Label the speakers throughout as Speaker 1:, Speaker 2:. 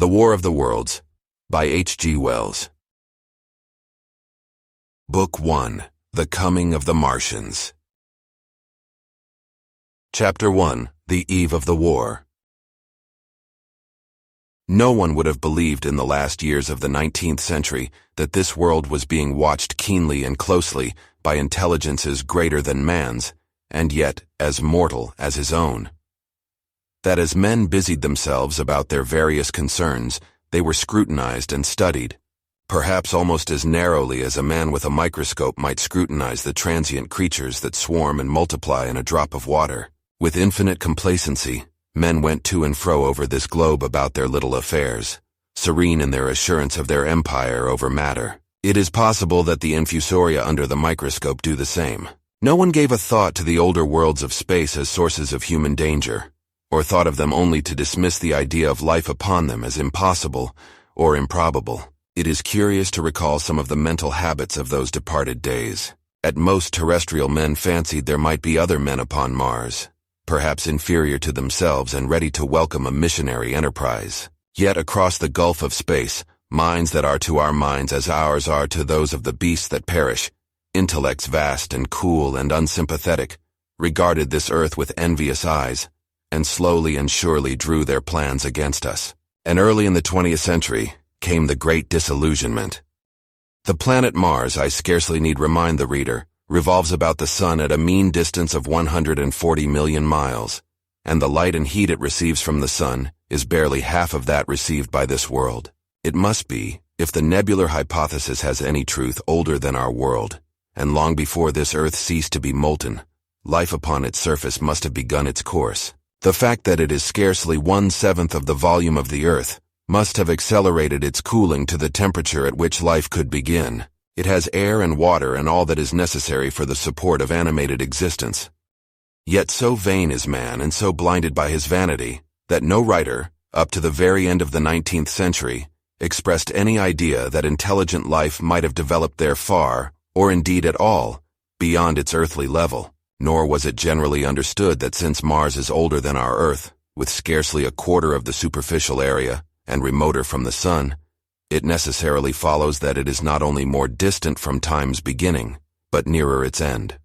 Speaker 1: The War of the Worlds by H.G. Wells. Book 1. The Coming of the Martians. Chapter 1. The Eve of the War. No one would have believed in the last years of the 19th century that this world was being watched keenly and closely by intelligences greater than man's, and yet as mortal as his own. That as men busied themselves about their various concerns, they were scrutinized and studied, perhaps almost as narrowly as a man with a microscope might scrutinize the transient creatures that swarm and multiply in a drop of water. With infinite complacency, men went to and fro over this globe about their little affairs, serene in their assurance of their empire over matter. It is possible that the infusoria under the microscope do the same. No one gave a thought to the older worlds of space as sources of human danger, or thought of them only to dismiss the idea of life upon them as impossible or improbable. It is curious to recall some of the mental habits of those departed days. At most, terrestrial men fancied there might be other men upon Mars, perhaps inferior to themselves and ready to welcome a missionary enterprise. Yet across the gulf of space, minds that are to our minds as ours are to those of the beasts that perish, intellects vast and cool and unsympathetic, regarded this earth with envious eyes, and slowly and surely drew their plans against us. And early in the 20th century came the great disillusionment. The planet Mars, I scarcely need remind the reader, revolves about the sun at a mean distance of 140 million miles, and the light and heat it receives from the sun is barely half of that received by this world. It must be, if the nebular hypothesis has any truth, older than our world, and long before this earth ceased to be molten, life upon its surface must have begun its course. The fact that it is scarcely 1/7 of the volume of the earth must have accelerated its cooling to the temperature at which life could begin. It has air and water and all that is necessary for the support of animated existence. Yet so vain is man and so blinded by his vanity that no writer, up to the very end of the 19th century, expressed any idea that intelligent life might have developed there far, or indeed at all, beyond its earthly level. Nor was it generally understood that since Mars is older than our Earth, with scarcely a quarter of the superficial area, and remoter from the sun, it necessarily follows that it is not only more distant from time's beginning, but nearer its end.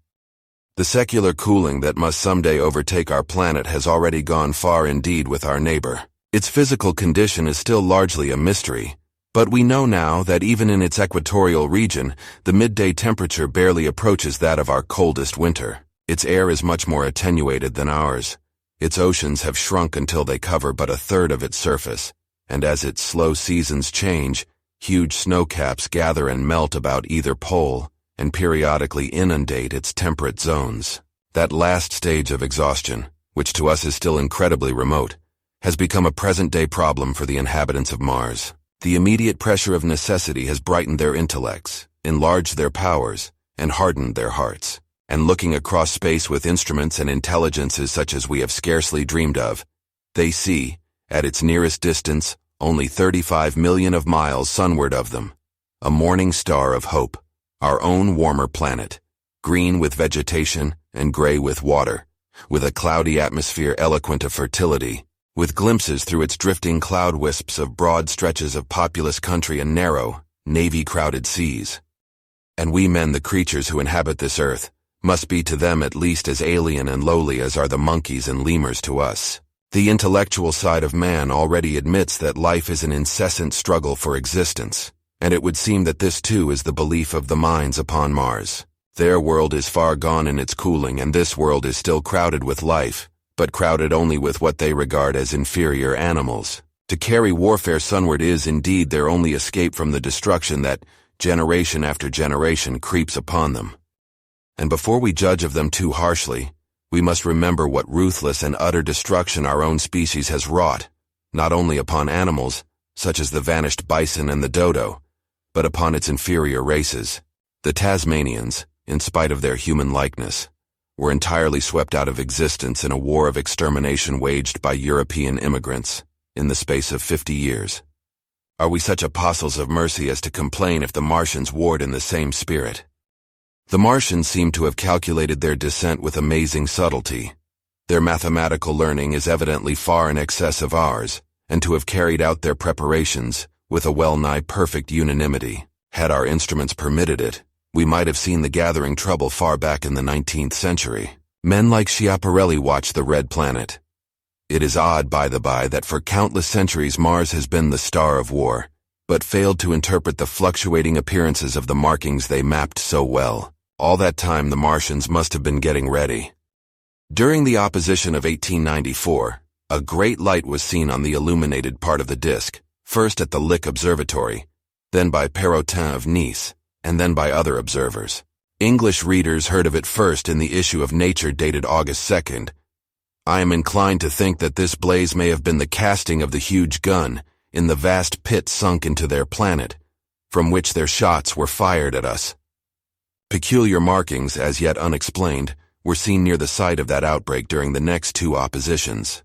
Speaker 1: The secular cooling that must someday overtake our planet has already gone far indeed with our neighbor. Its physical condition is still largely a mystery, but we know now that even in its equatorial region, the midday temperature barely approaches that of our coldest winter. Its air is much more attenuated than ours. Its oceans have shrunk until they cover but a third of its surface, and as its slow seasons change, huge snowcaps gather and melt about either pole and periodically inundate its temperate zones. That last stage of exhaustion, which to us is still incredibly remote, has become a present-day problem for the inhabitants of Mars. The immediate pressure of necessity has brightened their intellects, enlarged their powers, and hardened their hearts. And looking across space with instruments and intelligences such as we have scarcely dreamed of, they see, at its nearest distance, only 35 million of miles sunward of them, a morning star of hope, our own warmer planet, green with vegetation and gray with water, with a cloudy atmosphere eloquent of fertility, with glimpses through its drifting cloud wisps of broad stretches of populous country and narrow, navy-crowded seas. And we men, the creatures who inhabit this earth, must be to them at least as alien and lowly as are the monkeys and lemurs to us. The intellectual side of man already admits that life is an incessant struggle for existence, and it would seem that this too is the belief of the minds upon Mars. Their world is far gone in its cooling, and this world is still crowded with life, but crowded only with what they regard as inferior animals. To carry warfare sunward is indeed their only escape from the destruction that, generation after generation, creeps upon them. And before we judge of them too harshly, we must remember what ruthless and utter destruction our own species has wrought, not only upon animals, such as the vanished bison and the dodo, but upon its inferior races. The Tasmanians, in spite of their human likeness, were entirely swept out of existence in a war of extermination waged by European immigrants in the space of 50 years. Are we such apostles of mercy as to complain if the Martians warred in the same spirit? The Martians seem to have calculated their descent with amazing subtlety. Their mathematical learning is evidently far in excess of ours, and to have carried out their preparations with a well-nigh perfect unanimity. Had our instruments permitted it, we might have seen the gathering trouble far back in the 19th century. Men like Schiaparelli watched the red planet. It is odd, by the by, that for countless centuries Mars has been the star of war, but failed to interpret the fluctuating appearances of the markings they mapped so well. All that time the Martians must have been getting ready. During the opposition of 1894, a great light was seen on the illuminated part of the disk, first at the Lick Observatory, then by Perrotin of Nice, and then by other observers. English readers heard of it first in the issue of Nature dated August 2nd. I am inclined to think that this blaze may have been the casting of the huge gun in the vast pit sunk into their planet, from which their shots were fired at us. Peculiar markings, as yet unexplained, were seen near the site of that outbreak during the next two oppositions.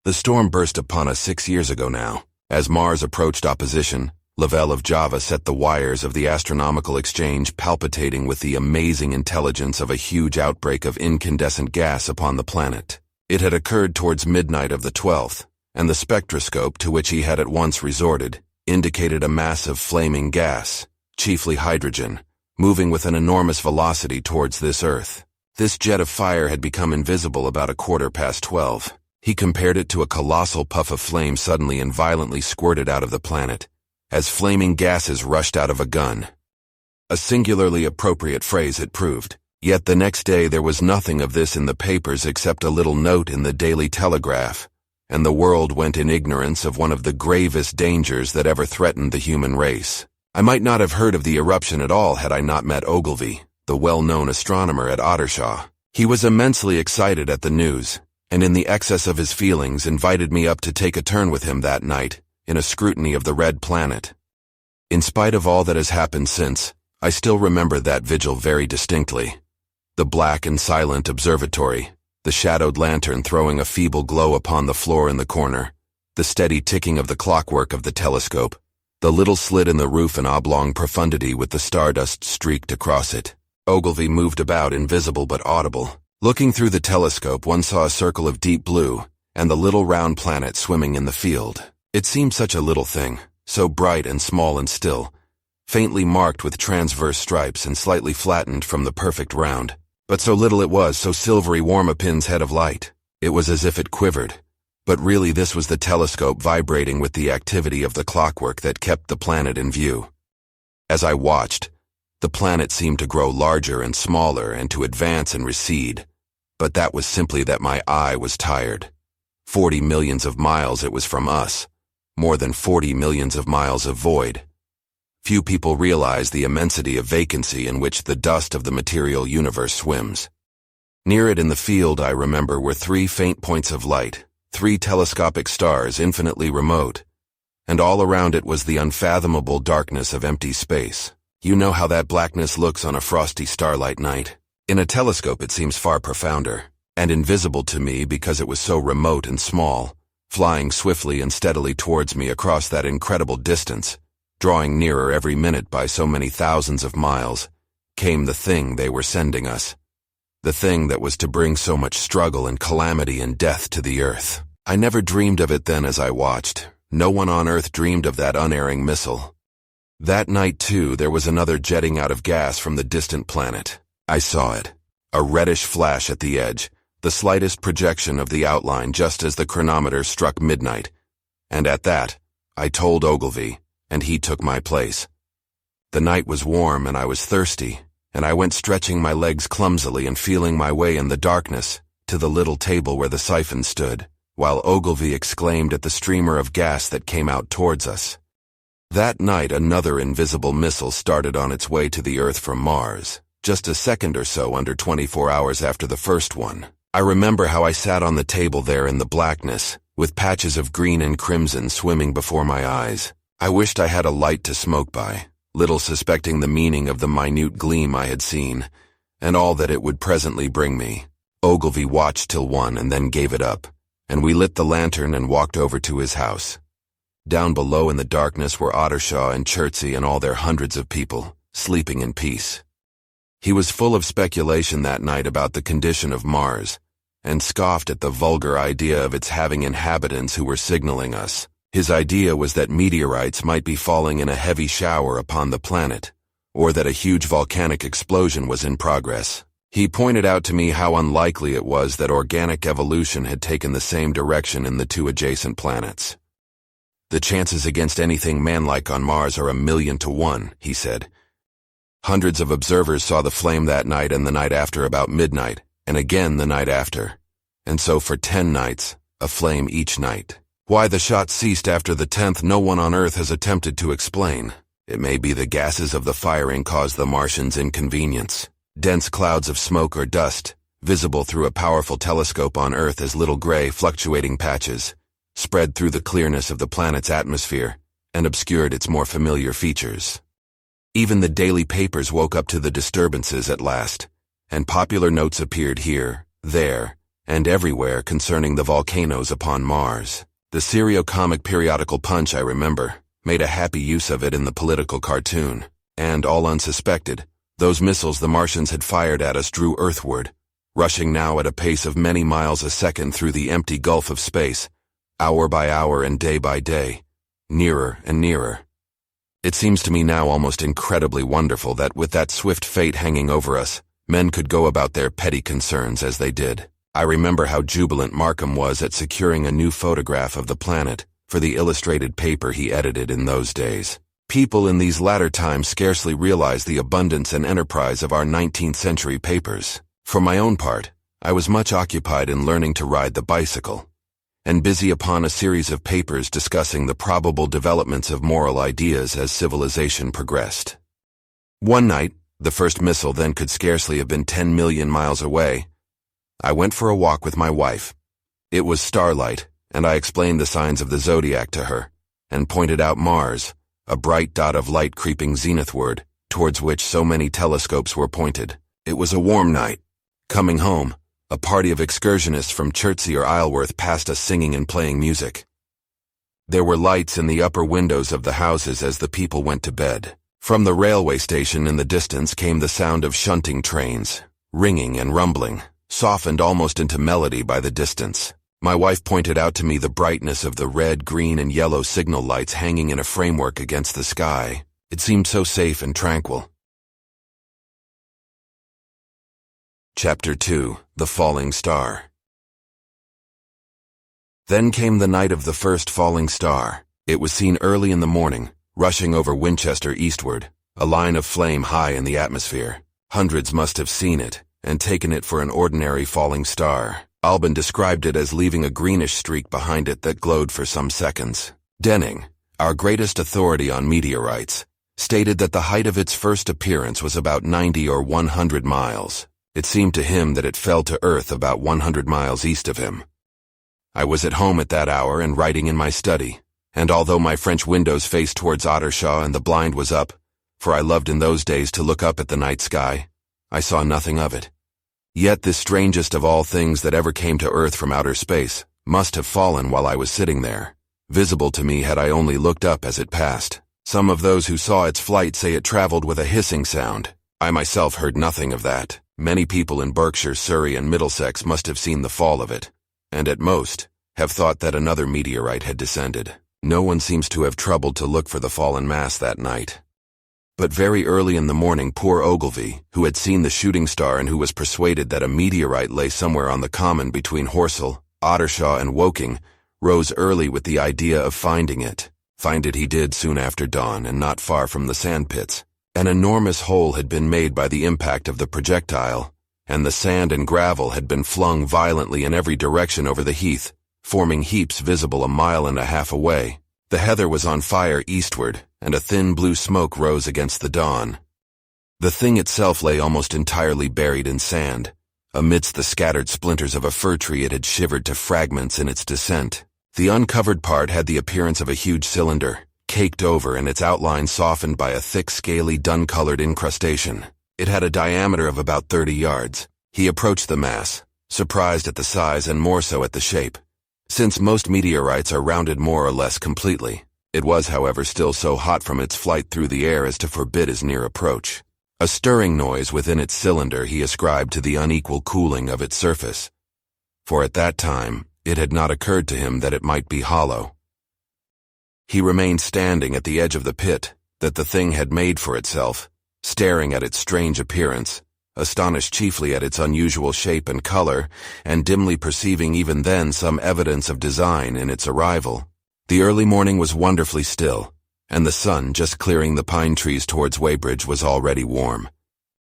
Speaker 1: The storm burst upon us 6 years ago now. As Mars approached opposition, Lavelle of Java set the wires of the astronomical exchange palpitating with the amazing intelligence of a huge outbreak of incandescent gas upon the planet. It had occurred towards midnight of the 12th, and the spectroscope to which he had at once resorted indicated a mass of flaming gas, chiefly hydrogen, moving with an enormous velocity towards this Earth. This jet of fire had become invisible about 12:15. He compared it to a colossal puff of flame suddenly and violently squirted out of the planet, as flaming gases rushed out of a gun. A singularly appropriate phrase it proved. Yet the next day there was nothing of this in the papers except a little note in the Daily Telegraph, and the world went in ignorance of one of the gravest dangers that ever threatened the human race. I might not have heard of the eruption at all had I not met Ogilvy, the well-known astronomer at Ottershaw. He was immensely excited at the news, and in the excess of his feelings invited me up to take a turn with him that night, in a scrutiny of the red planet. In spite of all that has happened since, I still remember that vigil very distinctly. The black and silent observatory, the shadowed lantern throwing a feeble glow upon the floor in the corner, the steady ticking of the clockwork of the telescope, the little slit in the roof and oblong profundity with the stardust streaked across it. Ogilvy moved about, invisible but audible. Looking through the telescope, one saw a circle of deep blue, and the little round planet swimming in the field. It seemed such a little thing, so bright and small and still, faintly marked with transverse stripes and slightly flattened from the perfect round. But so little it was, so silvery warm a pin's head of light. It was as if it quivered. But really this was the telescope vibrating with the activity of the clockwork that kept the planet in view. As I watched, the planet seemed to grow larger and smaller and to advance and recede. But that was simply that my eye was tired. 40 millions of miles it was from us. More than 40 millions of miles of void. Few people realize the immensity of vacancy in which the dust of the material universe swims. Near it in the field, I remember, were 3 faint points of light, 3 telescopic stars infinitely remote, and all around it was the unfathomable darkness of empty space. You know how that blackness looks on a frosty starlight night. In a telescope it seems far profounder, and invisible to me because it was so remote and small, flying swiftly and steadily towards me across that incredible distance. Drawing nearer every minute by so many thousands of miles, came the thing they were sending us. The thing that was to bring so much struggle and calamity and death to the Earth. I never dreamed of it then as I watched. No one on Earth dreamed of that unerring missile. That night, too, there was another jetting out of gas from the distant planet. I saw it. A reddish flash at the edge, the slightest projection of the outline just as the chronometer struck midnight. And at that, I told Ogilvy, and he took my place. The night was warm and I was thirsty, and I went stretching my legs clumsily and feeling my way in the darkness to the little table where the siphon stood, while Ogilvy exclaimed at the streamer of gas that came out towards us. That night another invisible missile started on its way to the Earth from Mars, just a second or so under 24 hours after the first one. I remember how I sat on the table there in the blackness, with patches of green and crimson swimming before my eyes. I wished I had a light to smoke by, little suspecting the meaning of the minute gleam I had seen, and all that it would presently bring me. Ogilvy watched till 1 and then gave it up, and we lit the lantern and walked over to his house. Down below in the darkness were Ottershaw and Chertsey and all their hundreds of people, sleeping in peace. He was full of speculation that night about the condition of Mars, and scoffed at the vulgar idea of its having inhabitants who were signaling us. His idea was that meteorites might be falling in a heavy shower upon the planet, or that a huge volcanic explosion was in progress. He pointed out to me how unlikely it was that organic evolution had taken the same direction in the two adjacent planets. "The chances against anything manlike on Mars are 1,000,000 to 1, he said. Hundreds of observers saw the flame that night and the night after about midnight, and again the night after. And so for 10 nights, a flame each night. Why the shot ceased after the 10th no one on Earth has attempted to explain. It may be the gases of the firing caused the Martians inconvenience. Dense clouds of smoke or dust, visible through a powerful telescope on Earth as little gray, fluctuating patches, spread through the clearness of the planet's atmosphere and obscured its more familiar features. Even the daily papers woke up to the disturbances at last, and popular notes appeared here, there, and everywhere concerning the volcanoes upon Mars. The serio-comic periodical Punch, I remember, made a happy use of it in the political cartoon, and, all unsuspected, those missiles the Martians had fired at us drew earthward, rushing now at a pace of many miles a second through the empty gulf of space, hour by hour and day by day, nearer and nearer. It seems to me now almost incredibly wonderful that with that swift fate hanging over us, men could go about their petty concerns as they did. I remember how jubilant Markham was at securing a new photograph of the planet for the illustrated paper he edited in those days. People in these latter times scarcely realize the abundance and enterprise of our 19th century papers. For my own part, I was much occupied in learning to ride the bicycle, and busy upon a series of papers discussing the probable developments of moral ideas as civilization progressed. One night, the first missile then could scarcely have been 10 million miles away, I went for a walk with my wife. It was starlight, and I explained the signs of the zodiac to her, and pointed out Mars, a bright dot of light creeping zenithward, towards which so many telescopes were pointed. It was a warm night. Coming home, a party of excursionists from Chertsey or Isleworth passed us singing and playing music. There were lights in the upper windows of the houses as the people went to bed. From the railway station in the distance came the sound of shunting trains, ringing and rumbling, softened almost into melody by the distance. My wife pointed out to me the brightness of the red, green, and yellow signal lights hanging in a framework against the sky. It seemed so safe and tranquil. Chapter 2. The Falling Star. Then came the night of the first falling star. It was seen early in the morning, rushing over Winchester eastward, a line of flame high in the atmosphere. Hundreds must have seen it, and taken it for an ordinary falling star. Albin described it as leaving a greenish streak behind it that glowed for some seconds. Denning, our greatest authority on meteorites, stated that the height of its first appearance was about 90 or 100 miles. It seemed to him that it fell to Earth about 100 miles east of him. I was at home at that hour and writing in my study, and although my French windows faced towards Ottershaw and the blind was up, for I loved in those days to look up at the night sky, I saw nothing of it. Yet this strangest of all things that ever came to Earth from outer space must have fallen while I was sitting there, visible to me had I only looked up as it passed. Some of those who saw its flight say it traveled with a hissing sound. I myself heard nothing of that. Many people in Berkshire, Surrey, and Middlesex must have seen the fall of it, and at most, have thought that another meteorite had descended. No one seems to have troubled to look for the fallen mass that night. But very early in the morning poor Ogilvy, who had seen the shooting star and who was persuaded that a meteorite lay somewhere on the common between Horsell, Ottershaw, and Woking, rose early with the idea of finding it. Find it he did soon after dawn and not far from the sandpits. An enormous hole had been made by the impact of the projectile, and the sand and gravel had been flung violently in every direction over the heath, forming heaps visible 1.5 miles away. The heather was on fire eastward, and a thin blue smoke rose against the dawn. The thing itself lay almost entirely buried in sand. Amidst the scattered splinters of a fir tree it had shivered to fragments in its descent. The uncovered part had the appearance of a huge cylinder, caked over and its outline softened by a thick, scaly, dun-colored incrustation. It had a diameter of about 30 yards. He approached the mass, surprised at the size and more so at the shape. Since most meteorites are rounded more or less completely, it was, however, still so hot from its flight through the air as to forbid his near approach. A stirring noise within its cylinder he ascribed to the unequal cooling of its surface, for at that time it had not occurred to him that it might be hollow. He remained standing at the edge of the pit that the thing had made for itself, staring at its strange appearance, astonished chiefly at its unusual shape and color, and dimly perceiving even then some evidence of design in its arrival. The early morning was wonderfully still, and the sun, just clearing the pine trees towards Weybridge, was already warm.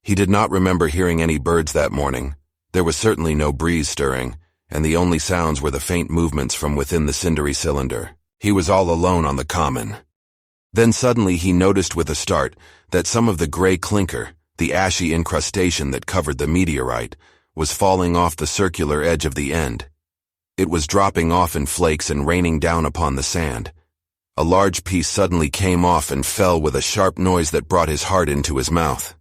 Speaker 1: He did not remember hearing any birds that morning. There was certainly no breeze stirring, and the only sounds were the faint movements from within the cindery cylinder. He was all alone on the common. Then suddenly he noticed with a start that some of the gray clinker, the ashy incrustation that covered the meteorite, was falling off the circular edge of the end. It was dropping off in flakes and raining down upon the sand. A large piece suddenly came off and fell with a sharp noise that brought his heart into his mouth.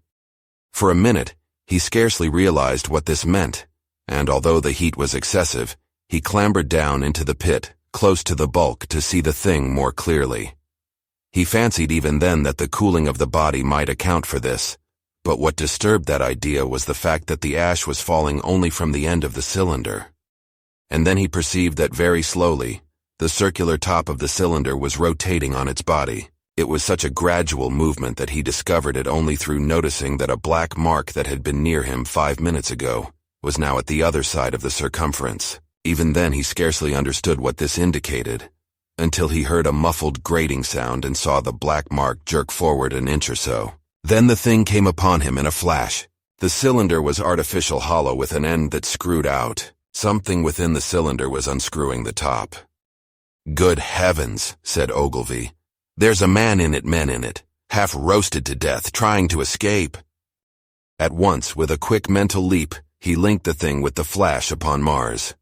Speaker 1: For a minute, he scarcely realized what this meant, and although the heat was excessive, he clambered down into the pit, close to the bulk, to see the thing more clearly. He fancied even then that the cooling of the body might account for this, but what disturbed that idea was the fact that the ash was falling only from the end of the cylinder. And then he perceived that very slowly, the circular top of the cylinder was rotating on its body. It was such a gradual movement that he discovered it only through noticing that a black mark that had been near him 5 minutes ago was now at the other side of the circumference. Even then he scarcely understood what this indicated, until he heard a muffled grating sound and saw the black mark jerk forward an inch or so. Then the thing came upon him in a flash. The cylinder was artificial hollow with an end that screwed out. Something within the cylinder was unscrewing the top. "Good heavens," said Ogilvy. "There's a man in it, half roasted to death, trying to escape." At once, with a quick mental leap, he linked the thing with the flash upon Mars.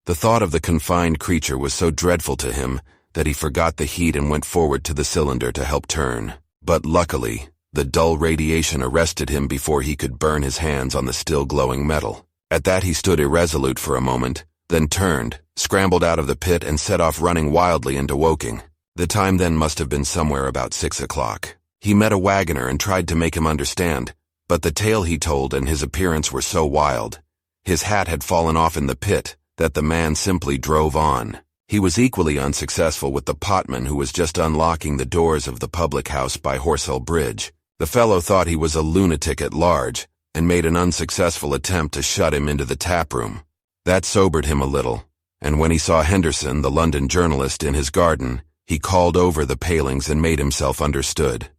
Speaker 1: The thought of the confined creature was so dreadful to him that he forgot the heat and went forward to the cylinder to help turn. But luckily, the dull radiation arrested him before he could burn his hands on the still glowing metal. At that he stood irresolute for a moment, then turned, scrambled out of the pit, and set off running wildly into Woking. The time then must have been somewhere about 6 o'clock. He met a wagoner and tried to make him understand, but the tale he told and his appearance were so wild. His hat had fallen off in the pit, that the man simply drove on. He was equally unsuccessful with the potman who was just unlocking the doors of the public house by Horsell Bridge. The fellow thought he was a lunatic at large, and made an unsuccessful attempt to shut him into the taproom. That sobered him a little, and when he saw Henderson, the London journalist, in his garden, he called over the palings and made himself understood.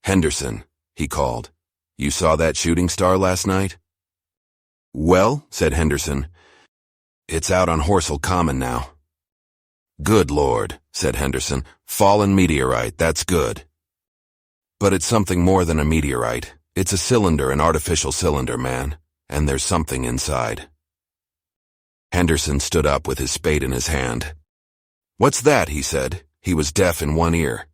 Speaker 1: "Henderson," he called, "you saw that shooting star last night?" "Well," said Henderson, "it's out on Horsell Common now." "Good Lord," said Henderson, "fallen meteorite, that's good." "But it's something more than a meteorite. It's a cylinder, an artificial cylinder, man, and there's something inside." Henderson stood up with his spade in his hand. "What's that?" he said. He was deaf in one ear.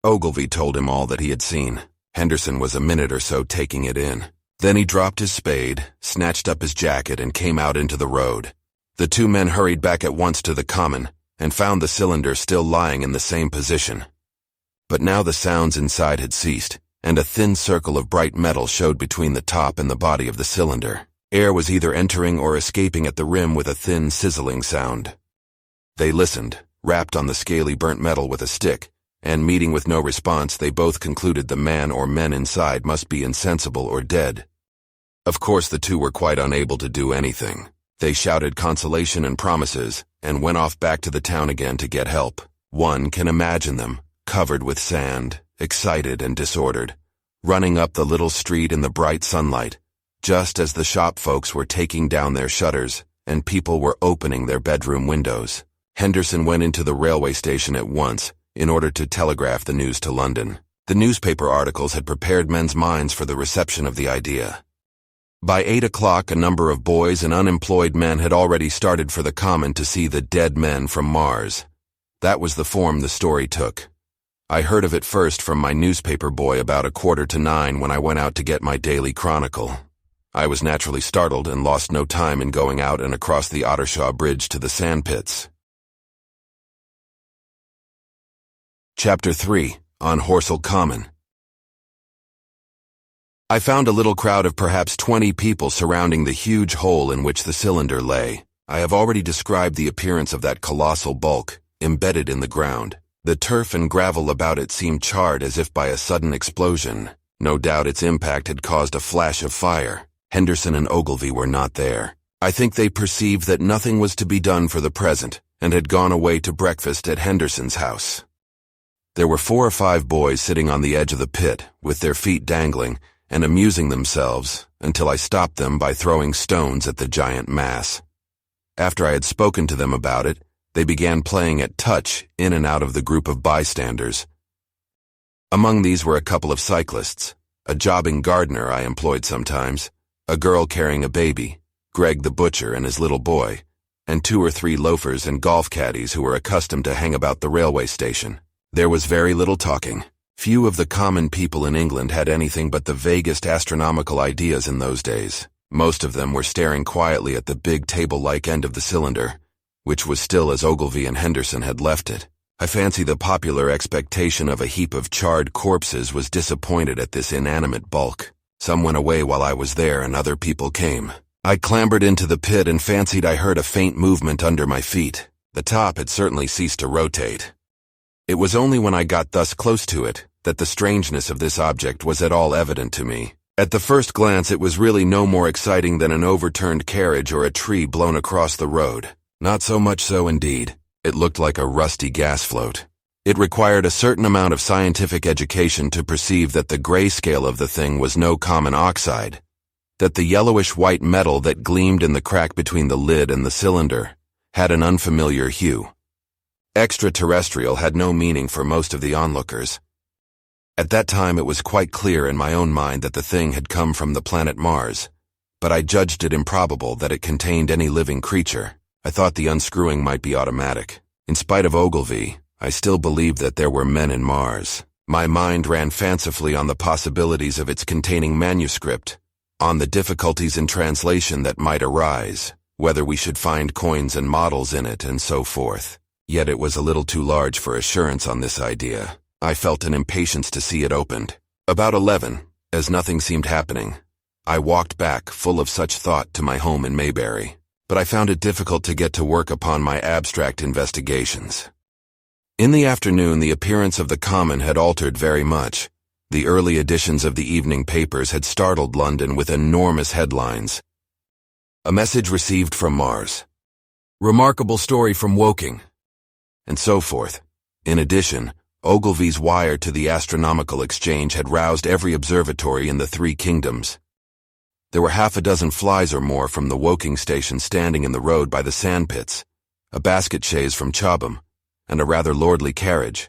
Speaker 1: Ogilvy told him all that he had seen. Henderson was a minute or so taking it in. Then he dropped his spade, snatched up his jacket, and came out into the road. The two men hurried back at once to the common, and found the cylinder still lying in the same position. But now the sounds inside had ceased, and a thin circle of bright metal showed between the top and the body of the cylinder. Air was either entering or escaping at the rim with a thin, sizzling sound. They listened, rapped on the scaly burnt metal with a stick, and meeting with no response, they both concluded the man or men inside must be insensible or dead. Of course, the two were quite unable to do anything. They shouted consolation and promises, and went off back to the town again to get help. One can imagine them, covered with sand, excited and disordered, running up the little street in the bright sunlight, just as the shop folks were taking down their shutters, and people were opening their bedroom windows. Henderson went into the railway station at once, in order to telegraph the news to London. The newspaper articles had prepared men's minds for the reception of the idea. By 8 o'clock, a number of boys and unemployed men had already started for the common to see the dead men from Mars. That was the form the story took. I heard of it first from my newspaper boy about 8:45 when I went out to get my daily chronicle. I was naturally startled and lost no time in going out and across the Ottershaw Bridge to the sandpits. Chapter 3. On Horsell Common. I found a little crowd of perhaps 20 people surrounding the huge hole in which the cylinder lay. I have already described the appearance of that colossal bulk, embedded in the ground. The turf and gravel about it seemed charred as if by a sudden explosion. No doubt its impact had caused a flash of fire. Henderson and Ogilvy were not there. I think they perceived that nothing was to be done for the present, and had gone away to breakfast at Henderson's house. There were 4 or 5 boys sitting on the edge of the pit, with their feet dangling, and amusing themselves, until I stopped them by throwing stones at the giant mass. After I had spoken to them about it, they began playing at touch in and out of the group of bystanders. Among these were a couple of cyclists, a jobbing gardener I employed sometimes, a girl carrying a baby, Greg the butcher and his little boy, and 2 or 3 loafers and golf caddies who were accustomed to hang about the railway station. There was very little talking. Few of the common people in England had anything but the vaguest astronomical ideas in those days. Most of them were staring quietly at the big table-like end of the cylinder, which was still as Ogilvy and Henderson had left it. I fancy the popular expectation of a heap of charred corpses was disappointed at this inanimate bulk. Some went away while I was there and other people came. I clambered into the pit and fancied I heard a faint movement under my feet. The top had certainly ceased to rotate. It was only when I got thus close to it that the strangeness of this object was at all evident to me. At the first glance it was really no more exciting than an overturned carriage or a tree blown across the road. Not so much so indeed. It looked like a rusty gas float. It required a certain amount of scientific education to perceive that the grayscale of the thing was no common oxide, that the yellowish-white metal that gleamed in the crack between the lid and the cylinder had an unfamiliar hue. Extraterrestrial had no meaning for most of the onlookers. At that time it was quite clear in my own mind that the thing had come from the planet Mars, but I judged it improbable that it contained any living creature. I thought the unscrewing might be automatic. In spite of Ogilvy, I still believed that there were men in Mars. My mind ran fancifully on the possibilities of its containing manuscript, on the difficulties in translation that might arise, whether we should find coins and models in it, and so forth. Yet it was a little too large for assurance on this idea. I felt an impatience to see it opened. About 11, as nothing seemed happening, I walked back, full of such thought, to my home in Maybury. But I found it difficult to get to work upon my abstract investigations. In the afternoon, the appearance of the common had altered very much. The early editions of the evening papers had startled London with enormous headlines. A message received from Mars. Remarkable story from Woking. And so forth. In addition, Ogilvy's wire to the Astronomical Exchange had roused every observatory in the 3 kingdoms. There were 6 flies or more from the Woking station standing in the road by the sandpits, a basket chaise from Chobham, and a rather lordly carriage.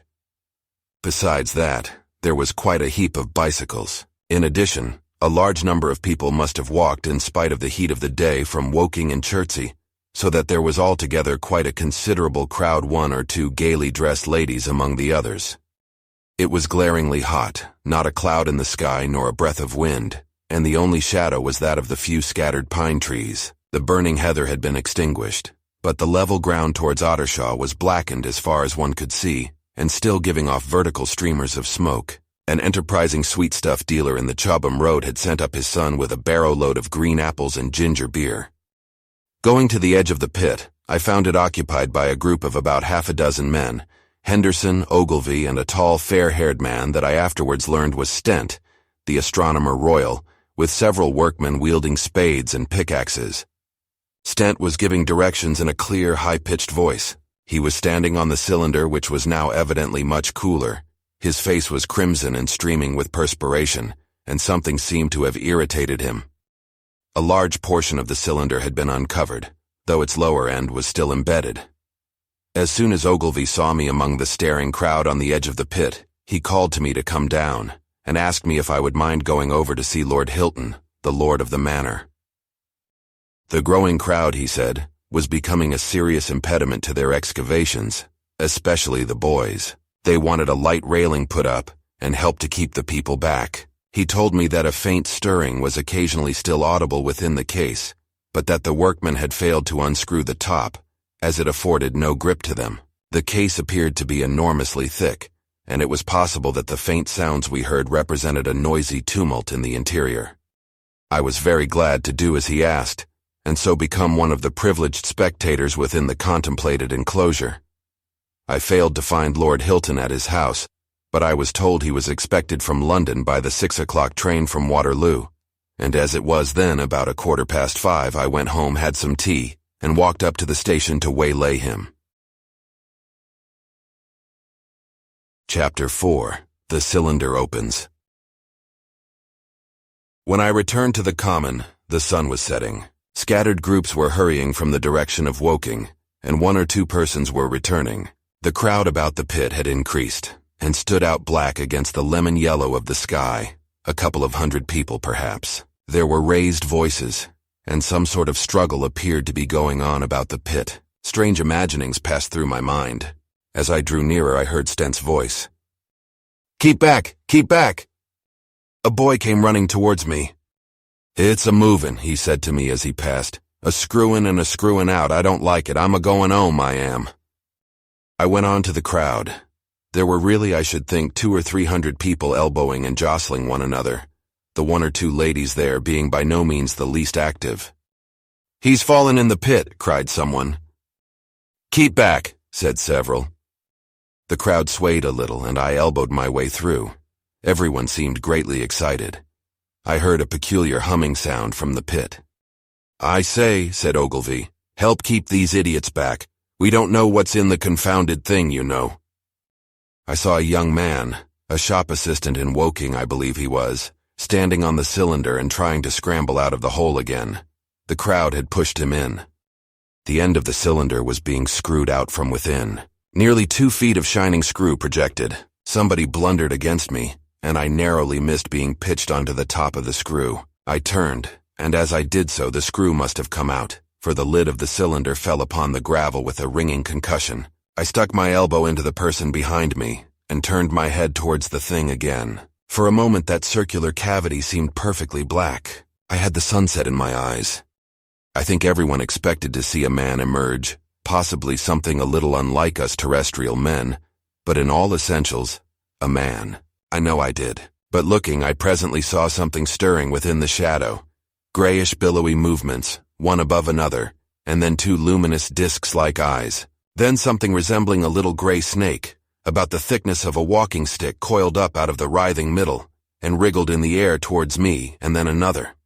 Speaker 1: Besides that, there was quite a heap of bicycles. In addition, a large number of people must have walked in spite of the heat of the day from Woking and Chertsey, so that there was altogether quite a considerable crowd, 1 or 2 gaily dressed ladies among the others. It was glaringly hot, not a cloud in the sky nor a breath of wind, and the only shadow was that of the few scattered pine trees. The burning heather had been extinguished, but the level ground towards Ottershaw was blackened as far as one could see, and still giving off vertical streamers of smoke. An enterprising sweetstuff dealer in the Chobham Road had sent up his son with a barrow-load of green apples and ginger beer. Going to the edge of the pit, I found it occupied by a group of about 6 men, Henderson, Ogilvy, and a tall, fair-haired man that I afterwards learned was Stent, the astronomer royal, with several workmen wielding spades and pickaxes. Stent was giving directions in a clear, high-pitched voice. He was standing on the cylinder, which was now evidently much cooler. His face was crimson and streaming with perspiration, and something seemed to have irritated him. A large portion of the cylinder had been uncovered, though its lower end was still embedded. As soon as Ogilvy saw me among the staring crowd on the edge of the pit, he called to me to come down, and asked me if I would mind going over to see Lord Hilton, the lord of the manor. The growing crowd, he said, was becoming a serious impediment to their excavations, especially the boys. They wanted a light railing put up, and help to keep the people back. He told me that a faint stirring was occasionally still audible within the case, but that the workmen had failed to unscrew the top, as it afforded no grip to them. The case appeared to be enormously thick, and it was possible that the faint sounds we heard represented a noisy tumult in the interior. I was very glad to do as he asked, and so become one of the privileged spectators within the contemplated enclosure. I failed to find Lord Hilton at his house, but I was told he was expected from London by the 6 o'clock train from Waterloo, and as it was then about 5:15, I went home, had some tea, and walked up to the station to waylay him. Chapter 4. The Cylinder Opens. When I returned to the common, the sun was setting. Scattered groups were hurrying from the direction of Woking, and 1 or 2 persons were returning. The crowd about the pit had increased, and stood out black against the lemon yellow of the sky, a couple of 100 people perhaps. There were raised voices, and some sort of struggle appeared to be going on about the pit. Strange imaginings passed through my mind. As I drew nearer, I heard Stent's voice. "Keep back! Keep back!" A boy came running towards me. "It's a movin'," he said to me as he passed. "A screwin' and a screwin' out. I don't like it. I'm a-goin' home, I am." I went on to the crowd. There were really, I should think, 200 or 300 people elbowing and jostling one another, the 1 or 2 ladies there being by no means the least active. "He's fallen in the pit," cried someone. "Keep back," said several. The crowd swayed a little, and I elbowed my way through. Everyone seemed greatly excited. I heard a peculiar humming sound from the pit. "I say," said Ogilvy, "help keep these idiots back. We don't know what's in the confounded thing, you know." I saw a young man, a shop assistant in Woking, I believe he was, standing on the cylinder and trying to scramble out of the hole again. The crowd had pushed him in. The end of the cylinder was being screwed out from within. Nearly 2 feet of shining screw projected. Somebody blundered against me, and I narrowly missed being pitched onto the top of the screw. I turned, and as I did so the screw must have come out, for the lid of the cylinder fell upon the gravel with a ringing concussion. I stuck my elbow into the person behind me, and turned my head towards the thing again. For a moment that circular cavity seemed perfectly black. I had the sunset in my eyes. I think everyone expected to see a man emerge, possibly something a little unlike us terrestrial men, but in all essentials, a man. I know I did. But looking, I presently saw something stirring within the shadow. Grayish billowy movements, one above another, and then 2 luminous discs-like eyes. Then something resembling a little gray snake, about the thickness of a walking stick, coiled up out of the writhing middle, and wriggled in the air towards me, and then another.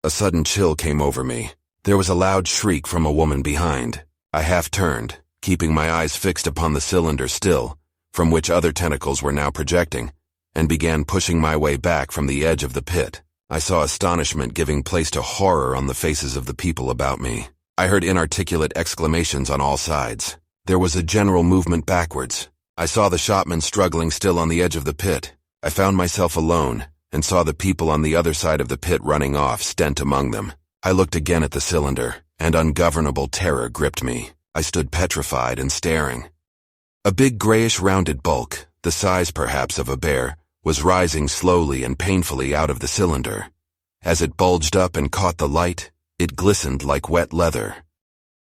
Speaker 1: A sudden chill came over me. There was a loud shriek from a woman behind. I half turned, keeping my eyes fixed upon the cylinder still, from which other tentacles were now projecting, and began pushing my way back from the edge of the pit. I saw astonishment giving place to horror on the faces of the people about me. I heard inarticulate exclamations on all sides. There was a general movement backwards. I saw the shopman struggling still on the edge of the pit. I found myself alone, and saw the people on the other side of the pit running off, Stent among them. I looked again at the cylinder, and ungovernable terror gripped me. I stood petrified and staring. A big grayish rounded bulk, the size perhaps of a bear, was rising slowly and painfully out of the cylinder. As it bulged up and caught the light, it glistened like wet leather.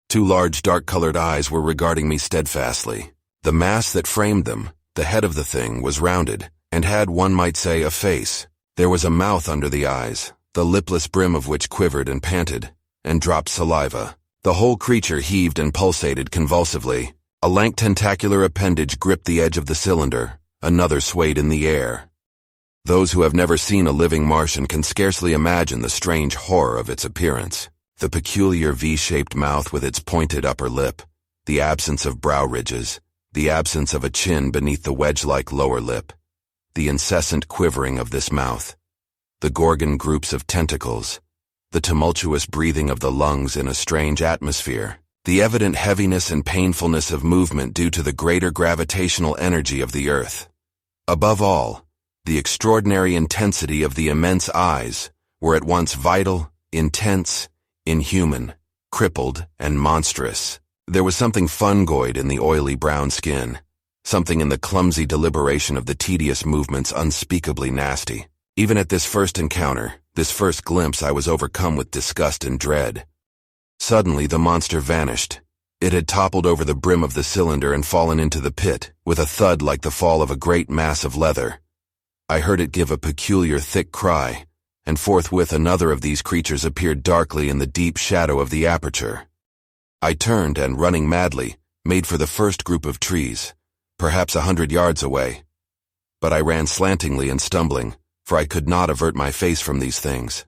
Speaker 1: 2 large dark-colored eyes were regarding me steadfastly. The mass that framed them, the head of the thing, was rounded, and had, one might say, a face. There was a mouth under the eyes, the lipless brim of which quivered and panted, and dropped saliva. The whole creature heaved and pulsated convulsively. A lank tentacular appendage gripped the edge of the cylinder. Another swayed in the air. Those who have never seen a living Martian can scarcely imagine the strange horror of its appearance. The peculiar V-shaped mouth with its pointed upper lip, the absence of brow ridges, the absence of a chin beneath the wedge-like lower lip, the incessant quivering of this mouth, the gorgon groups of tentacles, the tumultuous breathing of the lungs in a strange atmosphere, the evident heaviness and painfulness of movement due to the greater gravitational energy of the earth. Above all, the extraordinary intensity of the immense eyes were at once vital, intense, inhuman, crippled, and monstrous. There was something fungoid in the oily brown skin, something in the clumsy deliberation of the tedious movements unspeakably nasty. Even at this first encounter, this first glimpse, I was overcome with disgust and dread. Suddenly the monster vanished. It had toppled over the brim of the cylinder and fallen into the pit, with a thud like the fall of a great mass of leather. I heard it give a peculiar thick cry, and forthwith another of these creatures appeared darkly in the deep shadow of the aperture. I turned and, running madly, made for the first group of trees, perhaps 100 yards away. But I ran slantingly and stumbling, for I could not avert my face from these things.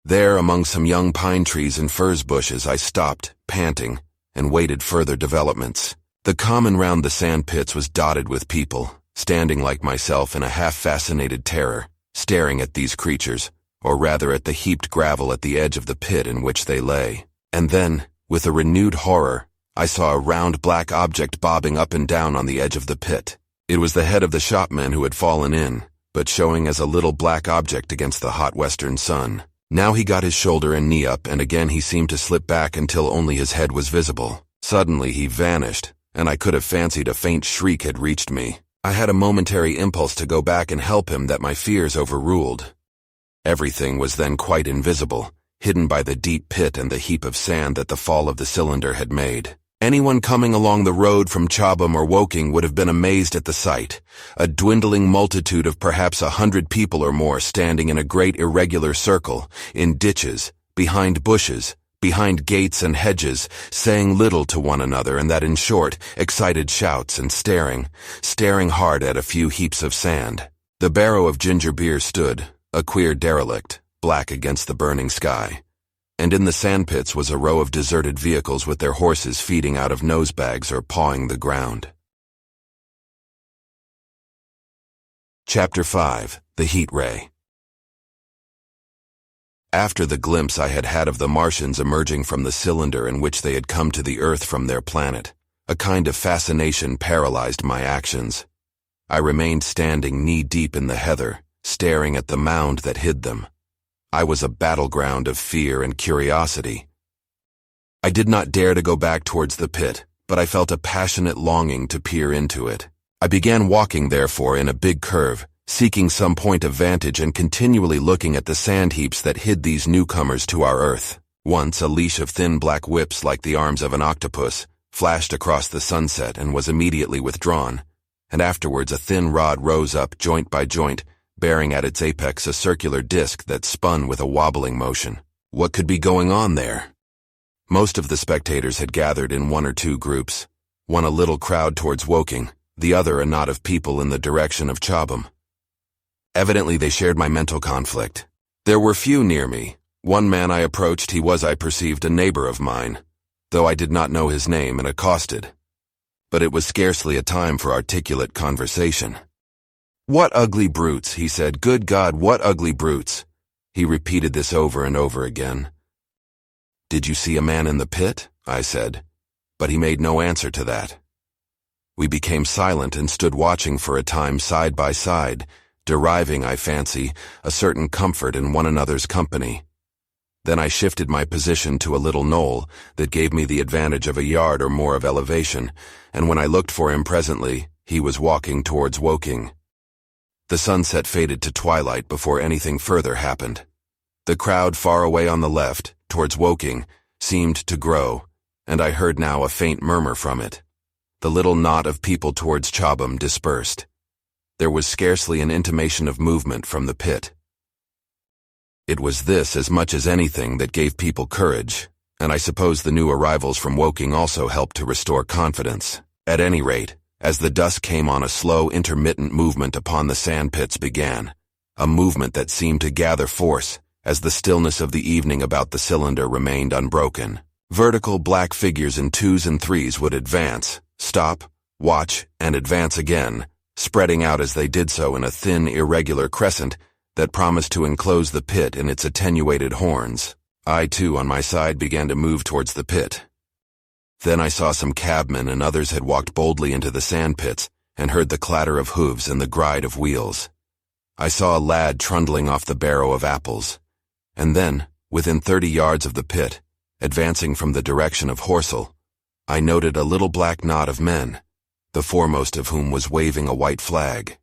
Speaker 1: There, among some young pine trees and furze bushes, I stopped, panting, and waited further developments. The common round the sand pits was dotted with people, standing like myself in a half-fascinated terror, staring at these creatures, or rather at the heaped gravel at the edge of the pit in which they lay. And then, with a renewed horror, I saw a round black object bobbing up and down on the edge of the pit. It was the head of the shopman who had fallen in, but showing as a little black object against the hot western sun. Now he got his shoulder and knee up, and again he seemed to slip back until only his head was visible. Suddenly he vanished, and I could have fancied a faint shriek had reached me. I had a momentary impulse to go back and help him that my fears overruled. Everything was then quite invisible, hidden by the deep pit and the heap of sand that the fall of the cylinder had made. Anyone coming along the road from Chobham or Woking would have been amazed at the sight. A dwindling multitude of perhaps 100 people or more standing in a great irregular circle, in ditches, behind bushes, behind gates and hedges, saying little to one another, and that in short, excited shouts and staring hard at a few heaps of sand. The barrow of ginger beer stood, a queer derelict, black against the burning sky. And in the sandpits was a row of deserted vehicles with their horses feeding out of nosebags or pawing the ground. Chapter 5. The Heat Ray. After the glimpse I had had of the Martians emerging from the cylinder in which they had come to the Earth from their planet, a kind of fascination paralyzed my actions. I remained standing knee-deep in the heather, staring at the mound that hid them. I was a battleground of fear and curiosity. I did not dare to go back towards the pit, but I felt a passionate longing to peer into it. I began walking, therefore, in a big curve, seeking some point of vantage and continually looking at the sand heaps that hid these newcomers to our Earth. Once a leash of thin black whips like the arms of an octopus flashed across the sunset and was immediately withdrawn, and afterwards a thin rod rose up joint by joint, bearing at its apex a circular disc that spun with a wobbling motion. What could be going on there? Most of the spectators had gathered in one or two groups, one a little crowd towards Woking, the other a knot of people in the direction of Chobham. Evidently they shared my mental conflict. There were few near me. One man I approached, he was, I perceived, a neighbor of mine, though I did not know his name, and accosted. But it was scarcely a time for articulate conversation. "What ugly brutes," he said. "Good God, what ugly brutes." He repeated this over and over again. "Did you see a man in the pit?" I said, but he made no answer to that. We became silent and stood watching for a time side by side, deriving, I fancy, a certain comfort in one another's company. Then I shifted my position to a little knoll that gave me the advantage of a yard or more of elevation, and when I looked for him presently, he was walking towards Woking. The sunset faded to twilight before anything further happened. The crowd far away on the left, towards Woking, seemed to grow, and I heard now a faint murmur from it. The little knot of people towards Chobham dispersed. There was scarcely an intimation of movement from the pit. It was this, as much as anything, that gave people courage, and I suppose the new arrivals from Woking also helped to restore confidence. At any rate, as the dusk came on, a slow, intermittent movement upon the sandpits began, a movement that seemed to gather force as the stillness of the evening about the cylinder remained unbroken. Vertical black figures in twos and threes would advance, stop, watch, and advance again, spreading out as they did so in a thin, irregular crescent that promised to enclose the pit in its attenuated horns. I, too, on my side, began to move towards the pit. Then I saw some cabmen and others had walked boldly into the sandpits and heard the clatter of hooves and the gride of wheels. I saw a lad trundling off the barrow of apples, and then, within 30 yards of the pit, advancing from the direction of Horsell, I noted a little black knot of men, the foremost of whom was waving a white flag.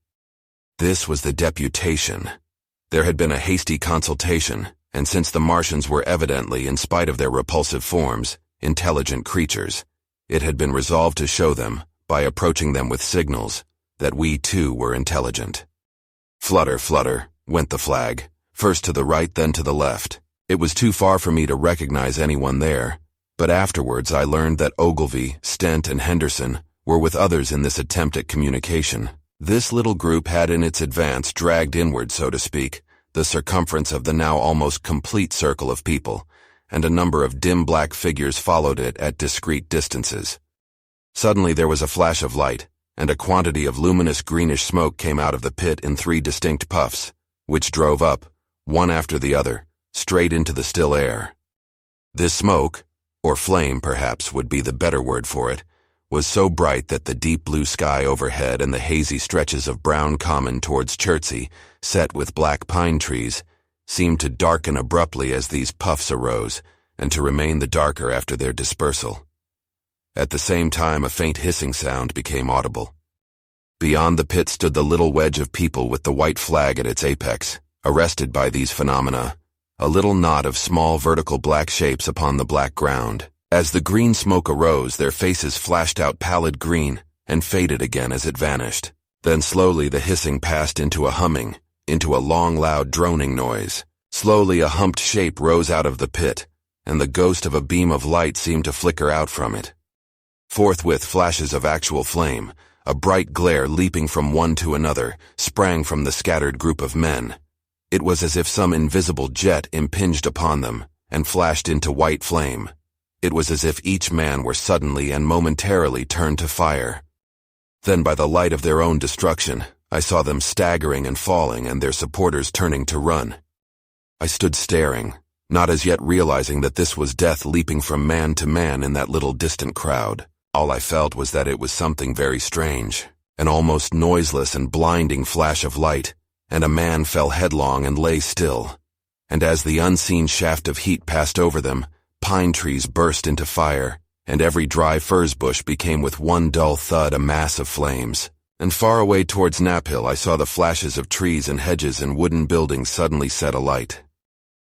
Speaker 1: This was the deputation. There had been a hasty consultation, and since the Martians were evidently, in spite of their repulsive forms, intelligent creatures, it had been resolved to show them, by approaching them with signals, that we too were intelligent. Flutter, flutter, went the flag, first to the right then to the left. It was too far for me to recognize anyone there, But afterwards I learned that Ogilvy, Stent, and Henderson were with others in this attempt at communication. This little group had in its advance dragged inward, so to speak, the circumference of the now almost complete circle of people, and a number of dim black figures followed it at discrete distances. Suddenly there was a flash of light, and a quantity of luminous greenish smoke came out of the pit in 3 distinct puffs, which drove up, one after the other, straight into the still air. This smoke, or flame perhaps would be the better word for it, was so bright that the deep blue sky overhead and the hazy stretches of brown common towards Chertsey, set with black pine trees, seemed to darken abruptly as these puffs arose, and to remain the darker after their dispersal. At the same time a faint hissing sound became audible. Beyond the pit stood the little wedge of people with the white flag at its apex, arrested by these phenomena, a little knot of small vertical black shapes upon the black ground. As the green smoke arose, their faces flashed out pallid green and faded again as it vanished. Then slowly the hissing passed into a humming, into a long loud droning noise. Slowly a humped shape rose out of the pit, and the ghost of a beam of light seemed to flicker out from it. Forthwith flashes of actual flame, a bright glare leaping from one to another, sprang from the scattered group of men. It was as if some invisible jet impinged upon them and flashed into white flame. It was as if each man were suddenly and momentarily turned to fire. Then by the light of their own destruction, I saw them staggering and falling and their supporters turning to run. I stood staring, not as yet realizing that this was death leaping from man to man in that little distant crowd. All I felt was that it was something very strange, an almost noiseless and blinding flash of light, and a man fell headlong and lay still. And as the unseen shaft of heat passed over them, pine trees burst into fire, and every dry furze bush became with one dull thud a mass of flames. And far away towards Knaphill I saw the flashes of trees and hedges and wooden buildings suddenly set alight.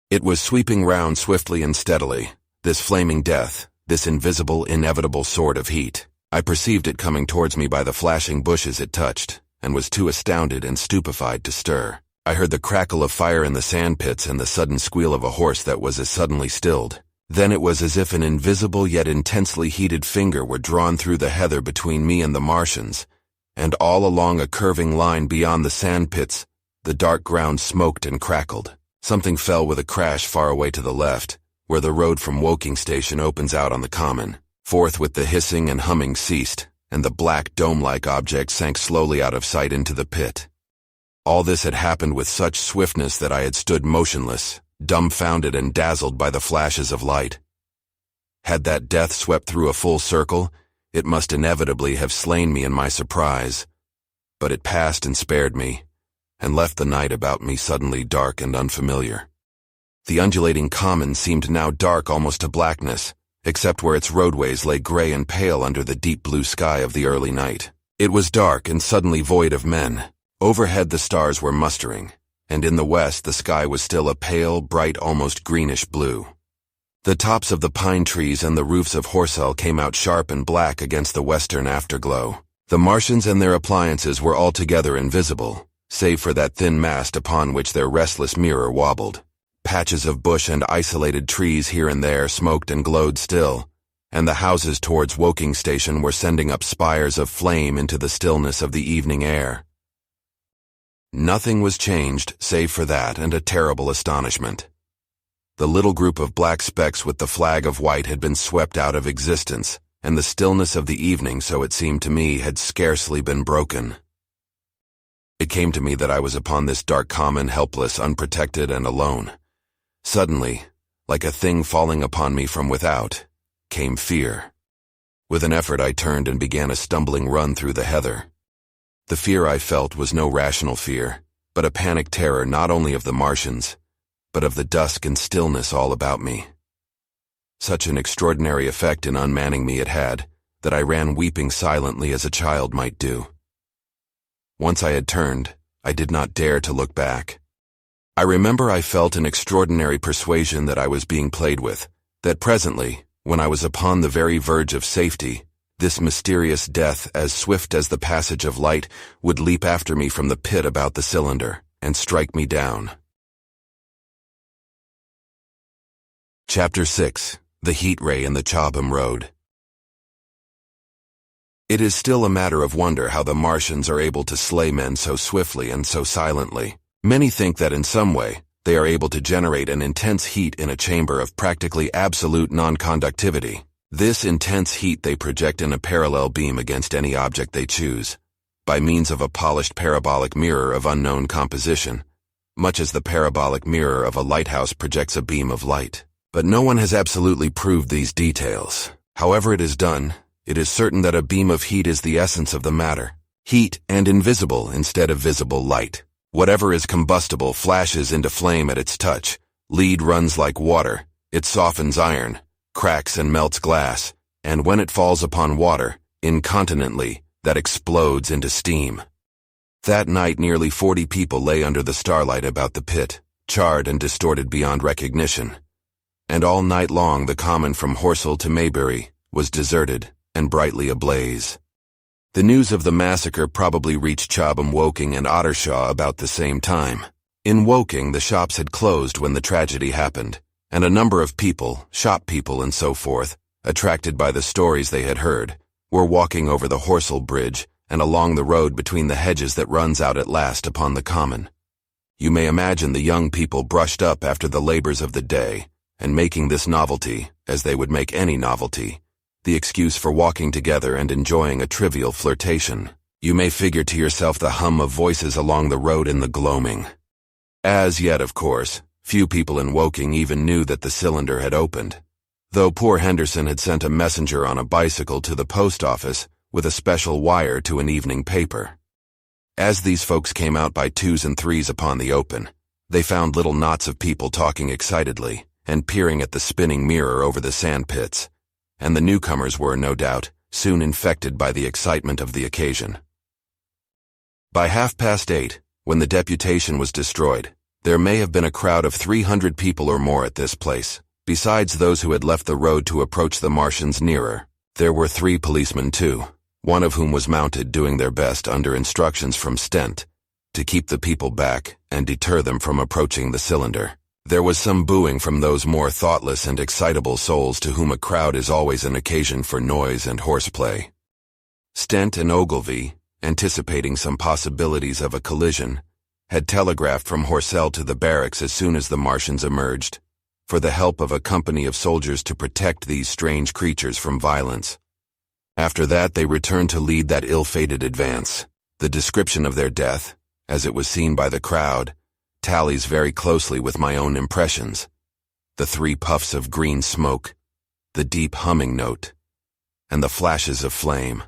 Speaker 1: It was sweeping round swiftly and steadily, this flaming death, this invisible, inevitable sword of heat. I perceived it coming towards me by the flashing bushes it touched, and was too astounded and stupefied to stir. I heard the crackle of fire in the sandpits and the sudden squeal of a horse that was as suddenly stilled. Then it was as if an invisible yet intensely heated finger were drawn through the heather between me and the Martians, and all along a curving line beyond the sandpits, the dark ground smoked and crackled. Something fell with a crash far away to the left, where the road from Woking Station opens out on the common. Forthwith the hissing and humming ceased, and the black dome-like object sank slowly out of sight into the pit. All this had happened with such swiftness that I had stood motionless, dumbfounded and dazzled by the flashes of light. Had that death swept through a full circle, it must inevitably have slain me in my surprise. But it passed and spared me, and left the night about me suddenly dark and unfamiliar. The undulating common seemed now dark almost to blackness, except where its roadways lay gray and pale under the deep blue sky of the early night. It was dark and suddenly void of men. Overhead the stars were mustering, and in the west the sky was still a pale, bright, almost greenish blue. The tops of the pine trees and the roofs of Horsell came out sharp and black against the western afterglow. The Martians and their appliances were altogether invisible, save for that thin mast upon which their restless mirror wobbled. Patches of bush and isolated trees here and there smoked and glowed still, and the houses towards Woking Station were sending up spires of flame into the stillness of the evening air. Nothing was changed save for that and a terrible astonishment. The little group of black specks with the flag of white had been swept out of existence, and the stillness of the evening, so it seemed to me, had scarcely been broken. It came to me that I was upon this dark common, helpless, unprotected, and alone. Suddenly, like a thing falling upon me from without, came fear. With an effort I turned and began a stumbling run through the heather. The fear I felt was no rational fear, but a panic terror not only of the Martians, but of the dusk and stillness all about me. Such an extraordinary effect in unmanning me it had, that I ran weeping silently as a child might do. Once I had turned, I did not dare to look back. I remember I felt an extraordinary persuasion that I was being played with, that presently, when I was upon the very verge of safety, this mysterious death, as swift as the passage of light, would leap after me from the pit about the cylinder, and strike me down. Chapter 6. The heat ray in the Chobham Road. It is still a matter of wonder how the Martians are able to slay men so swiftly and so silently. Many think that in some way, they are able to generate an intense heat in a chamber of practically absolute non-conductivity. This intense heat they project in a parallel beam against any object they choose, by means of a polished parabolic mirror of unknown composition, much as the parabolic mirror of a lighthouse projects a beam of light. But no one has absolutely proved these details. However it is done, it is certain that a beam of heat is the essence of the matter. Heat and invisible instead of visible light. Whatever is combustible flashes into flame at its touch. Lead runs like water. It softens iron, cracks and melts glass, and when it falls upon water, incontinently, that explodes into steam. That night nearly 40 people lay under the starlight about the pit, charred and distorted beyond recognition. And all night long the common from Horsell to Maybury was deserted and brightly ablaze. The news of the massacre probably reached Chobham, Woking, and Ottershaw about the same time. In Woking, the shops had closed when the tragedy happened, and a number of people, shop people and so forth, attracted by the stories they had heard, were walking over the Horsell Bridge and along the road between the hedges that runs out at last upon the common. You may imagine the young people brushed up after the labors of the day, and making this novelty, as they would make any novelty, the excuse for walking together and enjoying a trivial flirtation. You may figure to yourself the hum of voices along the road in the gloaming. As yet, of course, few people in Woking even knew that the cylinder had opened, though poor Henderson had sent a messenger on a bicycle to the post office with a special wire to an evening paper. As these folks came out by twos and threes upon the open, they found little knots of people talking excitedly and peering at the spinning mirror over the sandpits, and the newcomers were, no doubt, soon infected by the excitement of the occasion. By 8:30, when the deputation was destroyed, there may have been a crowd of 300 people or more at this place. Besides those who had left the road to approach the Martians nearer, there were 3 policemen too, one of whom was mounted doing their best under instructions from Stent to keep the people back and deter them from approaching the cylinder. There was some booing from those more thoughtless and excitable souls to whom a crowd is always an occasion for noise and horseplay. Stent and Ogilvy, anticipating some possibilities of a collision, had telegraphed from Horsell to the barracks as soon as the Martians emerged, for the help of a company of soldiers to protect these strange creatures from violence. After that they returned to lead that ill-fated advance. The description of their death, as it was seen by the crowd, tallies very closely with my own impressions. The 3 puffs of green smoke, the deep humming note, and the flashes of flame.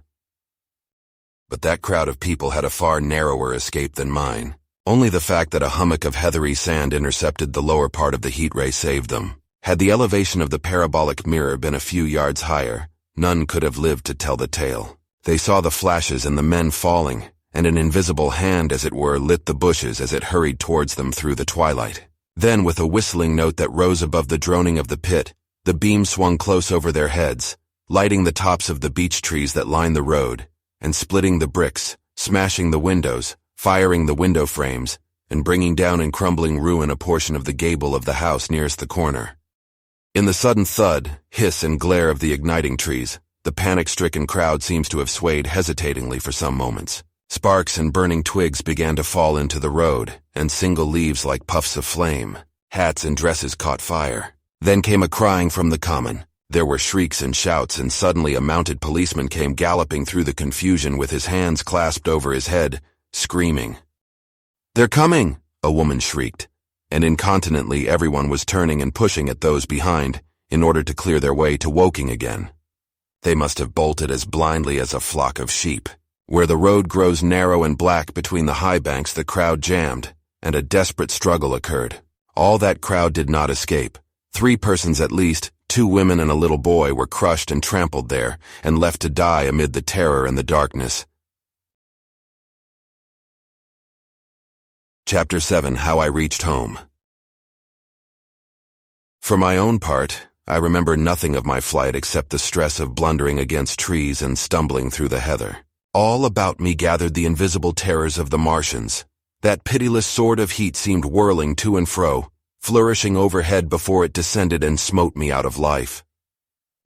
Speaker 1: But that crowd of people had a far narrower escape than mine. Only the fact that a hummock of heathery sand intercepted the lower part of the heat ray saved them. Had the elevation of the parabolic mirror been a few yards higher, none could have lived to tell the tale. They saw the flashes and the men falling, and an invisible hand, as it were, lit the bushes as it hurried towards them through the twilight. Then, with a whistling note that rose above the droning of the pit, the beam swung close over their heads, lighting the tops of the beech trees that lined the road, and splitting the bricks, smashing the windows, firing the window frames, and bringing down in crumbling ruin a portion of the gable of the house nearest the corner. In the sudden thud, hiss, and glare of the igniting trees, the panic-stricken crowd seems to have swayed hesitatingly for some moments. Sparks and burning twigs began to fall into the road, and single leaves like puffs of flame. Hats and dresses caught fire. Then came a crying from the common. There were shrieks and shouts, and suddenly a mounted policeman came galloping through the confusion with his hands clasped over his head, screaming. "They're coming!" a woman shrieked, and incontinently everyone was turning and pushing at those behind in order to clear their way to Woking again. They must have bolted as blindly as a flock of sheep. Where the road grows narrow and black between the high banks, the crowd jammed, and a desperate struggle occurred. All that crowd did not escape. 3 persons at least, 2 women and a little boy, were crushed and trampled there, and left to die amid the terror and the darkness. Chapter 7: How I Reached Home. For my own part, I remember nothing of my flight except the stress of blundering against trees and stumbling through the heather. All about me gathered the invisible terrors of the Martians. That pitiless sword of heat seemed whirling to and fro, flourishing overhead before it descended and smote me out of life.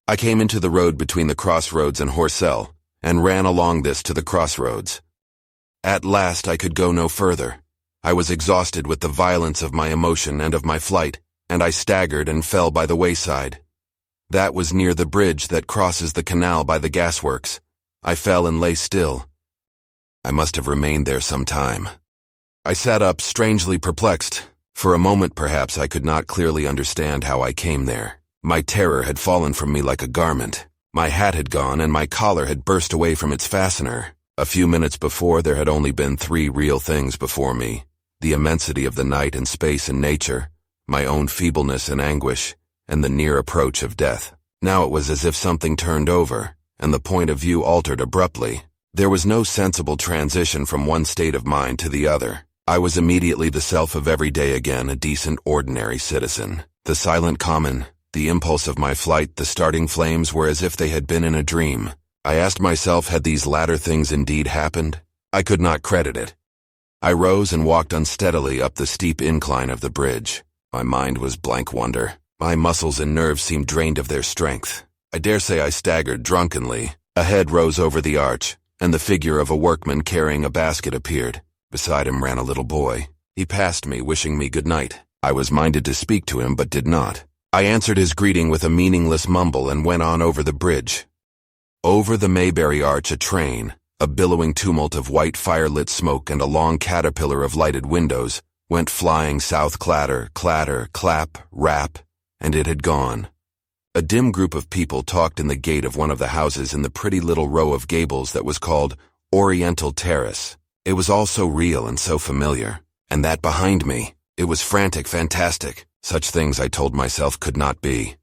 Speaker 1: I came into the road between the crossroads and Horsell, and ran along this to the crossroads. At last I could go no further. I was exhausted with the violence of my emotion and of my flight, and I staggered and fell by the wayside. That was near the bridge that crosses the canal by the gasworks. I fell and lay still. I must have remained there some time. I sat up, strangely perplexed. For a moment, perhaps, I could not clearly understand how I came there. My terror had fallen from me like a garment. My hat had gone, and my collar had burst away from its fastener. A few minutes before, there had only been 3 real things before me: the immensity of the night and space and nature, my own feebleness and anguish, and the near approach of death. Now it was as if something turned over, and the point of view altered abruptly. There was no sensible transition from one state of mind to the other. I was immediately the self of every day again, a decent, ordinary citizen. The silent common, the impulse of my flight, the starting flames were as if they had been in a dream. I asked myself, had these latter things indeed happened? I could not credit it. I rose and walked unsteadily up the steep incline of the bridge. My mind was blank wonder. My muscles and nerves seemed drained of their strength. I dare say I staggered drunkenly. A head rose over the arch, and the figure of a workman carrying a basket appeared. Beside him ran a little boy. He passed me, wishing me good night. I was minded to speak to him, but did not. I answered his greeting with a meaningless mumble and went on over the bridge. Over the Mayberry Arch a train, a billowing tumult of white fire-lit smoke and a long caterpillar of lighted windows, went flying south, clatter, clatter, clap, rap, and it had gone. A dim group of people talked in the gate of one of the houses in the pretty little row of gables that was called Oriental Terrace. It was all so real and so familiar. And that behind me, it was frantic, fantastic. Such things, I told myself, could not be.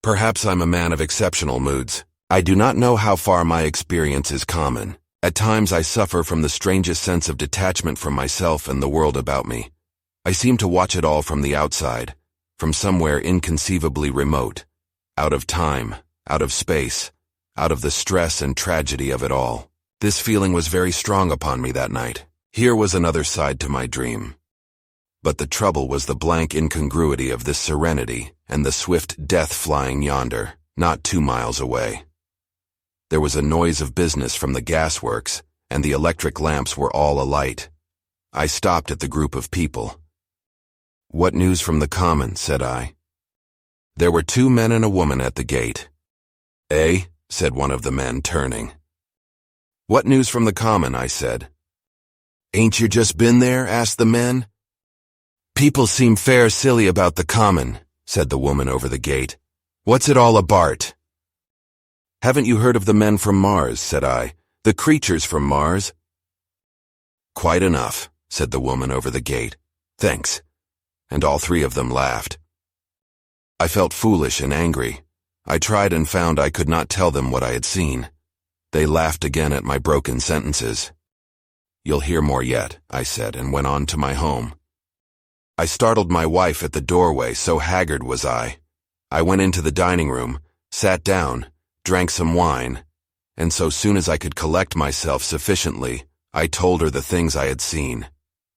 Speaker 1: Perhaps I'm a man of exceptional moods. I do not know how far my experience is common. At times I suffer from the strangest sense of detachment from myself and the world about me. I seem to watch it all from the outside, from somewhere inconceivably remote, out of time, out of space, out of the stress and tragedy of it all. This feeling was very strong upon me that night. Here was another side to my dream. But the trouble was the blank incongruity of this serenity and the swift death flying yonder, not 2 miles away. There was a noise of business from the gasworks, and the electric lamps were all alight. I stopped at the group of people. "What news from the common?" said I. There were 2 men and a woman at the gate. "Eh?" said one of the men, turning. "What news from the common?" I said. "Ain't you just been there?" asked the men. "People seem fair silly about the common," said the woman over the gate. "What's it all abart?" "Haven't you heard of the men from Mars?" said I. "The creatures from Mars?" "Quite enough," said the woman over the gate. "Thanks." And all 3 of them laughed. I felt foolish and angry. I tried and found I could not tell them what I had seen. They laughed again at my broken sentences. "You'll hear more yet," I said, and went on to my home. I startled my wife at the doorway, so haggard was I. I went into the dining room, sat down, drank some wine, and so soon as I could collect myself sufficiently, I told her the things I had seen.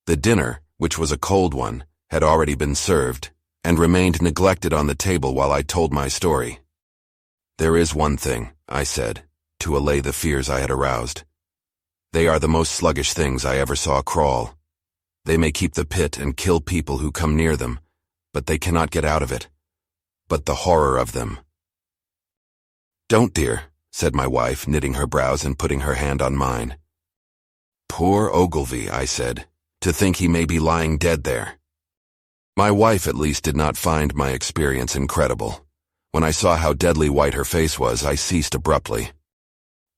Speaker 1: The dinner, which was a cold one, had already been served, and remained neglected on the table while I told my story. "There is one thing," I said, to allay the fears I had aroused. "They are the most sluggish things I ever saw crawl. They may keep the pit and kill people who come near them, but they cannot get out of it. But the horror of them." "Don't, dear," said my wife, knitting her brows and putting her hand on mine. "Poor Ogilvy," I said, "to think he may be lying dead there." My wife at least did not find my experience incredible. When I saw how deadly white her face was, I ceased abruptly.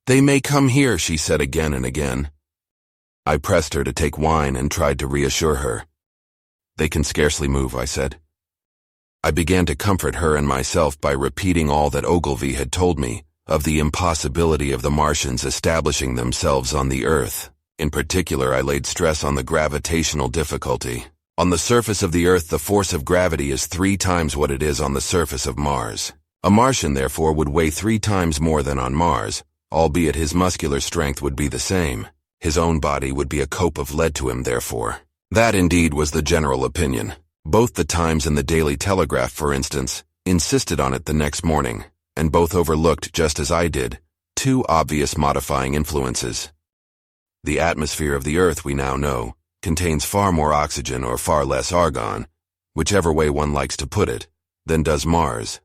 Speaker 1: "They may come here," she said again and again. I pressed her to take wine and tried to reassure her. "They can scarcely move," I said. I began to comfort her and myself by repeating all that Ogilvy had told me of the impossibility of the Martians establishing themselves on the Earth. In particular, I laid stress on the gravitational difficulty. On the surface of the Earth, the force of gravity is 3 times what it is on the surface of Mars. A Martian, therefore, would weigh 3 times more than on Mars, albeit his muscular strength would be the same. His own body would be a cope of lead to him, therefore. That, indeed, was the general opinion. Both the Times and the Daily Telegraph, for instance, insisted on it the next morning. and both overlooked, just as I did, two obvious modifying influences. The atmosphere of the Earth, we now know, contains far more oxygen or far less argon, whichever way one likes to put it, than does Mars.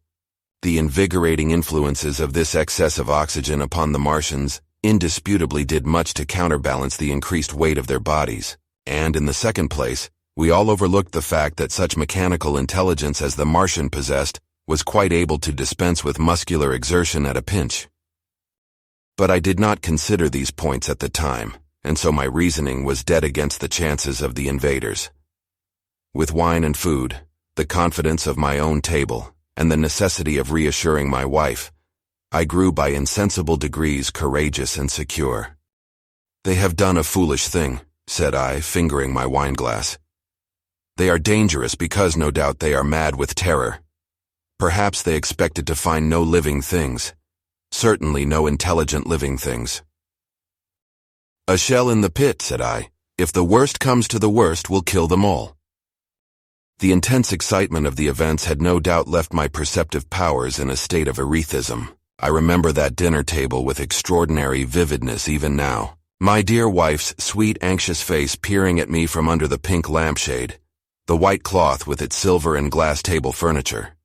Speaker 1: The invigorating influences of this excess of oxygen upon the Martians indisputably did much to counterbalance the increased weight of their bodies, and in the second place, we all overlooked the fact that such mechanical intelligence as the Martian possessed was quite able to dispense with muscular exertion at a pinch. But I did not consider these points at the time, and so my reasoning was dead against the chances of the invaders. With wine and food, the confidence of my own table, and the necessity of reassuring my wife, I grew by insensible degrees courageous and secure. "They have done a foolish thing," said I, fingering my wineglass. "They are dangerous because no doubt they are mad with terror. Perhaps they expected to find no living things, certainly no intelligent living things." "A shell in the pit," said I. "If the worst comes to the worst, we'll kill them all." The intense excitement of the events had no doubt left my perceptive powers in a state of erethism. I remember that dinner table with extraordinary vividness even now. My dear wife's sweet, anxious face peering at me from under the pink lampshade, the white cloth with its silver and glass table furniture.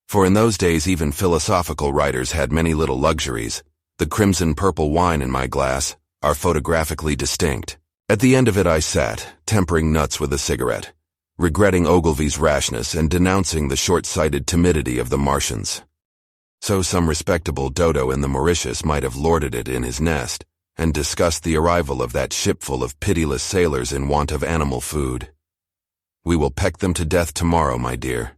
Speaker 1: For in those days even philosophical writers had many little luxuries. The crimson-purple wine in my glass are photographically distinct. At the end of it I sat, tempering nuts with a cigarette, regretting Ogilvy's rashness and denouncing the short-sighted timidity of the Martians. So some respectable dodo in the Mauritius might have lorded it in his nest, and discussed the arrival of that shipful of pitiless sailors in want of animal food. "We will peck them to death tomorrow, my dear."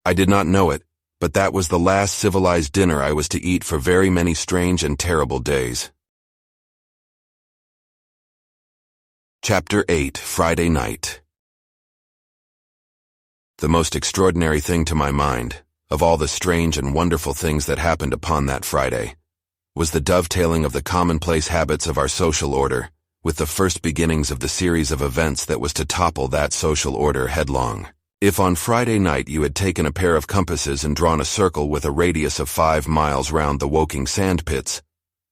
Speaker 1: I did not know it, but that was the last civilized dinner I was to eat for very many strange and terrible days. Chapter 8, Friday Night. The most extraordinary thing to my mind, of all the strange and wonderful things that happened upon that Friday, was the dovetailing of the commonplace habits of our social order with the first beginnings of the series of events that was to topple that social order headlong. If on Friday night you had taken a pair of compasses and drawn a circle with a radius of 5 miles round the Woking sand pits,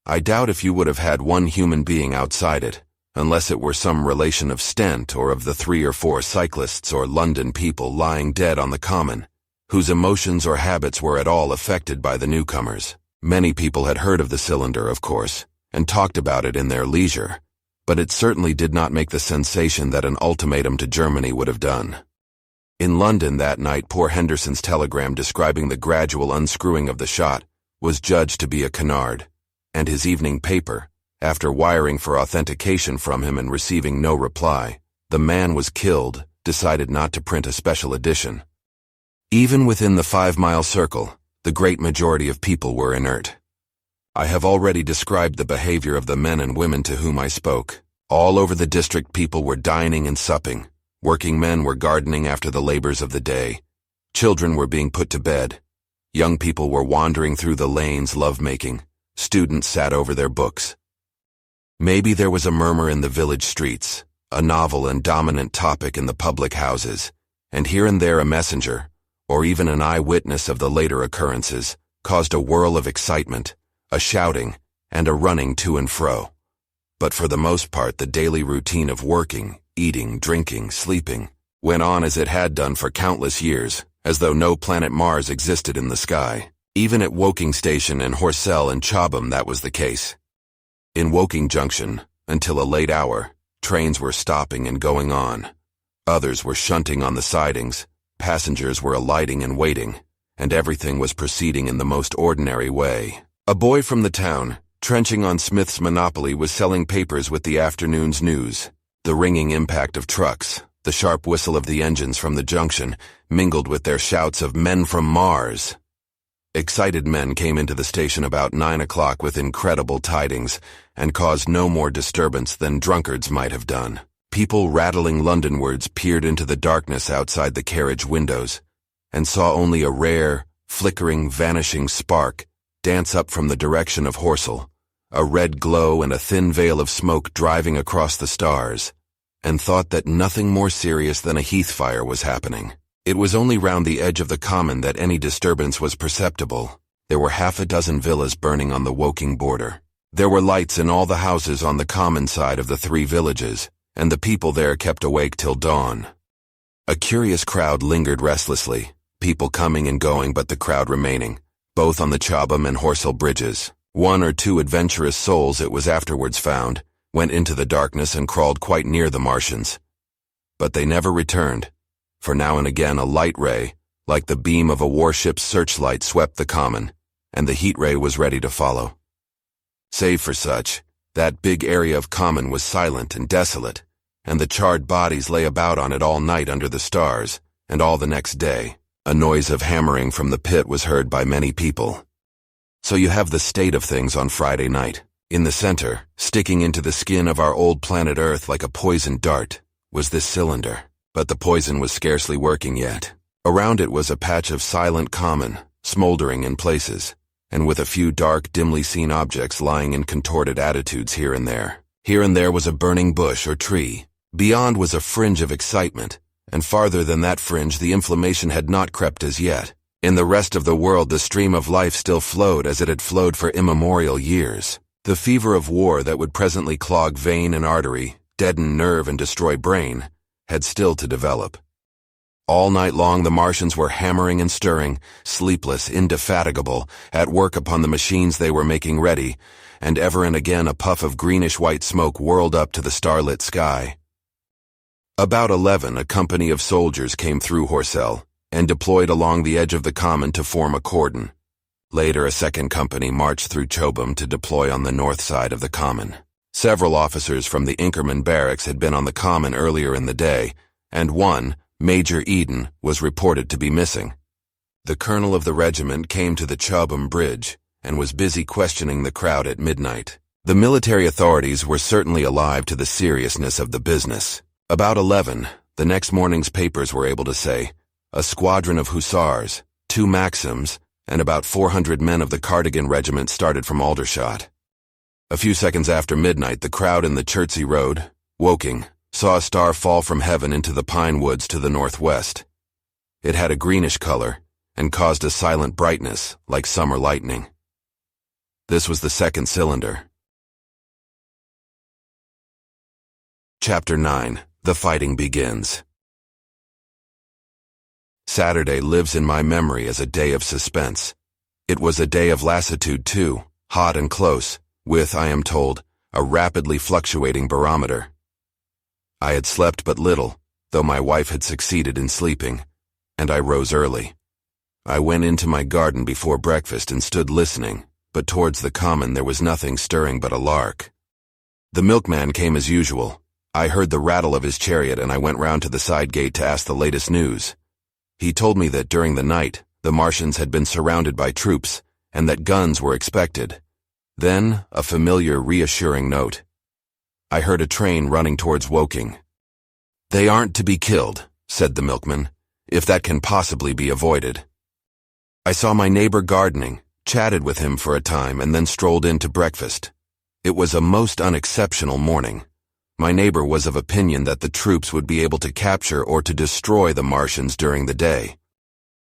Speaker 1: I doubt if you would have had one human being outside it, unless it were some relation of Stent or of the 3 or 4 cyclists or London people lying dead on the common, whose emotions or habits were at all affected by the newcomers. Many people had heard of the cylinder, of course, and talked about it in their leisure, but it certainly did not make the sensation that an ultimatum to Germany would have done. In London that night, poor Henderson's telegram describing the gradual unscrewing of the shot was judged to be a canard, and his evening paper, after wiring for authentication from him and receiving no reply, "The man was killed," decided not to print a special edition. Even within the 5-mile circle, the great majority of people were inert. I have already described the behavior of the men and women to whom I spoke. All over the district people were dining and supping. Working men were gardening after the labors of the day. Children were being put to bed. Young people were wandering through the lanes love-making. Students sat over their books. Maybe there was a murmur in the village streets, a novel and dominant topic in the public houses, and here and there a messenger, or even an eyewitness of the later occurrences, caused a whirl of excitement, a shouting, and a running to and fro. But for the most part the daily routine of working, eating, drinking, sleeping, went on as it had done for countless years, as though no planet Mars existed in the sky. Even at Woking Station and Horsell and Chobham that was the case. In Woking Junction, until a late hour, trains were stopping and going on. Others were shunting on the sidings, passengers were alighting and waiting, and everything was proceeding in the most ordinary way. A boy from the town, trenching on Smith's Monopoly, was selling papers with the afternoon's news. The ringing impact of trucks, the sharp whistle of the engines from the junction, mingled with their shouts of "Men from Mars." Excited men came into the station about 9 o'clock with incredible tidings, and caused no more disturbance than drunkards might have done. People rattling Londonwards peered into the darkness outside the carriage windows, and saw only a rare, flickering, vanishing spark dance up from the direction of Horsell, a red glow and a thin veil of smoke driving across the stars, and thought that nothing more serious than a heath fire was happening. It was only round the edge of the common that any disturbance was perceptible. There were half a dozen villas burning on the Woking border. There were lights in all the houses on the common side of the 3 villages, and the people there kept awake till dawn. A curious crowd lingered restlessly, people coming and going but the crowd remaining, both on the Chobham and Horsell bridges. 1 or 2 adventurous souls, it was afterwards found, went into the darkness and crawled quite near the Martians. But they never returned, for now and again a light ray, like the beam of a warship's searchlight, swept the common, and the heat ray was ready to follow. Save for such, that big area of common was silent and desolate, and the charred bodies lay about on it all night under the stars, and all the next day. A noise of hammering from the pit was heard by many people. So you have the state of things on Friday night. In the center, sticking into the skin of our old planet Earth like a poisoned dart, was this cylinder, but the poison was scarcely working yet. Around it was a patch of silent common, smoldering in places, and with a few dark, dimly seen objects lying in contorted attitudes here and there. Here and there was a burning bush or tree. Beyond was a fringe of excitement, and farther than that fringe the inflammation had not crept as yet. In the rest of the world the stream of life still flowed as it had flowed for immemorial years. The fever of war that would presently clog vein and artery, deaden nerve and destroy brain, had still to develop. All night long the Martians were hammering and stirring, sleepless, indefatigable, at work upon the machines they were making ready, and ever and again a puff of greenish-white smoke whirled up to the starlit sky. About 11 a company of soldiers came through Horsell, and deployed along the edge of the common to form a cordon. Later a second company marched through Chobham to deploy on the north side of the common. Several officers from the Inkerman barracks had been on the common earlier in the day, and one, Major Eden, was reported to be missing. The colonel of the regiment came to the Chobham bridge and was busy questioning the crowd at midnight. The military authorities were certainly alive to the seriousness of the business. About 11, the next morning's papers were able to say, a squadron of hussars, 2 Maxims, and about 400 men of the Cardigan regiment started from Aldershot. A few seconds after midnight, the crowd in the Chertsey Road, Woking, saw a star fall from heaven into the pine woods to the northwest. It had a greenish color and caused a silent brightness like summer lightning. This was the second cylinder. Chapter 9. The Fighting Begins. Saturday lives in my memory as a day of suspense. It was a day of lassitude too, hot and close, with, I am told, a rapidly fluctuating barometer. I had slept but little, though my wife had succeeded in sleeping, and I rose early. I went into my garden before breakfast and stood listening, but towards the common there was nothing stirring but a lark. The milkman came as usual. I heard the rattle of his chariot and I went round to the side gate to ask the latest news. He told me that during the night the Martians had been surrounded by troops and that guns were expected. Then a familiar, reassuring note. I heard a train running towards Woking. "They aren't to be killed," said the milkman, "if that can possibly be avoided." I saw my neighbor gardening, chatted with him for a time, and then strolled in to breakfast. It was a most unexceptional morning. My neighbor was of opinion that the troops would be able to capture or to destroy the Martians during the day.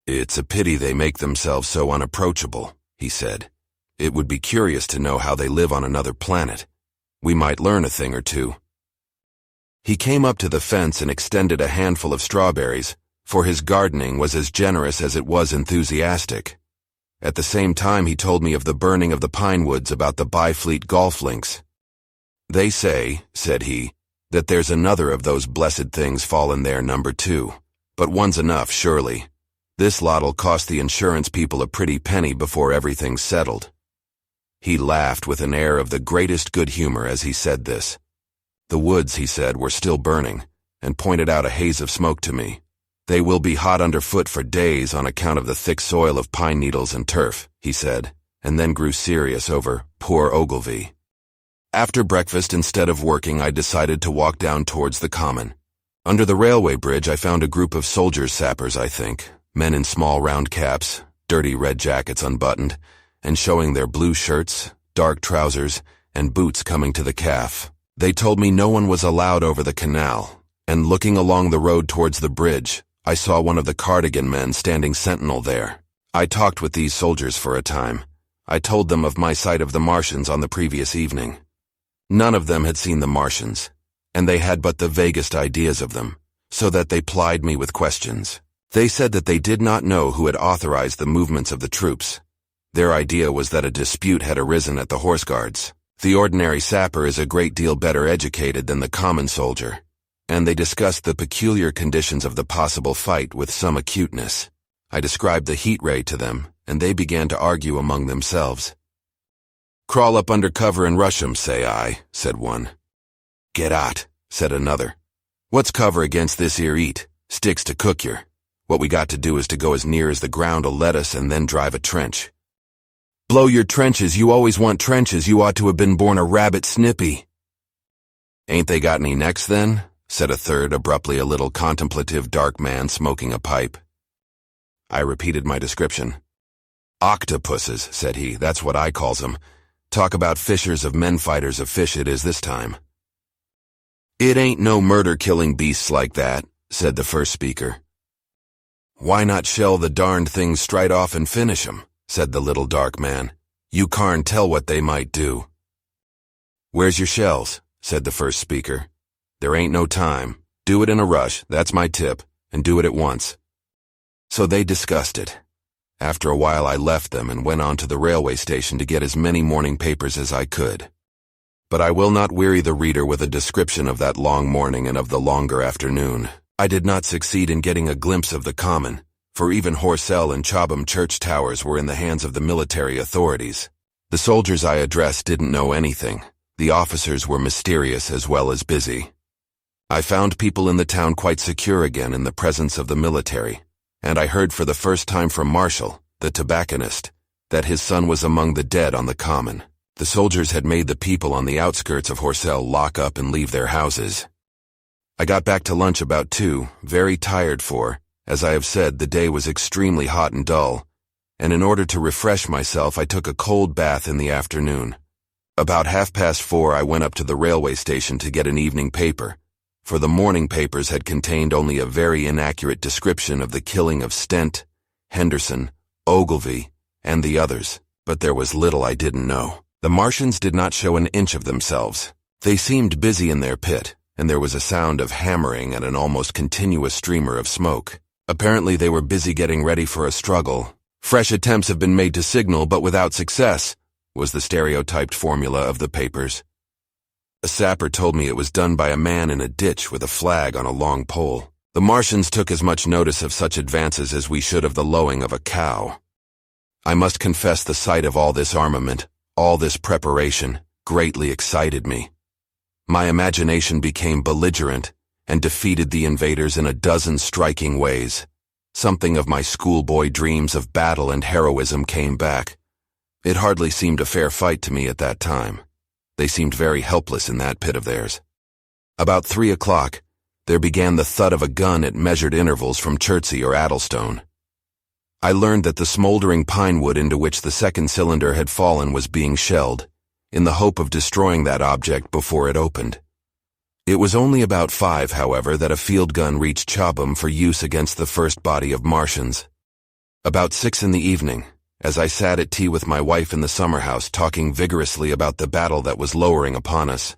Speaker 1: "It's a pity they make themselves so unapproachable," he said. "It would be curious to know how they live on another planet. We might learn a thing or two." He came up to the fence and extended a handful of strawberries, for his gardening was as generous as it was enthusiastic. At the same time he told me of the burning of the pine woods about the Byfleet golf links. "They say," said he, "that there's another of those blessed things fallen there, number 2. But one's enough, surely. This lot'll cost the insurance people a pretty penny before everything's settled." He laughed with an air of the greatest good humor as he said this. The woods, he said, were still burning, and pointed out a haze of smoke to me. "They will be hot underfoot for days on account of the thick soil of pine needles and turf," he said, and then grew serious over poor Ogilvy. After breakfast, instead of working, I decided to walk down towards the common. Under the railway bridge I found a group of soldiers sappers, I think, men in small round caps, dirty red jackets unbuttoned, and showing their blue shirts, dark trousers, and boots coming to the calf. They told me no one was allowed over the canal, and looking along the road towards the bridge, I saw one of the Cardigan men standing sentinel there. I talked with these soldiers for a time. I told them of my sight of the Martians on the previous evening. None of them had seen the Martians, and they had but the vaguest ideas of them, so that they plied me with questions. They said that they did not know who had authorized the movements of the troops. Their idea was that a dispute had arisen at the Horse Guards. The ordinary sapper is a great deal better educated than the common soldier, and they discussed the peculiar conditions of the possible fight with some acuteness. I described the heat ray to them, and they began to argue among themselves. "Crawl up under cover and rush 'em, say I," said one. "Get out," said another. "What's cover against this 'ere eat? Sticks to cook yer. What we got to do is to go as near as the ground'll let us and then drive a trench." "Blow your trenches, you always want trenches, you ought to have been born a rabbit snippy." "Ain't they got any necks then?" said a third, abruptly, a little contemplative dark man smoking a pipe. I repeated my description. "Octopuses," said he, "that's what I calls 'em. Talk about fishers of men, fighters of fish it is this time." "It ain't no murder-killing beasts like that," said the first speaker. "Why not shell the darned things straight off and finish 'em?" said the little dark man. "You can't tell what they might do." "Where's your shells?" said the first speaker. "There ain't no time. Do it in a rush, that's my tip, and do it at once." So they discussed it. After a while I left them and went on to the railway station to get as many morning papers as I could. But I will not weary the reader with a description of that long morning and of the longer afternoon. I did not succeed in getting a glimpse of the common, for even Horsell and Chobham church towers were in the hands of the military authorities. The soldiers I addressed didn't know anything. The officers were mysterious as well as busy. I found people in the town quite secure again in the presence of the military, and I heard for the first time from Marshall, the tobacconist, that his son was among the dead on the common. The soldiers had made the people on the outskirts of Horsell lock up and leave their houses. I got back to lunch about 2, very tired for, as I have said, the day was extremely hot and dull, and in order to refresh myself I took a cold bath in the afternoon. About 4:30 I went up to the railway station to get an evening paper, for the morning papers had contained only a very inaccurate description of the killing of Stent, Henderson, Ogilvy, and the others, but there was little I didn't know. The Martians did not show an inch of themselves. They seemed busy in their pit, and there was a sound of hammering and an almost continuous streamer of smoke. Apparently they were busy getting ready for a struggle. "Fresh attempts have been made to signal, but without success," was the stereotyped formula of the papers. A sapper told me it was done by a man in a ditch with a flag on a long pole. The Martians took as much notice of such advances as we should of the lowing of a cow. I must confess the sight of all this armament, all this preparation, greatly excited me. My imagination became belligerent and defeated the invaders in a dozen striking ways. Something of my schoolboy dreams of battle and heroism came back. It hardly seemed a fair fight to me at that time. They seemed very helpless in that pit of theirs. About 3 o'clock, there began the thud of a gun at measured intervals from Chertsey or Addlestone. I learned that the smoldering pine wood into which the second cylinder had fallen was being shelled, in the hope of destroying that object before it opened. It was only about 5, however, that a field gun reached Chobham for use against the first body of Martians. About 6 in the evening, as I sat at tea with my wife in the summer house talking vigorously about the battle that was lowering upon us,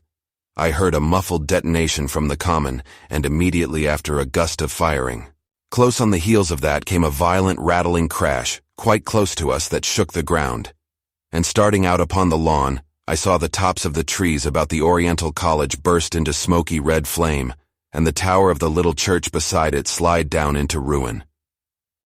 Speaker 1: I heard a muffled detonation from the common, and immediately after a gust of firing. Close on the heels of that came a violent rattling crash, quite close to us, that shook the ground. And starting out upon the lawn, I saw the tops of the trees about the Oriental College burst into smoky red flame, and the tower of the little church beside it slide down into ruin.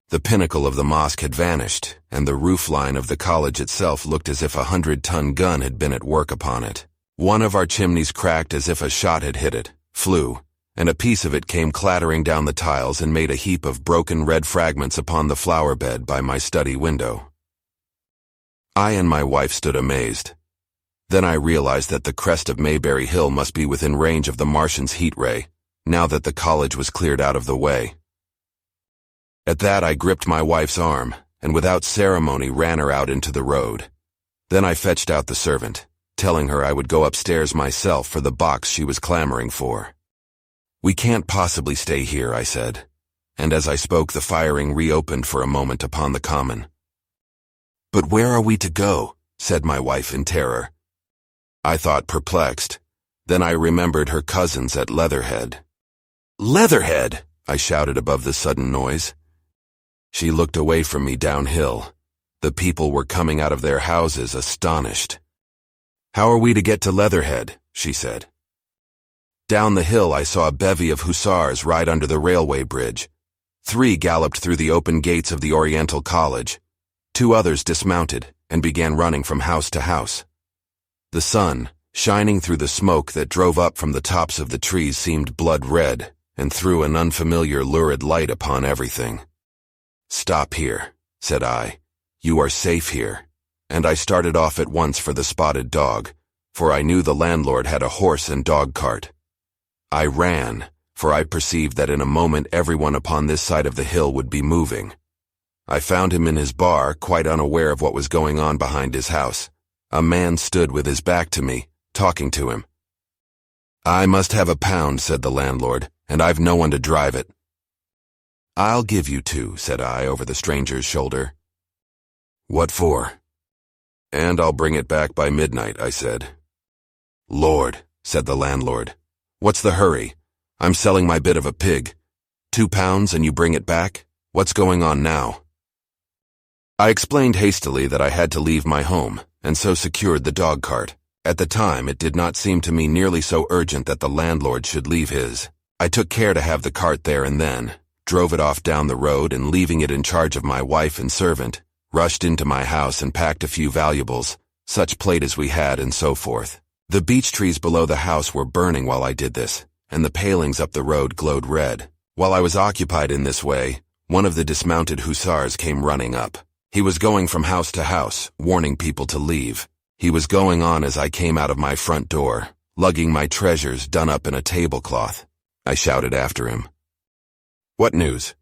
Speaker 1: The pinnacle of the mosque had vanished, and the roofline of the college itself looked as if a 100-ton gun had been at work upon it. One of our chimneys cracked as if a shot had hit it, flew, and a piece of it came clattering down the tiles and made a heap of broken red fragments upon the flower bed by my study window. I and my wife stood amazed. Then I realized that the crest of Mayberry Hill must be within range of the Martian's heat ray, now that the college was cleared out of the way. At that I gripped my wife's arm, and without ceremony ran her out into the road. Then I fetched out the servant, telling her I would go upstairs myself for the box she was clamoring for. "We can't possibly stay here," I said, and as I spoke the firing reopened for a moment upon the common, "But where are we to go?" said my wife in terror. I thought perplexed. Then I remembered her cousins at Leatherhead. "Leatherhead!" I shouted above the sudden noise. She looked away from me downhill. The people were coming out of their houses astonished. "How are we to get to Leatherhead?" she said. Down the hill I saw a bevy of hussars ride under the railway bridge. 3 galloped through the open gates of the Oriental College. 2 others dismounted and began running from house to house. The sun, shining through the smoke that drove up from the tops of the trees, seemed blood red and threw an unfamiliar lurid light upon everything. "Stop here," said I. "You are safe here." And I started off at once for the Spotted Dog, for I knew the landlord had a horse and dog cart. I ran, for I perceived that in a moment everyone upon this side of the hill would be moving. I found him in his bar, quite unaware of what was going on behind his house. A man stood with his back to me, talking to him. "I must have £1," said the landlord, "and I've no one to drive it." "I'll give you 2, said I over the stranger's shoulder. "What for?" "And I'll bring it back by midnight," I said. "Lord," said the landlord, "what's the hurry? I'm selling my bit of a pig. £2 and you bring it back? What's going on now?" I explained hastily that I had to leave my home, and so secured the dog cart. At the time, it did not seem to me nearly so urgent that the landlord should leave his. I took care to have the cart there and then, drove it off down the road, and leaving it in charge of my wife and servant, rushed into my house and packed a few valuables, such plate as we had and so forth. The beech trees below the house were burning while I did this, and the palings up the road glowed red. While I was occupied in this way, one of the dismounted hussars came running up. He was going from house to house, warning people to leave. He was going on as I came out of my front door, lugging my treasures done up in a tablecloth. I shouted after him, "What news?"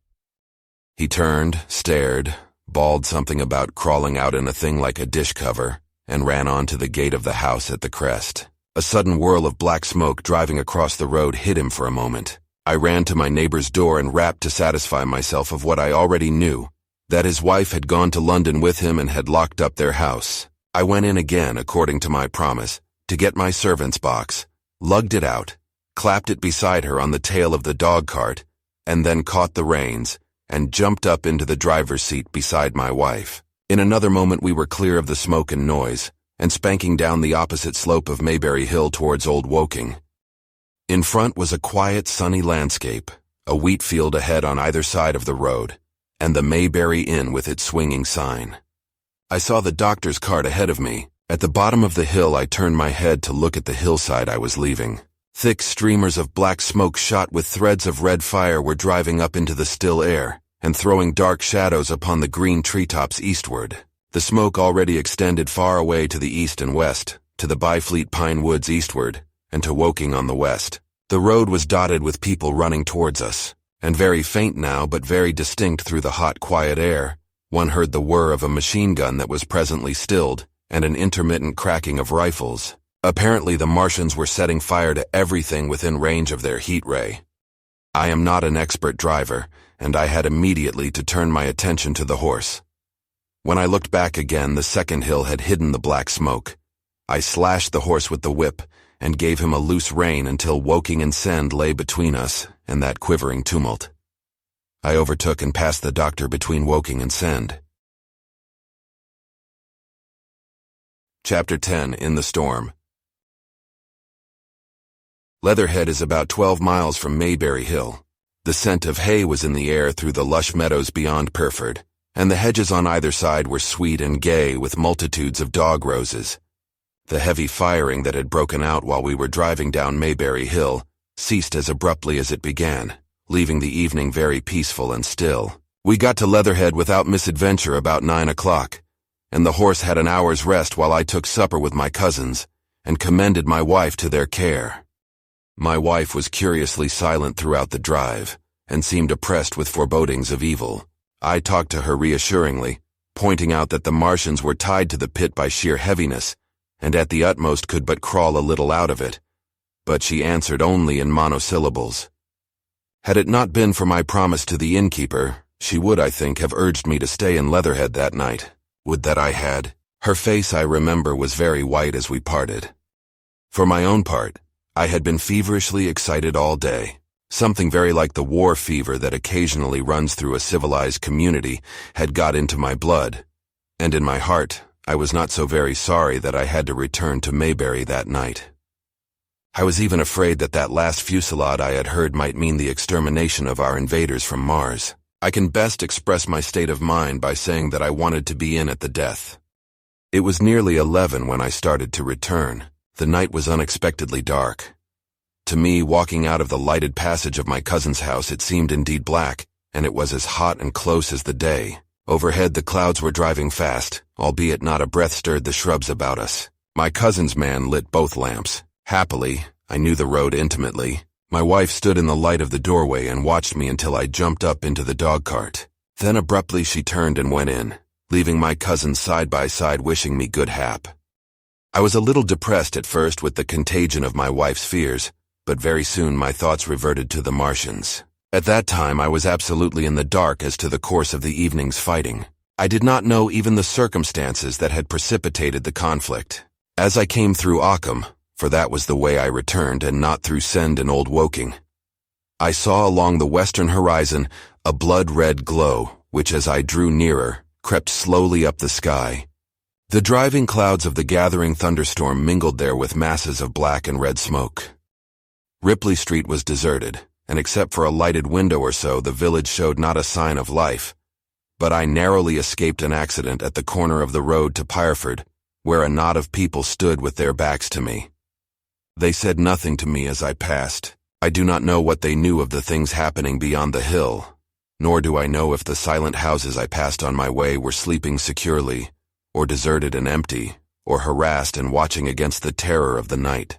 Speaker 1: He turned, stared, bawled something about crawling out in a thing like a dish cover, and ran on to the gate of the house at the crest. A sudden whirl of black smoke driving across the road hid him for a moment. I ran to my neighbor's door and rapped to satisfy myself of what I already knew, that his wife had gone to London with him and had locked up their house. I went in again, according to my promise, to get my servant's box, lugged it out, clapped it beside her on the tail of the dog cart, and then caught the reins, and jumped up into the driver's seat beside my wife. In another moment we were clear of the smoke and noise, and spanking down the opposite slope of Maybury Hill towards Old Woking. In front was a quiet, sunny landscape, a wheat field ahead on either side of the road, and the Maybury Inn with its swinging sign. I saw the doctor's cart ahead of me. At the bottom of the hill I turned my head to look at the hillside I was leaving. Thick streamers of black smoke shot with threads of red fire were driving up into the still air, and throwing dark shadows upon the green treetops eastward. The smoke already extended far away to the east and west, to the Byfleet pine woods eastward, and to Woking on the west. The road was dotted with people running towards us, and very faint now but very distinct through the hot, quiet air. One heard the whir of a machine gun that was presently stilled, and an intermittent cracking of rifles. Apparently the Martians were setting fire to everything within range of their heat ray. I am not an expert driver, and I had immediately to turn my attention to the horse. When I looked back again, the second hill had hidden the black smoke. I slashed the horse with the whip, and gave him a loose rein until Woking and Send lay between us and that quivering tumult. I overtook and passed the doctor between Woking and Send. Chapter 10. In the Storm. Leatherhead is about 12 miles from Maybury Hill. The scent of hay was in the air through the lush meadows beyond Pyrford, and the hedges on either side were sweet and gay with multitudes of dog roses. The heavy firing that had broken out while we were driving down Maybury Hill ceased as abruptly as it began, leaving the evening very peaceful and still. We got to Leatherhead without misadventure about 9 o'clock, and the horse had an hour's rest while I took supper with my cousins, and commended my wife to their care. My wife was curiously silent throughout the drive, and seemed oppressed with forebodings of evil. I talked to her reassuringly, pointing out that the Martians were tied to the pit by sheer heaviness, and at the utmost could but crawl a little out of it, but she answered only in monosyllables. Had it not been for my promise to the innkeeper, she would, I think, have urged me to stay in Leatherhead that night. Would that I had. Her face, I remember, was very white as we parted. For my own part, I had been feverishly excited all day. Something very like the war fever that occasionally runs through a civilized community had got into my blood, and in my heart, I was not so very sorry that I had to return to Mayberry that night. I was even afraid that that last fusillade I had heard might mean the extermination of our invaders from Mars. I can best express my state of mind by saying that I wanted to be in at the death. It was nearly 11 when I started to return. The night was unexpectedly dark. To me, walking out of the lighted passage of my cousin's house, it seemed indeed black, and it was as hot and close as the day. Overhead, the clouds were driving fast, albeit not a breath stirred the shrubs about us. My cousin's man lit both lamps. Happily, I knew the road intimately. My wife stood in the light of the doorway and watched me until I jumped up into the dog cart. Then abruptly she turned and went in, leaving my cousins side by side wishing me good hap. I was a little depressed at first with the contagion of my wife's fears, but very soon my thoughts reverted to the Martians. At that time I was absolutely in the dark as to the course of the evening's fighting. I did not know even the circumstances that had precipitated the conflict. As I came through Occam, for that was the way I returned and not through Send and Old Woking, I saw along the western horizon a blood-red glow, which as I drew nearer, crept slowly up the sky. The driving clouds of the gathering thunderstorm mingled there with masses of black and red smoke. Ripley Street was deserted, and except for a lighted window or so, the village showed not a sign of life. But I narrowly escaped an accident at the corner of the road to Pireford, where a knot of people stood with their backs to me. They said nothing to me as I passed. I do not know what they knew of the things happening beyond the hill, nor do I know if the silent houses I passed on my way were sleeping securely, or deserted and empty, or harassed and watching against the terror of the night.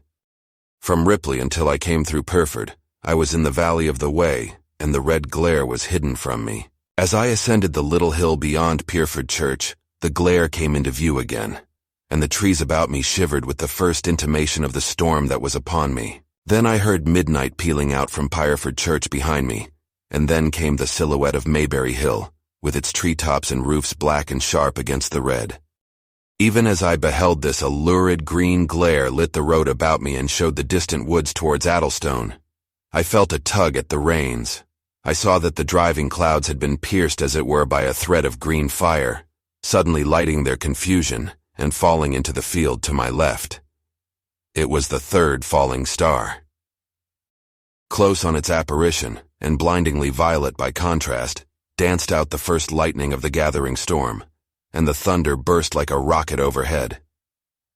Speaker 1: From Ripley until I came through Pireford, I was in the valley of the Wey, and the red glare was hidden from me. As I ascended the little hill beyond Pireford Church, the glare came into view again, and the trees about me shivered with the first intimation of the storm that was upon me. Then I heard midnight pealing out from Pireford Church behind me, and then came the silhouette of Mayberry Hill, with its treetops and roofs black and sharp against the red. Even as I beheld this, a lurid green glare lit the road about me and showed the distant woods towards Addlestone. I felt a tug at the reins. I saw that the driving clouds had been pierced as it were by a thread of green fire, suddenly lighting their confusion and falling into the field to my left. It was the third falling star. Close on its apparition, and blindingly violet by contrast, danced out the first lightning of the gathering storm, and the thunder burst like a rocket overhead.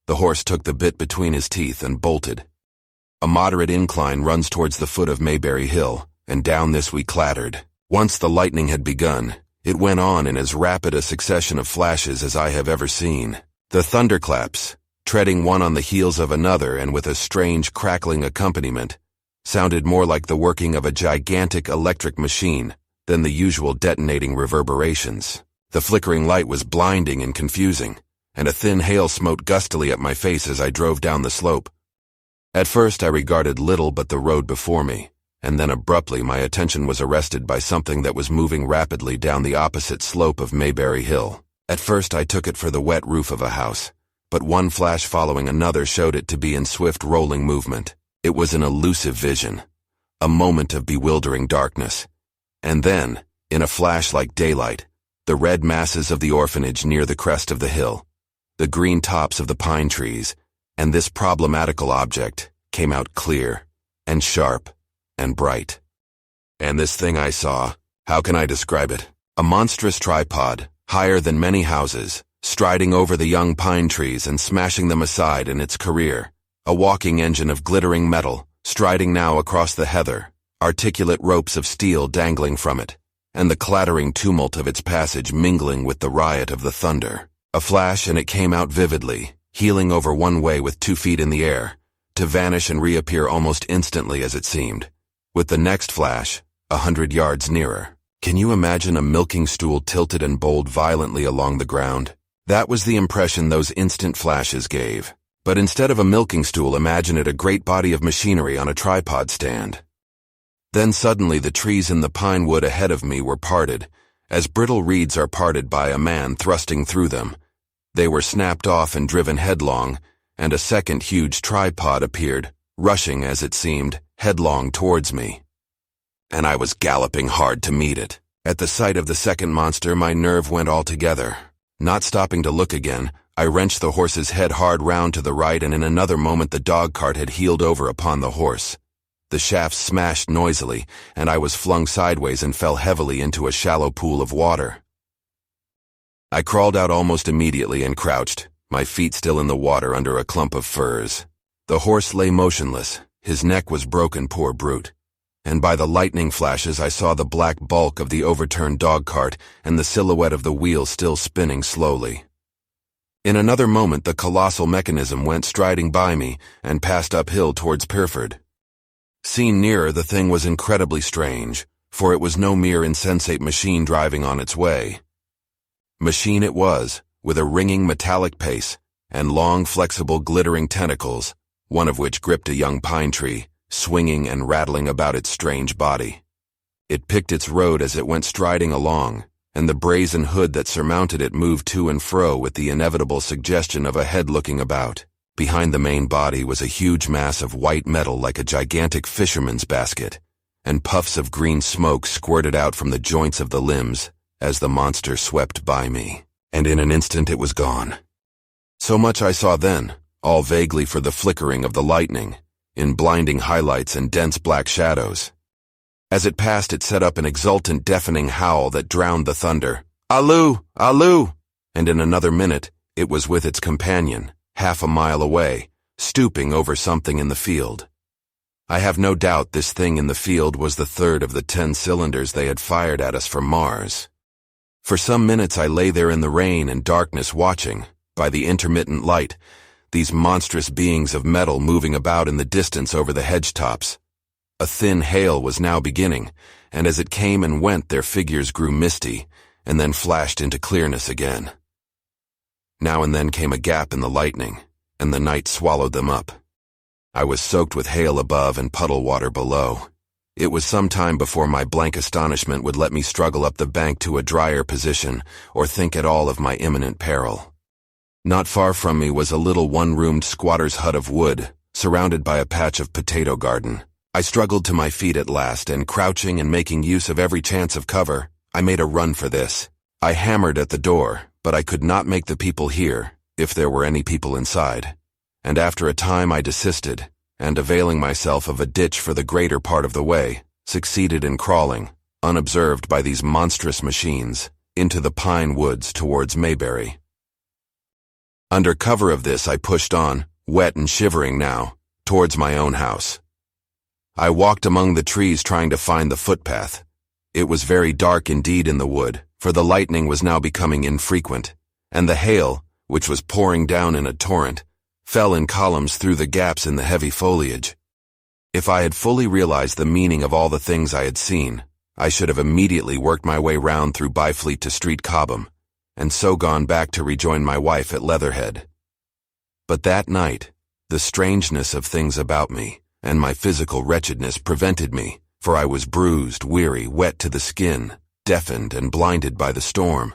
Speaker 1: The horse took the bit between his teeth and bolted. A moderate incline runs towards the foot of Mayberry Hill, and down this we clattered. Once the lightning had begun, it went on in as rapid a succession of flashes as I have ever seen. The thunderclaps, treading one on the heels of another and with a strange crackling accompaniment, sounded more like the working of a gigantic electric machine than the usual detonating reverberations. The flickering light was blinding and confusing, and a thin hail smote gustily at my face as I drove down the slope. At first I regarded little but the road before me, and then abruptly my attention was arrested by something that was moving rapidly down the opposite slope of Mayberry Hill. At first I took it for the wet roof of a house, but one flash following another showed it to be in swift rolling movement. It was an elusive vision, a moment of bewildering darkness, and then, in a flash like daylight, the red masses of the orphanage near the crest of the hill, the green tops of the pine trees, and this problematical object came out clear and sharp and bright. And this thing I saw, how can I describe it? A monstrous tripod, higher than many houses, striding over the young pine trees and smashing them aside in its career. A walking engine of glittering metal, striding now across the heather, articulate ropes of steel dangling from it, and the clattering tumult of its passage mingling with the riot of the thunder. A flash and it came out vividly, heeling over one way with 2 feet in the air, to vanish and reappear almost instantly as it seemed, with the next flash 100 yards nearer. Can you imagine a milking stool tilted and bowled violently along the ground? That was the impression those instant flashes gave. But instead of a milking stool, imagine it a great body of machinery on a tripod stand. Then suddenly the trees in the pine wood ahead of me were parted, as brittle reeds are parted by a man thrusting through them. They were snapped off and driven headlong, and a second huge tripod appeared, rushing, as it seemed, headlong towards me. And I was galloping hard to meet it. At the sight of the second monster, my nerve went altogether. Not stopping to look again, I wrenched the horse's head hard round to the right, and in another moment the dog cart had heeled over upon the horse. The shafts smashed noisily, and I was flung sideways and fell heavily into a shallow pool of water. I crawled out almost immediately and crouched, my feet still in the water under a clump of firs. The horse lay motionless, his neck was broken, poor brute. And by the lightning flashes I saw the black bulk of the overturned dog cart and the silhouette of the wheel still spinning slowly. In another moment the colossal mechanism went striding by me and passed uphill towards Pirford. Seen nearer, the thing was incredibly strange, for it was no mere insensate machine driving on its way. Machine it was, with a ringing metallic pace and long, flexible, glittering tentacles, one of which gripped a young pine tree, swinging and rattling about its strange body. It picked its road as it went striding along, and the brazen hood that surmounted it moved to and fro with the inevitable suggestion of a head looking about. Behind the main body was a huge mass of white metal like a gigantic fisherman's basket, and puffs of green smoke squirted out from the joints of the limbs as the monster swept by me, and in an instant it was gone. So much I saw then, all vaguely for the flickering of the lightning, in blinding highlights and dense black shadows. As it passed, it set up an exultant, deafening howl that drowned the thunder. "Alloo! Alloo!" And in another minute, it was with its companion, half a mile away, stooping over something in the field. I have no doubt this thing in the field was the third of the 10 cylinders they had fired at us from Mars. For some minutes I lay there in the rain and darkness watching, by the intermittent light, these monstrous beings of metal moving about in the distance over the hedge tops. A thin hail was now beginning, and as it came and went their figures grew misty, and then flashed into clearness again. Now and then came a gap in the lightning, and the night swallowed them up. I was soaked with hail above and puddle water below. It was some time before my blank astonishment would let me struggle up the bank to a drier position, or think at all of my imminent peril. Not far from me was a little one-roomed squatter's hut of wood, surrounded by a patch of potato garden. I struggled to my feet at last, and crouching and making use of every chance of cover, I made a run for this. I hammered at the door, but I could not make the people hear, if there were any people inside. And after a time I desisted, and availing myself of a ditch for the greater part of the way, succeeded in crawling, unobserved by these monstrous machines, into the pine woods towards Mayberry. Under cover of this I pushed on, wet and shivering now, towards my own house. I walked among the trees trying to find the footpath. It was very dark indeed in the wood, for the lightning was now becoming infrequent, and the hail, which was pouring down in a torrent, fell in columns through the gaps in the heavy foliage. If I had fully realized the meaning of all the things I had seen, I should have immediately worked my way round through Byfleet to Street Cobham, and so gone back to rejoin my wife at Leatherhead. But that night, the strangeness of things about me, and my physical wretchedness prevented me, for I was bruised, weary, wet to the skin, deafened and blinded by the storm.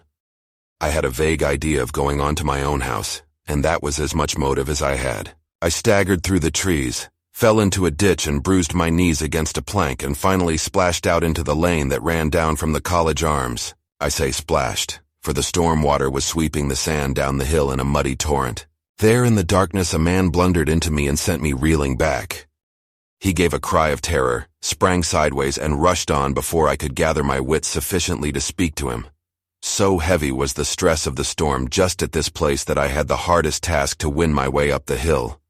Speaker 1: I had a vague idea of going on to my own house, and that was as much motive as I had. I staggered through the trees, fell into a ditch and bruised my knees against a plank, and finally splashed out into the lane that ran down from the College Arms. I say splashed, for the storm water was sweeping the sand down the hill in a muddy torrent. There in the darkness a man blundered into me and sent me reeling back. He gave a cry of terror, sprang sideways, and rushed on before I could gather my wits sufficiently to speak to him. So heavy was the stress of the storm just at this place that I had the hardest task to win my way up the hill.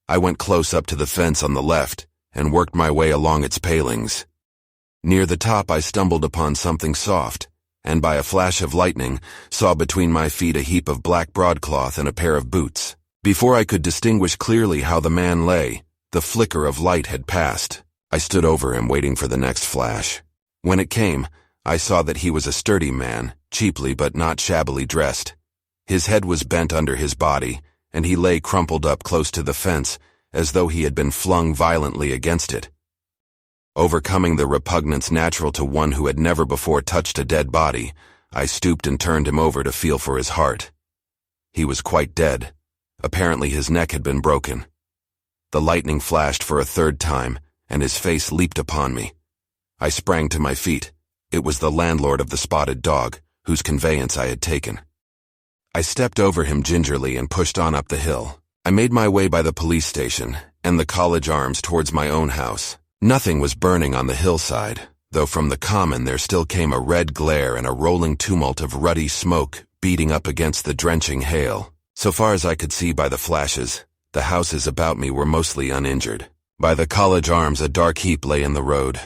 Speaker 1: I went close up to the fence on the left, and worked my way along its palings. Near the top I stumbled upon something soft, and by a flash of lightning saw between my feet a heap of black broadcloth and a pair of boots. Before I could distinguish clearly how the man lay, the flicker of light had passed. I stood over him waiting for the next flash. When it came, I saw that he was a sturdy man, cheaply but not shabbily dressed. His head was bent under his body, and he lay crumpled up close to the fence, as though he had been flung violently against it. Overcoming the repugnance natural to one who had never before touched a dead body, I stooped and turned him over to feel for his heart. He was quite dead. Apparently his neck had been broken. The lightning flashed for a third time, and his face leaped upon me. I sprang to my feet. It was the landlord of the Spotted Dog, whose conveyance I had taken. I stepped over him gingerly and pushed on up the hill. I made my way by the police station and the College Arms towards my own house. Nothing was burning on the hillside, though from the common there still came a red glare and a rolling tumult of ruddy smoke beating up against the drenching hail. So far as I could see by the flashes, the houses about me were mostly uninjured. By the College Arms a dark heap lay in the road.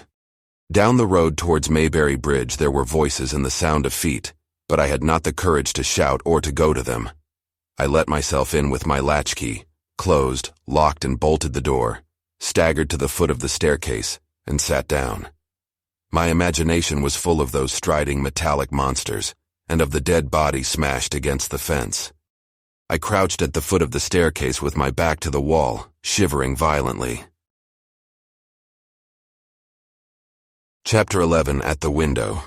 Speaker 1: Down the road towards Mayberry Bridge there were voices and the sound of feet, but I had not the courage to shout or to go to them. I let myself in with my latchkey, closed, locked and bolted the door, staggered to the foot of the staircase, and sat down. My imagination was full of those striding metallic monsters, and of the dead body smashed against the fence. I crouched at the foot of the staircase with my back to the wall, shivering violently. Chapter 11. At the Window.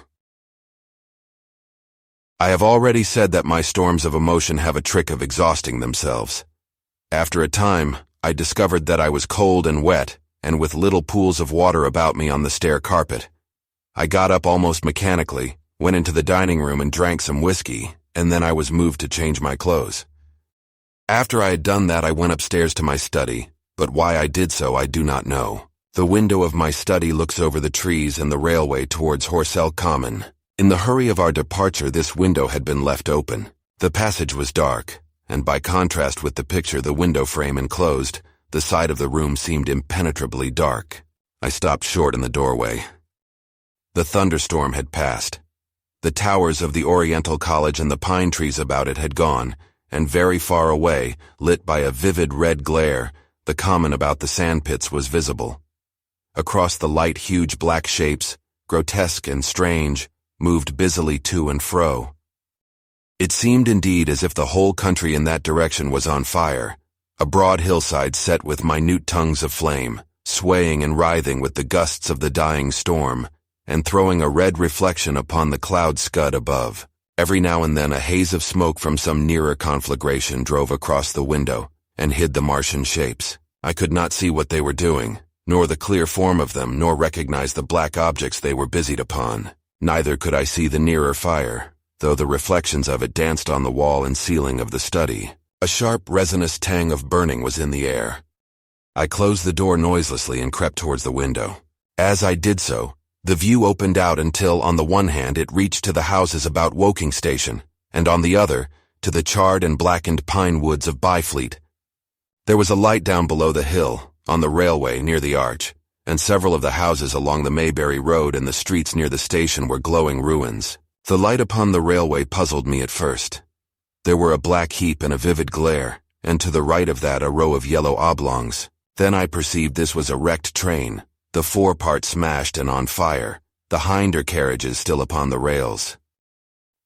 Speaker 1: I have already said that my storms of emotion have a trick of exhausting themselves. After a time, I discovered that I was cold and wet, and with little pools of water about me on the stair carpet. I got up almost mechanically, went into the dining room and drank some whiskey, and then I was moved to change my clothes. After I had done that, I went upstairs to my study, but why I did so I do not know. The window of my study looks over the trees and the railway towards Horsell Common. In the hurry of our departure, this window had been left open. The passage was dark, and by contrast with the picture the window frame enclosed, the side of the room seemed impenetrably dark. I stopped short in the doorway. The thunderstorm had passed. The towers of the Oriental College and the pine trees about it had gone, and very far away, lit by a vivid red glare, the common about the sandpits was visible. Across the light, huge black shapes, grotesque and strange, moved busily to and fro. It seemed indeed as if the whole country in that direction was on fire, a broad hillside set with minute tongues of flame, swaying and writhing with the gusts of the dying storm, and throwing a red reflection upon the cloud scud above. Every now and then a haze of smoke from some nearer conflagration drove across the window and hid the Martian shapes. I could not see what they were doing, nor the clear form of them, nor recognize the black objects they were busied upon. Neither could I see the nearer fire, though the reflections of it danced on the wall and ceiling of the study. A sharp, resinous tang of burning was in the air. I closed the door noiselessly and crept towards the window. As I did so, the view opened out until, on the one hand, it reached to the houses about Woking Station, and on the other, to the charred and blackened pine woods of Byfleet. There was a light down below the hill, on the railway near the arch, and several of the houses along the Mayberry Road and the streets near the station were glowing ruins. The light upon the railway puzzled me at first. There were a black heap and a vivid glare, and to the right of that a row of yellow oblongs. Then I perceived this was a wrecked train, the forepart smashed and on fire, the hinder carriages still upon the rails.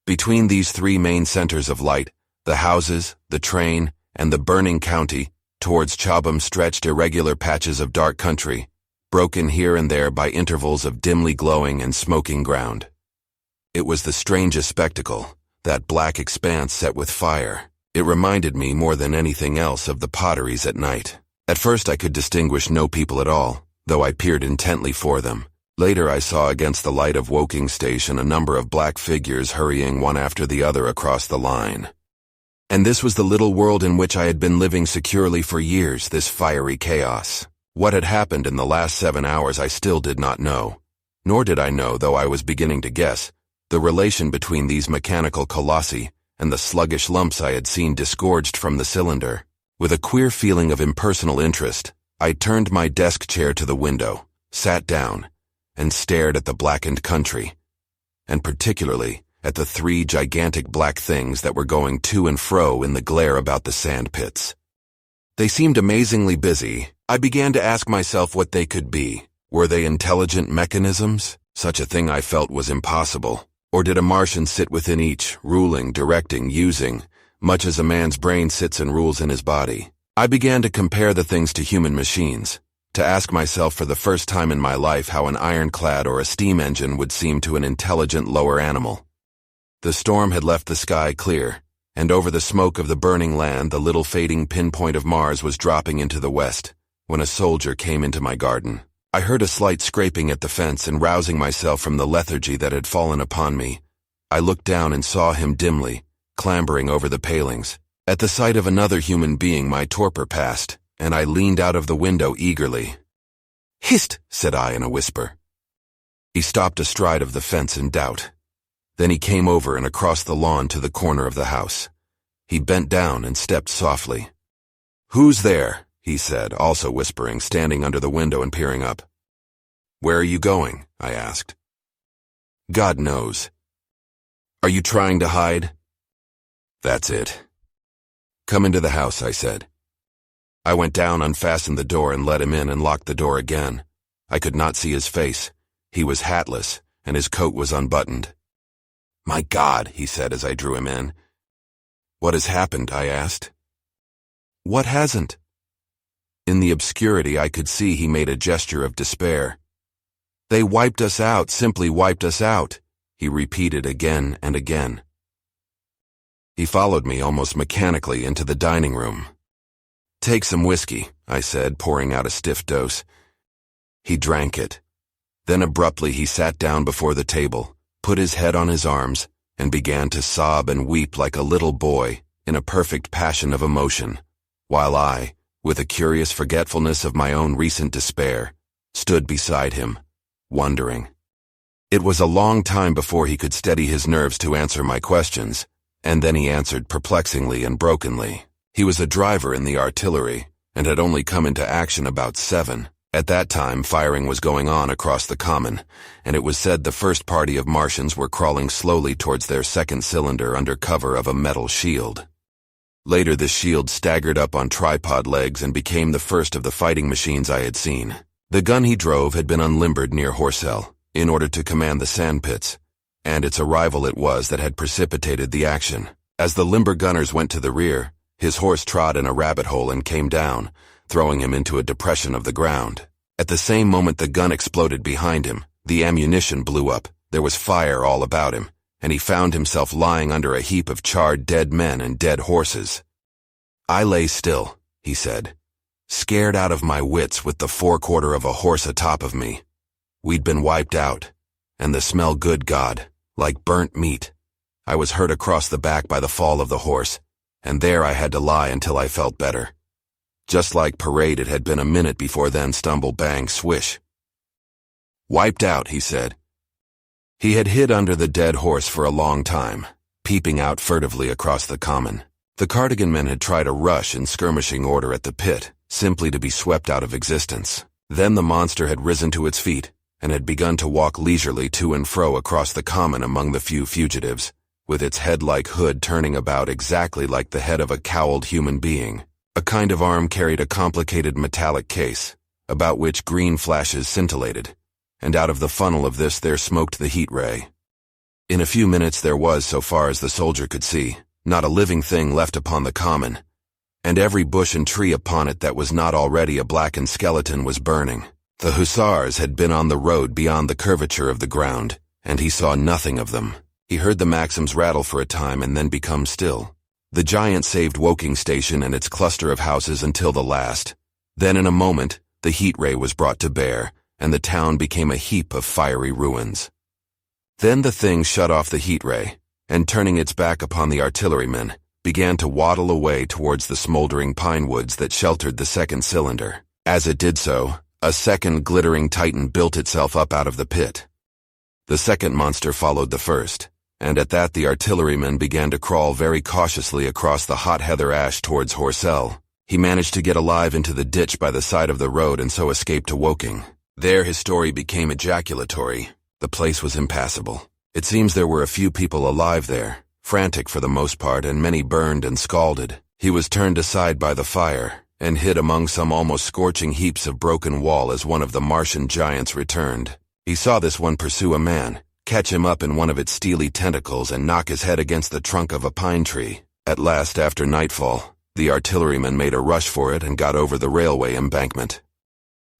Speaker 1: Between these three main centers of light, the houses, the train, and the burning county, towards Chobham stretched irregular patches of dark country, broken here and there by intervals of dimly glowing and smoking ground. It was the strangest spectacle, that black expanse set with fire. It reminded me more than anything else of the potteries at night. At first I could distinguish no people at all, though I peered intently for them. Later I saw against the light of Woking Station a number of black figures hurrying one after the other across the line. And this was the little world in which I had been living securely for years, this fiery chaos. What had happened in the last 7 hours I still did not know. Nor did I know, though I was beginning to guess, the relation between these mechanical colossi and the sluggish lumps I had seen disgorged from the cylinder. With a queer feeling of impersonal interest, I turned my desk chair to the window, sat down, and stared at the blackened country, and particularly at the three gigantic black things that were going to and fro in the glare about the sand pits. They seemed amazingly busy. I began to ask myself what they could be. Were they intelligent mechanisms? Such a thing I felt was impossible. Or did a Martian sit within each, ruling, directing, using, much as a man's brain sits and rules in his body? I began to compare the things to human machines, to ask myself for the first time in my life how an ironclad or a steam engine would seem to an intelligent lower animal. The storm had left the sky clear, and over the smoke of the burning land the little fading pinpoint of Mars was dropping into the west, when a soldier came into my garden. I heard a slight scraping at the fence, and rousing myself from the lethargy that had fallen upon me, I looked down and saw him dimly, clambering over the palings. At the sight of another human being my torpor passed, and I leaned out of the window eagerly. "Hist!" said I in a whisper. He stopped astride of the fence in doubt. Then he came over and across the lawn to the corner of the house. He bent down and stepped softly. "Who's there?" he said, also whispering, standing under the window and peering up. "Where are you going?" I asked. "God knows." "Are you trying to hide?" "That's it." "Come into the house," I said. I went down, unfastened the door, and let him in and locked the door again. I could not see his face. He was hatless, and his coat was unbuttoned. "My God," he said as I drew him in. "What has happened?" I asked. "What hasn't?" In the obscurity I could see he made a gesture of despair. "They wiped us out, simply wiped us out," he repeated again and again. He followed me almost mechanically into the dining room. "Take some whiskey," I said, pouring out a stiff dose. He drank it. Then abruptly he sat down before the table, put his head on his arms, and began to sob and weep like a little boy in a perfect passion of emotion, while I, with a curious forgetfulness of my own recent despair, stood beside him, wondering. It was a long time before he could steady his nerves to answer my questions, and then he answered perplexingly and brokenly. He was a driver in the artillery, and had only come into action about 7. At that time, firing was going on across the common, and it was said the first party of Martians were crawling slowly towards their second cylinder under cover of a metal shield. Later the shield staggered up on tripod legs and became the first of the fighting machines I had seen. The gun he drove had been unlimbered near Horsell, in order to command the sandpits, and its arrival it was that had precipitated the action. As the limber gunners went to the rear, his horse trod in a rabbit hole and came down, throwing him into a depression of the ground. At the same moment the gun exploded behind him, the ammunition blew up, there was fire all about him, and he found himself lying under a heap of charred dead men and dead horses. "I lay still," he said, "scared out of my wits with the forequarter of a horse atop of me. We'd been wiped out, and the smell, good God, like burnt meat. I was hurt across the back by the fall of the horse, and there I had to lie until I felt better. Just like parade it had been a minute before then, stumble, bang, swish." "Wiped out," he said. He had hid under the dead horse for a long time, peeping out furtively across the common. The Cardigan men had tried a rush in skirmishing order at the pit, simply to be swept out of existence. Then the monster had risen to its feet, and had begun to walk leisurely to and fro across the common among the few fugitives, with its head-like hood turning about exactly like the head of a cowled human being. A kind of arm carried a complicated metallic case, about which green flashes scintillated, and out of the funnel of this there smoked the heat ray. In a few minutes there was, so far as the soldier could see, not a living thing left upon the common, and every bush and tree upon it that was not already a blackened skeleton was burning. The hussars had been on the road beyond the curvature of the ground, and he saw nothing of them. He heard the Maxims rattle for a time and then become still. The giant saved Woking Station and its cluster of houses until the last. Then in a moment, the heat ray was brought to bear, and the town became a heap of fiery ruins. Then the thing shut off the heat ray, and turning its back upon the artillerymen, began to waddle away towards the smoldering pine woods that sheltered the second cylinder. As it did so, a second glittering titan built itself up out of the pit. The second monster followed the first, and at that the artillerymen began to crawl very cautiously across the hot heather ash towards Horsell. He managed to get alive into the ditch by the side of the road and so escaped to Woking. There his story became ejaculatory. The place was impassable. It seems there were a few people alive there, frantic for the most part, and many burned and scalded. He was turned aside by the fire, and hid among some almost scorching heaps of broken wall as one of the Martian giants returned. He saw this one pursue a man, catch him up in one of its steely tentacles and knock his head against the trunk of a pine tree. At last, after nightfall, the artilleryman made a rush for it and got over the railway embankment.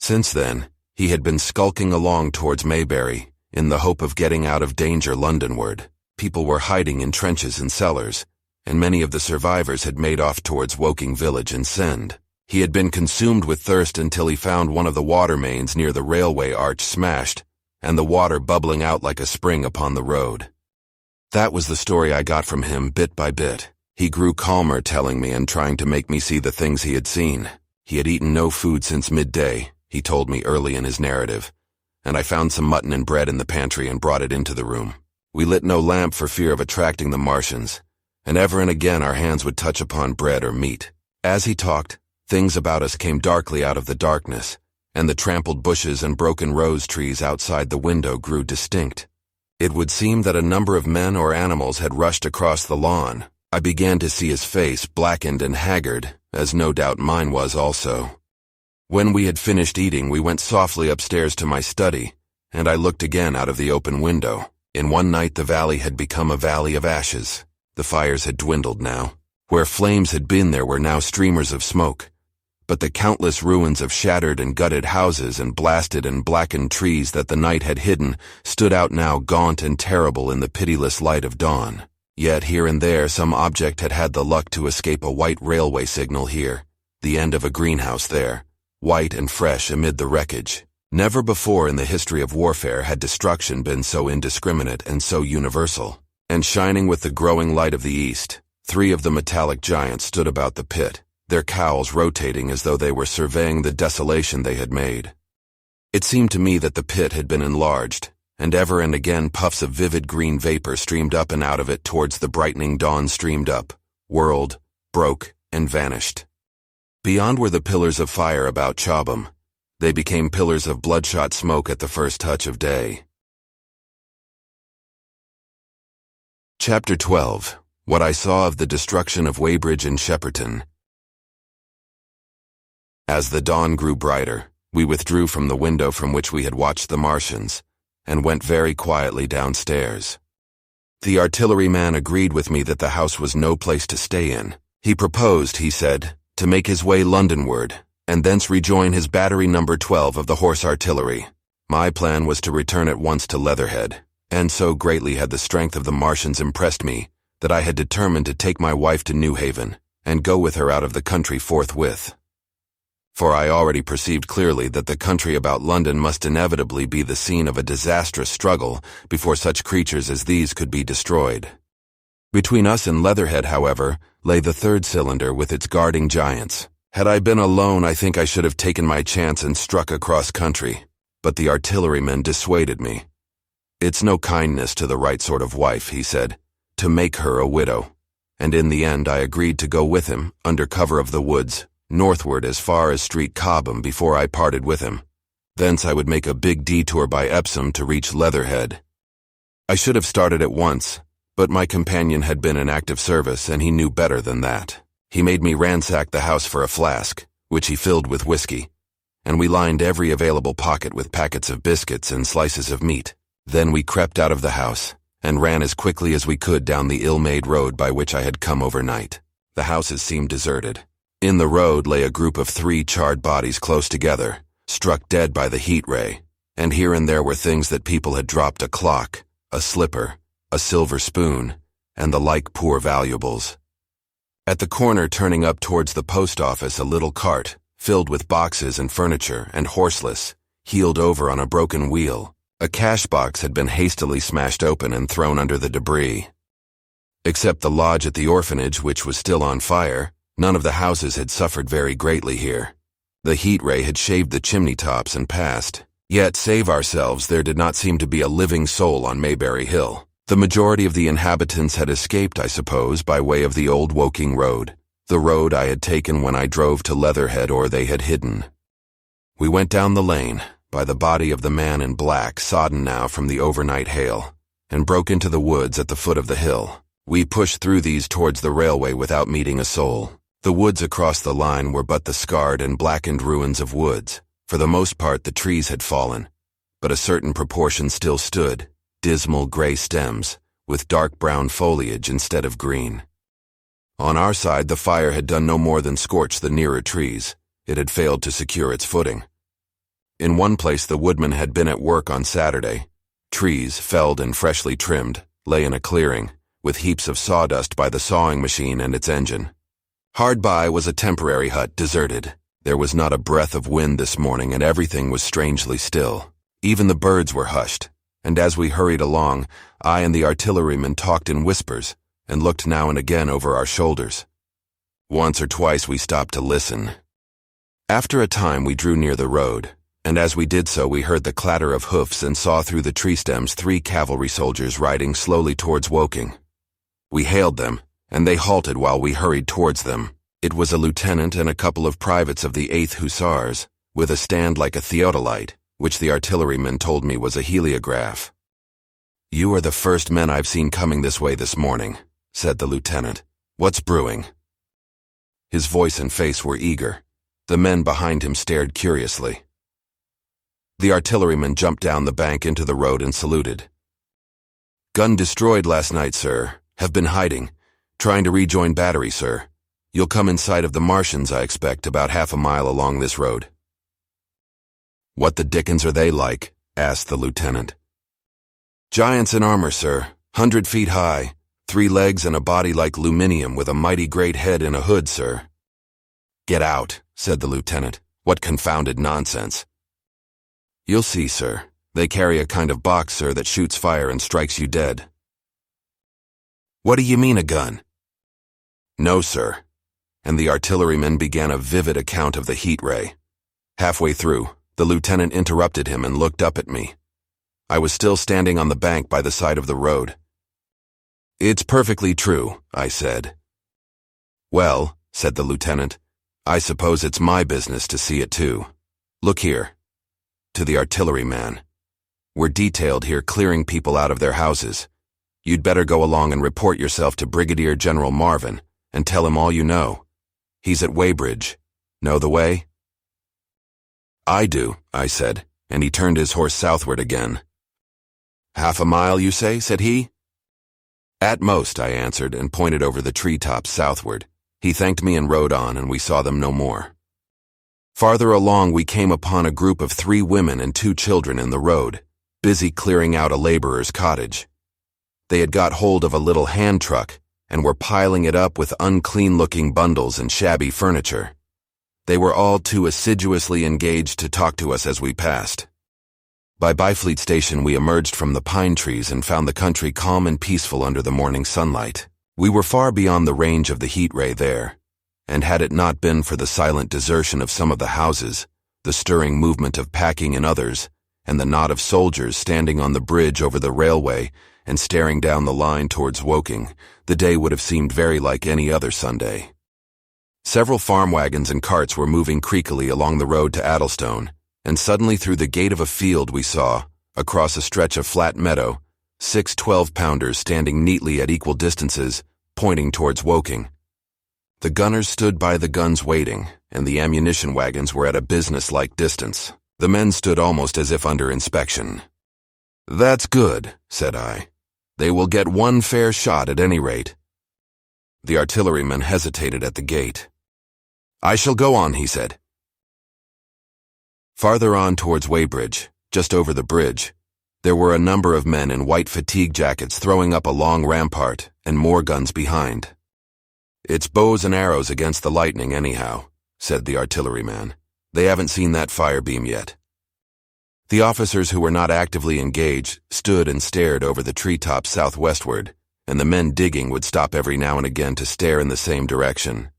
Speaker 1: Since then, he had been skulking along towards Maybury, in the hope of getting out of danger Londonward. People were hiding in trenches and cellars, and many of the survivors had made off towards Woking village and Send. He had been consumed with thirst until he found one of the water mains near the railway arch smashed, and the water bubbling out like a spring upon the road. That was the story I got from him bit by bit. He grew calmer telling me and trying to make me see the things he had seen. He had eaten no food since midday, he told me early in his narrative, and I found some mutton and bread in the pantry and brought it into the room. We lit no lamp for fear of attracting the Martians, and ever and again our hands would touch upon bread or meat. As he talked, things about us came darkly out of the darkness, and the trampled bushes and broken rose trees outside the window grew distinct. It would seem that a number of men or animals had rushed across the lawn. I began to see his face, blackened and haggard, as no doubt mine was also. When we had finished eating, we went softly upstairs to my study, and I looked again out of the open window. In one night the valley had become a valley of ashes. The fires had dwindled now. Where flames had been there were now streamers of smoke. But the countless ruins of shattered and gutted houses and blasted and blackened trees that the night had hidden stood out now gaunt and terrible in the pitiless light of dawn. Yet here and there some object had had the luck to escape a white railway signal here, the end of a greenhouse there, white and fresh amid the wreckage. Never before in the history of warfare had destruction been so indiscriminate and so universal. And shining with the growing light of the east, 3 of the metallic giants stood about the pit, their cowls rotating as though they were surveying the desolation they had made. It seemed to me that the pit had been enlarged, and ever and again puffs of vivid green vapor streamed up and out of it towards the brightening dawn streamed up, whirled, broke, and vanished. Beyond were the pillars of fire about Chobham. They became pillars of bloodshot smoke at the first touch of day. Chapter 12. What I Saw of the Destruction of Weybridge and Shepperton. As the dawn grew brighter, we withdrew from the window from which we had watched the Martians, and went very quietly downstairs. The artilleryman agreed with me that the house was no place to stay in. He proposed, he said, to make his way Londonward, and thence rejoin his battery number 12 of the horse artillery. My plan was to return at once to Leatherhead, and so greatly had the strength of the Martians impressed me that I had determined to take my wife to Newhaven, and go with her out of the country forthwith. For I already perceived clearly that the country about London must inevitably be the scene of a disastrous struggle before such creatures as these could be destroyed. Between us and Leatherhead, however, lay the 3rd cylinder with its guarding giants. Had I been alone, I think I should have taken my chance and struck across country, but the artilleryman dissuaded me. It's no kindness to the right sort of wife, he said, to make her a widow, and in the end I agreed to go with him, under cover of the woods, northward as far as Street Cobham before I parted with him. Thence I would make a big detour by Epsom to reach Leatherhead. I should have started at once, but my companion had been in active service and he knew better than that. He made me ransack the house for a flask, which he filled with whiskey, and we lined every available pocket with packets of biscuits and slices of meat. Then we crept out of the house, and ran as quickly as we could down the ill-made road by which I had come overnight. The houses seemed deserted. In the road lay a group of 3 charred bodies close together, struck dead by the heat ray, and here and there were things that people had dropped: a clock, a slipper, a silver spoon, and the like poor valuables. At the corner turning up towards the post office, a little cart, filled with boxes and furniture, and horseless, heeled over on a broken wheel. A cash box had been hastily smashed open and thrown under the debris. Except the lodge at the orphanage, which was still on fire, none of the houses had suffered very greatly here. The heat ray had shaved the chimney tops and passed. Yet, save ourselves, there did not seem to be a living soul on Maybury Hill. The majority of the inhabitants had escaped, I suppose, by way of the old Woking road, the road I had taken when I drove to Leatherhead, or they had hidden. We went down the lane, by the body of the man in black, sodden now from the overnight hail, and broke into the woods at the foot of the hill. We pushed through these towards the railway without meeting a soul. The woods across the line were but the scarred and blackened ruins of woods. For the most part the trees had fallen, but a certain proportion still stood, dismal gray stems, with dark brown foliage instead of green. On our side the fire had done no more than scorch the nearer trees. It had failed to secure its footing. In one place the woodman had been at work on Saturday. Trees, felled and freshly trimmed, lay in a clearing, with heaps of sawdust by the sawing machine and its engine. Hard by was a temporary hut, deserted. There was not a breath of wind this morning, and everything was strangely still. Even the birds were hushed, and as we hurried along, I and the artilleryman talked in whispers, and looked now and again over our shoulders. Once or twice we stopped to listen. After a time we drew near the road, and as we did so we heard the clatter of hoofs and saw through the tree stems 3 cavalry soldiers riding slowly towards Woking. We hailed them, and they halted while we hurried towards them. It was a lieutenant and a couple of privates of the 8th Hussars, with a stand like a theodolite, which the artilleryman told me was a heliograph. "You are the first men I've seen coming this way this morning," said the lieutenant. "What's brewing?" His voice and face were eager. The men behind him stared curiously. The artilleryman jumped down the bank into the road and saluted. "Gun destroyed last night, sir. Have been hiding. Trying to rejoin battery, sir. You'll come in sight of the Martians, I expect, about half a mile along this road." "What the dickens are they like?" asked the lieutenant. "Giants in armor, sir. 100 feet high. 3 legs and a body like aluminium with a mighty great head and a hood, sir." "Get out," said the lieutenant. "What confounded nonsense." "You'll see, sir. They carry a kind of box, sir, that shoots fire and strikes you dead." "What do you mean, a gun?" "No, sir." And the artilleryman began a vivid account of the heat ray. Halfway through, the lieutenant interrupted him and looked up at me. I was still standing on the bank by the side of the road. "It's perfectly true," I said. "Well," said the lieutenant, "I suppose it's my business to see it too. Look here." To the artilleryman. "We're detailed here clearing people out of their houses. You'd better go along and report yourself to Brigadier General Marvin and tell him all you know. He's at Weybridge. Know the way?" "I do," I said, and he turned his horse southward again. "Half a mile, you say?" said he. "At most," I answered, and pointed over the treetops southward. He thanked me and rode on, and we saw them no more. Farther along we came upon a group of 3 women and 2 children in the road, busy clearing out a laborer's cottage. They had got hold of a little hand truck, and were piling it up with unclean-looking bundles and shabby furniture. They were all too assiduously engaged to talk to us as we passed. By Byfleet Station we emerged from the pine trees and found the country calm and peaceful under the morning sunlight. We were far beyond the range of the heat ray there, and had it not been for the silent desertion of some of the houses, the stirring movement of packing in others, and the knot of soldiers standing on the bridge over the railway and staring down the line towards Woking, the day would have seemed very like any other Sunday. Several farm wagons and carts were moving creakily along the road to Addlestone, and suddenly through the gate of a field we saw, across a stretch of flat meadow, 6 12-pounders standing neatly at equal distances, pointing towards Woking. The gunners stood by the guns waiting, and the ammunition wagons were at a business-like distance. The men stood almost as if under inspection. "That's good," said I. "They will get one fair shot at any rate." The artilleryman hesitated at the gate. "I shall go on," he said. Farther on towards Weybridge, just over the bridge, there were a number of men in white fatigue jackets throwing up a long rampart, and more guns behind. "It's bows and arrows against the lightning anyhow," said the artilleryman. "They haven't seen that fire beam yet." The officers who were not actively engaged stood and stared over the treetops southwestward, and the men digging would stop every now and again to stare in the same direction.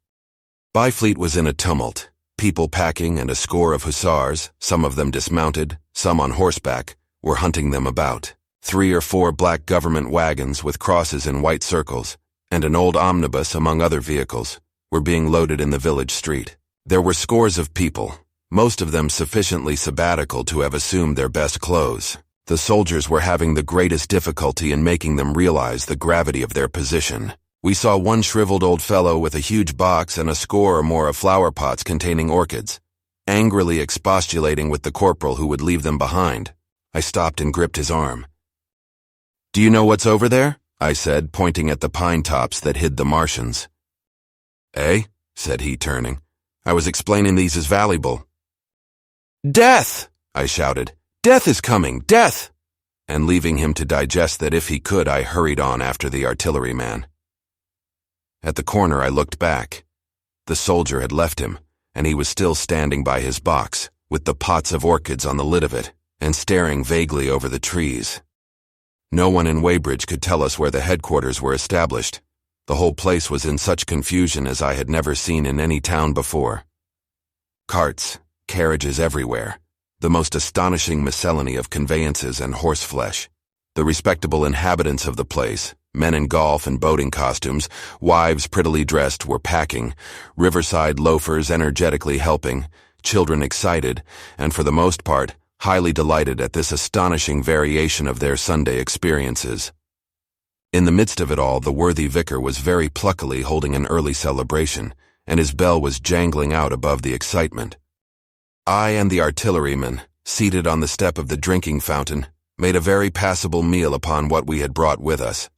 Speaker 1: Byfleet was in a tumult. People packing and a score of hussars, some of them dismounted, some on horseback, were hunting them about. 3 or 4 black government wagons with crosses in white circles, and an old omnibus among other vehicles, were being loaded in the village street. There were scores of people, most of them sufficiently sabbatical to have assumed their best clothes. The soldiers were having the greatest difficulty in making them realize the gravity of their position. We saw one shriveled old fellow with a huge box and a score or more of flower pots containing orchids, angrily expostulating with the corporal who would leave them behind. I stopped and gripped his arm. "Do you know what's over there?" I said, pointing at the pine tops that hid the Martians. "Eh?" said he, turning. "I was explaining these as valuable." "Death!" I shouted. "Death is coming! Death!" and leaving him to digest that if he could, I hurried on after the artilleryman. At the corner I looked back. The soldier had left him, and he was still standing by his box, with the pots of orchids on the lid of it, and staring vaguely over the trees. No one in Weybridge could tell us where the headquarters were established. The whole place was in such confusion as I had never seen in any town before. Carts, carriages everywhere, the most astonishing miscellany of conveyances and horseflesh. The respectable inhabitants of the place, men in golf and boating costumes, wives prettily dressed, were packing, riverside loafers energetically helping, children excited, and for the most part, highly delighted at this astonishing variation of their Sunday experiences. In the midst of it all, the worthy vicar was very pluckily holding an early celebration, and his bell was jangling out above the excitement. I and the artilleryman, seated on the step of the drinking fountain, made a very passable meal upon what we had brought with us.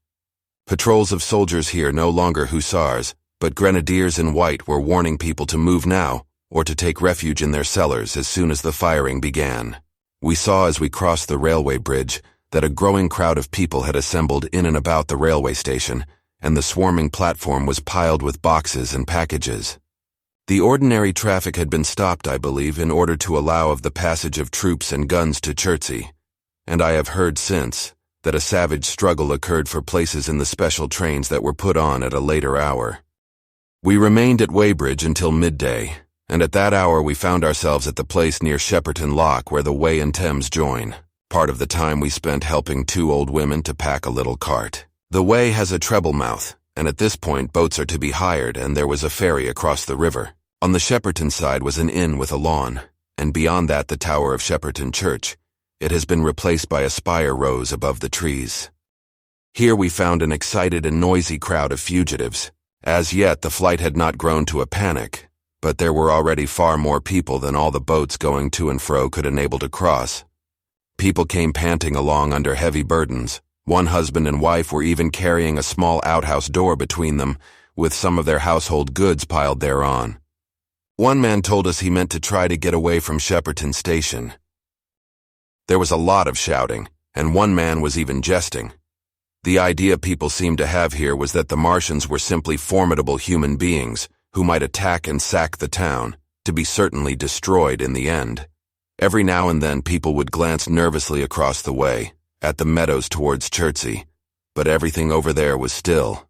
Speaker 1: Patrols of soldiers here, no longer hussars, but grenadiers in white, were warning people to move now, or to take refuge in their cellars as soon as the firing began. We saw as we crossed the railway bridge that a growing crowd of people had assembled in and about the railway station, and the swarming platform was piled with boxes and packages. The ordinary traffic had been stopped, I believe, in order to allow of the passage of troops and guns to Chertsey, and I have heard since that a savage struggle occurred for places in the special trains that were put on at a later hour. We remained at Weybridge until midday, and at that hour we found ourselves at the place near Shepperton Lock where the Wey and Thames join. Part of the time we spent helping two old women to pack a little cart. The Wey has a treble mouth, and at this point boats are to be hired, and there was a ferry across the river. On the Shepperton side was an inn with a lawn, and beyond that the tower of Shepperton Church. It has been replaced by a spire rose above the trees. Here we found an excited and noisy crowd of fugitives. As yet the flight had not grown to a panic, but there were already far more people than all the boats going to and fro could enable to cross. People came panting along under heavy burdens. One husband and wife were even carrying a small outhouse door between them, with some of their household goods piled thereon. One man told us he meant to try to get away from Shepperton Station. There was a lot of shouting, and one man was even jesting. The idea people seemed to have here was that the Martians were simply formidable human beings who might attack and sack the town, to be certainly destroyed in the end. Every now and then people would glance nervously across the way, at the meadows towards Chertsey, but everything over there was still.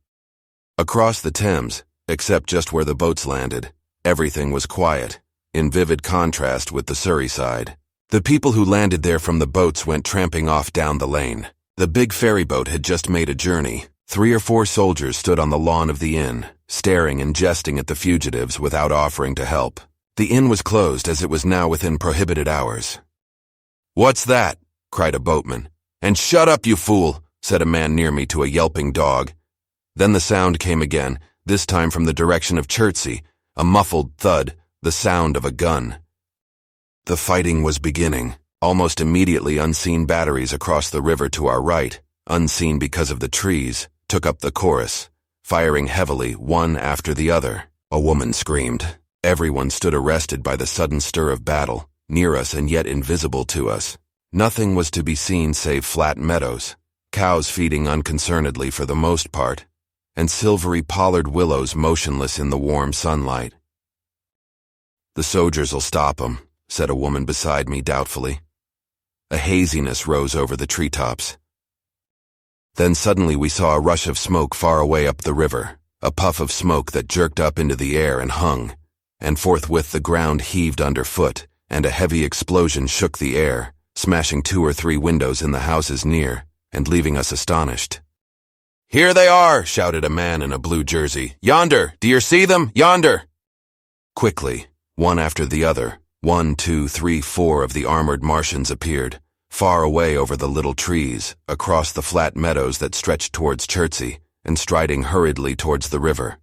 Speaker 1: Across the Thames, except just where the boats landed, everything was quiet, in vivid contrast with the Surrey side. The people who landed there from the boats went tramping off down the lane. The big ferry boat had just made a journey. 3 or 4 soldiers stood on the lawn of the inn, staring and jesting at the fugitives without offering to help. The inn was closed as it was now within prohibited hours. "What's that?" cried a boatman. "And shut up, you fool," said a man near me to a yelping dog. Then the sound came again, this time from the direction of Chertsey, a muffled thud, the sound of a gun. The fighting was beginning. Almost immediately unseen batteries across the river to our right, unseen because of the trees, took up the chorus, firing heavily one after the other. A woman screamed. Everyone stood arrested by the sudden stir of battle, near us and yet invisible to us. Nothing was to be seen save flat meadows, cows feeding unconcernedly for the most part, and silvery pollard willows motionless in the warm sunlight. "The soldiers'll stop 'em," said a woman beside me doubtfully. A haziness rose over the treetops. Then suddenly we saw a rush of smoke far away up the river, a puff of smoke that jerked up into the air and hung, and forthwith the ground heaved underfoot, and a heavy explosion shook the air, smashing 2 or 3 windows in the houses near, and leaving us astonished. "Here they are!" shouted a man in a blue jersey. "Yonder! Do you see them? Yonder!" Quickly, one after the other, 1, 2, 3, 4 of the armored Martians appeared, far away over the little trees, across the flat meadows that stretched towards Chertsey, and striding hurriedly towards the river.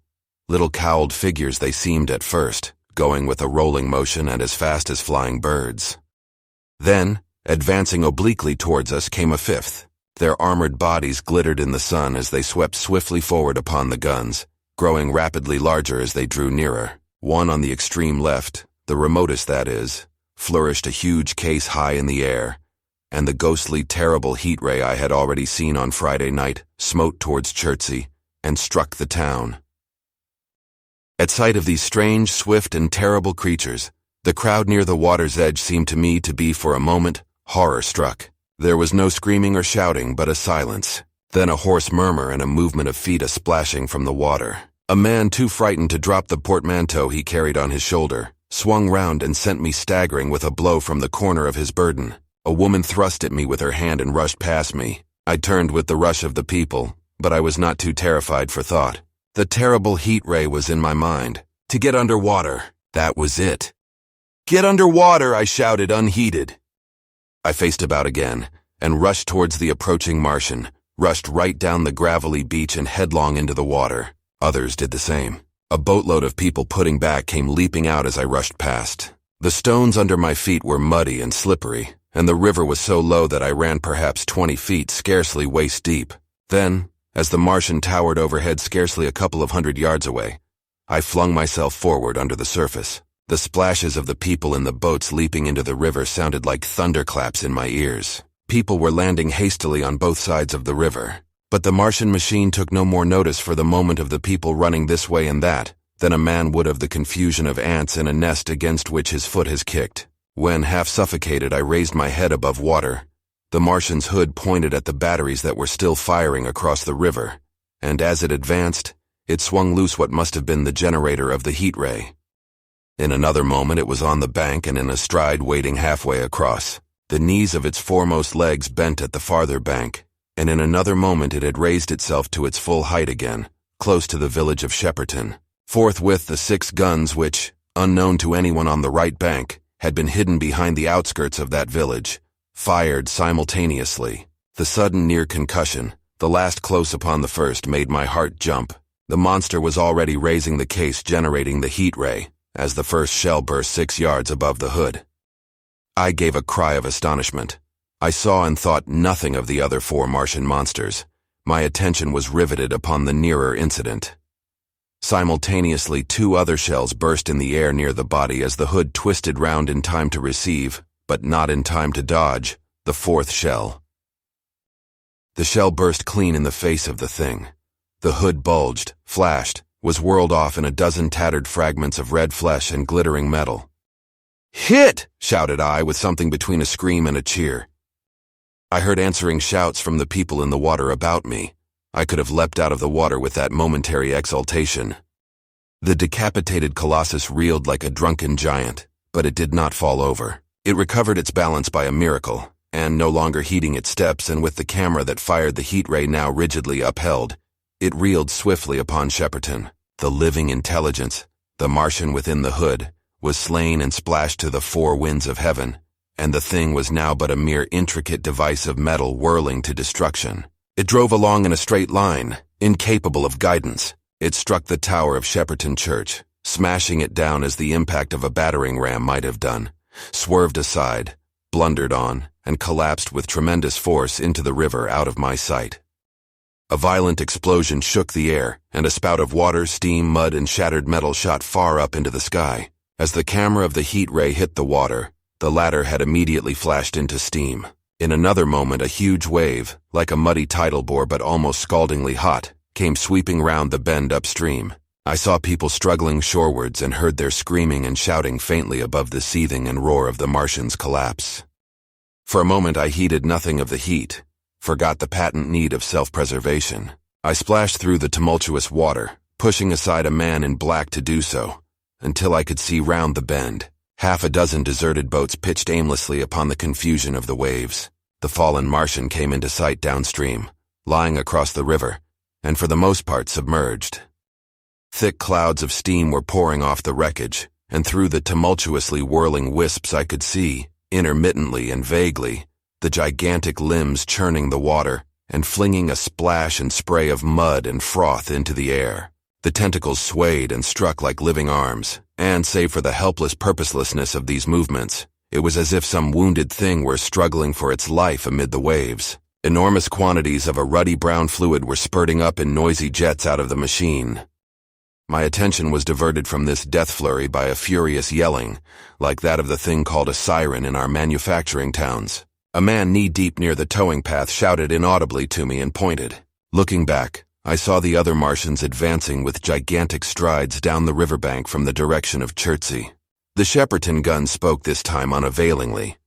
Speaker 1: Little cowled figures they seemed at first, going with a rolling motion and as fast as flying birds. Then, advancing obliquely towards us, came a 5th. Their armored bodies glittered in the sun as they swept swiftly forward upon the guns, growing rapidly larger as they drew nearer. One on the extreme left, the remotest that is, flourished a huge case high in the air, and the ghostly, terrible heat ray I had already seen on Friday night smote towards Chertsey and struck the town. At sight of these strange, swift, and terrible creatures, the crowd near the water's edge seemed to me to be, for a moment, horror-struck. There was no screaming or shouting, but a silence. Then a hoarse murmur and a movement of feet a-splashing from the water. A man too frightened to drop the portmanteau he carried on his shoulder swung round and sent me staggering with a blow from the corner of his burden. A woman thrust at me with her hand and rushed past me. I turned with the rush of the people, but I was not too terrified for thought. The terrible heat ray was in my mind. To get under water, that was it. "Get under water!" I shouted, unheeded. I faced about again and rushed towards the approaching Martian, rushed right down the gravelly beach and headlong into the water. Others did the same. A boatload of people putting back came leaping out as I rushed past. The stones under my feet were muddy and slippery, and the river was so low that I ran perhaps 20 feet, scarcely waist deep. Then, as the Martian towered overhead scarcely a couple of 100 yards away, I flung myself forward under the surface. The splashes of the people in the boats leaping into the river sounded like thunderclaps in my ears. People were landing hastily on both sides of the river. But the Martian machine took no more notice for the moment of the people running this way and that than a man would of the confusion of ants in a nest against which his foot has kicked. When, half suffocated, I raised my head above water, the Martian's hood pointed at the batteries that were still firing across the river, and as it advanced, it swung loose what must have been the generator of the heat ray. In another moment it was on the bank and in a stride wading halfway across, the knees of its foremost legs bent at the farther bank, and in another moment it had raised itself to its full height again, close to the village of Shepperton. Forthwith the 6 guns which, unknown to anyone on the right bank, had been hidden behind the outskirts of that village, fired simultaneously. The sudden near concussion, the last close upon the first, made my heart jump. The monster was already raising the case generating the heat ray, as the first shell burst 6 yards above the hood. I gave a cry of astonishment. I saw and thought nothing of the other 4 Martian monsters. My attention was riveted upon the nearer incident. Simultaneously 2 other shells burst in the air near the body as the hood twisted round in time to receive, but not in time to dodge, the 4th shell. The shell burst clean in the face of the thing. The hood bulged, flashed, was whirled off in a dozen tattered fragments of red flesh and glittering metal. "Hit!" shouted I, with something between a scream and a cheer. I heard answering shouts from the people in the water about me. I could have leapt out of the water with that momentary exultation. The decapitated colossus reeled like a drunken giant, but it did not fall over. It recovered its balance by a miracle, and no longer heeding its steps and with the camera that fired the heat ray now rigidly upheld, it reeled swiftly upon Shepperton. The living intelligence, the Martian within the hood, was slain and splashed to the 4 winds of heaven, and the thing was now but a mere intricate device of metal whirling to destruction. It drove along in a straight line, incapable of guidance. It struck the tower of Shepperton Church, smashing it down as the impact of a battering ram might have done, swerved aside, blundered on, and collapsed with tremendous force into the river out of my sight. A violent explosion shook the air, and a spout of water, steam, mud, and shattered metal shot far up into the sky. As the camera of the heat ray hit the water, the latter had immediately flashed into steam. In another moment a huge wave, like a muddy tidal bore but almost scaldingly hot, came sweeping round the bend upstream. I saw people struggling shorewards and heard their screaming and shouting faintly above the seething and roar of the Martian's collapse. For a moment I heeded nothing of the heat, forgot the patent need of self-preservation. I splashed through the tumultuous water, pushing aside a man in black to do so, until I could see round the bend. Half a dozen deserted boats pitched aimlessly upon the confusion of the waves. The fallen Martian came into sight downstream, lying across the river, and for the most part submerged. Thick clouds of steam were pouring off the wreckage, and through the tumultuously whirling wisps I could see, intermittently and vaguely, the gigantic limbs churning the water and flinging a splash and spray of mud and froth into the air. The tentacles swayed and struck like living arms, and save for the helpless purposelessness of these movements, it was as if some wounded thing were struggling for its life amid the waves. Enormous quantities of a ruddy brown fluid were spurting up in noisy jets out of the machine. My attention was diverted from this death flurry by a furious yelling, like that of the thing called a siren in our manufacturing towns. A man knee-deep near the towing path shouted inaudibly to me and pointed. Looking back, I saw the other Martians advancing with gigantic strides down the riverbank from the direction of Chertsey. The Shepperton gun spoke this time unavailingly.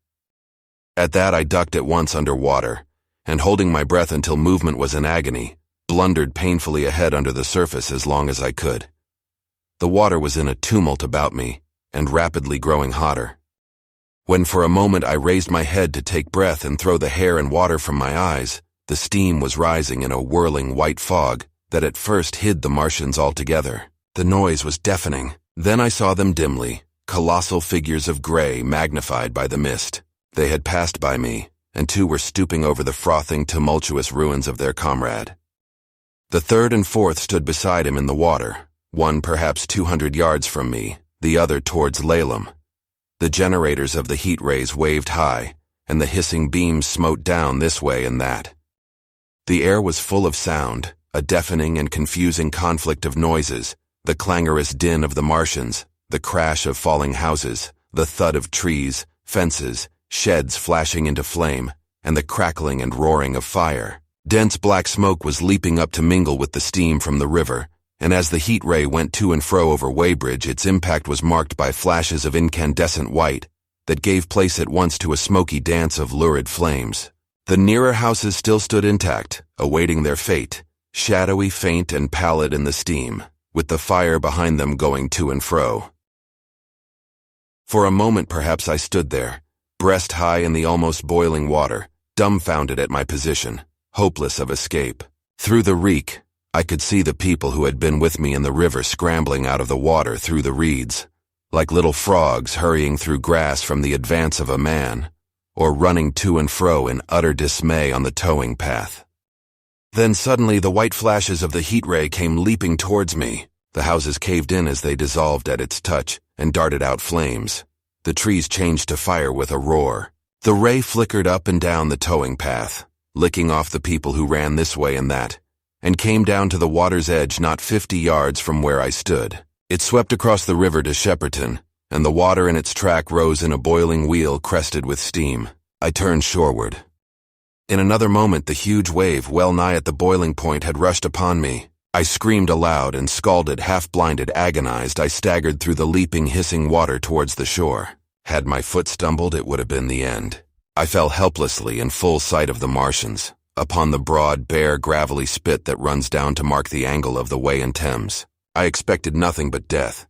Speaker 1: At that I ducked at once under water, and holding my breath until movement was in agony, blundered painfully ahead under the surface as long as I could. The water was in a tumult about me, and rapidly growing hotter. When for a moment I raised my head to take breath and throw the hair and water from my eyes, the steam was rising in a whirling white fog that at first hid the Martians altogether. The noise was deafening. Then I saw them dimly, colossal figures of gray magnified by the mist. They had passed by me, and two were stooping over the frothing, tumultuous ruins of their comrade. The third and fourth stood beside him in the water, one perhaps 200 yards from me, the other towards Laleham. The generators of the heat rays waved high, and the hissing beams smote down this way and that. The air was full of sound, a deafening and confusing conflict of noises, the clangorous din of the Martians, the crash of falling houses, the thud of trees, fences, sheds flashing into flame, and the crackling and roaring of fire. Dense black smoke was leaping up to mingle with the steam from the river, and as the heat ray went to and fro over Weybridge, its impact was marked by flashes of incandescent white that gave place at once to a smoky dance of lurid flames. The nearer houses still stood intact, awaiting their fate, shadowy, faint, and pallid in the steam, with the fire behind them going to and fro. For a moment perhaps I stood there, breast high in the almost boiling water, dumbfounded at my position, hopeless of escape. Through the reek, I could see the people who had been with me in the river scrambling out of the water through the reeds, like little frogs hurrying through grass from the advance of a man, or running to and fro in utter dismay on the towing path. Then suddenly the white flashes of the heat ray came leaping towards me. The houses caved in as they dissolved at its touch and darted out flames. The trees changed to fire with a roar. The ray flickered up and down the towing path, licking off the people who ran this way and that, and came down to the water's edge not 50 yards from where I stood. It swept across the river to Shepperton, and the water in its track rose in a boiling wheel crested with steam. I turned shoreward. In another moment the huge wave, well nigh at the boiling point, had rushed upon me. I screamed aloud and, scalded, half-blinded, agonized, I staggered through the leaping, hissing water towards the shore. Had my foot stumbled, it would have been the end. I fell helplessly in full sight of the Martians, upon the broad, bare, gravelly spit that runs down to mark the angle of the Wey and Thames. I expected nothing but death.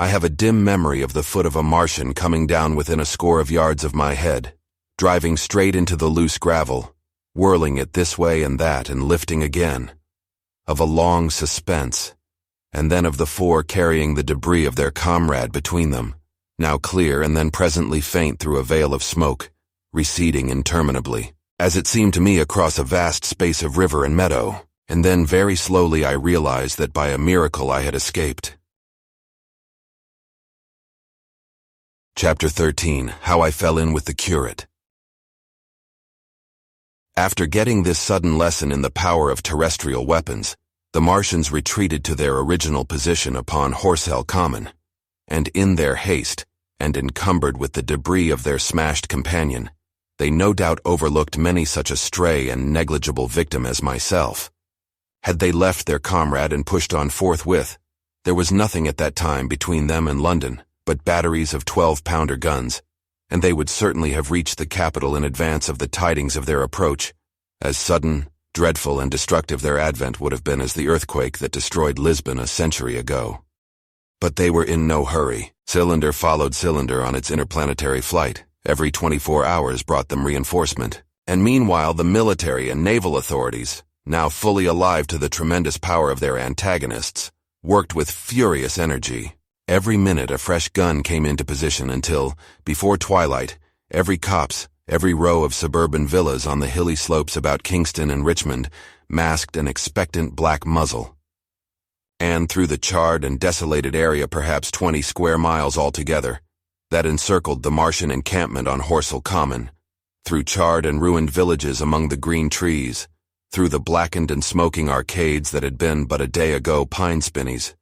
Speaker 1: I have a dim memory of the foot of a Martian coming down within a score of yards of my head, driving straight into the loose gravel, whirling it this way and that and lifting again, of a long suspense, and then of the four carrying the debris of their comrade between them, now clear and then presently faint through a veil of smoke, receding interminably, as it seemed to me, across a vast space of river and meadow. And then very slowly I realized that by a miracle I had escaped. Chapter 13. How I Fell In With the Curate. After getting this sudden lesson in the power of terrestrial weapons, the Martians retreated to their original position upon Horsell Common, and in their haste, and encumbered with the debris of their smashed companion, they no doubt overlooked many such a stray and negligible victim as myself. Had they left their comrade and pushed on forthwith, there was nothing at that time between them and London but batteries of 12-pounder guns, and they would certainly have reached the capital in advance of the tidings of their approach, as sudden, dreadful, and destructive their advent would have been as the earthquake that destroyed Lisbon a century ago. But they were in no hurry. Cylinder followed cylinder on its interplanetary flight. Every 24 hours brought them reinforcement. And meanwhile the military and naval authorities, now fully alive to the tremendous power of their antagonists, worked with furious energy. Every minute a fresh gun came into position until, before twilight, every copse, every row of suburban villas on the hilly slopes about Kingston and Richmond masked an expectant black muzzle. And through the charred and desolated area, perhaps 20 square miles altogether, that encircled the Martian encampment on Horsell Common, through charred and ruined villages among the green trees, through the blackened and smoking arcades that had been but a day ago pine spinneys,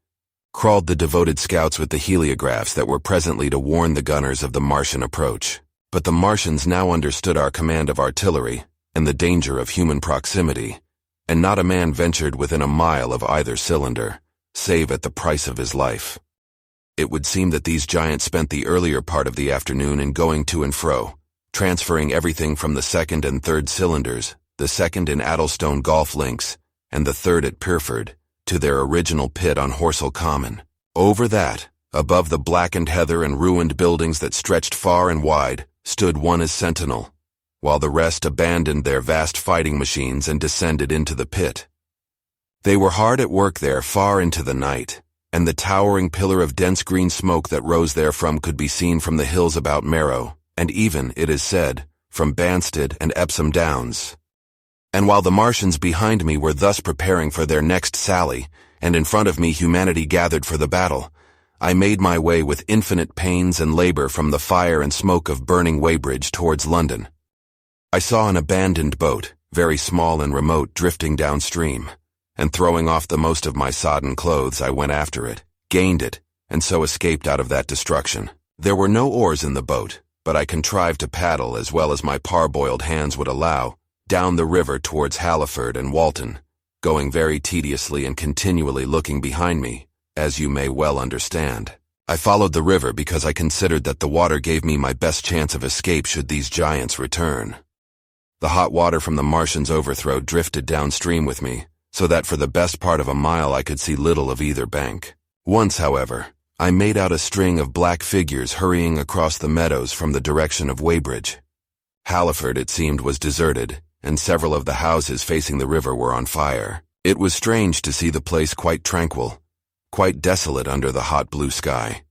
Speaker 1: crawled the devoted scouts with the heliographs that were presently to warn the gunners of the Martian approach. But the Martians now understood our command of artillery and the danger of human proximity, and not a man ventured within a mile of either cylinder, save at the price of his life. It would seem that these giants spent the earlier part of the afternoon in going to and fro, transferring everything from the second and third cylinders, the second in Addlestone Golf Links, and the third at Pirford, to their original pit on Horsell Common. Over that, above the blackened heather and ruined buildings that stretched far and wide, stood one as sentinel, while the rest abandoned their vast fighting machines and descended into the pit. They were hard at work there far into the night, and the towering pillar of dense green smoke that rose therefrom could be seen from the hills about Marrow, and even, it is said, from Banstead and Epsom Downs. And while the Martians behind me were thus preparing for their next sally, and in front of me humanity gathered for the battle, I made my way with infinite pains and labor from the fire and smoke of burning Weybridge towards London. I saw an abandoned boat, very small and remote, drifting downstream, and throwing off the most of my sodden clothes, I went after it, gained it, and so escaped out of that destruction. There were no oars in the boat, but I contrived to paddle as well as my parboiled hands would allow, down the river towards Halliford and Walton, going very tediously and continually looking behind me, as you may well understand. I followed the river because I considered that the water gave me my best chance of escape should these giants return. The hot water from the Martians' overthrow drifted downstream with me, so that for the best part of a mile I could see little of either bank. Once, however, I made out a string of black figures hurrying across the meadows from the direction of Weybridge. Halliford, it seemed, was deserted, and several of the houses facing the river were on fire. It was strange to see the place quite tranquil, quite desolate under the hot blue sky,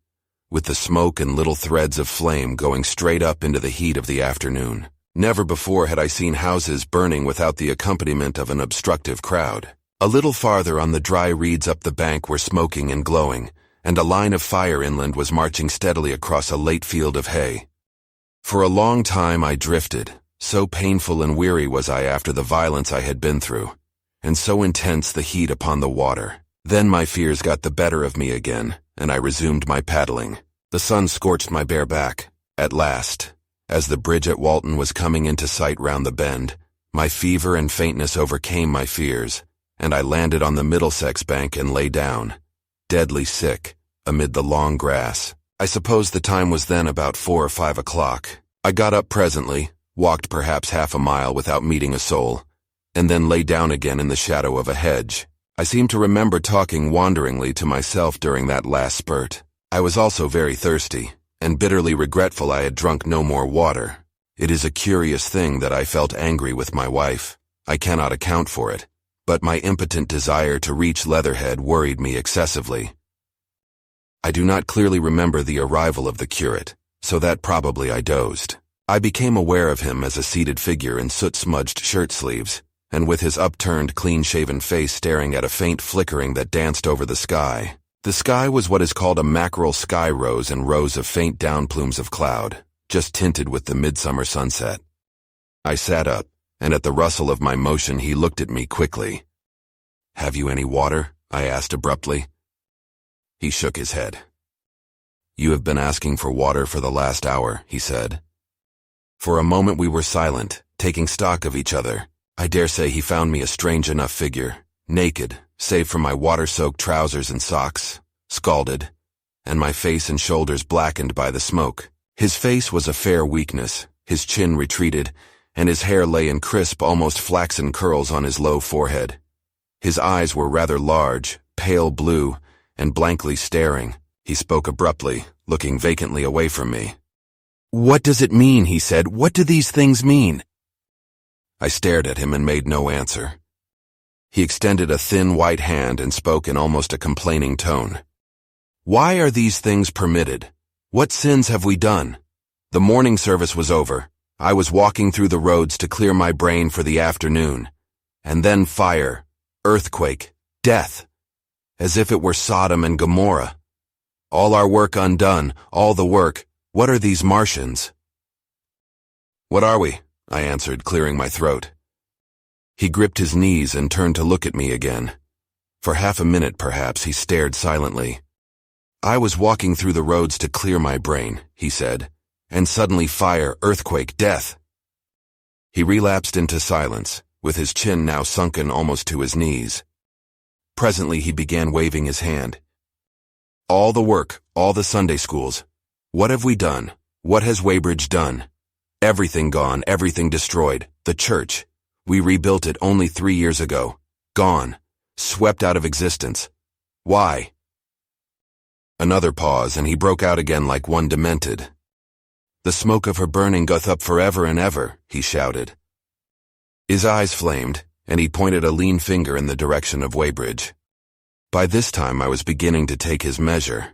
Speaker 1: with the smoke and little threads of flame going straight up into the heat of the afternoon. Never before had I seen houses burning without the accompaniment of an obstructive crowd. A little farther on the dry reeds up the bank were smoking and glowing, and a line of fire inland was marching steadily across a late field of hay. For a long time I drifted, so painful and weary was I after the violence I had been through, and so intense the heat upon the water. Then my fears got the better of me again, and I resumed my paddling. The sun scorched my bare back. At last, as the bridge at Walton was coming into sight round the bend, my fever and faintness overcame my fears, and I landed on the Middlesex bank and lay down, deadly sick, amid the long grass. I suppose the time was then about 4 or 5 o'clock. I got up presently, walked perhaps half a mile without meeting a soul, and then lay down again in the shadow of a hedge. I seem to remember talking wanderingly to myself during that last spurt. I was also very thirsty, and bitterly regretful I had drunk no more water. It is a curious thing that I felt angry with my wife. I cannot account for it, but my impotent desire to reach Leatherhead worried me excessively. I do not clearly remember the arrival of the curate, so that probably I dozed. I became aware of him as a seated figure in soot-smudged shirt-sleeves, and with his upturned, clean-shaven face staring at a faint flickering that danced over the sky. The sky was what is called a mackerel sky rose and rows of faint down plumes of cloud, just tinted with the midsummer sunset. I sat up, and at the rustle of my motion he looked at me quickly. "Have you any water?" I asked abruptly. He shook his head. "You have been asking for water for the last hour," he said. For a moment we were silent, taking stock of each other. I dare say he found me a strange enough figure, naked, save for my water-soaked trousers and socks, scalded, and my face and shoulders blackened by the smoke. His face was a fair weakness, his chin retreated, and his hair lay in crisp, almost flaxen curls on his low forehead. His eyes were rather large, pale blue, and blankly staring. He spoke abruptly, looking vacantly away from me. "What does it mean?" he said. "What do these things mean?" I stared at him and made no answer. He extended a thin white hand and spoke in almost a complaining tone. "Why are these things permitted? What sins have we done?" The morning service was over. I was walking through the roads to clear my brain for the afternoon. And then fire, earthquake, death, as if it were Sodom and Gomorrah. All our work undone, all the work. What are these Martians? "What are we?" I answered, clearing my throat. He gripped his knees and turned to look at me again. For half a minute, perhaps, he stared silently. "I was walking through the roads to clear my brain," he said, and suddenly fire, earthquake, death. He relapsed into silence, with his chin now sunken almost to his knees. Presently he began waving his hand. All the work, all the Sunday schools. What have we done? What has Weybridge done? Everything gone, everything destroyed. The church. We rebuilt it only 3 years ago. Gone. Swept out of existence. Why? Another pause, and he broke out again like one demented. The smoke of her burning goeth up forever and ever, he shouted. His eyes flamed, and he pointed a lean finger in the direction of Weybridge. By this time I was beginning to take his measure.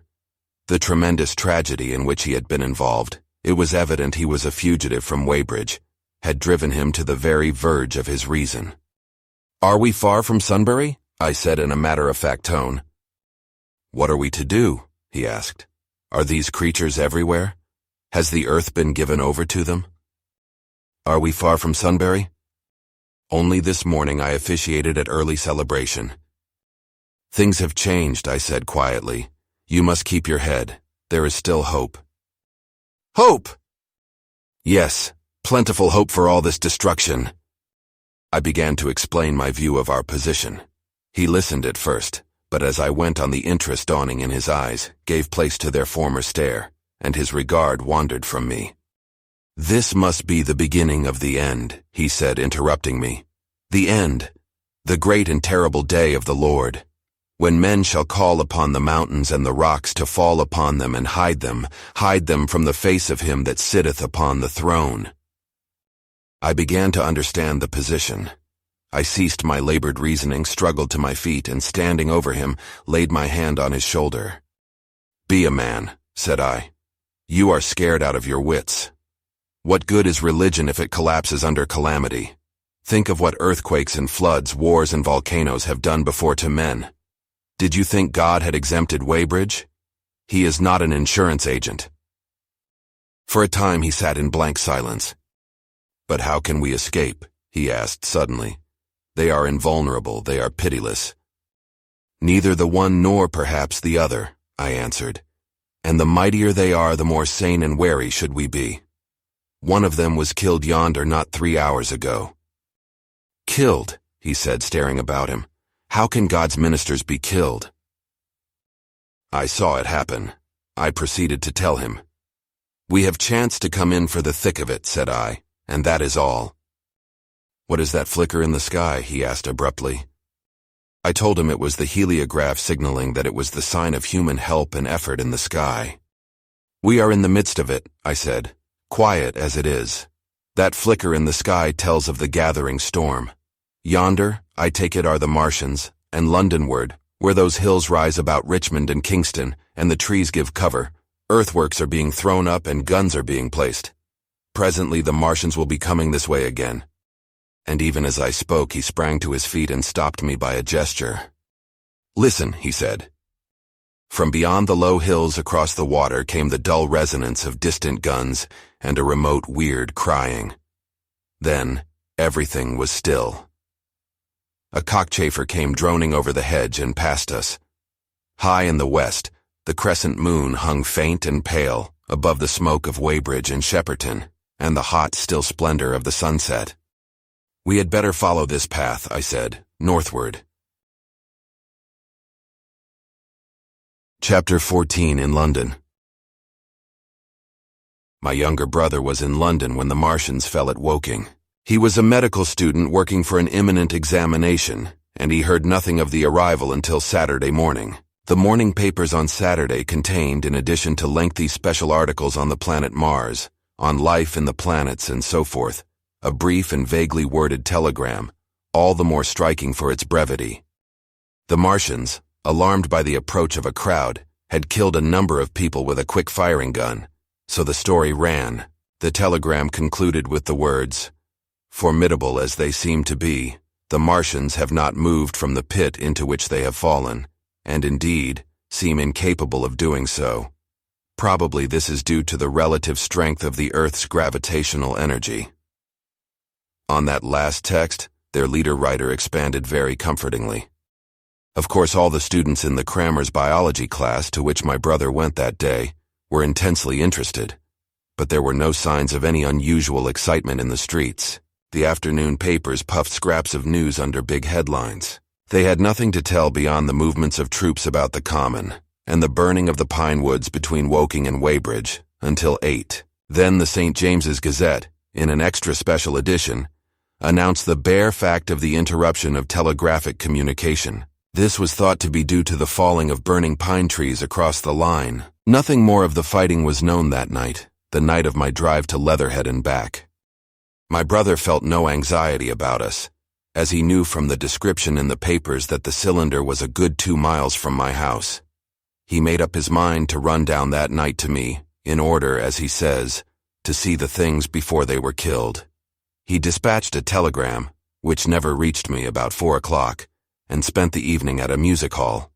Speaker 1: The tremendous tragedy in which he had been involved, it was evident he was a fugitive from Weybridge, had driven him to the very verge of his reason. Are we far from Sunbury? I said in a matter-of-fact tone. What are we to do? He asked. Are these creatures everywhere? Has the earth been given over to them? Are we far from Sunbury? Only this morning I officiated at early celebration. Things have changed, I said quietly. You must keep your head. There is still hope. Hope! Yes, plentiful hope for all this destruction. I began to explain my view of our position. He listened at first, but as I went on the interest dawning in his eyes, gave place to their former stare, and his regard wandered from me. This must be the beginning of the end, he said, interrupting me. The end, the great and terrible day of the Lord, when men shall call upon the mountains and the rocks to fall upon them and hide them from the face of him that sitteth upon the throne. I began to understand the position. I ceased my labored reasoning, struggled to my feet, and standing over him, laid my hand on his shoulder. Be a man, said I. You are scared out of your wits. What good is religion if it collapses under calamity? Think of what earthquakes and floods, wars and volcanoes have done before to men. Did you think God had exempted Weybridge? He is not an insurance agent. For a time he sat in blank silence. But how can we escape? He asked suddenly. They are invulnerable, they are pitiless. Neither the one nor perhaps the other, I answered. And the mightier they are, the more sane and wary should we be. One of them was killed yonder not 3 hours ago. Killed, he said, staring about him. How can God's ministers be killed? I saw it happen. I proceeded to tell him. We have chanced to come in for the thick of it, said I, and that is all. What is that flicker in the sky? He asked abruptly. I told him it was the heliograph signaling that it was the sign of human help and effort in the sky. We are in the midst of it, I said, quiet as it is. That flicker in the sky tells of the gathering storm. Yonder, I take it, are the Martians, and Londonward, where those hills rise about Richmond and Kingston, and the trees give cover, earthworks are being thrown up and guns are being placed. Presently the Martians will be coming this way again. And even as I spoke, he sprang to his feet and stopped me by a gesture. Listen, he said. From beyond the low hills across the water came the dull resonance of distant guns and a remote, weird crying. Then, everything was still. A cockchafer came droning over the hedge and past us. High in the west, the crescent moon hung faint and pale above the smoke of Weybridge and Shepperton and the hot, still splendor of the sunset. We had better follow this path, I said, northward. Chapter 14 in London. My younger brother was in London when the Martians fell at Woking. He was a medical student working for an imminent examination, and he heard nothing of the arrival until Saturday morning. The morning papers on Saturday contained, in addition to lengthy special articles on the planet Mars, on life in the planets and so forth, a brief and vaguely worded telegram, all the more striking for its brevity. The Martians, alarmed by the approach of a crowd, had killed a number of people with a quick-firing gun, so the story ran. The telegram concluded with the words, "Formidable as they seem to be, the Martians have not moved from the pit into which they have fallen, and indeed, seem incapable of doing so. Probably this is due to the relative strength of the Earth's gravitational energy." On that last text, their leader-writer expanded very comfortingly. Of course, all the students in the Crammers biology class to which my brother went that day were intensely interested. but there were no signs of any unusual excitement in the streets. The afternoon papers puffed scraps of news under big headlines. They had nothing to tell beyond the movements of troops about the common, and the burning of the pine woods between Woking and Weybridge, until 8. Then the St. James's Gazette, in an extra special edition, announced the bare fact of the interruption of telegraphic communication. This was thought to be due to the falling of burning pine trees across the line. Nothing more of the fighting was known that night, the night of my drive to Leatherhead and back. My brother felt no anxiety about us, as he knew from the description in the papers that the cylinder was a good 2 miles from my house. He made up his mind to run down that night to me, in order, as he says, to see the things before they were killed. He dispatched a telegram, which never reached me, about 4 o'clock, and spent the evening at a music hall.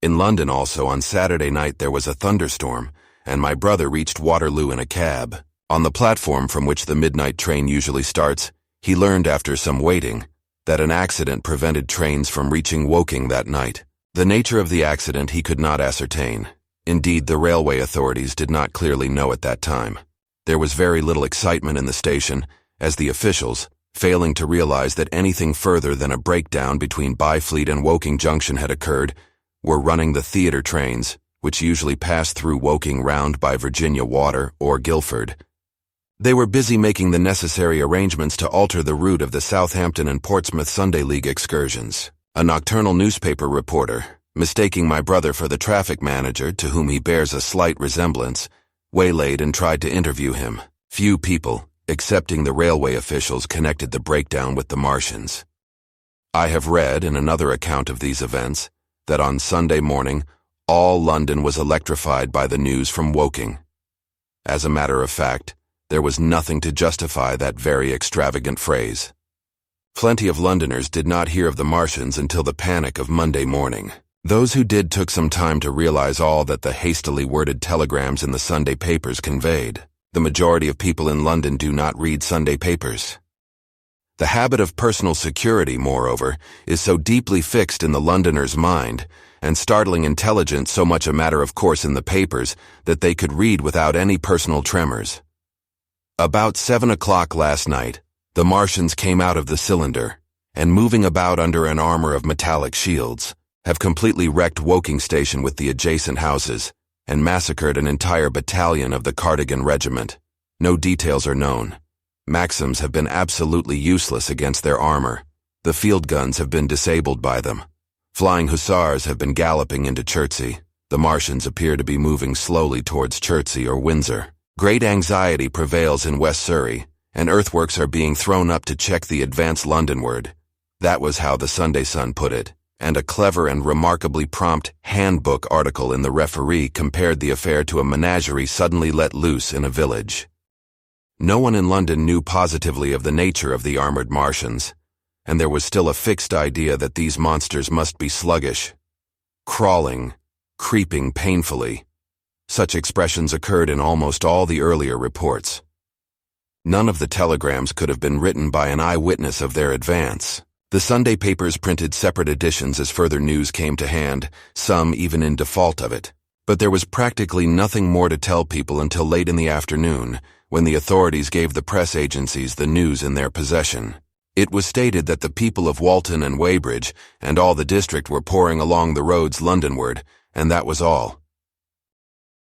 Speaker 1: In London also, on Saturday night there was a thunderstorm, and my brother reached Waterloo in a cab. On the platform from which the midnight train usually starts, he learned after some waiting that an accident prevented trains from reaching Woking that night. The nature of the accident he could not ascertain. Indeed, the railway authorities did not clearly know at that time. There was very little excitement in the station, as the officials, failing to realize that anything further than a breakdown between Byfleet and Woking Junction had occurred, were running the theatre trains, which usually passed through Woking round by Virginia Water or Guildford. They were busy making the necessary arrangements to alter the route of the Southampton and Portsmouth Sunday League excursions. A nocturnal newspaper reporter, mistaking my brother for the traffic manager to whom he bears a slight resemblance, waylaid and tried to interview him. Few people, excepting the railway officials, connected the breakdown with the Martians. I have read, in another account of these events, that on Sunday morning, all London was electrified by the news from Woking. As a matter of fact, there was nothing to justify that very extravagant phrase. Plenty of Londoners did not hear of the Martians until the panic of Monday morning. Those who did took some time to realize all that the hastily worded telegrams in the Sunday papers conveyed. The majority of people in London do not read Sunday papers. The habit of personal security, moreover, is so deeply fixed in the Londoner's mind, and startling intelligence so much a matter of course in the papers, that they could read without any personal tremors. About 7 o'clock last night, the Martians came out of the cylinder, and moving about under an armor of metallic shields, have completely wrecked Woking Station with the adjacent houses, and massacred an entire battalion of the Cardigan Regiment. No details are known. Maxims have been absolutely useless against their armor. The field guns have been disabled by them. Flying hussars have been galloping into Chertsey. The Martians appear to be moving slowly towards Chertsey or Windsor. Great anxiety prevails in West Surrey, and earthworks are being thrown up to check the advance Londonward. That was how the Sunday Sun put it, and a clever and remarkably prompt handbook article in the Referee compared the affair to a menagerie suddenly let loose in a village. No one in London knew positively of the nature of the armored Martians, and there was still a fixed idea that these monsters must be sluggish, crawling, creeping painfully. Such expressions occurred in almost all the earlier reports. None of the telegrams could have been written by an eyewitness of their advance. The Sunday papers printed separate editions as further news came to hand, some even in default of it. But there was practically nothing more to tell people until late in the afternoon, when the authorities gave the press agencies the news in their possession. It was stated that the people of Walton and Weybridge and all the district were pouring along the roads Londonward, and that was all.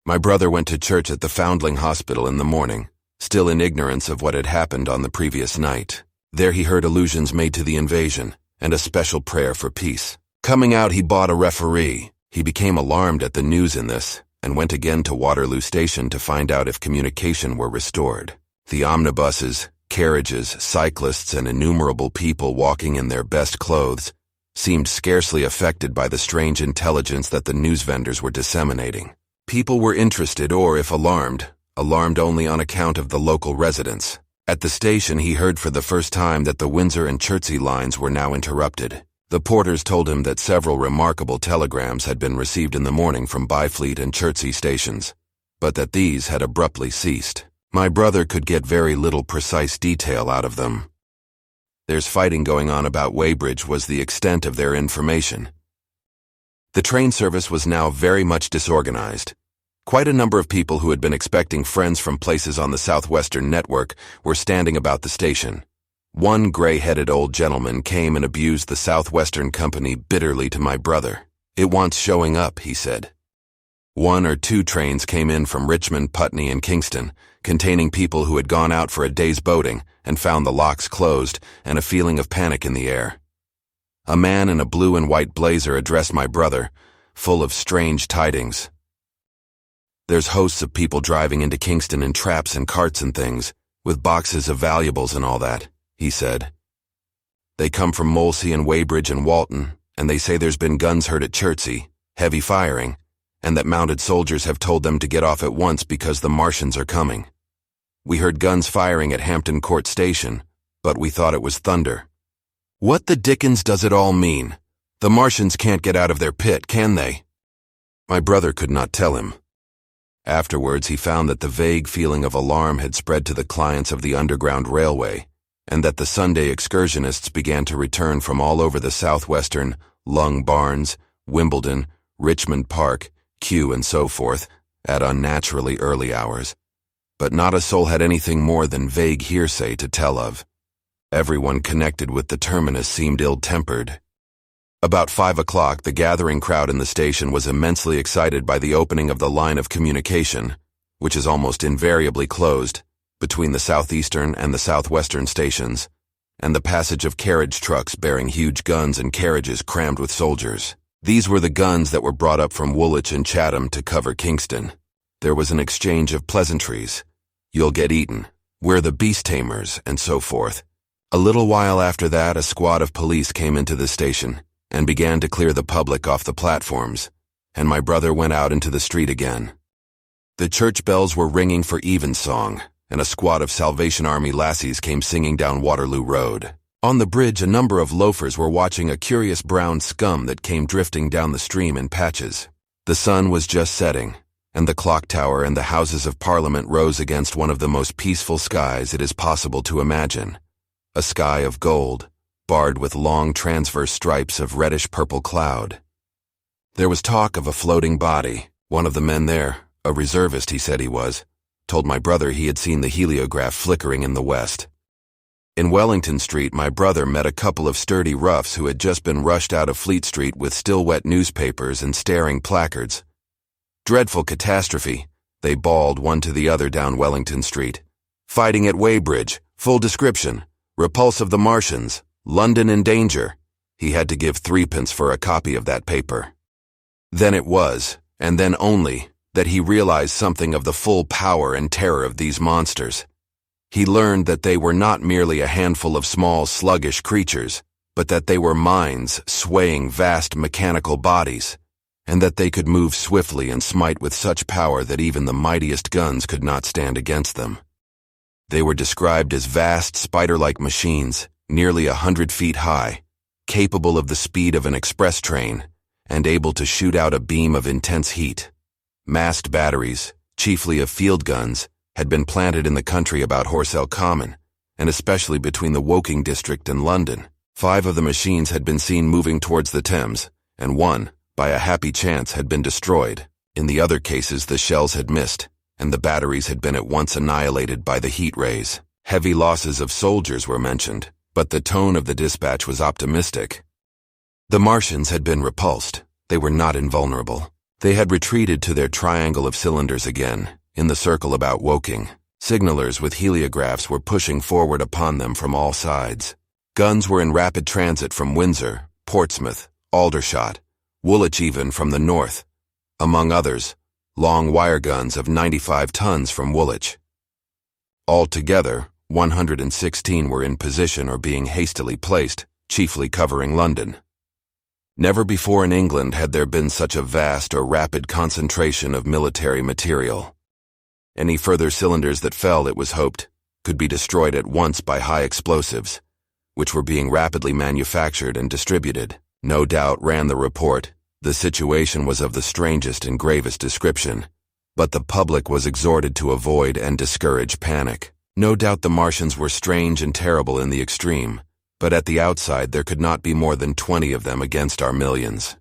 Speaker 1: My brother went to church at the Foundling Hospital in the morning, still in ignorance of what had happened on the previous night. There he heard allusions made to the invasion, and a special prayer for peace. Coming out, he bought a Referee. He became alarmed at the news in this, and went again to Waterloo Station to find out if communication were restored. The omnibuses, carriages, cyclists, and innumerable people walking in their best clothes seemed scarcely affected by the strange intelligence that the news vendors were disseminating. People were interested or, if alarmed only on account of the local residents. At the station he heard for the first time that the Windsor and Chertsey lines were now interrupted. The porters told him that several remarkable telegrams had been received in the morning from Byfleet and Chertsey stations, but that these had abruptly ceased. My brother could get very little precise detail out of them. There's fighting going on about Weybridge was the extent of their information. The train service was now very much disorganized. Quite a number of people who had been expecting friends from places on the Southwestern network were standing about the station. One gray-headed old gentleman came and abused the Southwestern company bitterly to my brother. "It wants showing up," he said. 1 or 2 trains came in from Richmond, Putney, and Kingston, containing people who had gone out for a day's boating and found the locks closed and a feeling of panic in the air. A man in a blue and white blazer addressed my brother, full of strange tidings. "There's hosts of people driving into Kingston in traps and carts and things, with boxes of valuables and all that," he said. "They come from Molesey and Weybridge and Walton, and they say there's been guns heard at Chertsey, heavy firing, and that mounted soldiers have told them to get off at once because the Martians are coming. We heard guns firing at Hampton Court Station, but we thought it was thunder." "What the dickens does it all mean? The Martians can't get out of their pit, can they?" My brother could not tell him. Afterwards, he found that the vague feeling of alarm had spread to the clients of the Underground Railway, and that the Sunday excursionists began to return from all over the Southwestern, Lung Barns, Wimbledon, Richmond Park, Kew, and so forth, at unnaturally early hours. But not a soul had anything more than vague hearsay to tell of. Everyone connected with the terminus seemed ill-tempered. About 5 o'clock, the gathering crowd in the station was immensely excited by the opening of the line of communication, which is almost invariably closed, between the southeastern and the southwestern stations, and the passage of carriage trucks bearing huge guns and carriages crammed with soldiers. These were the guns that were brought up from Woolwich and Chatham to cover Kingston. There was an exchange of pleasantries. "You'll get eaten. We're the beast tamers," and so forth. A little while after that, a squad of police came into the station and began to clear the public off the platforms, and my brother went out into the street again. The church bells were ringing for evensong, and a squad of Salvation Army lassies came singing down Waterloo Road. On the bridge, a number of loafers were watching a curious brown scum that came drifting down the stream in patches. The sun was just setting, and the clock tower and the Houses of Parliament rose against one of the most peaceful skies it is possible to imagine. A sky of gold, barred with long transverse stripes of reddish-purple cloud. There was talk of a floating body. One of the men there, a reservist he said he was, told my brother he had seen the heliograph flickering in the west. In Wellington Street, my brother met a couple of sturdy roughs who had just been rushed out of Fleet Street with still-wet newspapers and staring placards. "Dreadful catastrophe," they bawled one to the other down Wellington Street. "Fighting at Weybridge, full description. Repulse of the Martians. London in danger." He had to give 3p for a copy of that paper. Then it was, and then only, that he realized something of the full power and terror of these monsters. He learned that they were not merely a handful of small, sluggish creatures, but that they were minds swaying vast mechanical bodies, and that they could move swiftly and smite with such power that even the mightiest guns could not stand against them. They were described as vast, spider-like machines, nearly 100 feet high, capable of the speed of an express train, and able to shoot out a beam of intense heat. Massed batteries, chiefly of field guns, had been planted in the country about Horsell Common, and especially between the Woking district and London. 5 of the machines had been seen moving towards the Thames, and 1, by a happy chance, had been destroyed. In the other cases, the shells had missed, and the batteries had been at once annihilated by the heat rays. Heavy losses of soldiers were mentioned, but the tone of the dispatch was optimistic. The Martians had been repulsed. They were not invulnerable. They had retreated to their triangle of cylinders again, in the circle about Woking. Signalers with heliographs were pushing forward upon them from all sides. Guns were in rapid transit from Windsor, Portsmouth, Aldershot, Woolwich even from the north. Among others, long wire guns of 95 tons from Woolwich. Altogether, 116 were in position or being hastily placed, chiefly covering London. Never before in England had there been such a vast or rapid concentration of military material. Any further cylinders that fell, it was hoped, could be destroyed at once by high explosives, which were being rapidly manufactured and distributed. No doubt, ran the report, the situation was of the strangest and gravest description, but the public was exhorted to avoid and discourage panic. No doubt the Martians were strange and terrible in the extreme, but at the outside there could not be more than 20 of them against our millions.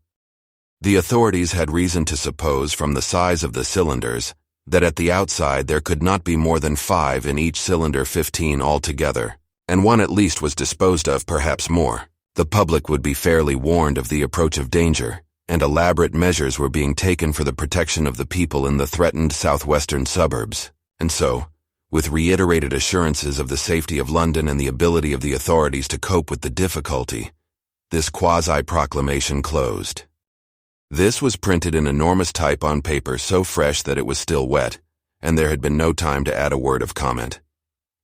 Speaker 1: The authorities had reason to suppose from the size of the cylinders that at the outside there could not be more than 5 in each cylinder, 15 altogether, and one at least was disposed of, perhaps more. The public would be fairly warned of the approach of danger, and elaborate measures were being taken for the protection of the people in the threatened southwestern suburbs. And so, with reiterated assurances of the safety of London and the ability of the authorities to cope with the difficulty, this quasi-proclamation closed. This was printed in enormous type on paper so fresh that it was still wet, and there had been no time to add a word of comment.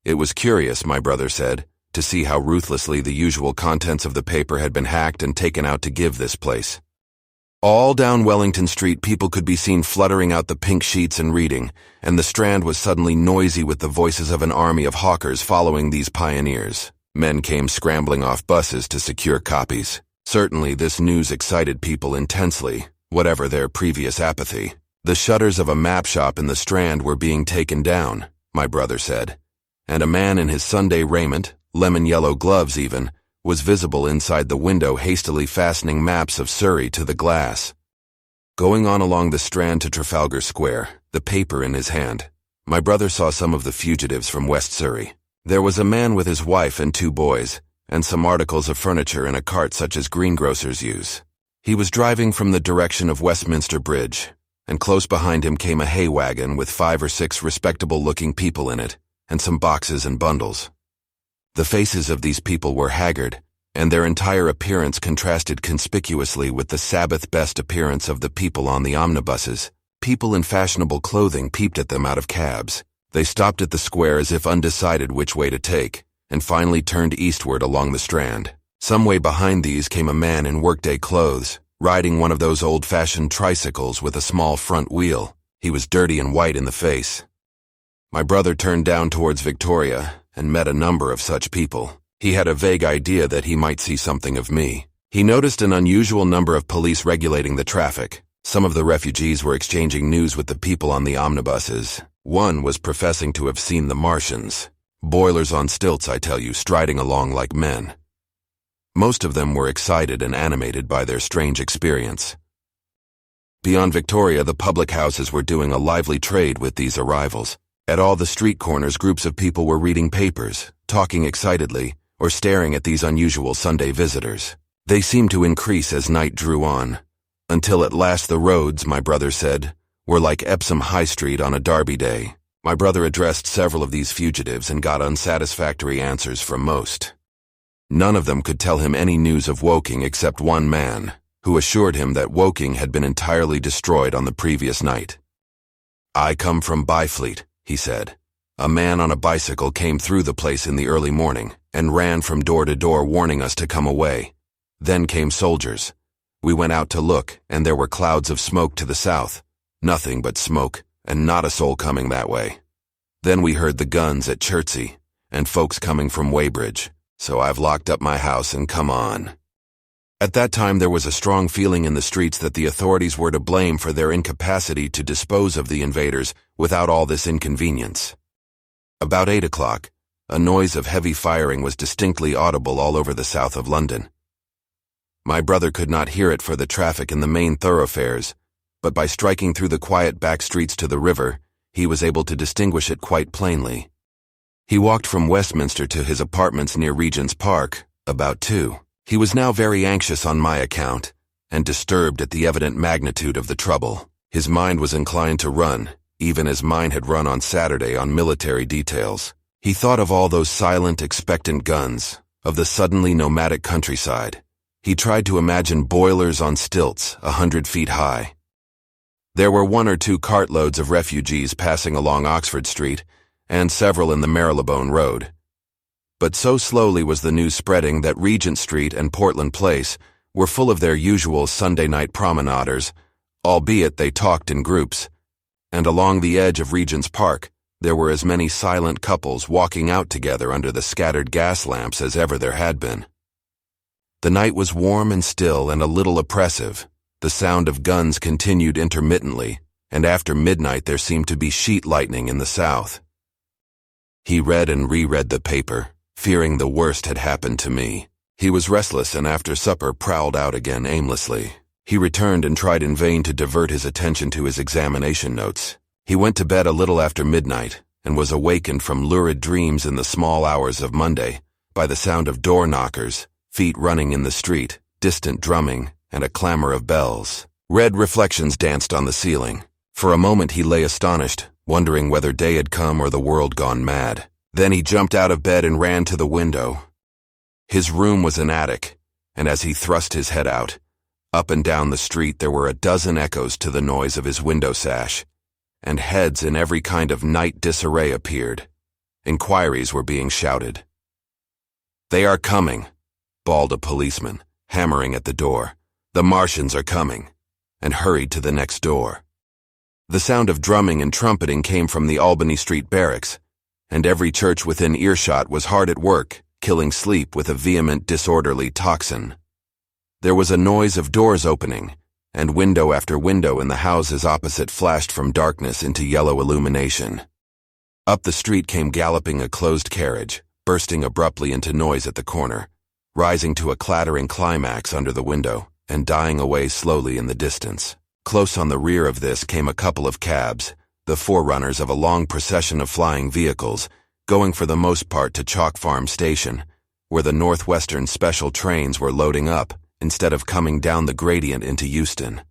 Speaker 1: It was curious, my brother said, to see how ruthlessly the usual contents of the paper had been hacked and taken out to give this place. All down Wellington Street people could be seen fluttering out the pink sheets and reading, and the Strand was suddenly noisy with the voices of an army of hawkers following these pioneers. Men came scrambling off buses to secure copies. Certainly this news excited people intensely, whatever their previous apathy. The shutters of a map shop in the Strand were being taken down, my brother said, and a man in his Sunday raiment, lemon-yellow gloves even, was visible inside the window hastily fastening maps of Surrey to the glass. Going on along the Strand to Trafalgar Square, the paper in his hand, my brother saw some of the fugitives from West Surrey. There was a man with his wife and 2 boys, and some articles of furniture in a cart such as greengrocers use. He was driving from the direction of Westminster Bridge, and close behind him came a hay wagon with 5 or 6 respectable-looking people in it, and some boxes and bundles. The faces of these people were haggard, and their entire appearance contrasted conspicuously with the Sabbath-best appearance of the people on the omnibuses. People in fashionable clothing peeped at them out of cabs. They stopped at the square as if undecided which way to take, and finally turned eastward along the Strand. Some way behind these came a man in workday clothes, riding one of those old-fashioned tricycles with a small front wheel. He was dirty and white in the face. My brother turned down towards Victoria and met a number of such people. He had a vague idea that he might see something of me. He noticed an unusual number of police regulating the traffic. Some of the refugees were exchanging news with the people on the omnibuses. One was professing to have seen the Martians. Boilers on stilts, I tell you, striding along like men. Most of them were excited and animated by their strange experience. Beyond Victoria, the public houses were doing a lively trade with these arrivals. At all the street corners, groups of people were reading papers, talking excitedly, or staring at these unusual Sunday visitors. They seemed to increase as night drew on, until at last the roads, my brother said, were like Epsom High Street on a Derby day. My brother addressed several of these fugitives and got unsatisfactory answers from most. None of them could tell him any news of Woking except one man, who assured him that Woking had been entirely destroyed on the previous night. "I come from Byfleet," he said. "A man on a bicycle came through the place in the early morning and ran from door to door warning us to come away. Then came soldiers. We went out to look, and there were clouds of smoke to the south. Nothing but smoke, and not a soul coming that way. Then we heard the guns at Chertsey, and folks coming from Weybridge, so I've locked up my house and come on." At that time there was a strong feeling in the streets that the authorities were to blame for their incapacity to dispose of the invaders without all this inconvenience. About 8 o'clock, a noise of heavy firing was distinctly audible all over the south of London. My brother could not hear it for the traffic in the main thoroughfares, but by striking through the quiet back streets to the river, he was able to distinguish it quite plainly. He walked from Westminster to his apartments near Regent's Park, about 2. He was now very anxious on my account, and disturbed at the evident magnitude of the trouble. His mind was inclined to run, even as mine had run on Saturday on military details. He thought of all those silent, expectant guns, of the suddenly nomadic countryside. He tried to imagine boilers on stilts 100 feet high. There were 1 or 2 cartloads of refugees passing along Oxford Street, and several in the Marylebone Road. But so slowly was the news spreading that Regent Street and Portland Place were full of their usual Sunday night promenaders, albeit they talked in groups, and along the edge of Regent's Park there were as many silent couples walking out together under the scattered gas lamps as ever there had been. The night was warm and still and a little oppressive. The sound of guns continued intermittently, and after midnight there seemed to be sheet lightning in the south. He read and reread the paper, fearing the worst had happened to me. He was restless and after supper prowled out again aimlessly. He returned and tried in vain to divert his attention to his examination notes. He went to bed a little after midnight and was awakened from lurid dreams in the small hours of Monday by the sound of door knockers, feet running in the street, distant drumming, and a clamor of bells. Red reflections danced on the ceiling. For a moment he lay astonished, wondering whether day had come or the world gone mad. Then he jumped out of bed and ran to the window. His room was an attic, and as he thrust his head out, up and down the street there were a dozen echoes to the noise of his window sash, and heads in every kind of night disarray appeared. Inquiries were being shouted. "They are coming," bawled a policeman, hammering at the door. "The Martians are coming," and hurried to the next door. The sound of drumming and trumpeting came from the Albany Street barracks, and every church within earshot was hard at work, killing sleep with a vehement, disorderly tocsin. There was a noise of doors opening, and window after window in the houses opposite flashed from darkness into yellow illumination. Up the street came galloping a closed carriage, bursting abruptly into noise at the corner, rising to a clattering climax under the window, and dying away slowly in the distance. Close on the rear of this came a couple of cabs, the forerunners of a long procession of flying vehicles, going for the most part to Chalk Farm Station, where the Northwestern special trains were loading up, instead of coming down the gradient into Euston.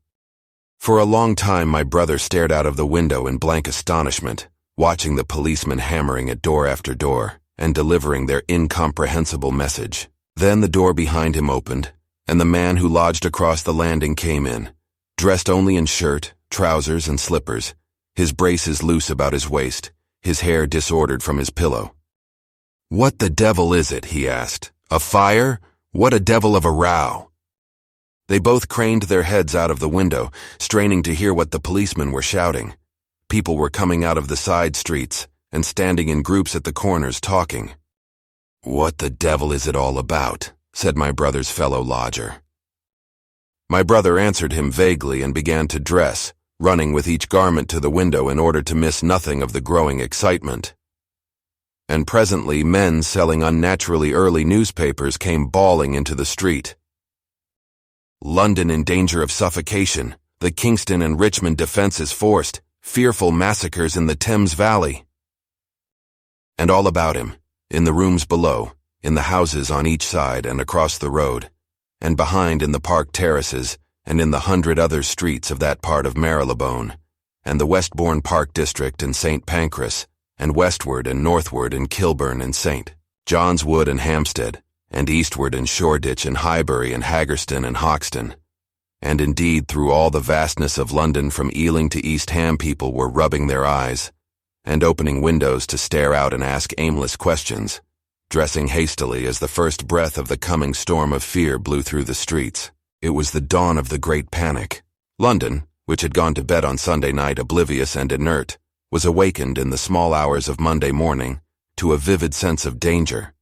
Speaker 1: For a long time my brother stared out of the window in blank astonishment, watching the policemen hammering at door after door, and delivering their incomprehensible message. Then the door behind him opened, and the man who lodged across the landing came in, dressed only in shirt, trousers, and slippers, his braces loose about his waist, his hair disordered from his pillow. "What the devil is it?" he asked. "A fire? What a devil of a row?" They both craned their heads out of the window, straining to hear what the policemen were shouting. People were coming out of the side streets and standing in groups at the corners talking. "What the devil is it all about?" said my brother's fellow lodger. My brother answered him vaguely and began to dress, running with each garment to the window in order to miss nothing of the growing excitement. And presently men selling unnaturally early newspapers came bawling into the street. "London in danger of suffocation. The Kingston and Richmond defenses forced. Fearful massacres in the Thames Valley." And all about him, in the rooms below, in the houses on each side and across the road, and behind in the park terraces, and in the 100 other streets of that part of Marylebone, and the Westbourne Park district in St. Pancras, and westward and northward in Kilburn and St. John's Wood and Hampstead, and eastward in Shoreditch and Highbury and Haggerston and Hoxton. And indeed through all the vastness of London from Ealing to East Ham people were rubbing their eyes, and opening windows to stare out and ask aimless questions, dressing hastily as the first breath of the coming storm of fear blew through the streets. It was the dawn of the Great Panic. London, which had gone to bed on Sunday night oblivious and inert, was awakened in the small hours of Monday morning to a vivid sense of danger.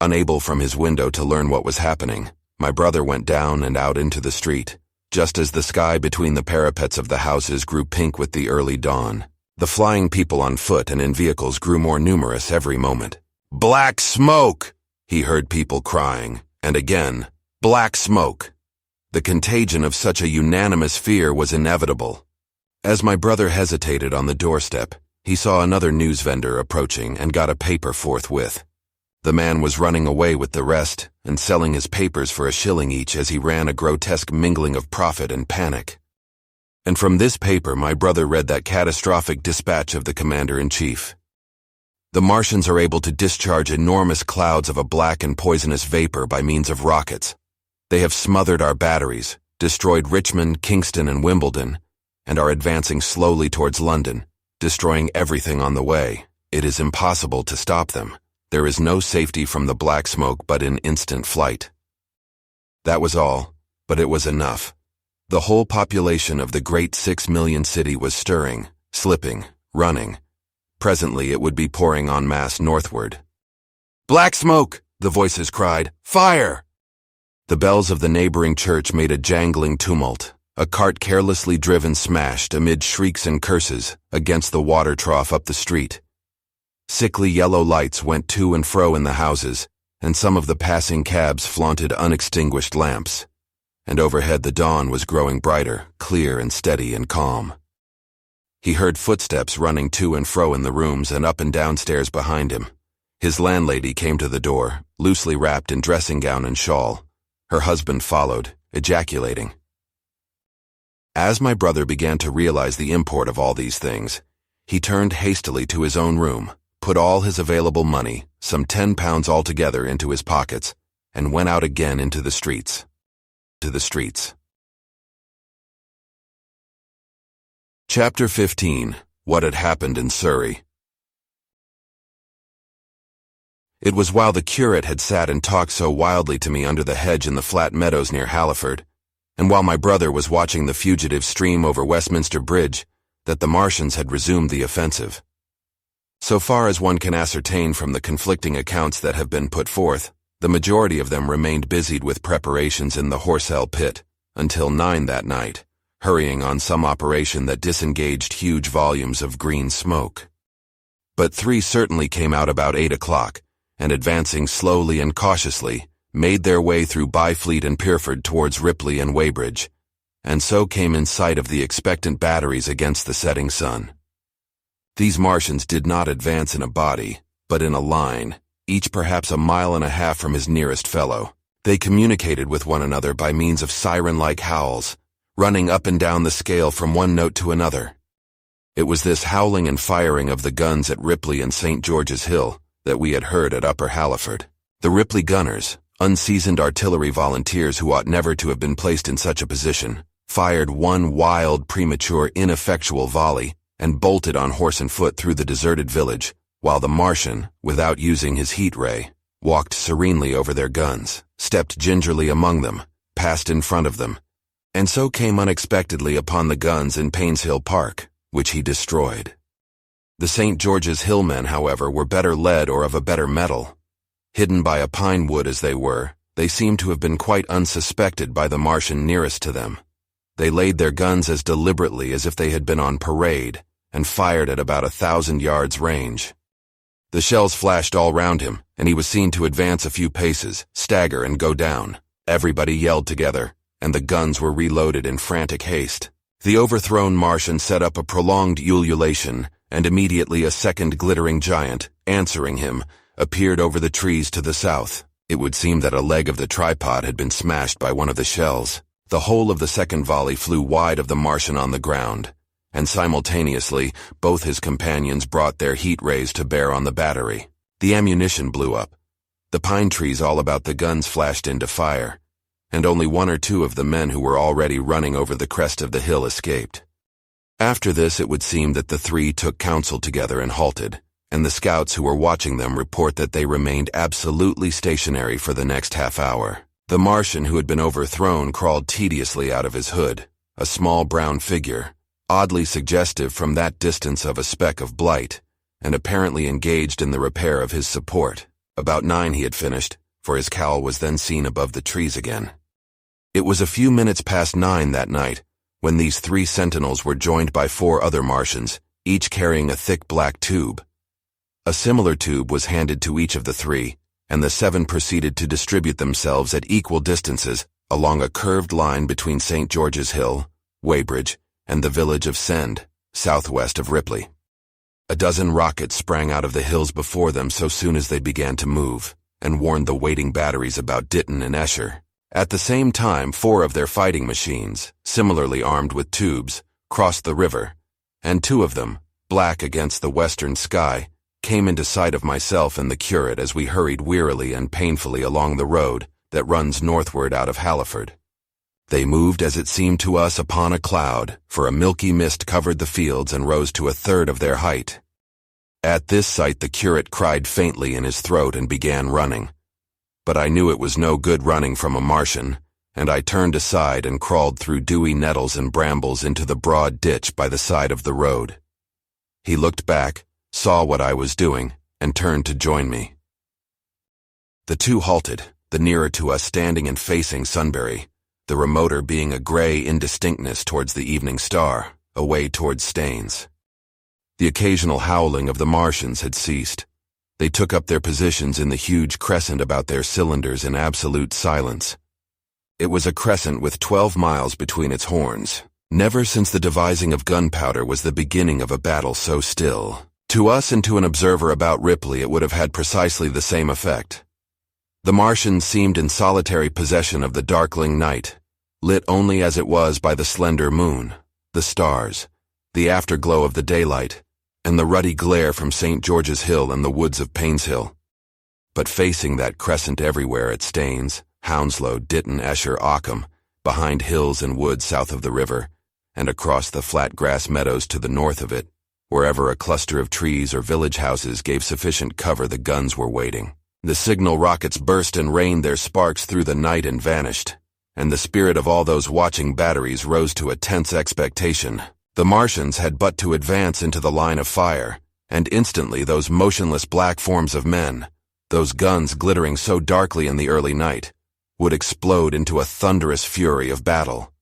Speaker 1: Unable from his window to learn what was happening, my brother went down and out into the street, just as the sky between the parapets of the houses grew pink with the early dawn. The flying people on foot and in vehicles grew more numerous every moment. "Black smoke!" he heard people crying, and again, "Black smoke!" The contagion of such a unanimous fear was inevitable. As my brother hesitated on the doorstep, he saw another news vendor approaching and got a paper forthwith. The man was running away with the rest and selling his papers for a shilling each as he ran a grotesque mingling of profit and panic. And from this paper my brother read that catastrophic dispatch of the commander-in-chief. "The Martians are able to discharge enormous clouds of a black and poisonous vapor by means of rockets. They have smothered our batteries, destroyed Richmond, Kingston, and Wimbledon, and are advancing slowly towards London, destroying everything on the way. It is impossible to stop them. There is no safety from the black smoke but in instant flight." That was all, but it was enough. The whole population of the great 6 million city was stirring, slipping, running. Presently it would be pouring en masse northward. "Black smoke!" the voices cried. "Fire!" The bells of the neighboring church made a jangling tumult. A cart carelessly driven smashed, amid shrieks and curses, against the water trough up the street. Sickly yellow lights went to and fro in the houses, and some of the passing cabs flaunted unextinguished lamps. and overhead the dawn was growing brighter, clear and steady and calm. He heard footsteps running to and fro in the rooms and up and downstairs behind him. His landlady came to the door, loosely wrapped in dressing gown and shawl. Her husband followed, ejaculating. As my brother began to realize the import of all these things, he turned hastily to his own room, put all his available money, some 10 pounds altogether, into his pockets, and went out again into the streets. Chapter 15. What had happened in Surrey. It was while the curate had sat and talked so wildly to me under the hedge in the flat meadows near Halliford, and while my brother was watching the fugitive stream over Westminster Bridge, that the Martians had resumed the offensive. So far as one can ascertain from the conflicting accounts that have been put forth, the majority of them remained busied with preparations in the Horsell pit until 9 that night, hurrying on some operation that disengaged huge volumes of green smoke. But 3 certainly came out about 8 o'clock, and advancing slowly and cautiously, made their way through Byfleet and Pierford towards Ripley and Weybridge, and so came in sight of the expectant batteries against the setting sun. These Martians did not advance in a body, but in a line, each perhaps a mile and a half from his nearest fellow. They communicated with one another by means of siren-like howls, running up and down the scale from one note to another. It was this howling and firing of the guns at Ripley and St. George's Hill that we had heard at Upper Halliford. The Ripley gunners, unseasoned artillery volunteers who ought never to have been placed in such a position, fired one wild, premature, ineffectual volley and bolted on horse and foot through the deserted village, while the Martian, without using his heat ray, walked serenely over their guns, stepped gingerly among them, passed in front of them, and so came unexpectedly upon the guns in Painshill Park, which he destroyed. The St. George's Hill men, however, were better led or of a better metal. Hidden by a pine wood as they were, they seemed to have been quite unsuspected by the Martian nearest to them. They laid their guns as deliberately as if they had been on parade, and fired at about 1,000 yards range. The shells flashed all round him, and he was seen to advance a few paces, stagger and go down. Everybody yelled together, and the guns were reloaded in frantic haste. The overthrown Martian set up a prolonged ululation, and immediately a second glittering giant, answering him, appeared over the trees to the south. It would seem that a leg of the tripod had been smashed by one of the shells. The whole of the second volley flew wide of the Martian on the ground, and simultaneously both his companions brought their heat rays to bear on the battery. The ammunition blew up. The pine trees all about the guns flashed into fire, and only 1 or 2 of the men who were already running over the crest of the hill escaped. After this, it would seem that the 3 took counsel together and halted, and the scouts who were watching them report that they remained absolutely stationary for the next half hour. The Martian who had been overthrown crawled tediously out of his hood, a small brown figure, oddly suggestive from that distance of a speck of blight, and apparently engaged in the repair of his support. About 9 he had finished, for his cowl was then seen above the trees again. It was a few minutes past 9 that night, when these 3 sentinels were joined by 4 other Martians, each carrying a thick black tube. A similar tube was handed to each of the 3, and the 7 proceeded to distribute themselves at equal distances along a curved line between St. George's Hill, Weybridge, and the village of Send, southwest of Ripley. A dozen rockets sprang out of the hills before them so soon as they began to move, and warned the waiting batteries about Ditton and Esher. At the same time, 4 of their fighting machines, similarly armed with tubes, crossed the river, and 2 of them, black against the western sky, came into sight of myself and the curate as we hurried wearily and painfully along the road that runs northward out of Halliford. They moved as it seemed to us upon a cloud, for a milky mist covered the fields and rose to 1/3 of their height. At this sight the curate cried faintly in his throat and began running. But I knew it was no good running from a Martian, and I turned aside and crawled through dewy nettles and brambles into the broad ditch by the side of the road. He looked back, saw what I was doing, and turned to join me. The 2 halted, the nearer to us standing and facing Sunbury, the remoter being a gray indistinctness towards the evening star, away towards Staines. The occasional howling of the Martians had ceased. They took up their positions in the huge crescent about their cylinders in absolute silence. It was a crescent with 12 miles between its horns. Never since the devising of gunpowder was the beginning of a battle so still. To us and to an observer about Ripley, it would have had precisely the same effect. The Martians seemed in solitary possession of the darkling night, lit only as it was by the slender moon, the stars, the afterglow of the daylight, and the ruddy glare from St. George's Hill and the woods of Payne's Hill. But facing that crescent everywhere at Staines, Hounslow, Ditton, Esher, Ockham, behind hills and woods south of the river, and across the flat grass meadows to the north of it, wherever a cluster of trees or village houses gave sufficient cover, the guns were waiting. The signal rockets burst and rained their sparks through the night and vanished, and the spirit of all those watching batteries rose to a tense expectation. The Martians had but to advance into the line of fire, and instantly those motionless black forms of men, those guns glittering so darkly in the early night, would explode into a thunderous fury of battle.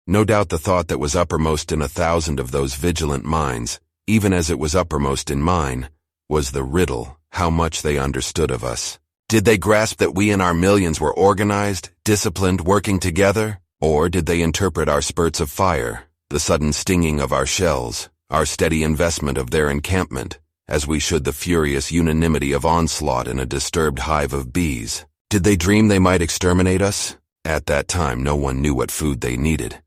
Speaker 1: No doubt the thought that was uppermost in 1,000 of those vigilant minds, even as it was uppermost in mine, was the riddle: how much they understood of us. Did they grasp that we and our millions were organized, disciplined, working together? Or did they interpret our spurts of fire, the sudden stinging of our shells, our steady investment of their encampment, as we should the furious unanimity of onslaught in a disturbed hive of bees? Did they dream they might exterminate us? At that time, no one knew what food they needed.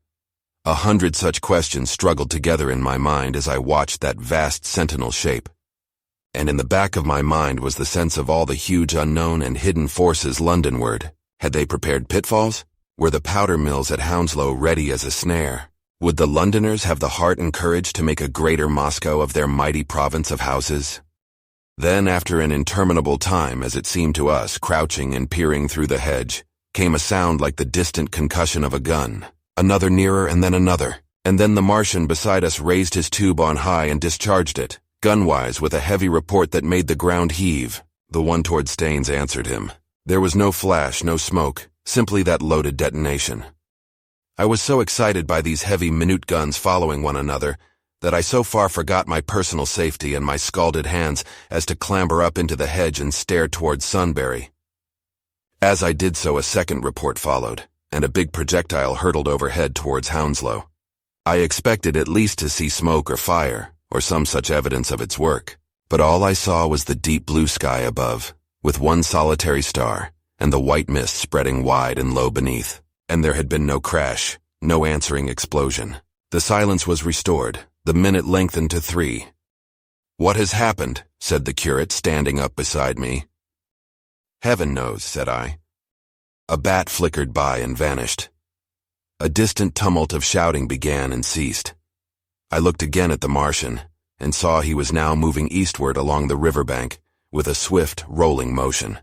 Speaker 1: 100 such questions struggled together in my mind as I watched that vast sentinel shape. And in the back of my mind was the sense of all the huge unknown and hidden forces Londonward. Had they prepared pitfalls? Were the powder mills at Hounslow ready as a snare? Would the Londoners have the heart and courage to make a greater Moscow of their mighty province of houses? Then, after an interminable time, as it seemed to us, crouching and peering through the hedge, came a sound like the distant concussion of a gun. Another nearer, and then the Martian beside us raised his tube on high and discharged it, gunwise, with a heavy report that made the ground heave. The one toward Staines answered him. There was no flash, no smoke, simply that loaded detonation. I was so excited by these heavy minute guns following one another that I so far forgot my personal safety and my scalded hands as to clamber up into the hedge and stare towards Sunbury. As I did so, a second report followed, and a big projectile hurtled overhead towards Hounslow. I expected at least to see smoke or fire, or some such evidence of its work, but all I saw was the deep blue sky above, with one solitary star, and the white mist spreading wide and low beneath. And there had been no crash, no answering explosion. The silence was restored. The minute lengthened to 3. "What has happened?" said the curate, standing up beside me. "Heaven knows," said I. A bat flickered by and vanished. A distant tumult of shouting began and ceased. I looked again at the Martian, and saw he was now moving eastward along the riverbank, with a swift, rolling motion.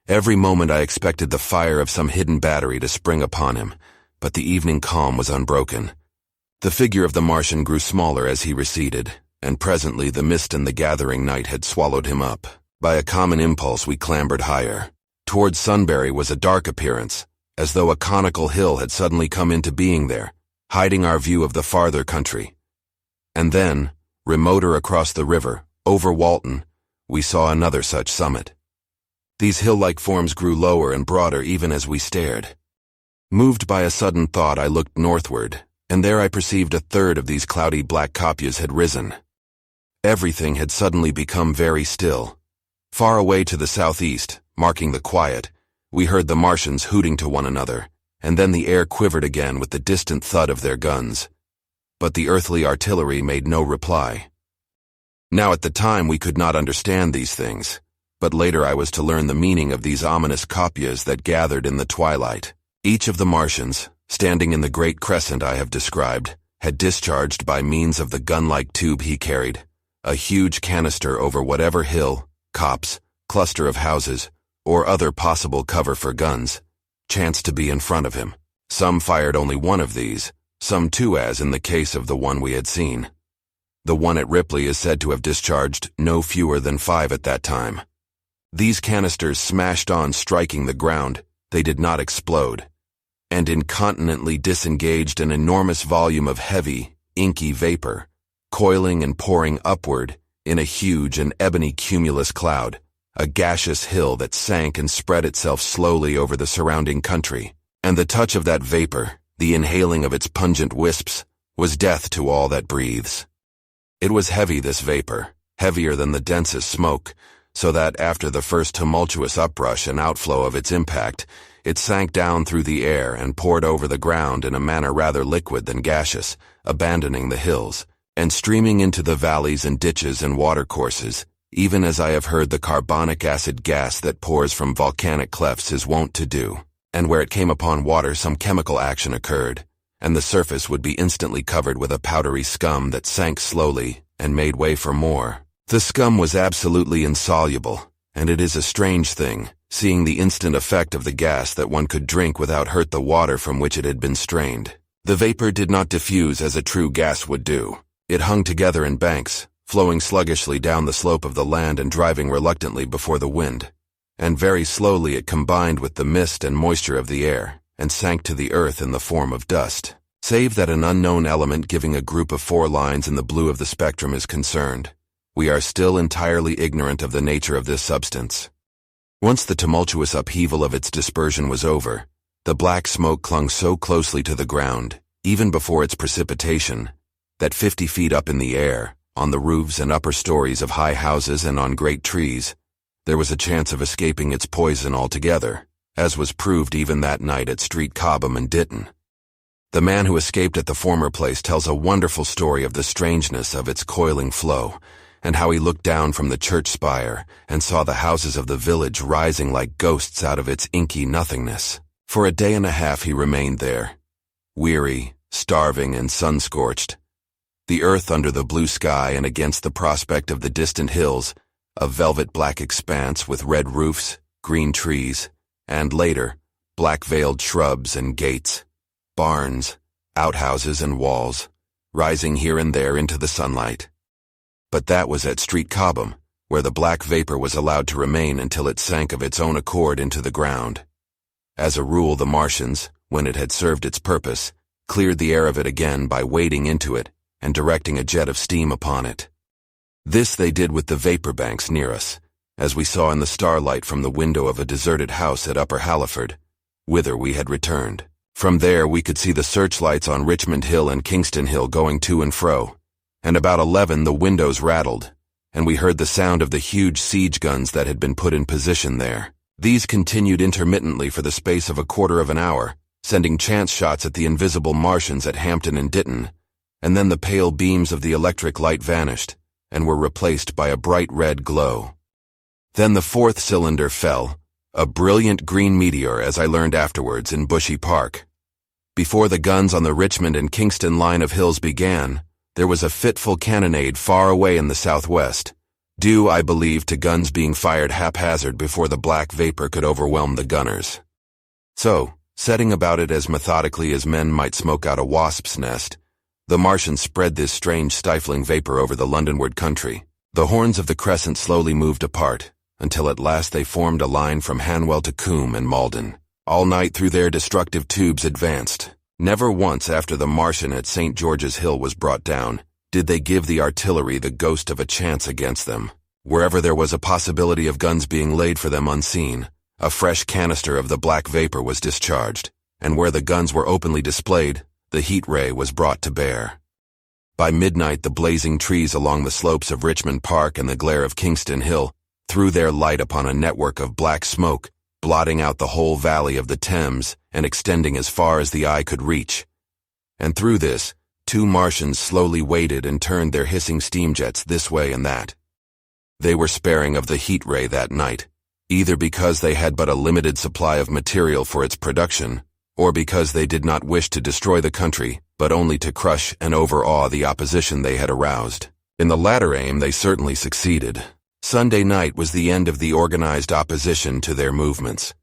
Speaker 1: Every moment I expected the fire of some hidden battery to spring upon him, but the evening calm was unbroken. The figure of the Martian grew smaller as he receded, and presently the mist and the gathering night had swallowed him up. By a common impulse we clambered higher. Towards Sunbury was a dark appearance, as though a conical hill had suddenly come into being there, hiding our view of the farther country. And then, remoter across the river, over Walton, we saw another such summit. These hill-like forms grew lower and broader even as we stared. Moved by a sudden thought, I looked northward, and there I perceived a third of these cloudy black copias had risen. Everything had suddenly become very still. Far away to the southeast, marking the quiet, we heard the Martians hooting to one another, and then the air quivered again with the distant thud of their guns. But the earthly artillery made no reply. Now at the time we could not understand these things, but later I was to learn the meaning of these ominous copias that gathered in the twilight. Each of the Martians, standing in the great crescent I have described, had discharged by means of the gun-like tube he carried, a huge canister over whatever hill, copse, cluster of houses, or other possible cover for guns, chanced to be in front of him. Some fired only one of these, some two, as in the case of the one we had seen. The one at Ripley is said to have discharged no fewer than 5 at that time. These canisters smashed on, striking the ground. They did not explode, and incontinently disengaged an enormous volume of heavy, inky vapor, coiling and pouring upward in a huge and ebony cumulus cloud, a gaseous hill that sank and spread itself slowly over the surrounding country. And the touch of that vapor, the inhaling of its pungent wisps, was death to all that breathes. It was heavy, this vapor, heavier than the densest smoke, so that after the first tumultuous uprush and outflow of its impact, it sank down through the air and poured over the ground in a manner rather liquid than gaseous, abandoning the hills, and streaming into the valleys and ditches and watercourses, even as I have heard the carbonic acid gas that pours from volcanic clefts is wont to do, and where it came upon water some chemical action occurred, and the surface would be instantly covered with a powdery scum that sank slowly and made way for more. The scum was absolutely insoluble, and it is a strange thing, seeing the instant effect of the gas, that one could drink without hurt the water from which it had been strained. The vapor did not diffuse as a true gas would do. It hung together in banks, flowing sluggishly down the slope of the land and driving reluctantly before the wind. And very slowly it combined with the mist and moisture of the air, and sank to the earth in the form of dust. Save that an unknown element giving a group of 4 lines in the blue of the spectrum is concerned, we are still entirely ignorant of the nature of this substance. Once the tumultuous upheaval of its dispersion was over, the black smoke clung so closely to the ground, even before its precipitation, that 50 feet up in the air, on the roofs and upper stories of high houses and on great trees, there was a chance of escaping its poison altogether, as was proved even that night at Street Cobham and Ditton. The man who escaped at the former place tells a wonderful story of the strangeness of its coiling flow, and how he looked down from the church spire and saw the houses of the village rising like ghosts out of its inky nothingness. For a day and a half he remained there, weary, starving, and sun-scorched. The earth under the blue sky and against the prospect of the distant hills, a velvet black expanse with red roofs, green trees, and later, black-veiled shrubs and gates, barns, outhouses and walls, rising here and there into the sunlight. But that was at Street Cobham, where the black vapor was allowed to remain until it sank of its own accord into the ground. As a rule, the Martians, when it had served its purpose, cleared the air of it again by wading into it and directing a jet of steam upon it. This they did with the vapor banks near us, as we saw in the starlight from the window of a deserted house at Upper Halliford, whither we had returned. From there we could see the searchlights on Richmond Hill and Kingston Hill going to and fro, and about 11 the windows rattled, and we heard the sound of the huge siege guns that had been put in position there. These continued intermittently for the space of a quarter of an hour, sending chance shots at the invisible Martians at Hampton and Ditton, and then the pale beams of the electric light vanished, and were replaced by a bright red glow. Then the 4th cylinder fell, a brilliant green meteor, as I learned afterwards, in Bushy Park. Before the guns on the Richmond and Kingston line of hills began, there was a fitful cannonade far away in the southwest, due, I believe, to guns being fired haphazard before the black vapor could overwhelm the gunners. So, setting about it as methodically as men might smoke out a wasp's nest, the Martians spread this strange stifling vapor over the Londonward country. The horns of the crescent slowly moved apart, until at last they formed a line from Hanwell to Coombe and Malden. All night through their destructive tubes advanced. Never once after the Martian at St. George's Hill was brought down did they give the artillery the ghost of a chance against them. Wherever there was a possibility of guns being laid for them unseen, a fresh canister of the black vapor was discharged, and where the guns were openly displayed, the heat ray was brought to bear. By midnight the blazing trees along the slopes of Richmond Park and the glare of Kingston Hill threw their light upon a network of black smoke, blotting out the whole valley of the Thames and extending as far as the eye could reach. And through this, 2 Martians slowly waded and turned their hissing steam jets this way and that. They were sparing of the heat ray that night, either because they had but a limited supply of material for its production, or because they did not wish to destroy the country, but only to crush and overawe the opposition they had aroused. In the latter aim they certainly succeeded. Sunday night was the end of the organized opposition to their movements.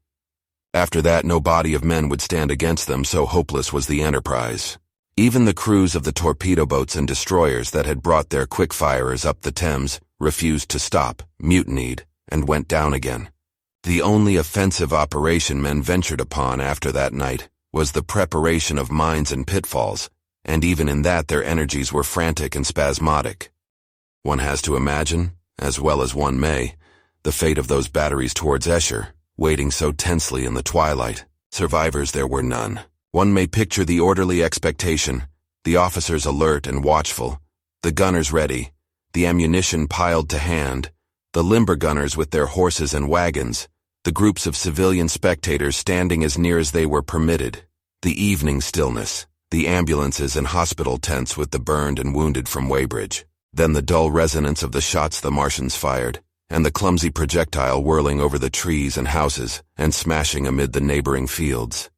Speaker 1: After that no body of men would stand against them, so hopeless was the enterprise. Even the crews of the torpedo boats and destroyers that had brought their quick-firers up the Thames refused to stop, mutinied, and went down again. The only offensive operation men ventured upon after that night was the preparation of mines and pitfalls, and even in that their energies were frantic and spasmodic. One has to imagine, as well as one may, the fate of those batteries towards Esher, waiting so tensely in the twilight. Survivors there were none. One may picture the orderly expectation, the officers alert and watchful, the gunners ready, the ammunition piled to hand, the limber gunners with their horses and wagons, the groups of civilian spectators standing as near as they were permitted, the evening stillness, the ambulances and hospital tents with the burned and wounded from Weybridge, then the dull resonance of the shots the Martians fired, and the clumsy projectile whirling over the trees and houses and smashing amid the neighboring fields.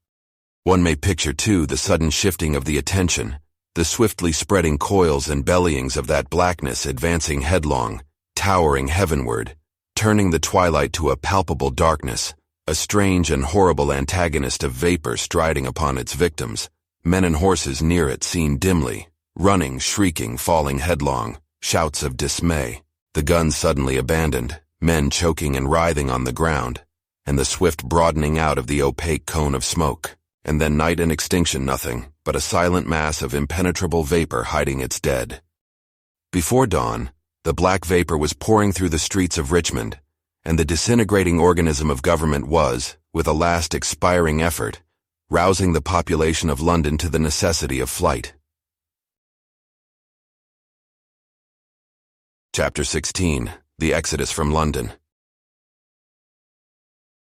Speaker 1: One may picture, too, the sudden shifting of the attention, the swiftly spreading coils and bellyings of that blackness advancing headlong, towering heavenward, turning the twilight to a palpable darkness, a strange and horrible antagonist of vapor striding upon its victims, men and horses near it seen dimly, running, shrieking, falling headlong, shouts of dismay, the guns suddenly abandoned, men choking and writhing on the ground, and the swift broadening out of the opaque cone of smoke, and then night and extinction, nothing but a silent mass of impenetrable vapor hiding its dead. Before dawn, the black vapor was pouring through the streets of Richmond, and the disintegrating organism of government was, with a last expiring effort, rousing the population of London to the necessity of flight. Chapter 16. The Exodus from London.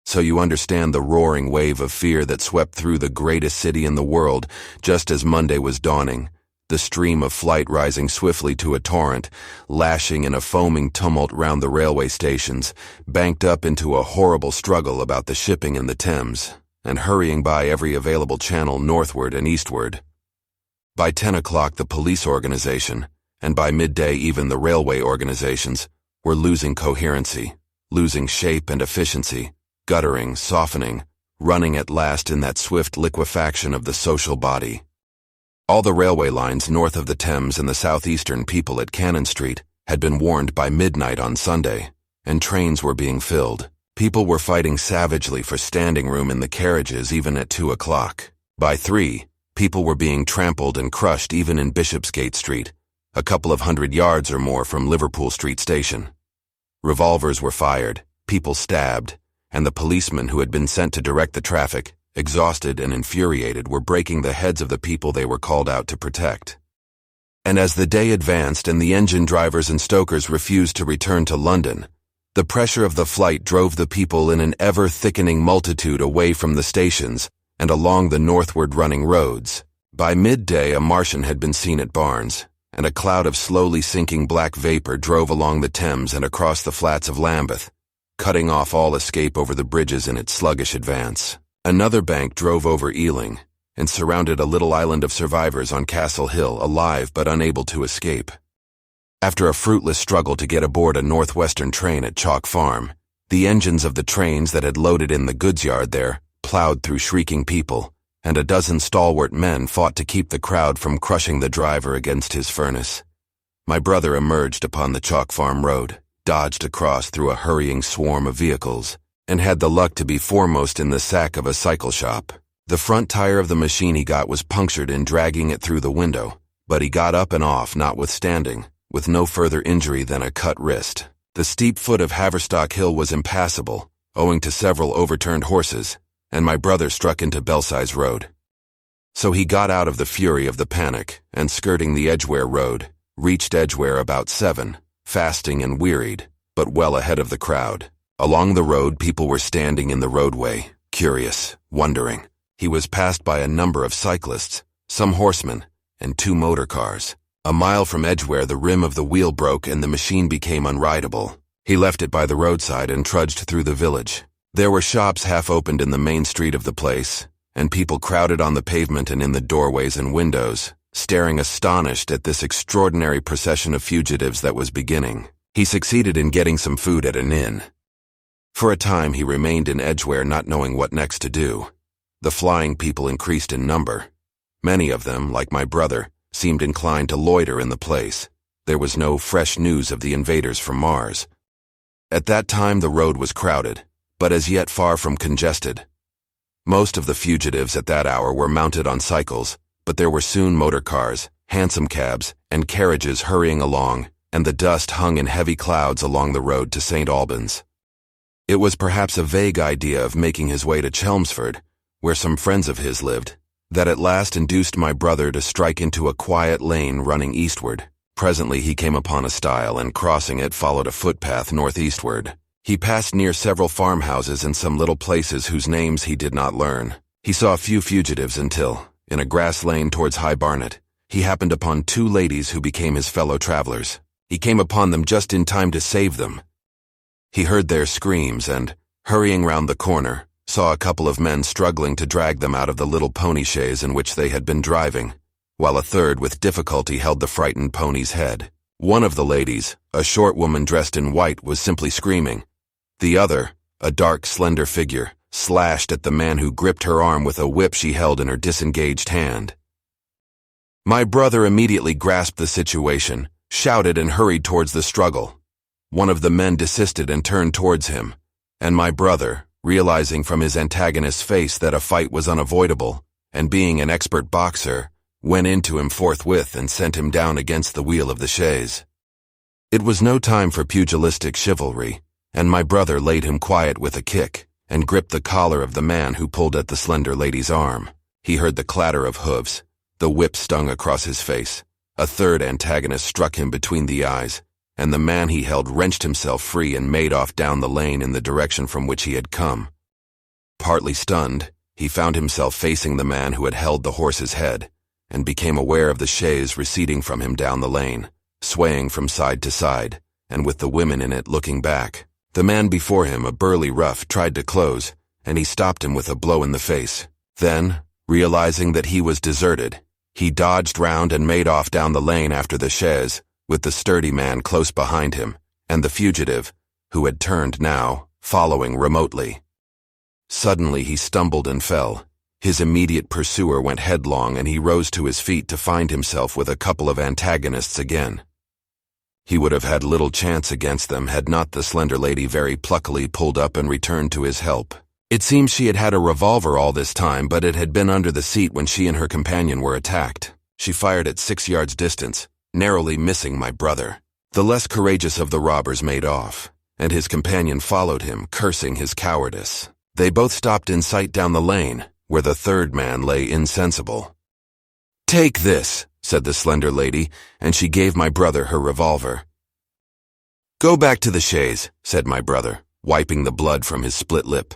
Speaker 1: So you understand the roaring wave of fear that swept through the greatest city in the world just as Monday was dawning, the stream of flight rising swiftly to a torrent, lashing in a foaming tumult round the railway stations, banked up into a horrible struggle about the shipping in the Thames, and hurrying by every available channel northward and eastward. By 10 o'clock the police organization, and by midday even the railway organizations, were losing coherency, losing shape and efficiency, guttering, softening, running at last in that swift liquefaction of the social body. All the railway lines north of the Thames and the southeastern people at Cannon Street had been warned by midnight on Sunday, and trains were being filled. People were fighting savagely for standing room in the carriages even at 2 o'clock. By 3, people were being trampled and crushed even in Bishopsgate Street, a couple of 100 yards or more from Liverpool Street Station. Revolvers were fired, people stabbed, and the policemen who had been sent to direct the traffic, exhausted and infuriated, were breaking the heads of the people they were called out to protect. And as the day advanced and the engine drivers and stokers refused to return to London, the pressure of the flight drove the people in an ever-thickening multitude away from the stations and along the northward running roads. By midday a Martian had been seen at Barnes, and a cloud of slowly sinking black vapor drove along the Thames and across the flats of Lambeth, cutting off all escape over the bridges in its sluggish advance. Another bank drove over Ealing, and surrounded a little island of survivors on Castle Hill, alive but unable to escape. After a fruitless struggle to get aboard a northwestern train at Chalk Farm, the engines of the trains that had loaded in the goods yard there plowed through shrieking people, and a dozen stalwart men fought to keep the crowd from crushing the driver against his furnace. My brother emerged upon the Chalk Farm road, dodged across through a hurrying swarm of vehicles, and had the luck to be foremost in the sack of a cycle shop. The front tire of the machine he got was punctured in dragging it through the window, but he got up and off notwithstanding, with no further injury than a cut wrist. The steep foot of Haverstock Hill was impassable, owing to several overturned horses, and my brother struck into Belsize Road. So he got out of the fury of the panic, and skirting the Edgware Road, reached Edgware about 7, fasting and wearied, but well ahead of the crowd. Along the road people were standing in the roadway, curious, wondering. He was passed by a number of cyclists, some horsemen, and 2 motor cars. A mile from Edgware the rim of the wheel broke and the machine became unrideable. He left it by the roadside and trudged through the village. There were shops half opened in the main street of the place, and people crowded on the pavement and in the doorways and windows, staring astonished at this extraordinary procession of fugitives that was beginning. He succeeded in getting some food at an inn. For a time he remained in Edgware not knowing what next to do. The flying people increased in number. Many of them, like my brother, seemed inclined to loiter in the place. There was no fresh news of the invaders from Mars. At that time the road was crowded, but as yet far from congested. Most of the fugitives at that hour were mounted on cycles, but there were soon motor cars, hansom cabs, and carriages hurrying along, and the dust hung in heavy clouds along the road to St. Albans. It was perhaps a vague idea of making his way to Chelmsford, where some friends of his lived, that at last induced my brother to strike into a quiet lane running eastward. Presently he came upon a stile, and crossing it followed a footpath northeastward. He passed near several farmhouses and some little places whose names he did not learn. He saw a few fugitives until, in a grass lane towards High Barnet, he happened upon two ladies who became his fellow travelers. He came upon them just in time to save them. He heard their screams and, hurrying round the corner, saw a couple of men struggling to drag them out of the little pony chaise in which they had been driving, while a third with difficulty held the frightened pony's head. One of the ladies, a short woman dressed in white, was simply screaming. The other, a dark, slender figure, slashed at the man who gripped her arm with a whip she held in her disengaged hand. My brother immediately grasped the situation, shouted, and hurried towards the struggle. One of the men desisted and turned towards him, and my brother, realizing from his antagonist's face that a fight was unavoidable, and being an expert boxer, went into him forthwith and sent him down against the wheel of the chaise. It was no time for pugilistic chivalry, and my brother laid him quiet with a kick, and gripped the collar of the man who pulled at the slender lady's arm. He heard the clatter of hoofs. The whip stung across his face. A third antagonist struck him between the eyes, and the man he held wrenched himself free and made off down the lane in the direction from which he had come. Partly stunned, he found himself facing the man who had held the horse's head, and became aware of the chaise receding from him down the lane, swaying from side to side, and with the women in it looking back. The man before him, a burly rough, tried to close, and he stopped him with a blow in the face. Then, realizing that he was deserted, he dodged round and made off down the lane after the chaise, with the sturdy man close behind him, and the fugitive, who had turned now, following remotely. Suddenly he stumbled and fell. His immediate pursuer went headlong, and he rose to his feet to find himself with a couple of antagonists again. He would have had little chance against them had not the slender lady very pluckily pulled up and returned to his help. It seems she had had a revolver all this time, but it had been under the seat when she and her companion were attacked. She fired at 6 yards distance, narrowly missing my brother. The less courageous of the robbers made off, and his companion followed him, cursing his cowardice. They both stopped in sight down the lane, where the third man lay insensible. "Take this," said the slender lady, and she gave my brother her revolver. "Go back to the chaise," said my brother, wiping the blood from his split lip.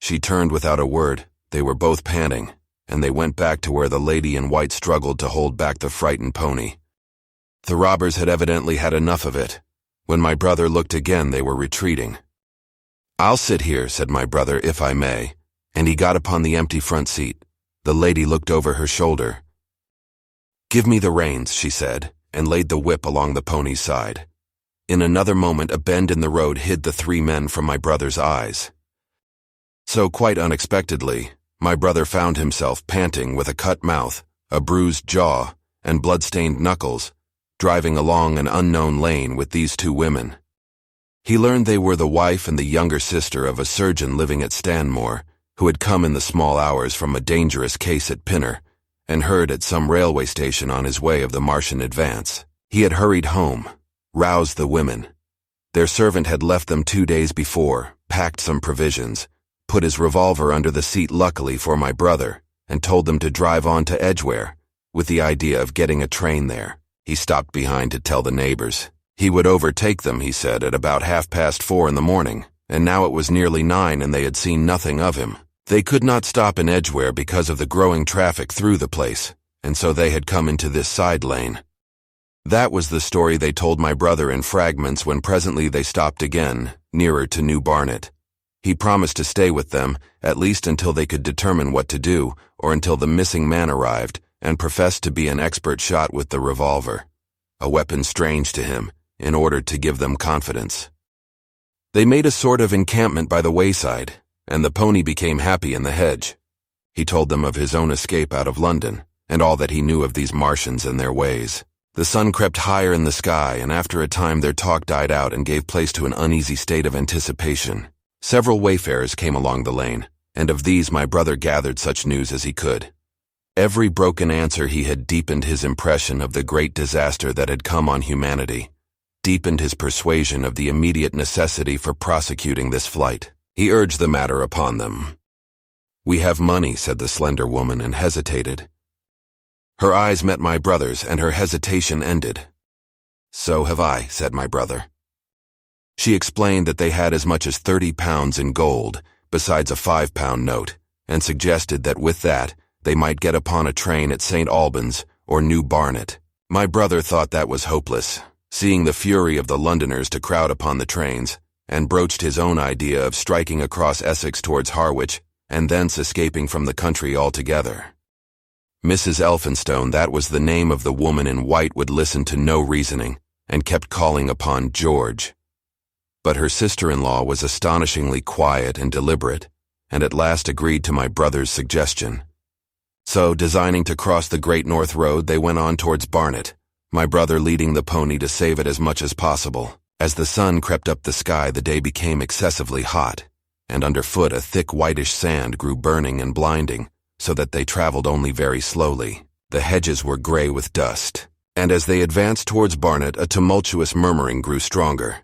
Speaker 1: She turned without a word. They were both panting, and they went back to where the lady in white struggled to hold back the frightened pony. The robbers had evidently had enough of it. When my brother looked again, they were retreating. "I'll sit here," said my brother, "if I may," and he got upon the empty front seat. The lady looked over her shoulder. "Give me the reins," she said, and laid the whip along the pony's side. In another moment, a bend in the road hid the three men from my brother's eyes. So, quite unexpectedly, my brother found himself panting with a cut mouth, a bruised jaw, and blood-stained knuckles, driving along an unknown lane with these two women. He learned they were the wife and the younger sister of a surgeon living at Stanmore, who had come in the small hours from a dangerous case at Pinner, and heard at some railway station on his way of the Martian advance. He had hurried home, roused the women. Their servant had left them 2 days before, packed some provisions, put his revolver under the seat luckily for my brother, and told them to drive on to Edgware, with the idea of getting a train there. He stopped behind to tell the neighbors. He would overtake them, he said, at about 4:30 in the morning, and now it was nearly 9 and they had seen nothing of him. They could not stop in Edgware because of the growing traffic through the place, and so they had come into this side lane. That was the story they told my brother in fragments when presently they stopped again, nearer to New Barnet. He promised to stay with them, at least until they could determine what to do, or until the missing man arrived, and professed to be an expert shot with the revolver, a weapon strange to him, in order to give them confidence. They made a sort of encampment by the wayside, and the pony became happy in the hedge. He told them of his own escape out of London, and all that he knew of these Martians and their ways. The sun crept higher in the sky, and after a time their talk died out and gave place to an uneasy state of anticipation. Several wayfarers came along the lane, and of these my brother gathered such news as he could. Every broken answer he had deepened his impression of the great disaster that had come on humanity, deepened his persuasion of the immediate necessity for prosecuting this flight. He urged the matter upon them. "We have money," said the slender woman, and hesitated. Her eyes met my brother's, and her hesitation ended. "So have I," said my brother. She explained that they had as much as 30 pounds in gold, besides a 5-pound note, and suggested that with that, they might get upon a train at St. Albans or New Barnet. My brother thought that was hopeless, seeing the fury of the Londoners to crowd upon the trains, and broached his own idea of striking across Essex towards Harwich, and thence escaping from the country altogether. Mrs. Elphinstone, that was the name of the woman in white, would listen to no reasoning, and kept calling upon George. But her sister-in-law was astonishingly quiet and deliberate, and at last agreed to my brother's suggestion. So, designing to cross the Great North Road, they went on towards Barnet, my brother leading the pony to save it as much as possible. As the sun crept up the sky, the day became excessively hot, and underfoot a thick whitish sand grew burning and blinding, so that they traveled only very slowly. The hedges were gray with dust, and as they advanced towards Barnet, a tumultuous murmuring grew stronger.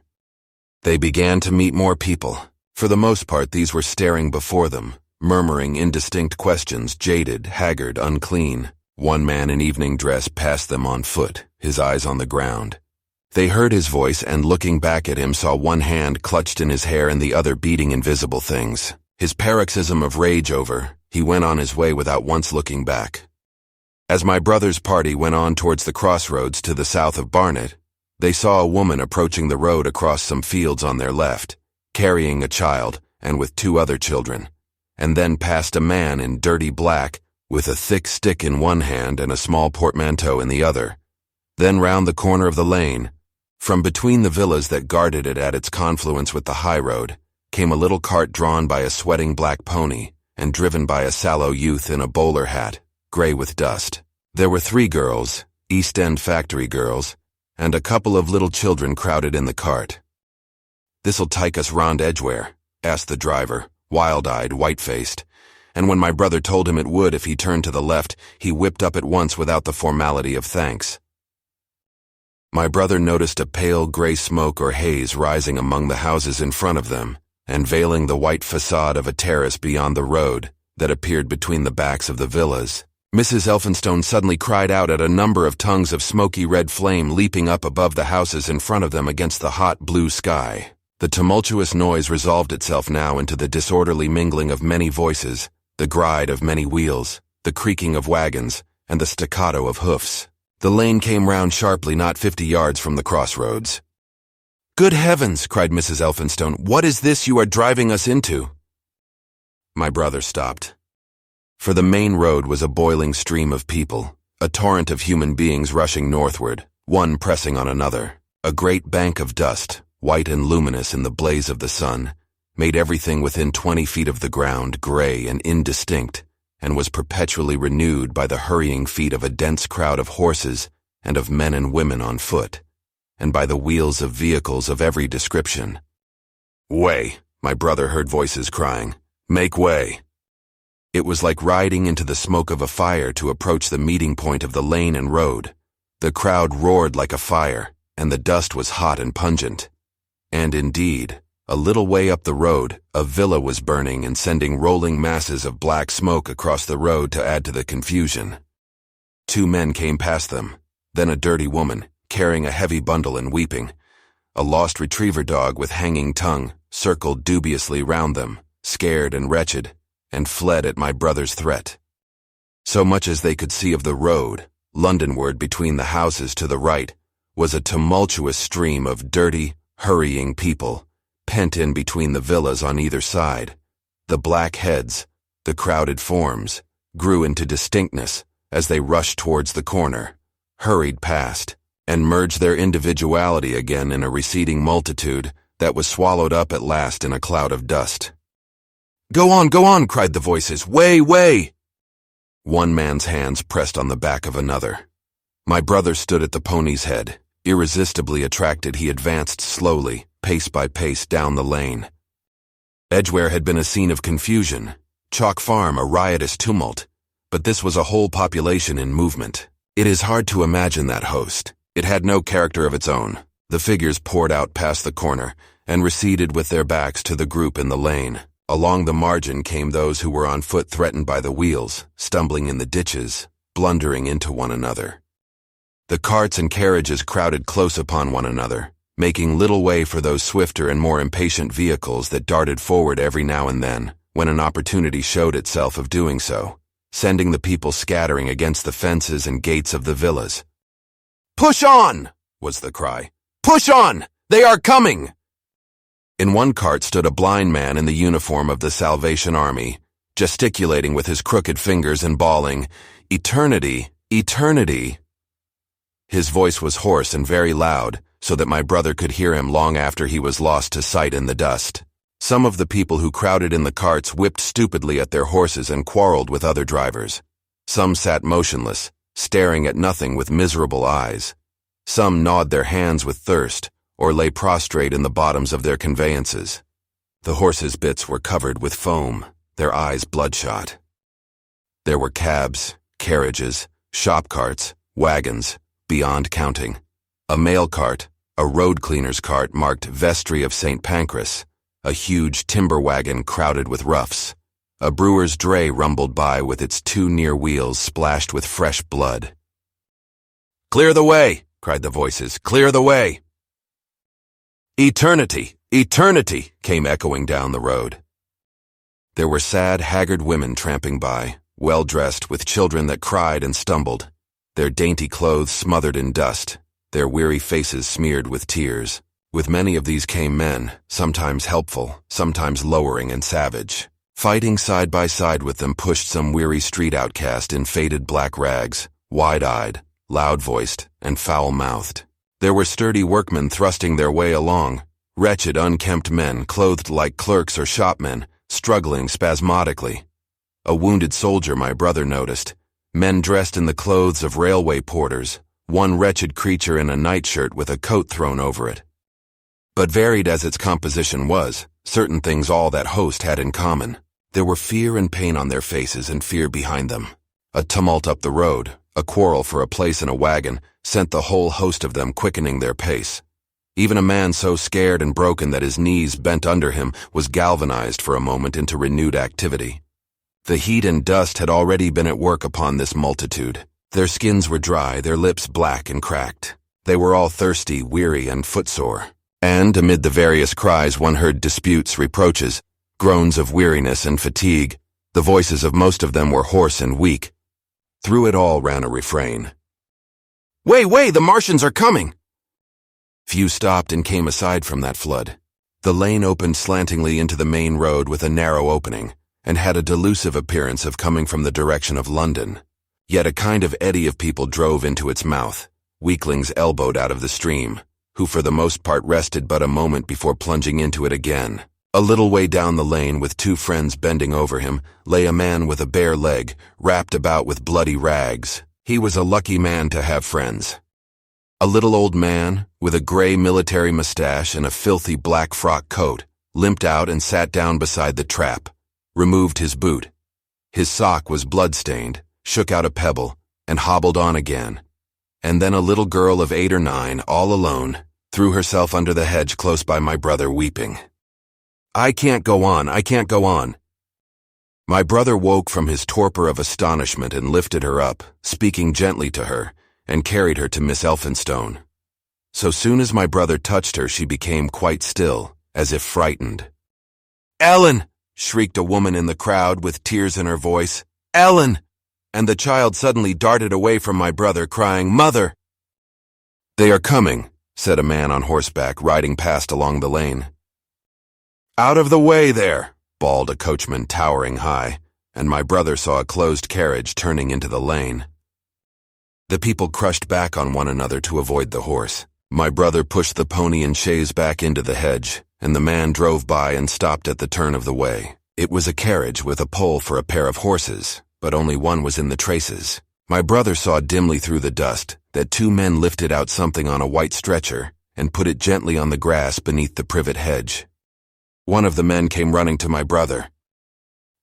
Speaker 1: They began to meet more people. For the most part, these were staring before them, murmuring indistinct questions, jaded, haggard, unclean. One man in evening dress passed them on foot, his eyes on the ground. They heard his voice, and looking back at him saw one hand clutched in his hair and the other beating invisible things. His paroxysm of rage over, he went on his way without once looking back. As my brother's party went on towards the crossroads to the south of Barnet, they saw a woman approaching the road across some fields on their left, carrying a child and with 2 other children, and then passed a man in dirty black with a thick stick in one hand and a small portmanteau in the other. Then round the corner of the lane, from between the villas that guarded it at its confluence with the high road, came a little cart drawn by a sweating black pony and driven by a sallow youth in a bowler hat, gray with dust. There were 3 girls, East End factory girls, and a couple of little children crowded in the cart. "This'll take us round Edgware?" asked the driver, wild-eyed, white-faced, and when my brother told him it would if he turned to the left, he whipped up at once without the formality of thanks. My brother noticed a pale gray smoke or haze rising among the houses in front of them, and veiling the white facade of a terrace beyond the road that appeared between the backs of the villas. Mrs. Elphinstone suddenly cried out at a number of tongues of smoky red flame leaping up above the houses in front of them against the hot blue sky. The tumultuous noise resolved itself now into the disorderly mingling of many voices, the gride of many wheels, the creaking of wagons, and the staccato of hoofs. The lane came round sharply not 50 yards from the crossroads. "Good heavens!" cried Mrs. Elphinstone. "What is this you are driving us into?" My brother stopped. For the main road was a boiling stream of people, a torrent of human beings rushing northward, one pressing on another. A great bank of dust, white and luminous in the blaze of the sun, made everything within 20 feet of the ground gray and indistinct, and was perpetually renewed by the hurrying feet of a dense crowd of horses and of men and women on foot, and by the wheels of vehicles of every description. "Way!" my brother heard voices crying. "Make way!" It was like riding into the smoke of a fire to approach the meeting point of the lane and road. The crowd roared like a fire, and the dust was hot and pungent. And indeed, a little way up the road, a villa was burning and sending rolling masses of black smoke across the road to add to the confusion. 2 men came past them, then a dirty woman, carrying a heavy bundle and weeping. A lost retriever dog with hanging tongue circled dubiously round them, scared and wretched, and fled at my brother's threat. So much as they could see of the road, Londonward between the houses to the right, was a tumultuous stream of dirty, hurrying people, pent in between the villas on either side. The black heads, the crowded forms, grew into distinctness as they rushed towards the corner, hurried past, and merged their individuality again in a receding multitude that was swallowed up at last in a cloud of dust. Go on," cried the voices. "Way, way!" One man's hands pressed on the back of another. My brother stood at the pony's head. Irresistibly attracted, he advanced slowly, pace by pace, down the lane. Edgware had been a scene of confusion, Chalk Farm a riotous tumult, but this was a whole population in movement. It is hard to imagine that host. It had no character of its own. The figures poured out past the corner and receded with their backs to the group in the lane. Along the margin came those who were on foot, threatened by the wheels, stumbling in the ditches, blundering into one another. The carts and carriages crowded close upon one another, making little way for those swifter and more impatient vehicles that darted forward every now and then, when an opportunity showed itself of doing so, sending the people scattering against the fences and gates of the villas. "Push on!" was the cry. "Push on! They are coming!" In one cart stood a blind man in the uniform of the Salvation Army, gesticulating with his crooked fingers and bawling, "Eternity! Eternity!" His voice was hoarse and very loud, so that my brother could hear him long after he was lost to sight in the dust. Some of the people who crowded in the carts whipped stupidly at their horses and quarreled with other drivers. Some sat motionless, staring at nothing with miserable eyes. Some gnawed their hands with thirst, or lay prostrate in the bottoms of their conveyances. The horses' bits were covered with foam, their eyes bloodshot. There were cabs, carriages, shop carts, wagons, beyond counting. A mail cart, a road cleaner's cart marked Vestry of St. Pancras, a huge timber wagon crowded with roughs. A brewer's dray rumbled by with its two near wheels splashed with fresh blood. "Clear the way!" cried the voices. "Clear the way!" "Eternity! Eternity!" came echoing down the road. There were sad, haggard women tramping by, well-dressed, with children that cried and stumbled, their dainty clothes smothered in dust, their weary faces smeared with tears. With many of these came men, sometimes helpful, sometimes lowering and savage. Fighting side by side with them pushed some weary street outcast in faded black rags, wide-eyed, loud-voiced, and foul-mouthed. There were sturdy workmen thrusting their way along, wretched, unkempt men clothed like clerks or shopmen, struggling spasmodically. A wounded soldier my brother noticed, men dressed in the clothes of railway porters, one wretched creature in a nightshirt with a coat thrown over it. But varied as its composition was, certain things all that host had in common. There were fear and pain on their faces and fear behind them. A tumult up the road, a quarrel for a place in a wagon, sent the whole host of them quickening their pace. Even a man so scared and broken that his knees bent under him was galvanized for a moment into renewed activity. The heat and dust had already been at work upon this multitude. Their skins were dry, their lips black and cracked. They were all thirsty, weary, and footsore. And, amid the various cries, one heard disputes, reproaches, groans of weariness and fatigue. The voices of most of them were hoarse and weak. Through it all ran a refrain. "Way, the Martians are coming!" Few stopped and came aside from that flood. The lane opened slantingly into the main road with a narrow opening, and had a delusive appearance of coming from the direction of London. Yet a kind of eddy of people drove into its mouth, weaklings elbowed out of the stream, who for the most part rested but a moment before plunging into it again. A little way down the lane, with two friends bending over him, lay a man with a bare leg, wrapped about with bloody rags. He was a lucky man to have friends. A little old man, with a gray military mustache and a filthy black frock coat, limped out and sat down beside the trap, removed his boot. His sock was blood-stained, shook out a pebble, and hobbled on again. And then a little girl of 8 or 9, all alone, threw herself under the hedge close by my brother, weeping. I can't go on. My brother woke from his torpor of astonishment and lifted her up, speaking gently to her, and carried her to Miss Elphinstone. So soon as my brother touched her, she became quite still, as if frightened. "Ellen!" shrieked a woman in the crowd with tears in her voice. "Ellen!" And the child suddenly darted away from my brother, crying, "Mother!" "They are coming," said a man on horseback riding past along the lane. "Out of the way there!" bawled a coachman towering high, and my brother saw a closed carriage turning into the lane. The people crushed back on one another to avoid the horse. My brother pushed the pony and chaise back into the hedge, and the man drove by and stopped at the turn of the way. It was a carriage with a pole for a pair of horses, but only one was in the traces. My brother saw dimly through the dust that 2 men lifted out something on a white stretcher and put it gently on the grass beneath the privet hedge. One of the men came running to my brother.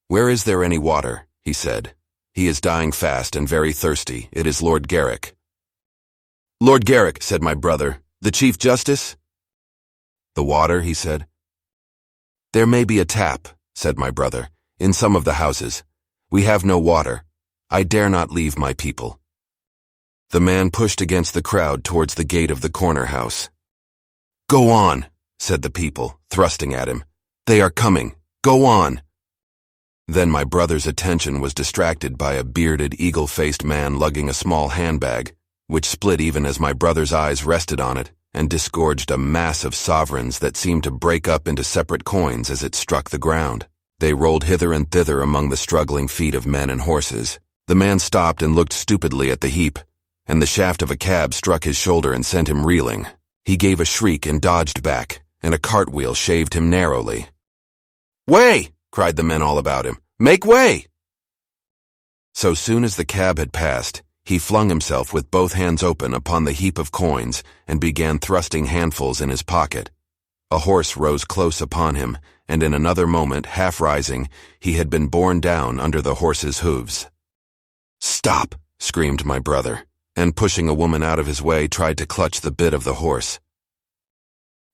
Speaker 1: "Where is there any water?" he said. "He is dying fast and very thirsty. It is Lord Garrick." "Lord Garrick," said my brother. "The Chief Justice?" "The water," he said. "There may be a tap. said my brother. "In some of the houses. We have no water. I dare not leave my people." The man pushed against the crowd towards the gate of the corner house. "Go on," said the people, thrusting at him. "They are coming. Go on." Then my brother's attention was distracted by a bearded, eagle-faced man lugging a small handbag, which split even as my brother's eyes rested on it, and disgorged a mass of sovereigns that seemed to break up into separate coins as it struck the ground. They rolled hither and thither among the struggling feet of men and horses. The man stopped and looked stupidly at the heap, and the shaft of a cab struck his shoulder and sent him reeling. He gave a shriek and dodged back, and a cartwheel shaved him narrowly. "Way!" cried the men all about him. "Make way!" So soon as the cab had passed, he flung himself with both hands open upon the heap of coins and began thrusting handfuls in his pocket. A horse rose close upon him, and in another moment, half rising, he had been borne down under the horse's hooves. "Stop!" screamed my brother, and pushing a woman out of his way, tried to clutch the bit of the horse.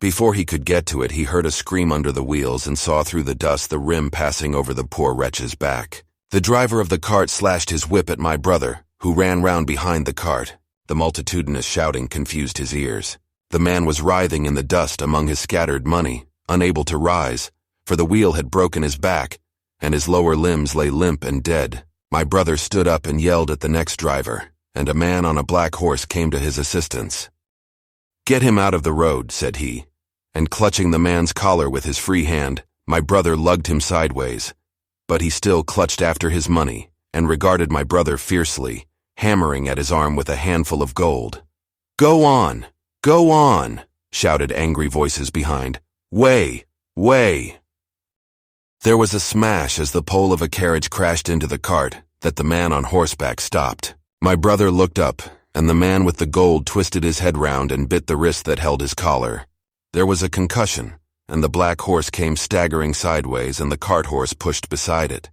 Speaker 1: Before he could get to it, he heard a scream under the wheels and saw through the dust the rim passing over the poor wretch's back. The driver of the cart slashed his whip at my brother, who ran round behind the cart. The multitudinous shouting confused his ears. The man was writhing in the dust among his scattered money, unable to rise, for the wheel had broken his back, and his lower limbs lay limp and dead. My brother stood up and yelled at the next driver, and a man on a black horse came to his assistance. "Get him out of the road," said he, and clutching the man's collar with his free hand, my brother lugged him sideways. But he still clutched after his money, and regarded my brother fiercely, hammering at his arm with a handful of gold. "Go on! Go on!" shouted angry voices behind. "Way! Way!" There was a smash as the pole of a carriage crashed into the cart, that the man on horseback stopped. My brother looked up, and the man with the gold twisted his head round and bit the wrist that held his collar. There was a concussion, and the black horse came staggering sideways, and the cart horse pushed beside it.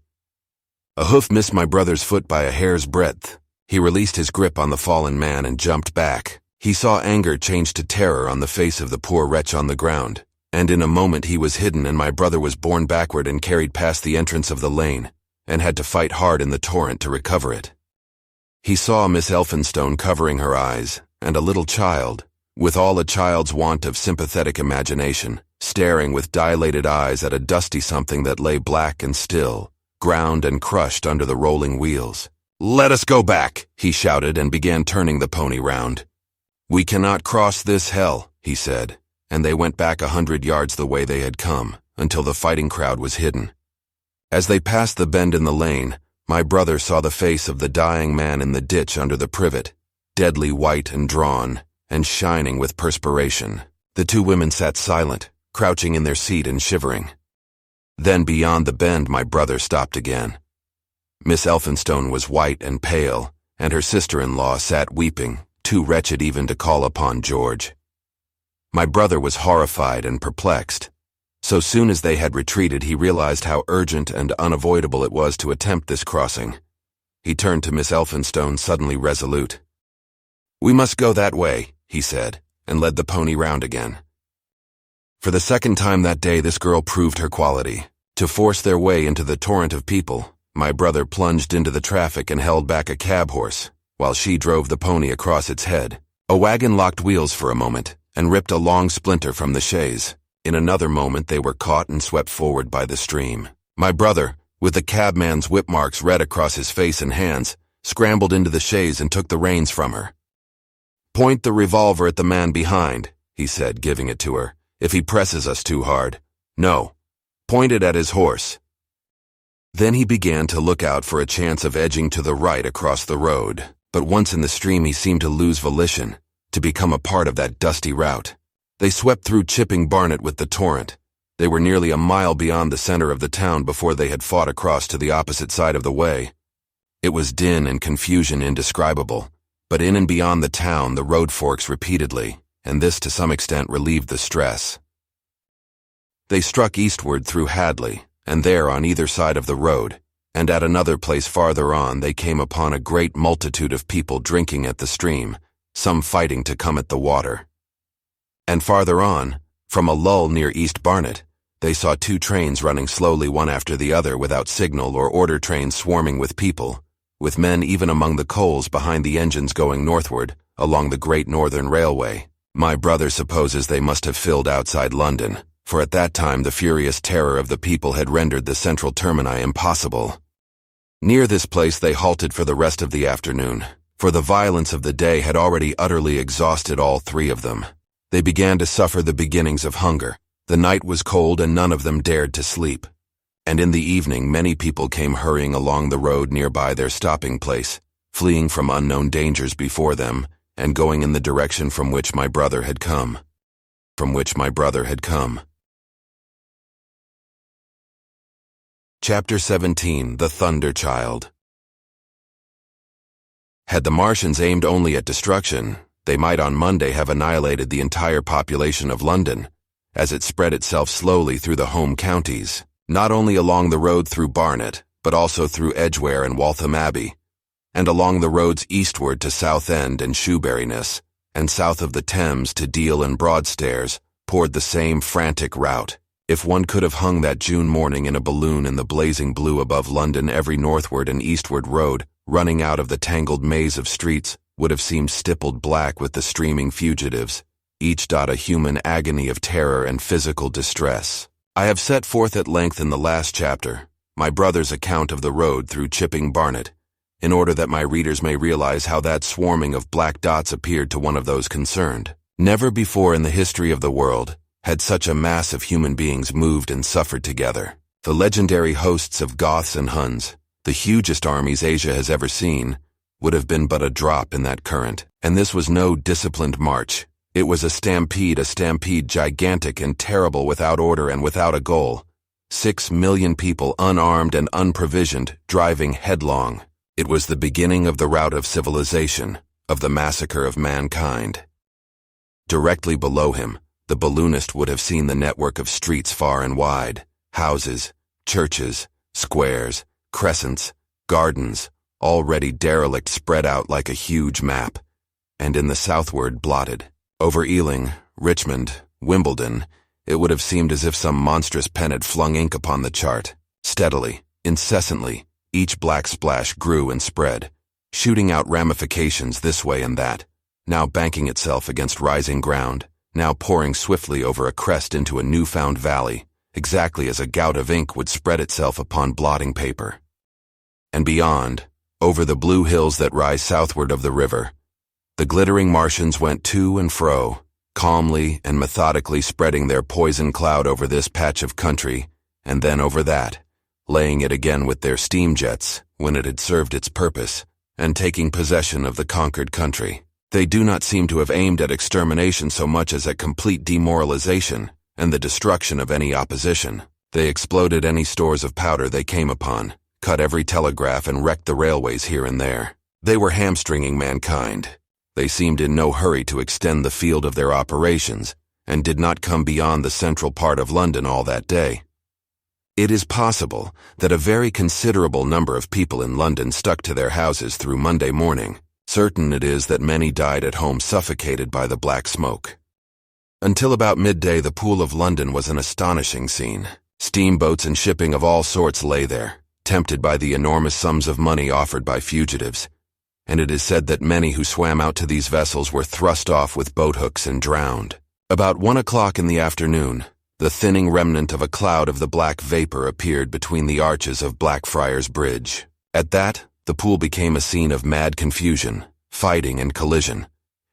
Speaker 1: A hoof missed my brother's foot by a hair's breadth. He released his grip on the fallen man and jumped back. He saw anger change to terror on the face of the poor wretch on the ground, and in a moment he was hidden, and my brother was borne backward and carried past the entrance of the lane, and had to fight hard in the torrent to recover it. He saw Miss Elphinstone covering her eyes, and a little child, with all a child's want of sympathetic imagination, staring with dilated eyes at a dusty something that lay black and still, ground and crushed under the rolling wheels. "Let us go back," he shouted, and began turning the pony round. "We cannot cross this hell," he said, and they went back 100 yards the way they had come, until the fighting crowd was hidden. As they passed the bend in the lane, my brother saw the face of the dying man in the ditch under the privet, deadly white and drawn, and shining with perspiration. The two women sat silent, crouching in their seat and shivering. Then beyond the bend my brother stopped again. Miss Elphinstone was white and pale, and her sister-in-law sat weeping, too wretched even to call upon George. My brother was horrified and perplexed. So soon as they had retreated, he realized how urgent and unavoidable it was to attempt this crossing. He turned to Miss Elphinstone, suddenly resolute. "We must go that way," he said, and led the pony round again. For the second time that day, this girl proved her quality. To force their way into the torrent of people, my brother plunged into the traffic and held back a cab horse, while she drove the pony across its head. A wagon locked wheels for a moment, and ripped a long splinter from the chaise. In another moment they were caught and swept forward by the stream. My brother, with the cabman's whip marks red across his face and hands, scrambled into the chaise and took the reins from her. "Point the revolver at the man behind," he said, giving it to her, "if he presses us too hard. No, point it at his horse." Then he began to look out for a chance of edging to the right across the road, but once in the stream he seemed to lose volition, to become a part of that dusty route. They swept through Chipping Barnet with the torrent. They were nearly a mile beyond the center of the town before they had fought across to the opposite side of the way. It was din and confusion indescribable, but in and beyond the town the road forks repeatedly, and this to some extent relieved the stress. They struck eastward through Hadley, and there on either side of the road, and at another place farther on they came upon a great multitude of people drinking at the stream, some fighting to come at the water. And farther on, from a lull near East Barnet, They saw 2 trains running slowly one after the other without signal or order, trains swarming with people, with men even among the coals behind the engines going northward, along the Great Northern Railway. My brother supposes they must have filled outside London, for at that time the furious terror of the people had rendered the central termini impossible. Near this place they halted for the rest of the afternoon, for the violence of the day had already utterly exhausted all 3 of them. They began to suffer the beginnings of hunger. The night was cold and none of them dared to sleep. And in the evening many people came hurrying along the road nearby their stopping place, fleeing from unknown dangers before them, and going in the direction from which my brother had come. Chapter 17. The Thunder Child. Had the Martians aimed only at destruction, they might on Monday have annihilated the entire population of London, as it spread itself slowly through the home counties, not only along the road through Barnet, but also through Edgware and Waltham Abbey, and along the roads eastward to Southend and Shoeburyness, and south of the Thames to Deal and Broadstairs, poured the same frantic rout. If one could have hung that June morning in a balloon in the blazing blue above London, every northward and eastward road, running out of the tangled maze of streets, would have seemed stippled black with the streaming fugitives, each dot a human agony of terror and physical distress. I have set forth at length in the last chapter my brother's account of the road through Chipping Barnet, in order that my readers may realize how that swarming of black dots appeared to one of those concerned. Never before in the history of the world had such a mass of human beings moved and suffered together. The legendary hosts of Goths and Huns, the hugest armies Asia has ever seen, would have been but a drop in that current. And this was no disciplined march. It was a stampede gigantic and terrible, without order and without a goal. 6 million people, unarmed and unprovisioned, driving headlong. It was the beginning of the rout of civilization, of the massacre of mankind. Directly below him, the balloonist would have seen the network of streets far and wide, houses, churches, squares, crescents, gardens, already derelict, spread out like a huge map, and in the southward blotted. Over Ealing, Richmond, Wimbledon, it would have seemed as if some monstrous pen had flung ink upon the chart. Steadily, incessantly, each black splash grew and spread, shooting out ramifications this way and that, now banking itself against rising ground, now pouring swiftly over a crest into a newfound valley, exactly as a gout of ink would spread itself upon blotting paper. And beyond, over the blue hills that rise southward of the river, the glittering Martians went to and fro, calmly and methodically spreading their poison cloud over this patch of country, and then over that, laying it again with their steam jets when it had served its purpose, and taking possession of the conquered country. They do not seem to have aimed at extermination so much as at complete demoralization and the destruction of any opposition. They exploded any stores of powder they came upon, cut every telegraph, and wrecked the railways here and there. They were hamstringing mankind. They seemed in no hurry to extend the field of their operations, and did not come beyond the central part of London all that day. It is possible that a very considerable number of people in London stuck to their houses through Monday morning. Certain it is that many died at home suffocated by the black smoke. Until about midday the Pool of London was an astonishing scene. Steamboats and shipping of all sorts lay there, tempted by the enormous sums of money offered by fugitives, and it is said that many who swam out to these vessels were thrust off with boat-hooks and drowned. About 1 o'clock in the afternoon, the thinning remnant of a cloud of the black vapor appeared between the arches of Blackfriars Bridge. At that, the pool became a scene of mad confusion, fighting and collision,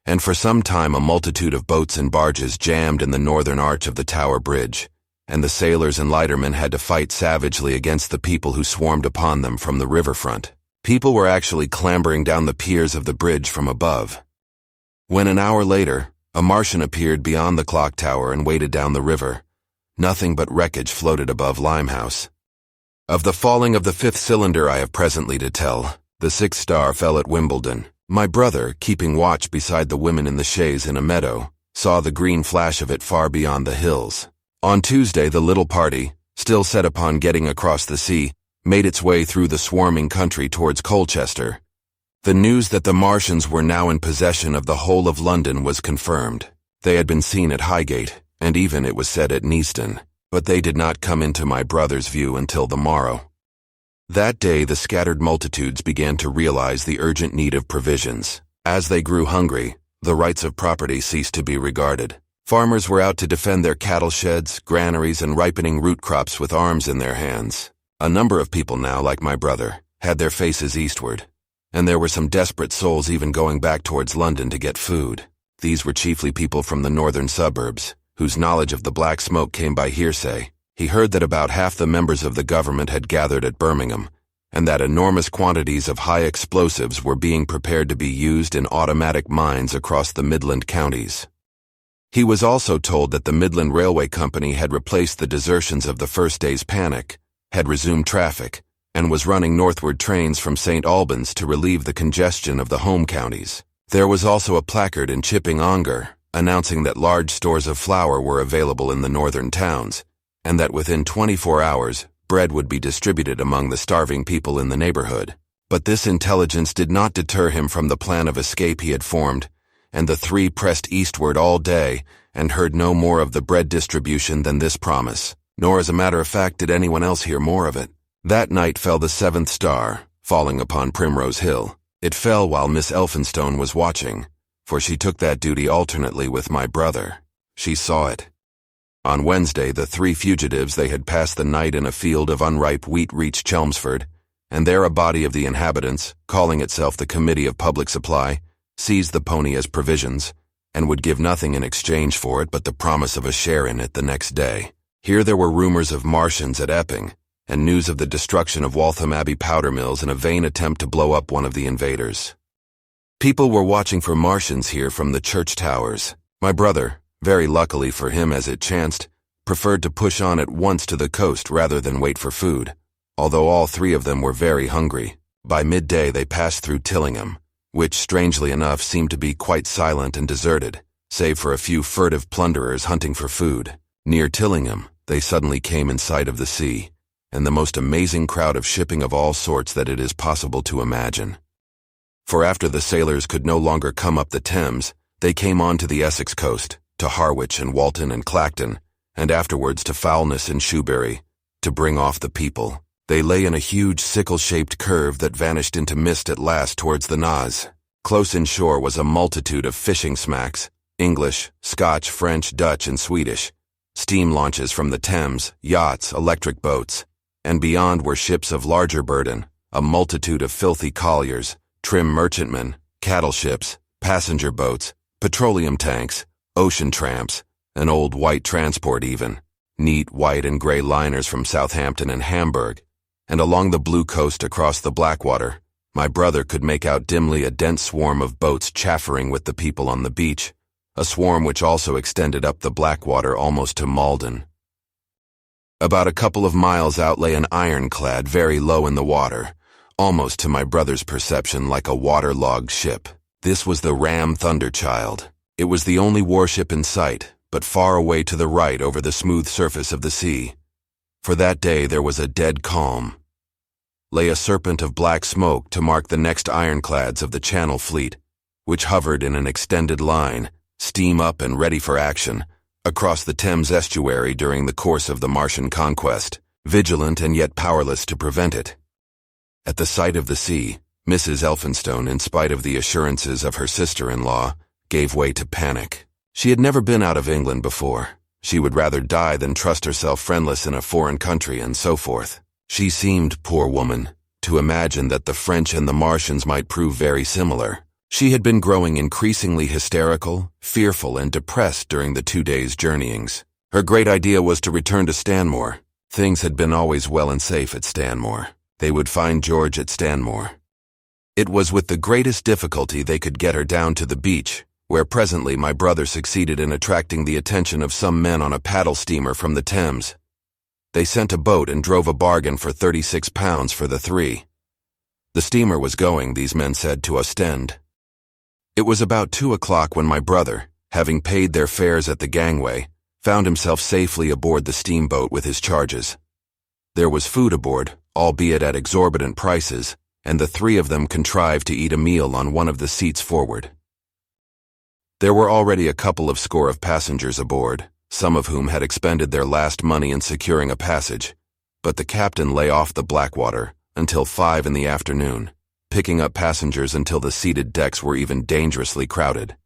Speaker 1: and for some time a multitude of boats and barges jammed in the northern arch of the Tower Bridge, and the sailors and lightermen had to fight savagely against the people who swarmed upon them from the riverfront. People were actually clambering down the piers of the bridge from above. When an hour later, a Martian appeared beyond the clock tower and waded down the river, nothing but wreckage floated above Limehouse. Of the falling of the 5th cylinder I have presently to tell. The 6th star fell at Wimbledon. My brother, keeping watch beside the women in the chaise in a meadow, saw the green flash of it far beyond the hills. On Tuesday the little party, still set upon getting across the sea, made its way through the swarming country towards Colchester. The news that the Martians were now in possession of the whole of London was confirmed. They had been seen at Highgate, and even, it was said, at Neaston. but they did not come into my brother's view until the morrow. That day the scattered multitudes began to realize the urgent need of provisions. As they grew hungry, the rights of property ceased to be regarded. Farmers were out to defend their cattle sheds, granaries, and ripening root crops with arms in their hands. A number of people now, like my brother, had their faces eastward, and there were some desperate souls even going back towards London to get food. These were chiefly people from the northern suburbs, whose knowledge of the Black Smoke came by hearsay. He heard that about half the members of the government had gathered at Birmingham, and that enormous quantities of high explosives were being prepared to be used in automatic mines across the Midland counties. He was also told that the Midland Railway Company had replaced the desertions of the first day's panic, had resumed traffic, and was running northward trains from St. Albans to relieve the congestion of the home counties. There was also a placard in Chipping Ongar announcing that large stores of flour were available in the northern towns, and that within 24 hours, bread would be distributed among the starving people in the neighborhood. But this intelligence did not deter him from the plan of escape he had formed, and the three pressed eastward all day and heard no more of the bread distribution than this promise, nor as a matter of fact did anyone else hear more of it. That night fell the seventh star, falling upon Primrose Hill. It fell while Miss Elphinstone was watching, for she took that duty alternately with my brother. She saw it. On Wednesday, the three fugitives they had passed the night in a field of unripe wheat reached Chelmsford, and there a body of the inhabitants, calling itself the Committee of Public Supply, seized the pony as provisions, and would give nothing in exchange for it but the promise of a share in it the next day. Here there were rumors of Martians at Epping, and news of the destruction of Waltham Abbey powder mills in a vain attempt to blow up one of the invaders. People were watching for Martians here from the church towers. My brother, very luckily for him as it chanced, preferred to push on at once to the coast rather than wait for food, although all three of them were very hungry. By midday they passed through Tillingham, which, strangely enough, seemed to be quite silent and deserted, save for a few furtive plunderers hunting for food. Near Tillingham, they suddenly came in sight of the sea, and the most amazing crowd of shipping of all sorts that it is possible to imagine. For after the sailors could no longer come up the Thames, they came on to the Essex coast, to Harwich and Walton and Clacton, and afterwards to Foulness and Shoebury, to bring off the people. They lay in a huge sickle-shaped curve that vanished into mist at last towards the Naze. Close inshore was a multitude of fishing smacks, English, Scotch, French, Dutch, and Swedish, steam launches from the Thames, yachts, electric boats, and beyond were ships of larger burden, a multitude of filthy colliers, trim merchantmen, cattle ships, passenger boats, petroleum tanks, ocean tramps, an old white transport even, neat white and gray liners from Southampton and Hamburg, and along the blue coast across the Blackwater, my brother could make out dimly a dense swarm of boats chaffering with the people on the beach, a swarm which also extended up the Blackwater almost to Malden. About a couple of miles out lay an ironclad very low in the water, almost to my brother's perception like a waterlogged ship. This was the ram Thunderchild. It was the only warship in sight, but far away to the right over the smooth surface of the sea. For that day there was a dead calm. Lay a serpent of black smoke to mark the next ironclads of the Channel Fleet, which hovered in an extended line, steam up and ready for action, across the Thames estuary during the course of the Martian conquest, vigilant and yet powerless to prevent it. At the sight of the sea, Mrs. Elphinstone, in spite of the assurances of her sister-in-law, gave way to panic. She had never been out of England before. She would rather die than trust herself friendless in a foreign country and so forth. She seemed, poor woman, to imagine that the French and the Martians might prove very similar. She had been growing increasingly hysterical, fearful, and depressed during the 2 days' journeyings. Her great idea was to return to Stanmore. Things had been always well and safe at Stanmore. They would find George at Stanmore. It was with the greatest difficulty they could get her down to the beach, where presently my brother succeeded in attracting the attention of some men on a paddle steamer from the Thames. They sent a boat and drove a bargain for £36 for the three. The steamer was going, these men said, to Ostend. It was about 2 o'clock when my brother, having paid their fares at the gangway, found himself safely aboard the steamboat with his charges. There was food aboard, albeit at exorbitant prices, and the three of them contrived to eat a meal on one of the seats forward. There were already a couple of score of passengers aboard, some of whom had expended their last money in securing a passage. But the captain lay off the Blackwater until 5 in the afternoon, picking up passengers until the seated decks were even dangerously crowded.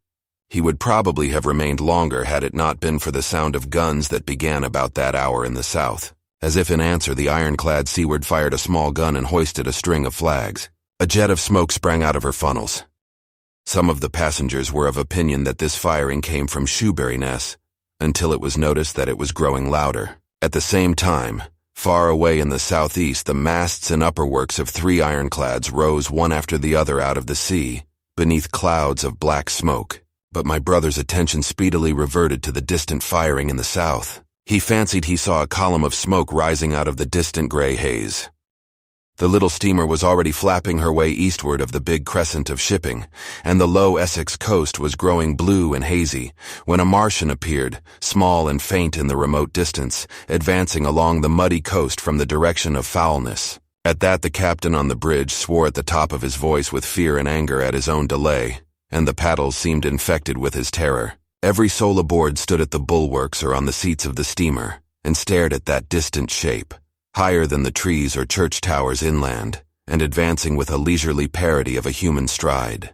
Speaker 1: He would probably have remained longer had it not been for the sound of guns that began about that hour in the south. As if in answer, the ironclad seaward fired a small gun and hoisted a string of flags. A jet of smoke sprang out of her funnels. Some of the passengers were of opinion that this firing came from Shoeburyness, until it was noticed that it was growing louder. At the same time, far away in the southeast, the masts and upperworks of 3 ironclads rose one after the other out of the sea, beneath clouds of black smoke. But my brother's attention speedily reverted to the distant firing in the south. He fancied he saw a column of smoke rising out of the distant gray haze. The little steamer was already flapping her way eastward of the big crescent of shipping, and the low Essex coast was growing blue and hazy, when a Martian appeared, small and faint in the remote distance, advancing along the muddy coast from the direction of Foulness. At that the captain on the bridge swore at the top of his voice with fear and anger at his own delay, and the paddles seemed infected with his terror. Every soul aboard stood at the bulwarks or on the seats of the steamer, and stared at that distant shape, higher than the trees or church towers inland, and advancing with a leisurely parody of a human stride.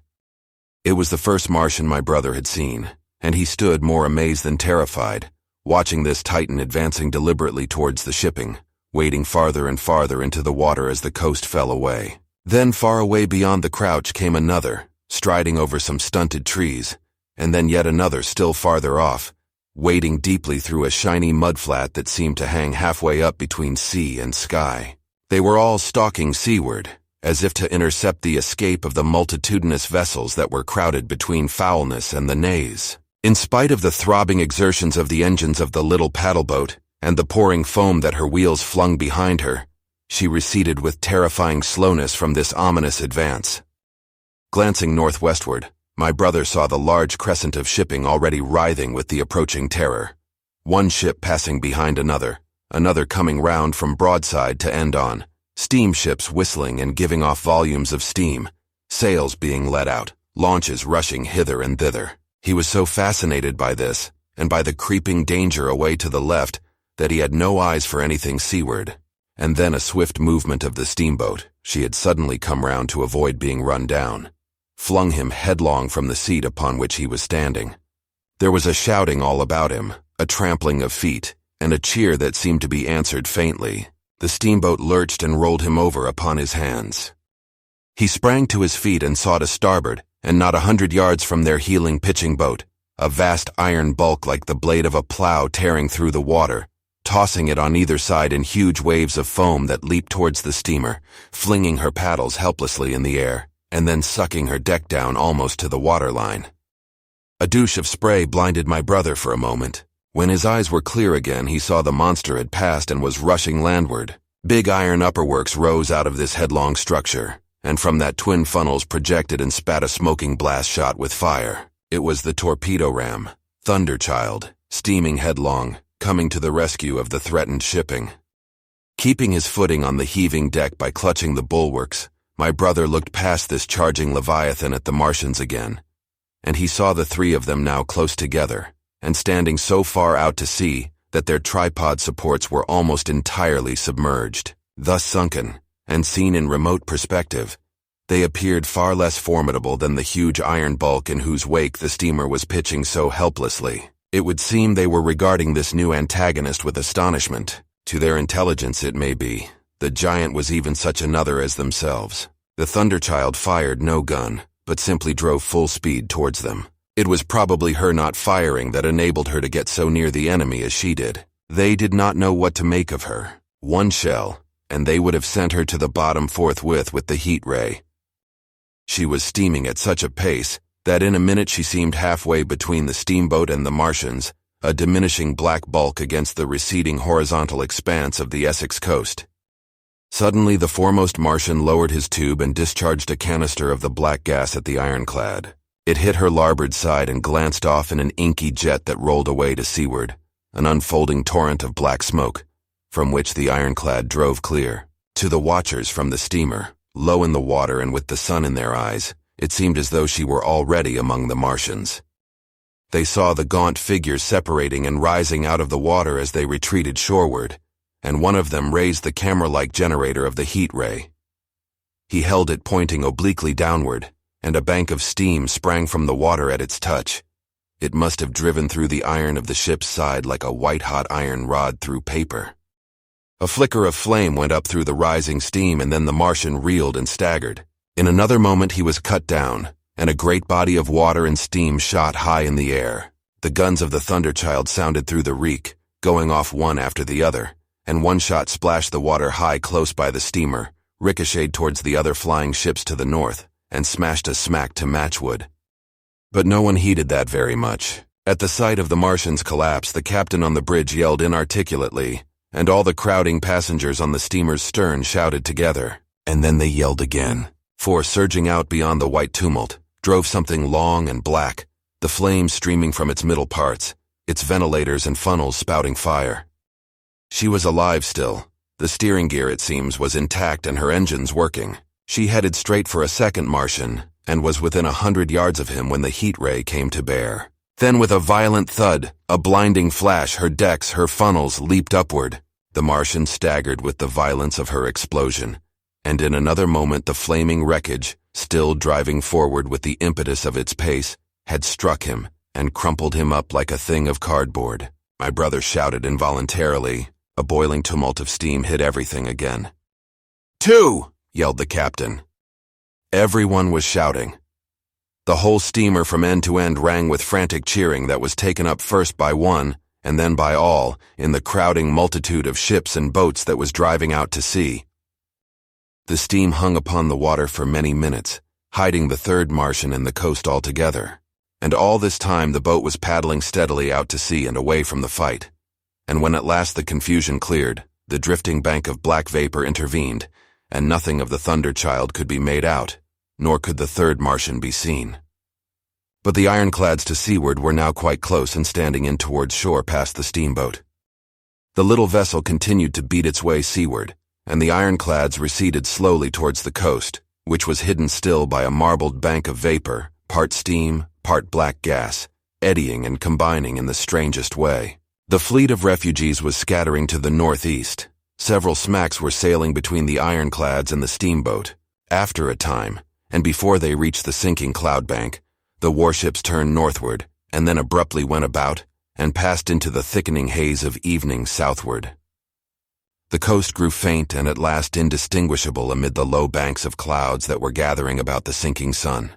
Speaker 1: It was the first Martian my brother had seen, and he stood more amazed than terrified, watching this Titan advancing deliberately towards the shipping, wading farther and farther into the water as the coast fell away. Then far away beyond the crouch came another, striding over some stunted trees, and then yet another still farther off, wading deeply through a shiny mudflat that seemed to hang halfway up between sea and sky. They were all stalking seaward, as if to intercept the escape of the multitudinous vessels that were crowded between Foulness and the Naze. In spite of the throbbing exertions of the engines of the little paddleboat, and the pouring foam that her wheels flung behind her, she receded with terrifying slowness from this ominous advance. Glancing northwestward, my brother saw the large crescent of shipping already writhing with the approaching terror. One ship passing behind another coming round from broadside to end on, steamships whistling and giving off volumes of steam, sails being let out, launches rushing hither and thither. He was so fascinated by this, and by the creeping danger away to the left, that he had no eyes for anything seaward. And then a swift movement of the steamboat, she had suddenly come round to avoid being run down, flung him headlong from the seat upon which he was standing. There was a shouting all about him, a trampling of feet, and a cheer that seemed to be answered faintly. The steamboat lurched and rolled him over upon his hands. He sprang to his feet and saw to starboard, and not 100 yards from their heeling pitching boat, a vast iron bulk like the blade of a plow tearing through the water, tossing it on either side in huge waves of foam that leaped towards the steamer, flinging her paddles helplessly in the air, and then sucking her deck down almost to the waterline. A douche of spray blinded my brother for a moment. When his eyes were clear again, he saw the monster had passed and was rushing landward. Big iron upperworks rose out of this headlong structure, and from that twin funnels projected and spat a smoking blast shot with fire. It was the torpedo ram, Thunderchild, steaming headlong, coming to the rescue of the threatened shipping. Keeping his footing on the heaving deck by clutching the bulwarks, my brother looked past this charging Leviathan at the Martians again, and he saw the 3 of them now close together, and standing so far out to sea that their tripod supports were almost entirely submerged. Thus sunken, and seen in remote perspective, they appeared far less formidable than the huge iron bulk in whose wake the steamer was pitching so helplessly. It would seem they were regarding this new antagonist with astonishment. To their intelligence, it may be, the giant was even such another as themselves. The Thunderchild fired no gun, but simply drove full speed towards them. It was probably her not firing that enabled her to get so near the enemy as she did. They did not know what to make of her. One shell, and they would have sent her to the bottom forthwith with the heat ray. She was steaming at such a pace that in a minute she seemed halfway between the steamboat and the Martians, a diminishing black bulk against the receding horizontal expanse of the Essex coast. Suddenly the foremost Martian lowered his tube and discharged a canister of the black gas at the ironclad. It hit her larboard side and glanced off in an inky jet that rolled away to seaward, an unfolding torrent of black smoke, from which the ironclad drove clear. To the watchers from the steamer, low in the water and with the sun in their eyes, it seemed as though she were already among the Martians. They saw the gaunt figures separating and rising out of the water as they retreated shoreward, and one of them raised the camera-like generator of the heat ray. He held it pointing obliquely downward, and a bank of steam sprang from the water at its touch. It must have driven through the iron of the ship's side like a white-hot iron rod through paper. A flicker of flame went up through the rising steam, and then the Martian reeled and staggered. In another moment he was cut down, and a great body of water and steam shot high in the air. The guns of the Thunderchild sounded through the reek, going off one after the other, and one shot splashed the water high close by the steamer, ricocheted towards the other flying ships to the north, and smashed a smack to matchwood. But no one heeded that very much. At the sight of the Martian's collapse, the captain on the bridge yelled inarticulately, and all the crowding passengers on the steamer's stern shouted together. And then they yelled again, for surging out beyond the white tumult, drove something long and black, the flames streaming from its middle parts, its ventilators and funnels spouting fire. She was alive still. The steering gear, it seems, was intact and her engines working. She headed straight for a second Martian, and was within 100 yards of him when the heat ray came to bear. Then with a violent thud, a blinding flash, her decks, her funnels leaped upward. The Martian staggered with the violence of her explosion, and in another moment the flaming wreckage, still driving forward with the impetus of its pace, had struck him and crumpled him up like a thing of cardboard. My brother shouted involuntarily. A boiling tumult of steam hit everything again. "Two!" yelled the captain. Everyone was shouting. The whole steamer from end to end rang with frantic cheering that was taken up first by one, and then by all, in the crowding multitude of ships and boats that was driving out to sea. The steam hung upon the water for many minutes, hiding the third Martian and the coast altogether. And all this time the boat was paddling steadily out to sea and away from the fight. And when at last the confusion cleared, the drifting bank of black vapor intervened, and nothing of the Thunderchild could be made out, nor could the third Martian be seen. But the ironclads to seaward were now quite close and standing in towards shore past the steamboat. The little vessel continued to beat its way seaward, and the ironclads receded slowly towards the coast, which was hidden still by a marbled bank of vapor, part steam, part black gas, eddying and combining in the strangest way. The fleet of refugees was scattering to the northeast. Several smacks were sailing between the ironclads and the steamboat. After a time, and before they reached the sinking cloud bank, the warships turned northward, and then abruptly went about, and passed into the thickening haze of evening southward. The coast grew faint and at last indistinguishable amid the low banks of clouds that were gathering about the sinking sun.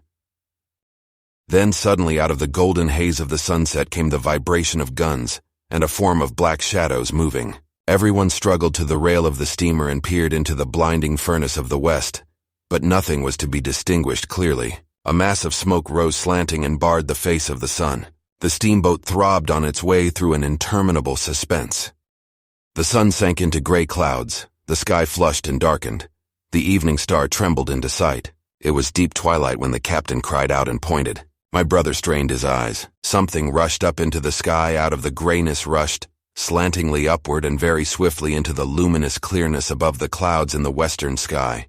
Speaker 1: Then suddenly out of the golden haze of the sunset came the vibration of guns, and a form of black shadows moving. Everyone struggled to the rail of the steamer and peered into the blinding furnace of the west, but nothing was to be distinguished clearly. A mass of smoke rose slanting and barred the face of the sun. The steamboat throbbed on its way through an interminable suspense. The sun sank into gray clouds, the sky flushed and darkened. The evening star trembled into sight. It was deep twilight when the captain cried out and pointed. My brother strained his eyes. Something rushed up into the sky out of the grayness, rushed slantingly upward and very swiftly into the luminous clearness above the clouds in the western sky.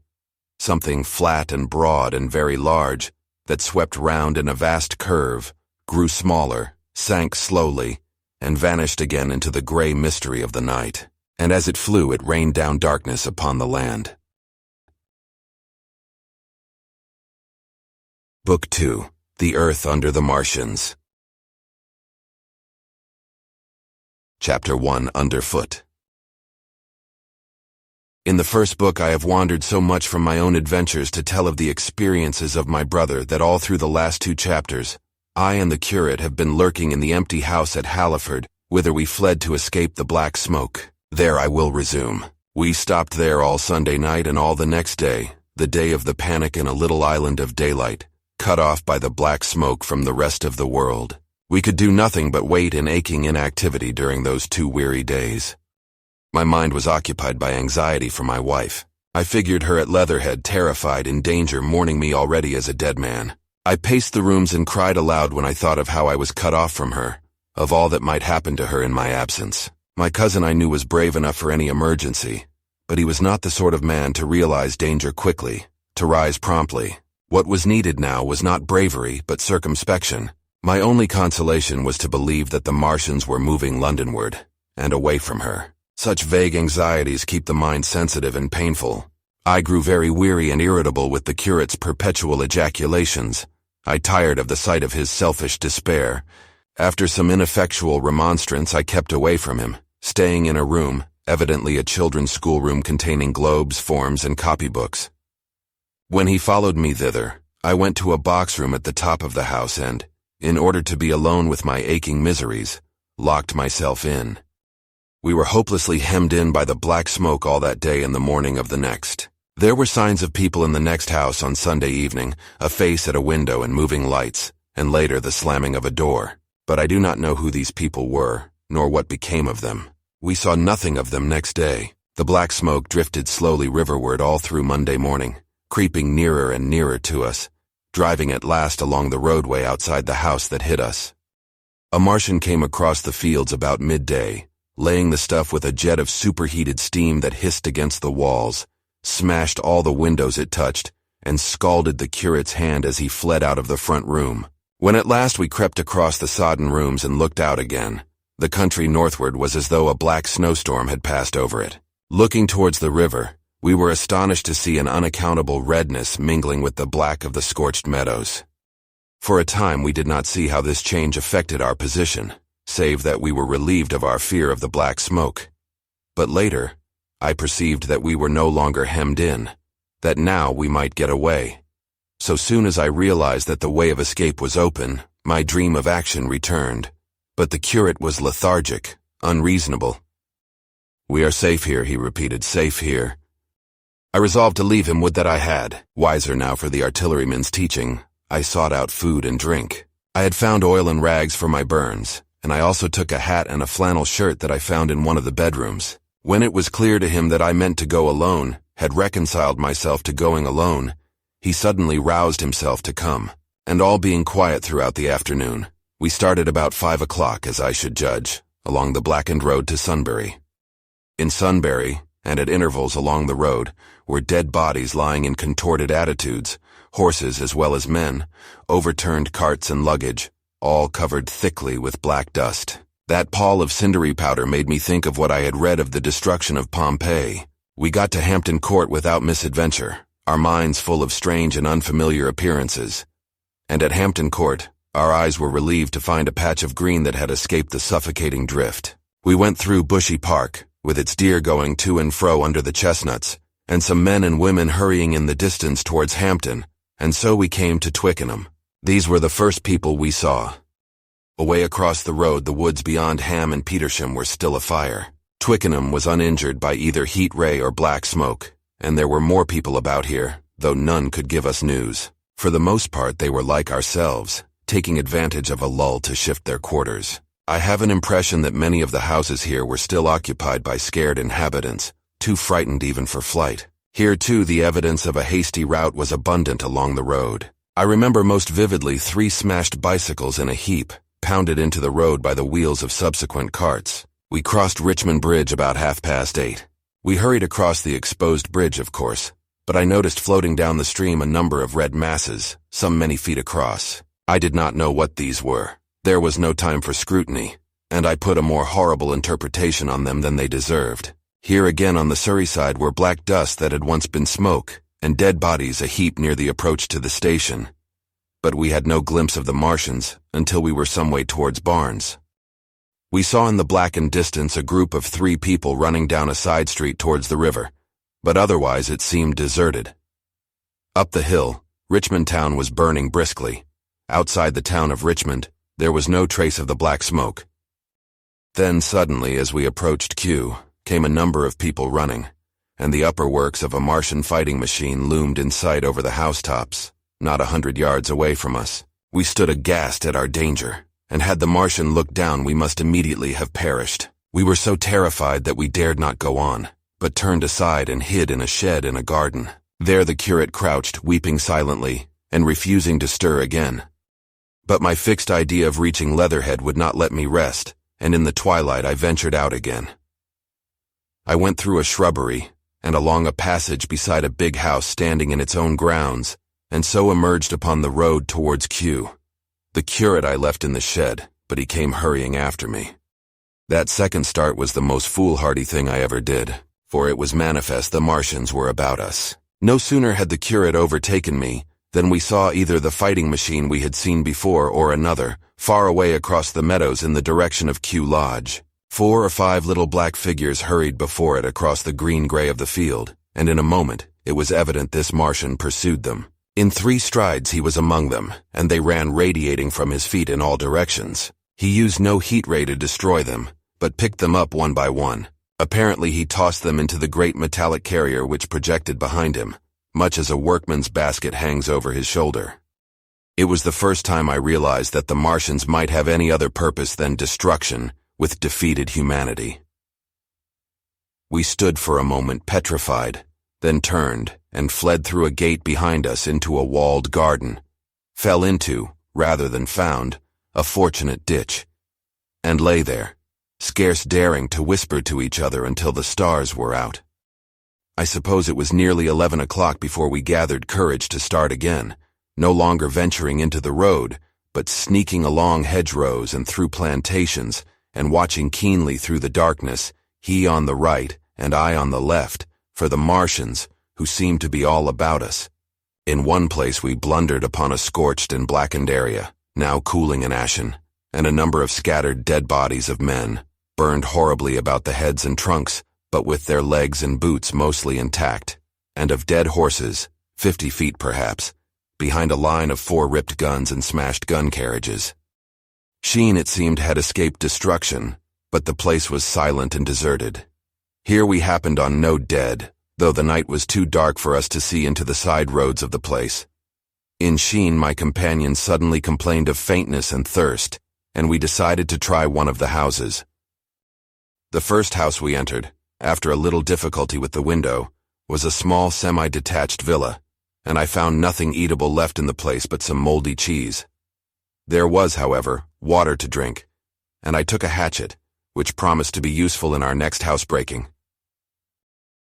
Speaker 1: Something flat and broad and very large, that swept round in a vast curve, grew smaller, sank slowly, and vanished again into the gray mystery of the night. And as it flew, it rained down darkness upon the land. Book 2. The Earth Under the Martians. Chapter 1. Underfoot. In the first book I have wandered so much from my own adventures to tell of the experiences of my brother that all through the last 2 chapters, I and the curate have been lurking in the empty house at Halliford, whither we fled to escape the black smoke. There I will resume. We stopped there all Sunday night and all the next day, the day of the panic in a little island of daylight, cut off by the black smoke from the rest of the world. We could do nothing but wait in aching inactivity during those 2 weary days. My mind was occupied by anxiety for my wife. I figured her at Leatherhead, terrified, in danger, mourning me already as a dead man. I paced the rooms and cried aloud when I thought of how I was cut off from her, of all that might happen to her in my absence. My cousin I knew was brave enough for any emergency, but he was not the sort of man to realize danger quickly, to rise promptly. What was needed now was not bravery, but circumspection. My only consolation was to believe that the Martians were moving Londonward, and away from her. Such vague anxieties keep the mind sensitive and painful. I grew very weary and irritable with the curate's perpetual ejaculations. I tired of the sight of his selfish despair. After some ineffectual remonstrance, I kept away from him, staying in a room, evidently a children's schoolroom containing globes, forms, and copybooks. When he followed me thither, I went to a box room at the top of the house and, in order to be alone with my aching miseries, locked myself in. We were hopelessly hemmed in by the black smoke all that day and the morning of the next. There were signs of people in the next house on Sunday evening, a face at a window and moving lights, and later the slamming of a door. But I do not know who these people were, nor what became of them. We saw nothing of them next day. The black smoke drifted slowly riverward all through Monday morning, creeping nearer and nearer to us, driving at last along the roadway outside the house that hid us. A Martian came across the fields about midday, laying the stuff with a jet of superheated steam that hissed against the walls, smashed all the windows it touched, and scalded the curate's hand as he fled out of the front room. When at last we crept across the sodden rooms and looked out again, the country northward was as though a black snowstorm had passed over it. Looking towards the river, we were astonished to see an unaccountable redness mingling with the black of the scorched meadows. For a time we did not see how this change affected our position, save that we were relieved of our fear of the black smoke. But later, I perceived that we were no longer hemmed in, that now we might get away. So soon as I realized that the way of escape was open, my dream of action returned. But the curate was lethargic, unreasonable. "We are safe here," he repeated, "safe here." I resolved to leave him, would that I had. Wiser now for the artilleryman's teaching, I sought out food and drink. I had found oil and rags for my burns, and I also took a hat and a flannel shirt that I found in one of the bedrooms. When it was clear to him that I meant to go alone, had reconciled myself to going alone, he suddenly roused himself to come, and all being quiet throughout the afternoon, we started about 5 o'clock, as I should judge, along the blackened road to Sunbury. In Sunbury, and at intervals along the road, were dead bodies lying in contorted attitudes, horses as well as men, overturned carts and luggage, all covered thickly with black dust. That pall of cindery powder made me think of what I had read of the destruction of Pompeii. We got to Hampton Court without misadventure, our minds full of strange and unfamiliar appearances. And at Hampton Court, our eyes were relieved to find a patch of green that had escaped the suffocating drift. We went through Bushy Park, with its deer going to and fro under the chestnuts, and some men and women hurrying in the distance towards Hampton, and so we came to Twickenham. These were the first people we saw. Away across the road, the woods beyond Ham and Petersham were still afire. Twickenham was uninjured by either heat ray or black smoke, and there were more people about here, though none could give us news. For the most part, they were like ourselves, taking advantage of a lull to shift their quarters. I have an impression that many of the houses here were still occupied by scared inhabitants, too frightened even for flight. Here, too, the evidence of a hasty rout was abundant along the road. I remember most vividly 3 smashed bicycles in a heap, pounded into the road by the wheels of subsequent carts. We crossed Richmond Bridge about 8:30. We hurried across the exposed bridge, of course, but I noticed floating down the stream a number of red masses, some many feet across. I did not know what these were. There was no time for scrutiny, and I put a more horrible interpretation on them than they deserved. Here again on the Surrey side were black dust that had once been smoke, and dead bodies a heap near the approach to the station. But we had no glimpse of the Martians until we were some way towards Barnes. We saw in the blackened distance a group of 3 people running down a side street towards the river, but otherwise it seemed deserted. Up the hill, Richmond town was burning briskly. Outside the town of Richmond, there was no trace of the black smoke. Then suddenly, as we approached Kew, came a number of people running, and the upper works of a Martian fighting machine loomed in sight over the housetops, not 100 yards away from us. We stood aghast at our danger, and had the Martian looked down we must immediately have perished. We were so terrified that we dared not go on, but turned aside and hid in a shed in a garden. There the curate crouched, weeping silently, and refusing to stir again. But my fixed idea of reaching Leatherhead would not let me rest, and in the twilight I ventured out again. I went through a shrubbery, and along a passage beside a big house standing in its own grounds, and so emerged upon the road towards Kew. The curate I left in the shed, but he came hurrying after me. That second start was the most foolhardy thing I ever did, for it was manifest the Martians were about us. No sooner had the curate overtaken me than we saw either the fighting machine we had seen before or another, far away across the meadows in the direction of Q Lodge. 4 or 5 little black figures hurried before it across the green-gray of the field, and in a moment it was evident this Martian pursued them. In 3 strides he was among them, and they ran radiating from his feet in all directions. He used no heat ray to destroy them, but picked them up one by one. Apparently he tossed them into the great metallic carrier which projected behind him, much as a workman's basket hangs over his shoulder. It was the first time I realized that the Martians might have any other purpose than destruction with defeated humanity. We stood for a moment petrified, then turned and fled through a gate behind us into a walled garden, fell into, rather than found, a fortunate ditch, and lay there, scarce daring to whisper to each other until the stars were out. I suppose it was nearly 11 o'clock before we gathered courage to start again, no longer venturing into the road, but sneaking along hedgerows and through plantations, and watching keenly through the darkness, he on the right and I on the left, for the Martians, who seemed to be all about us. In one place we blundered upon a scorched and blackened area, now cooling and ashen, and a number of scattered dead bodies of men, burned horribly about the heads and trunks, but with their legs and boots mostly intact, and of dead horses, 50 feet perhaps, behind a line of 4 ripped guns and smashed gun carriages. Sheen, it seemed, had escaped destruction, but the place was silent and deserted. Here we happened on no dead, though the night was too dark for us to see into the side roads of the place. In Sheen, my companion suddenly complained of faintness and thirst, and we decided to try one of the houses. The first house we entered, after a little difficulty with the window, was a small semi-detached villa, and I found nothing eatable left in the place but some moldy cheese. There was, however, water to drink, and I took a hatchet, which promised to be useful in our next housebreaking.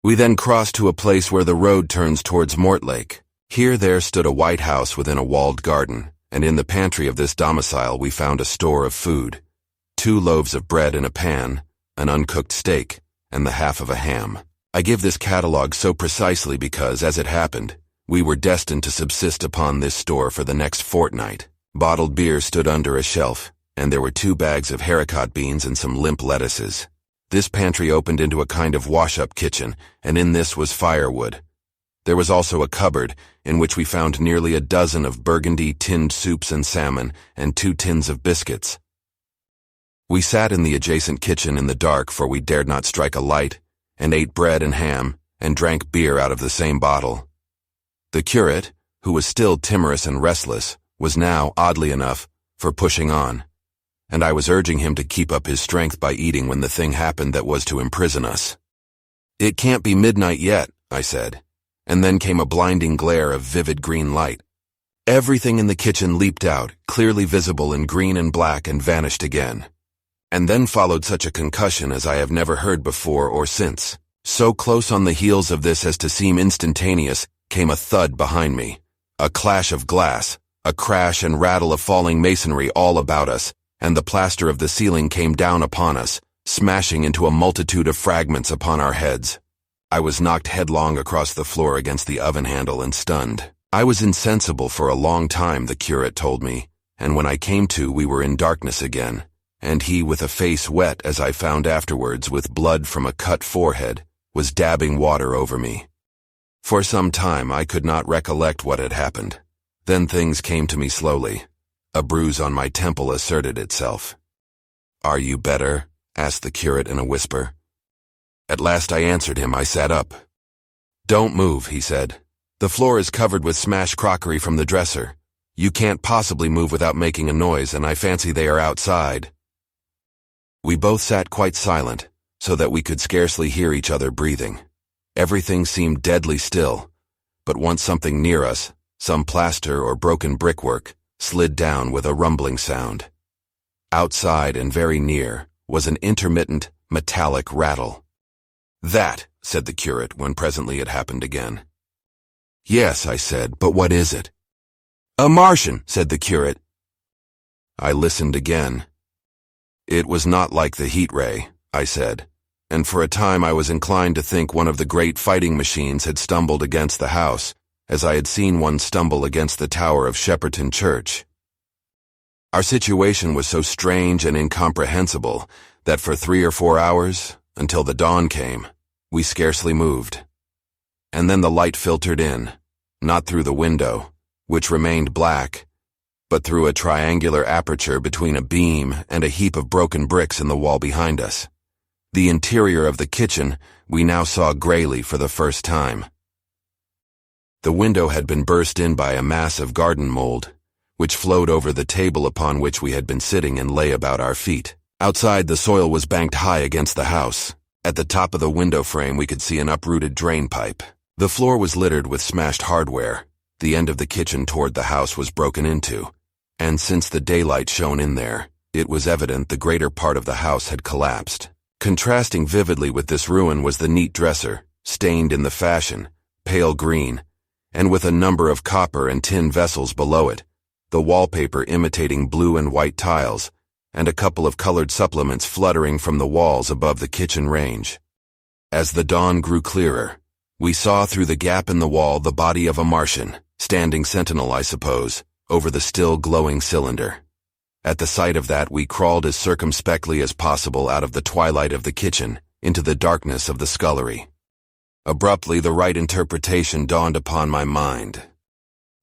Speaker 1: We then crossed to a place where the road turns towards Mortlake. Here there stood a white house within a walled garden, and in the pantry of this domicile we found a store of food: 2 loaves of bread in a pan, an uncooked steak, and the half of a ham. I give this catalogue so precisely because, as it happened, we were destined to subsist upon this store for the next fortnight. Bottled beer stood under a shelf, and there were 2 bags of haricot beans and some limp lettuces. This pantry opened into a kind of wash-up kitchen, and in this was firewood. There was also a cupboard, in which we found nearly a dozen of burgundy tinned soups and salmon, and 2 tins of biscuits. We sat in the adjacent kitchen in the dark, for we dared not strike a light, and ate bread and ham, and drank beer out of the same bottle. The curate, who was still timorous and restless, was now, oddly enough, for pushing on, and I was urging him to keep up his strength by eating when the thing happened that was to imprison us. "It can't be midnight yet," I said, and then came a blinding glare of vivid green light. Everything in the kitchen leaped out, clearly visible in green and black, and vanished again. And then followed such a concussion as I have never heard before or since. So close on the heels of this as to seem instantaneous came a thud behind me, a clash of glass, a crash and rattle of falling masonry all about us, and the plaster of the ceiling came down upon us, smashing into a multitude of fragments upon our heads. I was knocked headlong across the floor against the oven handle and stunned. I was insensible for a long time, the curate told me, and when I came to, we were in darkness again, and he, with a face wet, as I found afterwards, with blood from a cut forehead, was dabbing water over me. For some time I could not recollect what had happened. Then things came to me slowly. A bruise on my temple asserted itself. "Are you better?" asked the curate in a whisper. At last I answered him. I sat up. "Don't move," he said. "The floor is covered with smashed crockery from the dresser. You can't possibly move without making a noise, and I fancy they are outside." We both sat quite silent, so that we could scarcely hear each other breathing. Everything seemed deadly still, but once something near us, some plaster or broken brickwork, slid down with a rumbling sound. Outside and very near was an intermittent, metallic rattle. "That," said the curate when presently it happened again. "Yes," I said, "but what is it?" "A Martian," said the curate. I listened again. It was not like the heat ray, I said, and for a time I was inclined to think one of the great fighting machines had stumbled against the house, as I had seen one stumble against the tower of Shepperton Church. Our situation was so strange and incomprehensible that for 3 or 4 hours, until the dawn came, we scarcely moved. And then the light filtered in, not through the window, which remained black, but through a triangular aperture between a beam and a heap of broken bricks in the wall behind us. The interior of the kitchen we now saw grayly for the first time. The window had been burst in by a mass of garden mold, which flowed over the table upon which we had been sitting and lay about our feet. Outside, the soil was banked high against the house. At the top of the window frame we could see an uprooted drain pipe. The floor was littered with smashed hardware. The end of the kitchen toward the house was broken into, and since the daylight shone in there, it was evident the greater part of the house had collapsed. Contrasting vividly with this ruin was the neat dresser, stained in the fashion, pale green, and with a number of copper and tin vessels below it, the wallpaper imitating blue and white tiles, and a couple of colored supplements fluttering from the walls above the kitchen range. As the dawn grew clearer, we saw through the gap in the wall the body of a Martian, standing sentinel, I suppose, over the still glowing cylinder. At the sight of that, we crawled as circumspectly as possible out of the twilight of the kitchen into the darkness of the scullery. Abruptly, the right interpretation dawned upon my mind.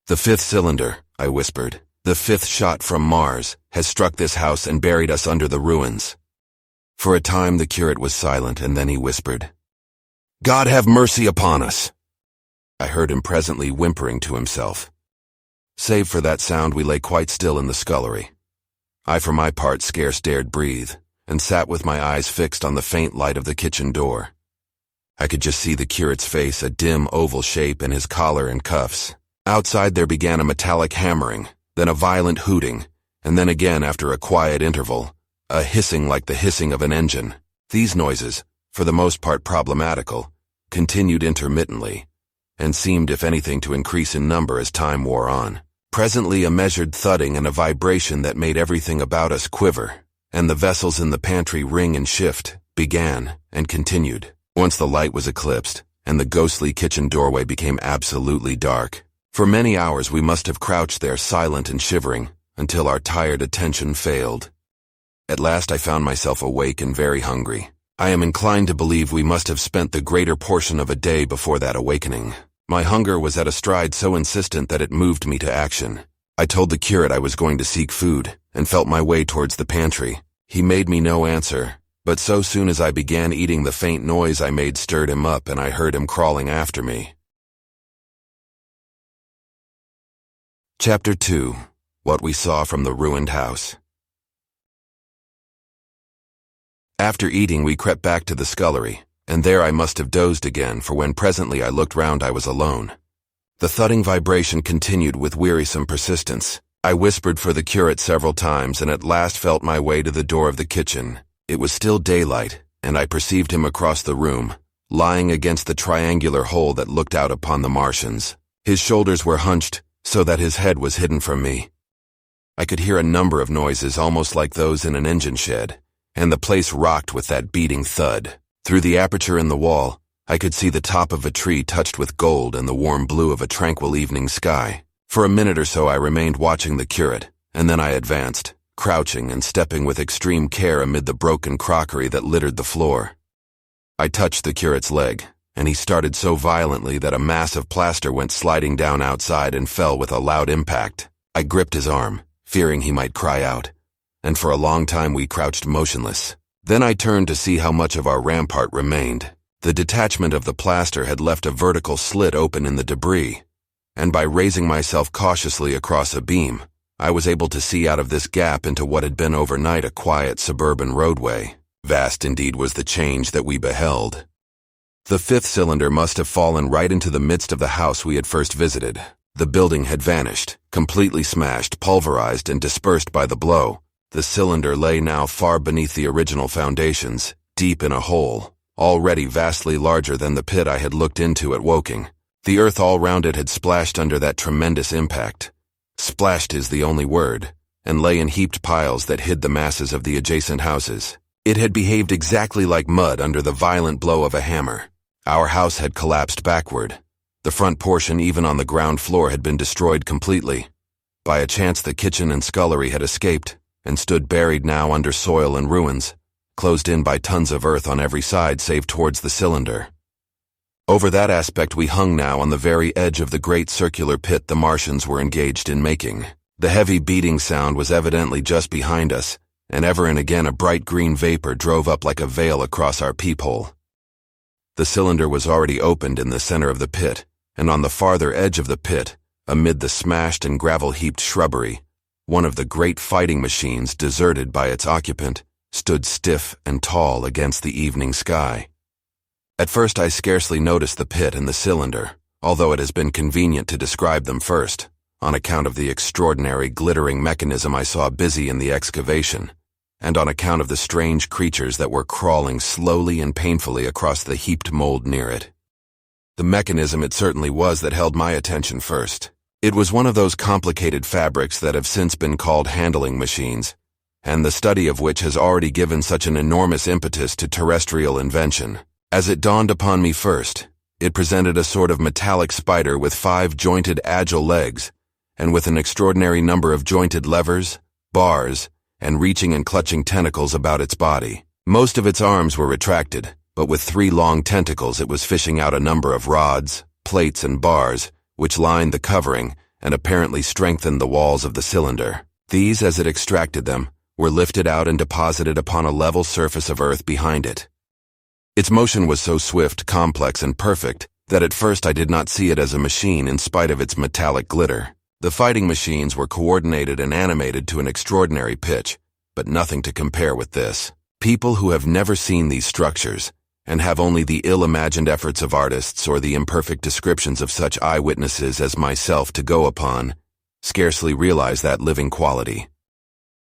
Speaker 1: "The 5th cylinder," I whispered, "the 5th shot from Mars, has struck this house and buried us under the ruins." For a time the curate was silent, and then he whispered, "God have mercy upon us!" I heard him presently whimpering to himself. Save for that sound, we lay quite still in the scullery. I, for my part, scarce dared breathe, and sat with my eyes fixed on the faint light of the kitchen door. I could just see the curate's face, a dim oval shape, and his collar and cuffs. Outside there began a metallic hammering, then a violent hooting, and then again, after a quiet interval, a hissing like the hissing of an engine. These noises, for the most part problematical, continued intermittently, and seemed, if anything, to increase in number as time wore on. Presently a measured thudding and a vibration that made everything about us quiver, and the vessels in the pantry ring and shift, began, and continued. Once the light was eclipsed, and the ghostly kitchen doorway became absolutely dark. For many hours we must have crouched there silent and shivering, until our tired attention failed. At last I found myself awake and very hungry. I am inclined to believe we must have spent the greater portion of a day before that awakening. My hunger was at a stride so insistent that it moved me to action. I told the curate I was going to seek food, and felt my way towards the pantry. He made me no answer, but so soon as I began eating, the faint noise I made stirred him up, and I heard him crawling after me. Chapter 2. What we saw from the ruined house. After eating, we crept back to the scullery, and there I must have dozed again, for when presently I looked round I was alone. The thudding vibration continued with wearisome persistence. I whispered for the curate several times, and at last felt my way to the door of the kitchen. It was still daylight, and I perceived him across the room, lying against the triangular hole that looked out upon the Martians. His shoulders were hunched, so that his head was hidden from me. I could hear a number of noises almost like those in an engine shed, and the place rocked with that beating thud. Through the aperture in the wall, I could see the top of a tree touched with gold and the warm blue of a tranquil evening sky. For a minute or so I remained watching the curate, and then I advanced, crouching and stepping with extreme care amid the broken crockery that littered the floor. I touched the curate's leg, and he started so violently that a mass of plaster went sliding down outside and fell with a loud impact. I gripped his arm, fearing he might cry out, and for a long time we crouched motionless. Then I turned to see how much of our rampart remained. The detachment of the plaster had left a vertical slit open in the debris, and by raising myself cautiously across a beam, I was able to see out of this gap into what had been overnight a quiet suburban roadway. Vast indeed was the change that we beheld. The 5th cylinder must have fallen right into the midst of the house we had first visited. The building had vanished, completely smashed, pulverized, and dispersed by the blow. The cylinder lay now far beneath the original foundations, deep in a hole, already vastly larger than the pit I had looked into at Woking. The earth all round it had splashed under that tremendous impact. Splashed is the only word, and lay in heaped piles that hid the masses of the adjacent houses. It had behaved exactly like mud under the violent blow of a hammer. Our house had collapsed backward. The front portion, even on the ground floor, had been destroyed completely. By a chance, the kitchen and scullery had escaped, and stood buried now under soil and ruins, closed in by tons of earth on every side save towards the cylinder. Over that aspect we hung now on the very edge of the great circular pit the Martians were engaged in making. The heavy beating sound was evidently just behind us, and ever and again a bright green vapor drove up like a veil across our peephole. The cylinder was already opened in the center of the pit, and on the farther edge of the pit, amid the smashed and gravel-heaped shrubbery, one of the great fighting machines, deserted by its occupant, stood stiff and tall against the evening sky. At first I scarcely noticed the pit and the cylinder, although it has been convenient to describe them first, on account of the extraordinary glittering mechanism I saw busy in the excavation, and on account of the strange creatures that were crawling slowly and painfully across the heaped mold near it. The mechanism it certainly was that held my attention first. It was one of those complicated fabrics that have since been called handling machines, and the study of which has already given such an enormous impetus to terrestrial invention. As it dawned upon me first, it presented a sort of metallic spider with 5 jointed agile legs, and with an extraordinary number of jointed levers, bars, and reaching and clutching tentacles about its body. Most of its arms were retracted, but with 3 long tentacles it was fishing out a number of rods, plates, and bars, which lined the covering and apparently strengthened the walls of the cylinder. These, as it extracted them, were lifted out and deposited upon a level surface of earth behind it. Its motion was so swift, complex, and perfect that at first I did not see it as a machine in spite of its metallic glitter. The fighting machines were coordinated and animated to an extraordinary pitch, but nothing to compare with this. People who have never seen these structures, and have only the ill-imagined efforts of artists or the imperfect descriptions of such eyewitnesses as myself to go upon, scarcely realize that living quality.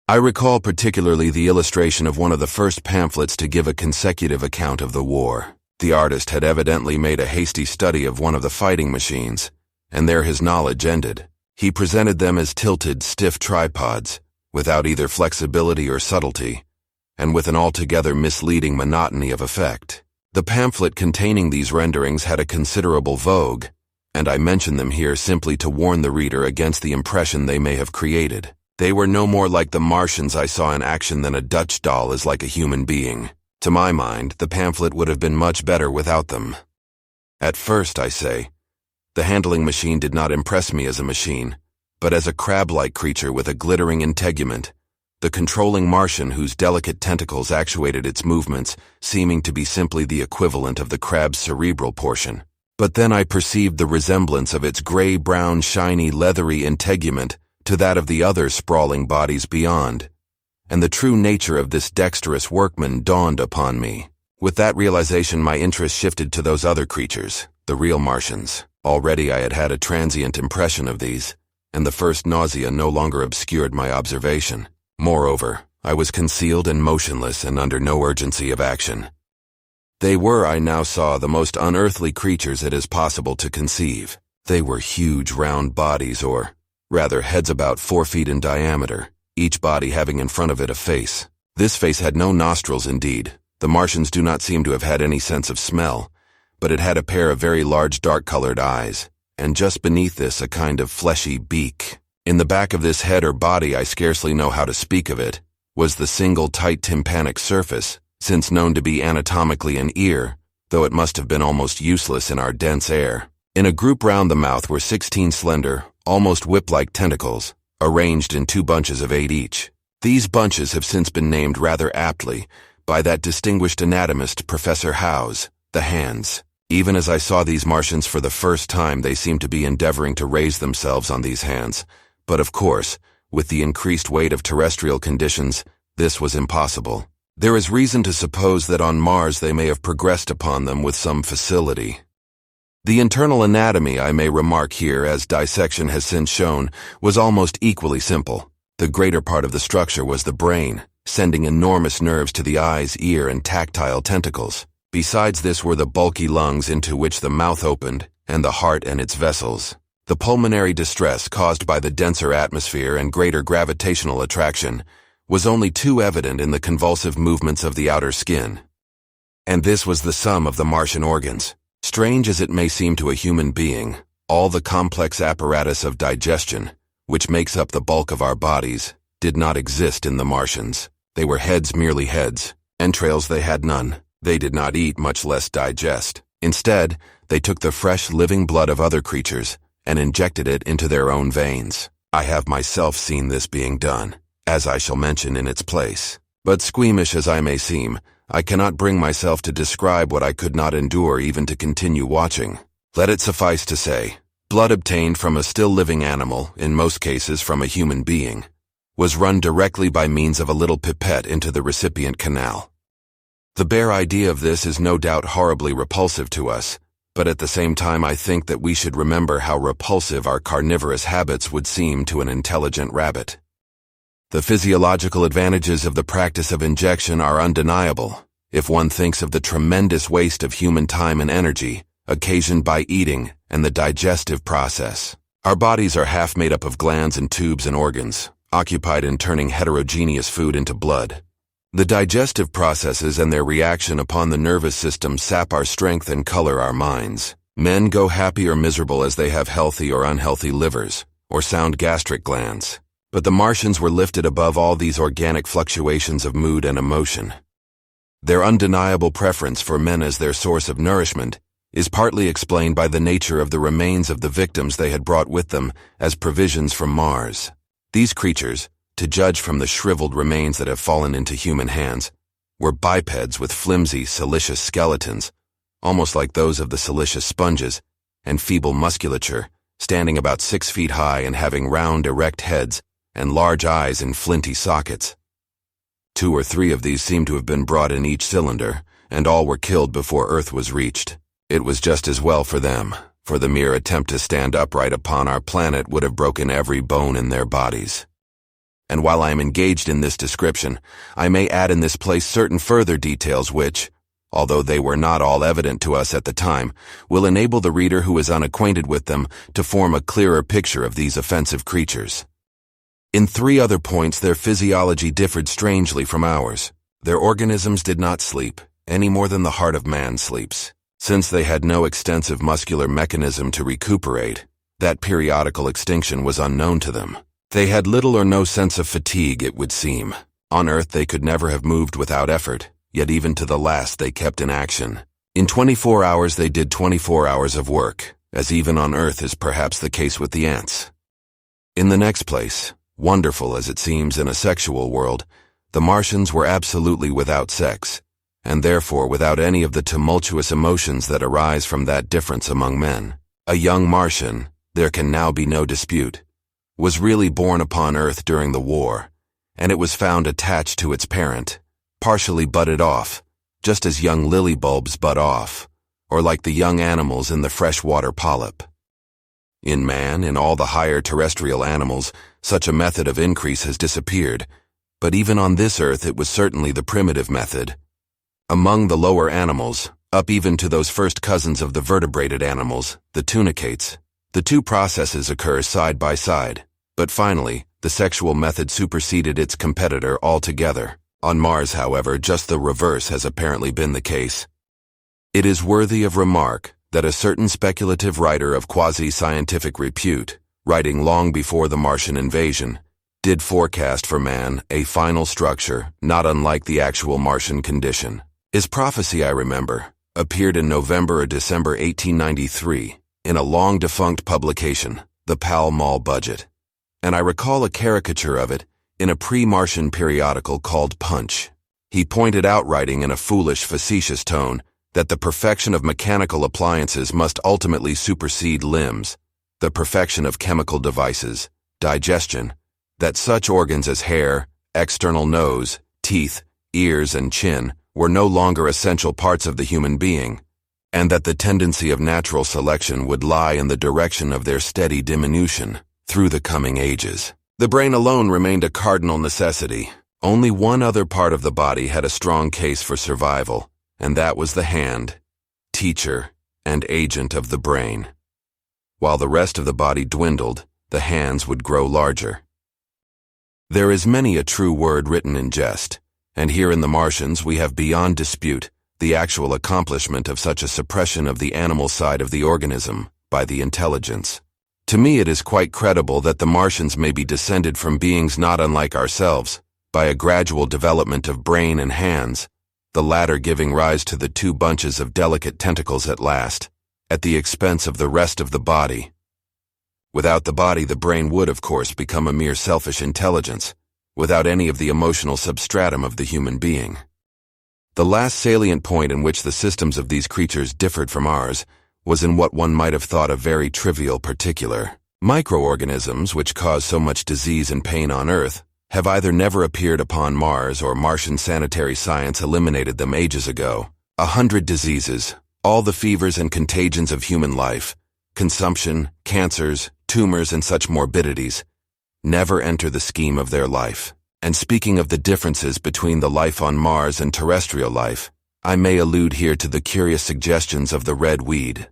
Speaker 1: I recall particularly the illustration of one of the first pamphlets to give a consecutive account of the war. The artist had evidently made a hasty study of one of the fighting machines, and there his knowledge ended. He presented them as tilted, stiff tripods, without either flexibility or subtlety, and with an altogether misleading monotony of effect. The pamphlet containing these renderings had a considerable vogue, and I mention them here simply to warn the reader against the impression they may have created. They were no more like the Martians I saw in action than a Dutch doll is like a human being. To my mind, the pamphlet would have been much better without them. At first, I say, the handling machine did not impress me as a machine, but as a crab-like creature with a glittering integument, the controlling Martian whose delicate tentacles actuated its movements, seeming to be simply the equivalent of the crab's cerebral portion. But then I perceived the resemblance of its gray-brown, shiny, leathery integument to that of the other sprawling bodies beyond, and the true nature of this dexterous workman dawned upon me. With that realization my interest shifted to those other creatures, the real Martians. Already I had had a transient impression of these, and the first nausea no longer obscured my observation. Moreover, I was concealed and motionless and under no urgency of action. They were, I now saw, the most unearthly creatures it is possible to conceive. They were huge round bodies, or rather heads about 4 feet in diameter, each body having in front of it a face. This face had no nostrils indeed. The Martians do not seem to have had any sense of smell, but it had a pair of very large dark-colored eyes, and just beneath this a kind of fleshy beak. In the back of this head or body, I scarcely know how to speak of it, was the single tight tympanic surface, since known to be anatomically an ear, though it must have been almost useless in our dense air. In a group round the mouth were 16 slender, almost whip-like tentacles, arranged in 2 bunches of 8 each. These bunches have since been named rather aptly by that distinguished anatomist Professor Howes, the hands. Even as I saw these Martians for the first time, they seemed to be endeavoring to raise themselves on these hands, but of course, with the increased weight of terrestrial conditions, this was impossible. There is reason to suppose that on Mars they may have progressed upon them with some facility. The internal anatomy, I may remark here, as dissection has since shown, was almost equally simple. The greater part of the structure was the brain, sending enormous nerves to the eyes, ear, and tactile tentacles. Besides this were the bulky lungs into which the mouth opened, and the heart and its vessels. The pulmonary distress caused by the denser atmosphere and greater gravitational attraction was only too evident in the convulsive movements of the outer skin. And this was the sum of the Martian organs. Strange as it may seem to a human being, all the complex apparatus of digestion, which makes up the bulk of our bodies, did not exist in the Martians. They were heads, merely heads. Entrails they had none. They did not eat, much less digest. Instead, they took the fresh, living blood of other creatures and injected it into their own veins. I have myself seen this being done, as I shall mention in its place. But squeamish as I may seem, I cannot bring myself to describe what I could not endure even to continue watching. Let it suffice to say, blood obtained from a still-living animal, in most cases from a human being, was run directly by means of a little pipette into the recipient canal. The bare idea of this is no doubt horribly repulsive to us, but at the same time I think that we should remember how repulsive our carnivorous habits would seem to an intelligent rabbit. The physiological advantages of the practice of injection are undeniable, if one thinks of the tremendous waste of human time and energy occasioned by eating and the digestive process. Our bodies are half made up of glands and tubes and organs, occupied in turning heterogeneous food into blood. The digestive processes and their reaction upon the nervous system sap our strength and color our minds. Men go happy or miserable as they have healthy or unhealthy livers, or sound gastric glands. But the Martians were lifted above all these organic fluctuations of mood and emotion. Their undeniable preference for men as their source of nourishment is partly explained by the nature of the remains of the victims they had brought with them as provisions from Mars. These creatures, to judge from the shriveled remains that have fallen into human hands, were bipeds with flimsy, siliceous skeletons, almost like those of the siliceous sponges, and feeble musculature, standing about 6 feet high and having round, erect heads and large eyes in flinty sockets. 2 or 3 of these seemed to have been brought in each cylinder, and all were killed before Earth was reached. It was just as well for them, for the mere attempt to stand upright upon our planet would have broken every bone in their bodies. And while I am engaged in this description, I may add in this place certain further details which, although they were not all evident to us at the time, will enable the reader who is unacquainted with them to form a clearer picture of these offensive creatures. In 3 other points their physiology differed strangely from ours. Their organisms did not sleep, any more than the heart of man sleeps. Since they had no extensive muscular mechanism to recuperate, that periodical extinction was unknown to them. They had little or no sense of fatigue, it would seem. On Earth they could never have moved without effort, yet even to the last they kept in action. In 24 hours they did 24 hours of work, as even on Earth is perhaps the case with the ants. In the next place, wonderful as it seems in a sexual world, the Martians were absolutely without sex, and therefore without any of the tumultuous emotions that arise from that difference among men. A young Martian, there can now be no dispute, was really born upon Earth during the war, and it was found attached to its parent, partially budded off, just as young lily bulbs bud off, or like the young animals in the freshwater polyp. In man, in all the higher terrestrial animals, such a method of increase has disappeared, but even on this Earth it was certainly the primitive method. Among the lower animals, up even to those first cousins of the vertebrated animals, the tunicates, the 2 processes occur side by side. But finally, the sexual method superseded its competitor altogether. On Mars, however, just the reverse has apparently been the case. It is worthy of remark that a certain speculative writer of quasi-scientific repute, writing long before the Martian invasion, did forecast for man a final structure not unlike the actual Martian condition. His prophecy, I remember, appeared in November or December 1893 in a long-defunct publication, the Pall Mall Budget. And I recall a caricature of it in a pre-Martian periodical called Punch. He pointed out, writing in a foolish, facetious tone, that the perfection of mechanical appliances must ultimately supersede limbs, the perfection of chemical devices, digestion, that such organs as hair, external nose, teeth, ears, and chin were no longer essential parts of the human being, and that the tendency of natural selection would lie in the direction of their steady diminution through the coming ages. The brain alone remained a cardinal necessity. Only one other part of the body had a strong case for survival, and that was the hand, teacher, and agent of the brain. While the rest of the body dwindled, the hands would grow larger. There is many a true word written in jest, and here in the Martians we have beyond dispute the actual accomplishment of such a suppression of the animal side of the organism by the intelligence. To me it is quite credible that the Martians may be descended from beings not unlike ourselves, by a gradual development of brain and hands, the latter giving rise to the two bunches of delicate tentacles at last, at the expense of the rest of the body. Without the body, the brain would, of course, become a mere selfish intelligence, without any of the emotional substratum of the human being. The last salient point in which the systems of these creatures differed from ours was in what one might have thought a very trivial particular. Microorganisms, which cause so much disease and pain on Earth, have either never appeared upon Mars or Martian sanitary science eliminated them ages ago. 100 diseases, all the fevers and contagions of human life, consumption, cancers, tumors, and such morbidities, never enter the scheme of their life. And speaking of the differences between the life on Mars and terrestrial life, I may allude here to the curious suggestions of the red weed.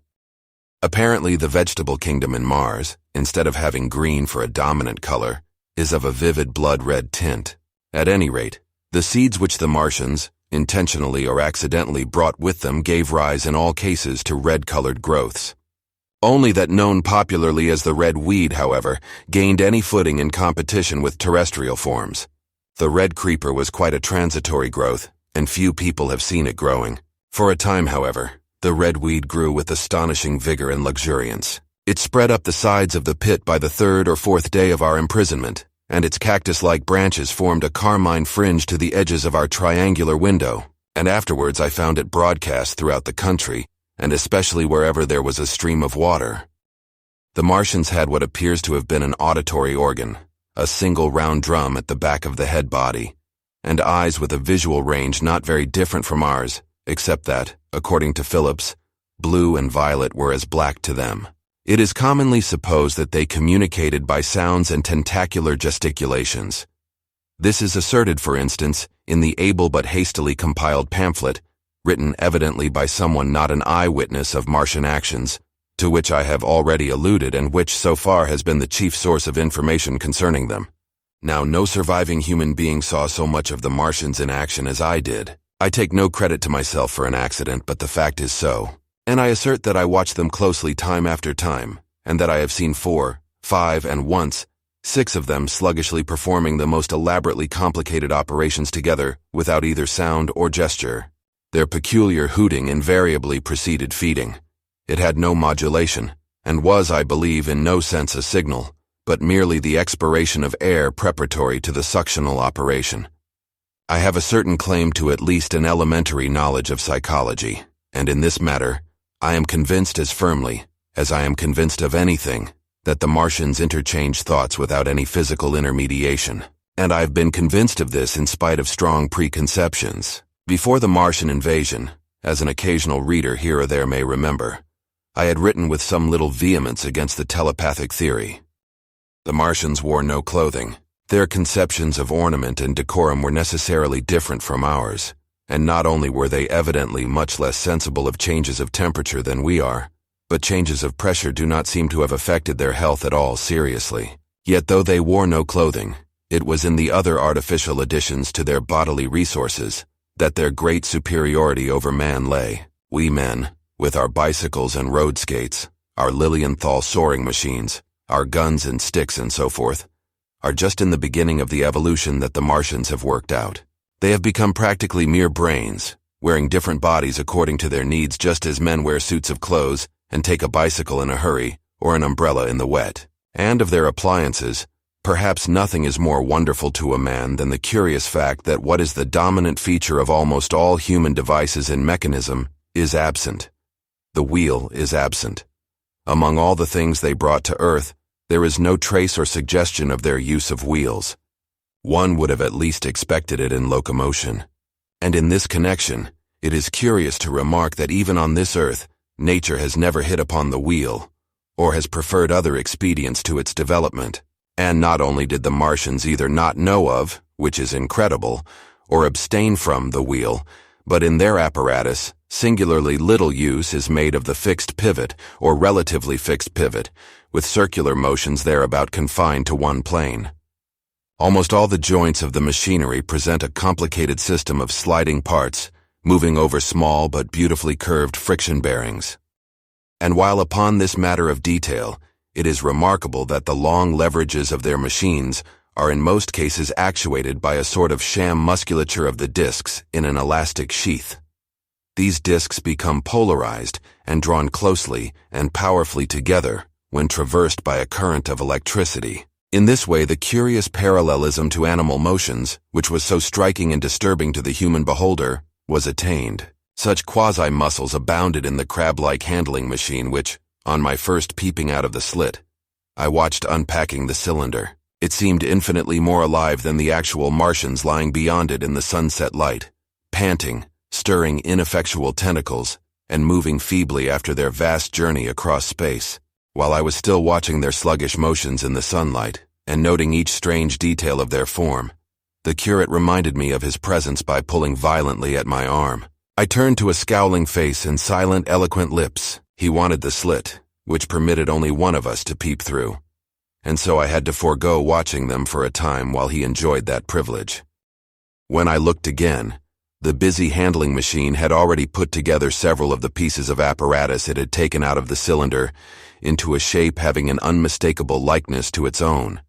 Speaker 1: Apparently the vegetable kingdom in Mars, instead of having green for a dominant color, is of a vivid blood-red tint. At any rate, the seeds which the Martians, intentionally or accidentally, brought with them gave rise in all cases to red-colored growths. Only that known popularly as the red weed, however, gained any footing in competition with terrestrial forms. The red creeper was quite a transitory growth, and few people have seen it growing. For a time, however, the red weed grew with astonishing vigor and luxuriance. It spread up the sides of the pit by the 3rd or 4th day of our imprisonment, and its cactus-like branches formed a carmine fringe to the edges of our triangular window, and afterwards I found it broadcast throughout the country, and especially wherever there was a stream of water. The Martians had what appears to have been an auditory organ, a single round drum at the back of the head body, and eyes with a visual range not very different from ours, except that, according to Phillips, blue and violet were as black to them. It is commonly supposed that they communicated by sounds and tentacular gesticulations. This is asserted, for instance, in the able but hastily compiled pamphlet, written evidently by someone not an eyewitness of Martian actions, to which I have already alluded and which so far has been the chief source of information concerning them. Now, no surviving human being saw so much of the Martians in action as I did. I take no credit to myself for an accident, but the fact is so. And I assert that I watched them closely time after time, and that I have seen 4, 5, and once 6 of them sluggishly performing the most elaborately complicated operations together without either sound or gesture. Their peculiar hooting invariably preceded feeding. It had no modulation, and was, I believe, in no sense a signal, but merely the expiration of air preparatory to the suctional operation. I have a certain claim to at least an elementary knowledge of psychology, and in this matter, I am convinced as firmly as I am convinced of anything that the Martians interchange thoughts without any physical intermediation, and I've been convinced of this in spite of strong preconceptions. Before the Martian invasion, as an occasional reader here or there may remember, I had written with some little vehemence against the telepathic theory. The Martians wore no clothing. Their conceptions of ornament and decorum were necessarily different from ours, and not only were they evidently much less sensible of changes of temperature than we are, but changes of pressure do not seem to have affected their health at all seriously. Yet though they wore no clothing, it was in the other artificial additions to their bodily resources that their great superiority over man lay. We men, with our bicycles and road skates, our Lilienthal soaring machines, our guns and sticks and so forth, are just in the beginning of the evolution that the Martians have worked out. They have become practically mere brains, wearing different bodies according to their needs, just as men wear suits of clothes and take a bicycle in a hurry or an umbrella in the wet. And of their appliances, perhaps nothing is more wonderful to a man than the curious fact that what is the dominant feature of almost all human devices and mechanism is absent. The wheel is absent. Among all the things they brought to Earth, there is no trace or suggestion of their use of wheels. One would have at least expected it in locomotion. And in this connection, it is curious to remark that even on this Earth, nature has never hit upon the wheel, or has preferred other expedients to its development. And not only did the Martians either not know of, which is incredible, or abstain from the wheel, But in their apparatus, singularly little use is made of the fixed pivot, or relatively fixed pivot, with circular motions thereabout confined to one plane. Almost all the joints of the machinery present a complicated system of sliding parts, moving over small but beautifully curved friction bearings. And while upon this matter of detail, it is remarkable that the long leverages of their machines are in most cases actuated by a sort of sham musculature of the discs in an elastic sheath. These discs become polarized and drawn closely and powerfully together when traversed by a current of electricity. In this way, the curious parallelism to animal motions, which was so striking and disturbing to the human beholder, was attained. Such quasi-muscles abounded in the crab-like handling machine which, on my first peeping out of the slit, I watched unpacking the cylinder. It seemed infinitely more alive than the actual Martians lying beyond it in the sunset light, panting, stirring ineffectual tentacles, and moving feebly after their vast journey across space. While I was still watching their sluggish motions in the sunlight, and noting each strange detail of their form, the curate reminded me of his presence by pulling violently at my arm. I turned to a scowling face and silent, eloquent lips. He wanted the slit, which permitted only one of us to peep through, and so I had to forego watching them for a time while he enjoyed that privilege. When I looked again, the busy handling machine had already put together several of the pieces of apparatus it had taken out of the cylinder into a shape having an unmistakable likeness to its own.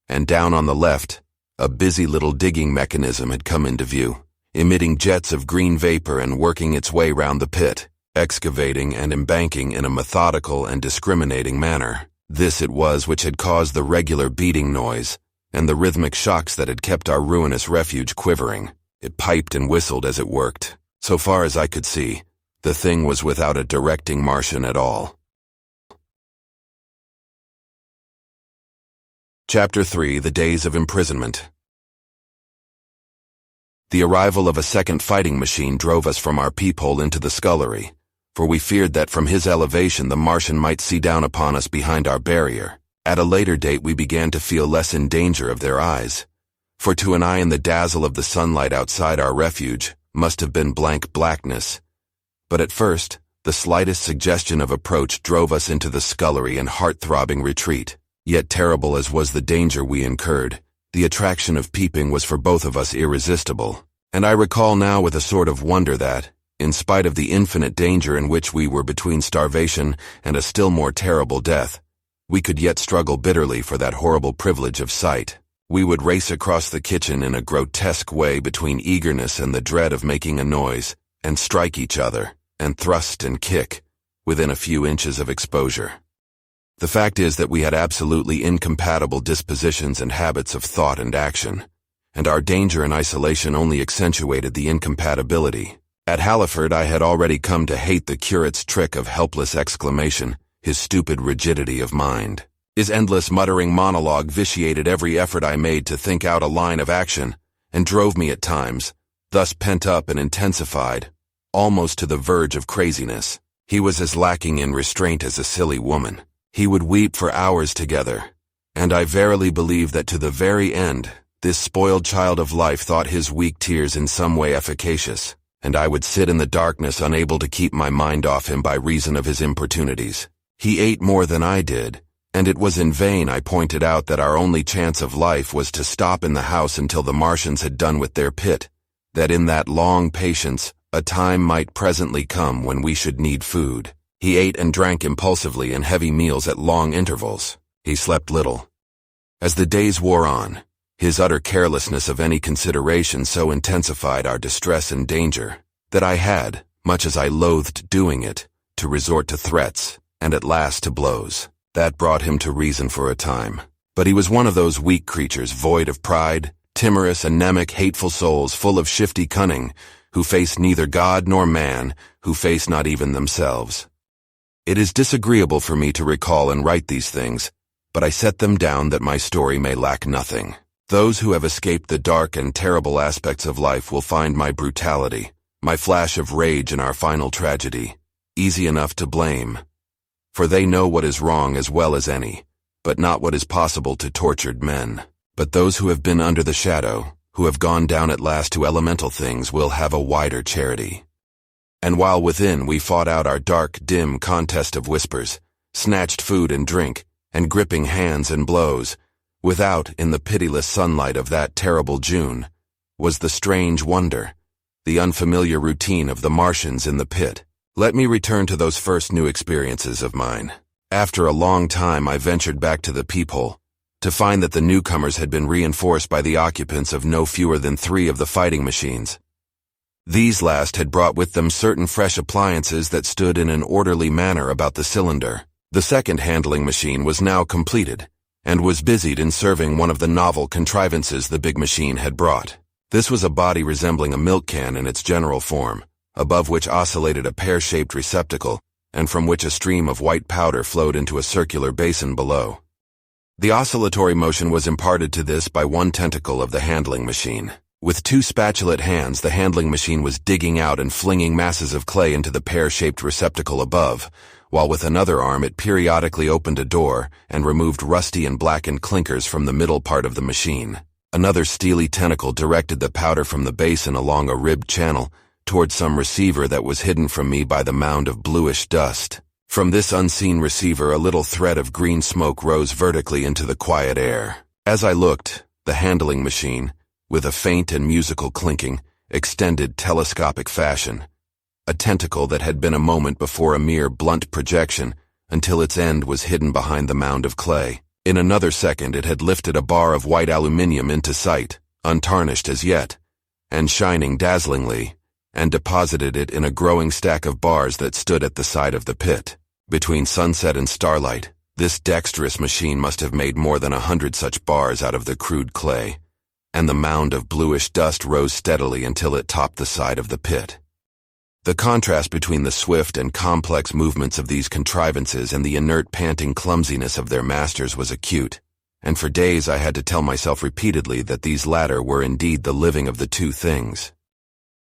Speaker 1: And down on the left, a busy little digging mechanism had come into view, emitting jets of green vapor and working its way round the pit, excavating and embanking in a methodical and discriminating manner. This it was which had caused the regular beating noise and the rhythmic shocks that had kept our ruinous refuge quivering. It piped and whistled as it worked. So far as I could see, the thing was without a directing Martian at all. Chapter 3: The Days of Imprisonment. The arrival of a second fighting machine drove us from our peephole into the scullery, for we feared that from his elevation the Martian might see down upon us behind our barrier. At a later date we began to feel less in danger of their eyes, for to an eye in the dazzle of the sunlight outside our refuge must have been blank blackness. But at first, the slightest suggestion of approach drove us into the scullery in heart-throbbing retreat. Yet terrible as was the danger we incurred, the attraction of peeping was for both of us irresistible, and I recall now with a sort of wonder that, in spite of the infinite danger in which we were between starvation and a still more terrible death, we could yet struggle bitterly for that horrible privilege of sight. We would race across the kitchen in a grotesque way between eagerness and the dread of making a noise, and strike each other, and thrust and kick, within a few inches of exposure. The fact is that we had absolutely incompatible dispositions and habits of thought and action, and our danger and isolation only accentuated the incompatibility. At Halliford I had already come to hate the curate's trick of helpless exclamation, his stupid rigidity of mind. His endless muttering monologue vitiated every effort I made to think out a line of action, and drove me at times, thus pent up and intensified, almost to the verge of craziness. He was as lacking in restraint as a silly woman. He would weep for hours together, and I verily believe that to the very end, this spoiled child of life thought his weak tears in some way efficacious, and I would sit in the darkness unable to keep my mind off him by reason of his importunities. He ate more than I did, and it was in vain I pointed out that our only chance of life was to stop in the house until the Martians had done with their pit, that in that long patience a time might presently come when we should need food. He ate and drank impulsively in heavy meals at long intervals. He slept little. As the days wore on, his utter carelessness of any consideration so intensified our distress and danger that I had, much as I loathed doing it, to resort to threats, and at last to blows. That brought him to reason for a time. But he was one of those weak creatures void of pride, timorous, anemic, hateful souls full of shifty cunning, who face neither God nor man, who face not even themselves. It is disagreeable for me to recall and write these things, but I set them down that my story may lack nothing. Those who have escaped the dark and terrible aspects of life will find my brutality, my flash of rage in our final tragedy, easy enough to blame. For they know what is wrong as well as any, but not what is possible to tortured men. But those who have been under the shadow, who have gone down at last to elemental things will have a wider charity. And while within we fought out our dark, dim contest of whispers, snatched food and drink, and gripping hands and blows, without, in the pitiless sunlight of that terrible June, was the strange wonder, the unfamiliar routine of the Martians in the pit. Let me return to those first new experiences of mine. After a long time I ventured back to the peephole, to find that the newcomers had been reinforced by the occupants of no fewer than 3 of the fighting machines. These last had brought with them certain fresh appliances that stood in an orderly manner about the cylinder. The second handling machine was now completed, and was busied in serving one of the novel contrivances the big machine had brought. This was a body resembling a milk can in its general form, above which oscillated a pear-shaped receptacle, and from which a stream of white powder flowed into a circular basin below. The oscillatory motion was imparted to this by one tentacle of the handling machine. With 2 spatulate hands, the handling machine was digging out and flinging masses of clay into the pear-shaped receptacle above, while with another arm it periodically opened a door and removed rusty and blackened clinkers from the middle part of the machine. Another steely tentacle directed the powder from the basin along a ribbed channel toward some receiver that was hidden from me by the mound of bluish dust. From this unseen receiver a little thread of green smoke rose vertically into the quiet air. As I looked, the handling machine, with a faint and musical clinking, extended telescopic fashion, a tentacle that had been a moment before a mere blunt projection until its end was hidden behind the mound of clay. In another second it had lifted a bar of white aluminium into sight, untarnished as yet, and shining dazzlingly, and deposited it in a growing stack of bars that stood at the side of the pit. Between sunset and starlight, this dexterous machine must have made more than 100 such bars out of the crude clay, and the mound of bluish dust rose steadily until it topped the side of the pit. The contrast between the swift and complex movements of these contrivances and the inert, panting clumsiness of their masters was acute, and for days I had to tell myself repeatedly that these latter were indeed the living of the two things.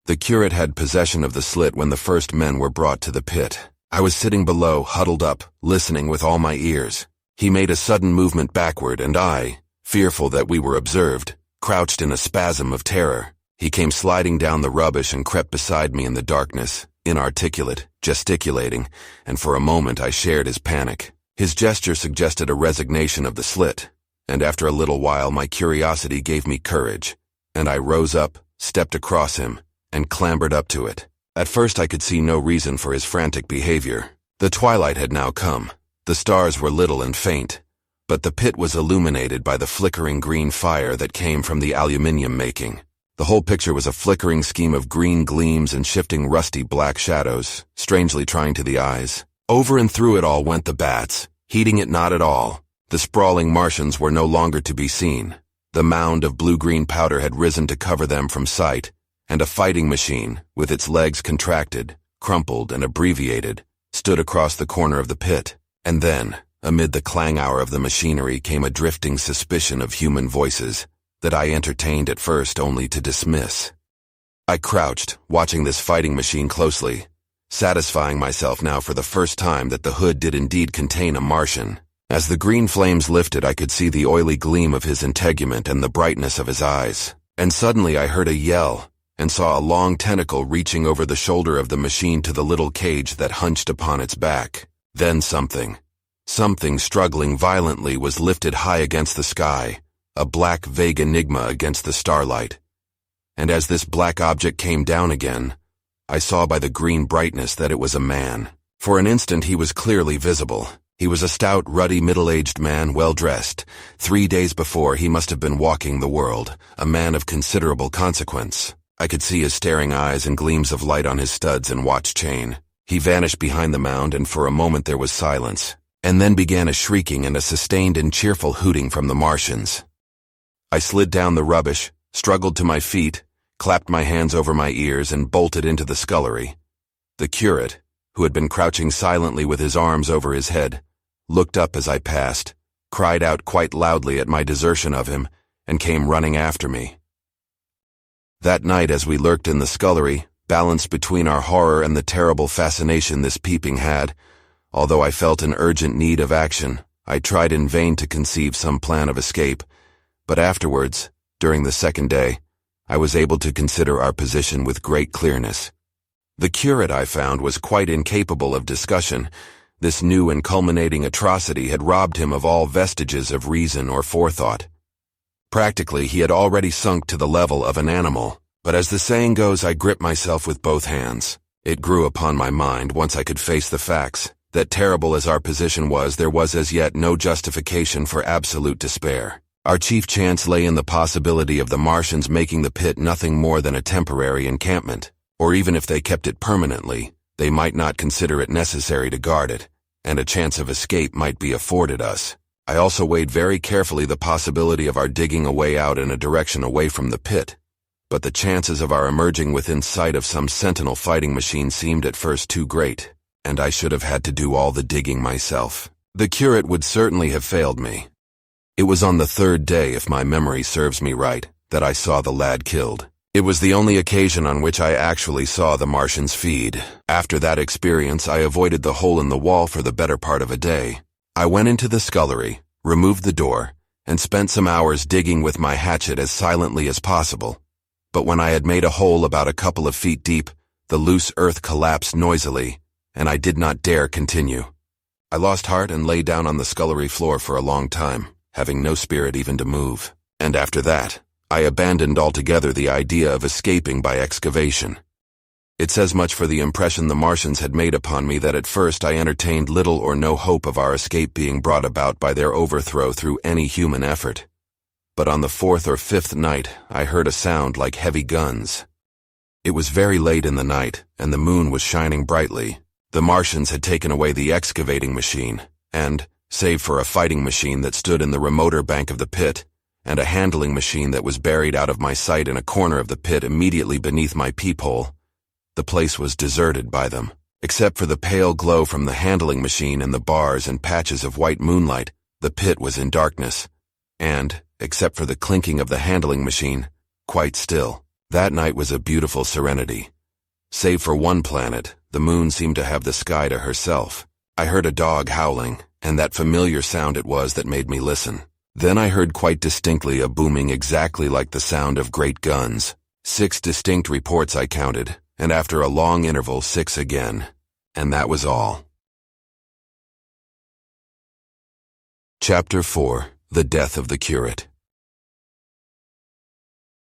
Speaker 1: The curate had possession of the slit when the first men were brought to the pit. I was sitting below, huddled up, listening with all my ears. He made a sudden movement backward, and I, fearful that we were observed, crouched in a spasm of terror. He came sliding down the rubbish and crept beside me in the darkness, inarticulate, gesticulating, and for a moment I shared his panic. His gesture suggested a resignation of the slit, and after a little while my curiosity gave me courage, and I rose up, stepped across him, and clambered up to it. At first I could see no reason for his frantic behavior. The twilight had now come. The stars were little and faint, but the pit was illuminated by the flickering green fire that came from the aluminium making. The whole picture was a flickering scheme of green gleams and shifting rusty black shadows, strangely trying to the eyes. Over and through it all went the bats, heeding it not at all. The sprawling Martians were no longer to be seen. The mound of blue-green powder had risen to cover them from sight, and a fighting machine, with its legs contracted, crumpled, and abbreviated, stood across the corner of the pit. And then, amid the clang-hour of the machinery came a drifting suspicion of human voices that I entertained at first only to dismiss. I crouched, watching this fighting machine closely, satisfying myself now for the first time that the hood did indeed contain a Martian. As the green flames lifted, I could see the oily gleam of his integument and the brightness of his eyes. And suddenly I heard a yell, and saw a long tentacle reaching over the shoulder of the machine to the little cage that hunched upon its back. Then something struggling violently was lifted high against the sky, a black vague enigma against the starlight. And as this black object came down again, I saw by the green brightness that it was a man. For an instant he was clearly visible. He was a stout, ruddy, middle-aged man, well-dressed. 3 days before he must have been walking the world, a man of considerable consequence. I could see his staring eyes and gleams of light on his studs and watch chain. He vanished behind the mound, and for a moment there was silence. And then began a shrieking and a sustained and cheerful hooting from the Martians. I slid down the rubbish, struggled to my feet, clapped my hands over my ears, and bolted into the scullery. The curate, who had been crouching silently with his arms over his head, looked up as I passed, cried out quite loudly at my desertion of him, and came running after me. That night, as we lurked in the scullery, balanced between our horror and the terrible fascination this peeping had, although I felt an urgent need of action, I tried in vain to conceive some plan of escape. But afterwards, during the second day, I was able to consider our position with great clearness. The curate, I found, was quite incapable of discussion. This new and culminating atrocity had robbed him of all vestiges of reason or forethought. Practically, he had already sunk to the level of an animal. But as the saying goes, I gripped myself with both hands. It grew upon my mind, once I could face the facts, that terrible as our position was, there was as yet no justification for absolute despair. Our chief chance lay in the possibility of the Martians making the pit nothing more than a temporary encampment, or even if they kept it permanently, they might not consider it necessary to guard it, and a chance of escape might be afforded us. I also weighed very carefully the possibility of our digging a way out in a direction away from the pit, but the chances of our emerging within sight of some sentinel fighting machine seemed at first too great, and I should have had to do all the digging myself. The curate would certainly have failed me. It was on the third day, if my memory serves me right, that I saw the lad killed. It was the only occasion on which I actually saw the Martians feed. After that experience, I avoided the hole in the wall for the better part of a day. I went into the scullery, removed the door, and spent some hours digging with my hatchet as silently as possible. But when I had made a hole about a couple of feet deep, the loose earth collapsed noisily, and I did not dare continue. I lost heart and lay down on the scullery floor for a long time, having no spirit even to move. And after that, I abandoned altogether the idea of escaping by excavation. It says much for the impression the Martians had made upon me that at first I entertained little or no hope of our escape being brought about by their overthrow through any human effort. But on the fourth or fifth night, I heard a sound like heavy guns. It was very late in the night, and the moon was shining brightly. The Martians had taken away the excavating machine, and, save for a fighting machine that stood in the remoter bank of the pit, and a handling machine that was buried out of my sight in a corner of the pit immediately beneath my peephole, the place was deserted by them. Except for the pale glow from the handling machine and the bars and patches of white moonlight, the pit was in darkness, and, except for the clinking of the handling machine, quite still. That night was a beautiful serenity. Save for one planet, the moon seemed to have the sky to herself. I heard a dog howling, and that familiar sound it was that made me listen. Then I heard quite distinctly a booming exactly like the sound of great guns. 6 distinct reports I counted, and after a long interval 6 again. And that was all. Chapter 4. The Death of the Curate.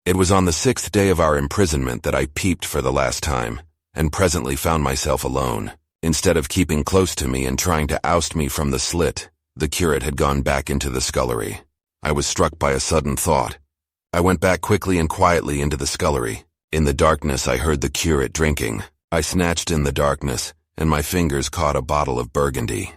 Speaker 1: It was on the 6th day of our imprisonment that I peeped for the last time, and presently found myself alone. Instead of keeping close to me and trying to oust me from the slit, the curate had gone back into the scullery. I was struck by a sudden thought. I went back quickly and quietly into the scullery. In the darkness I heard the curate drinking. I snatched in the darkness, and my fingers caught a bottle of Burgundy.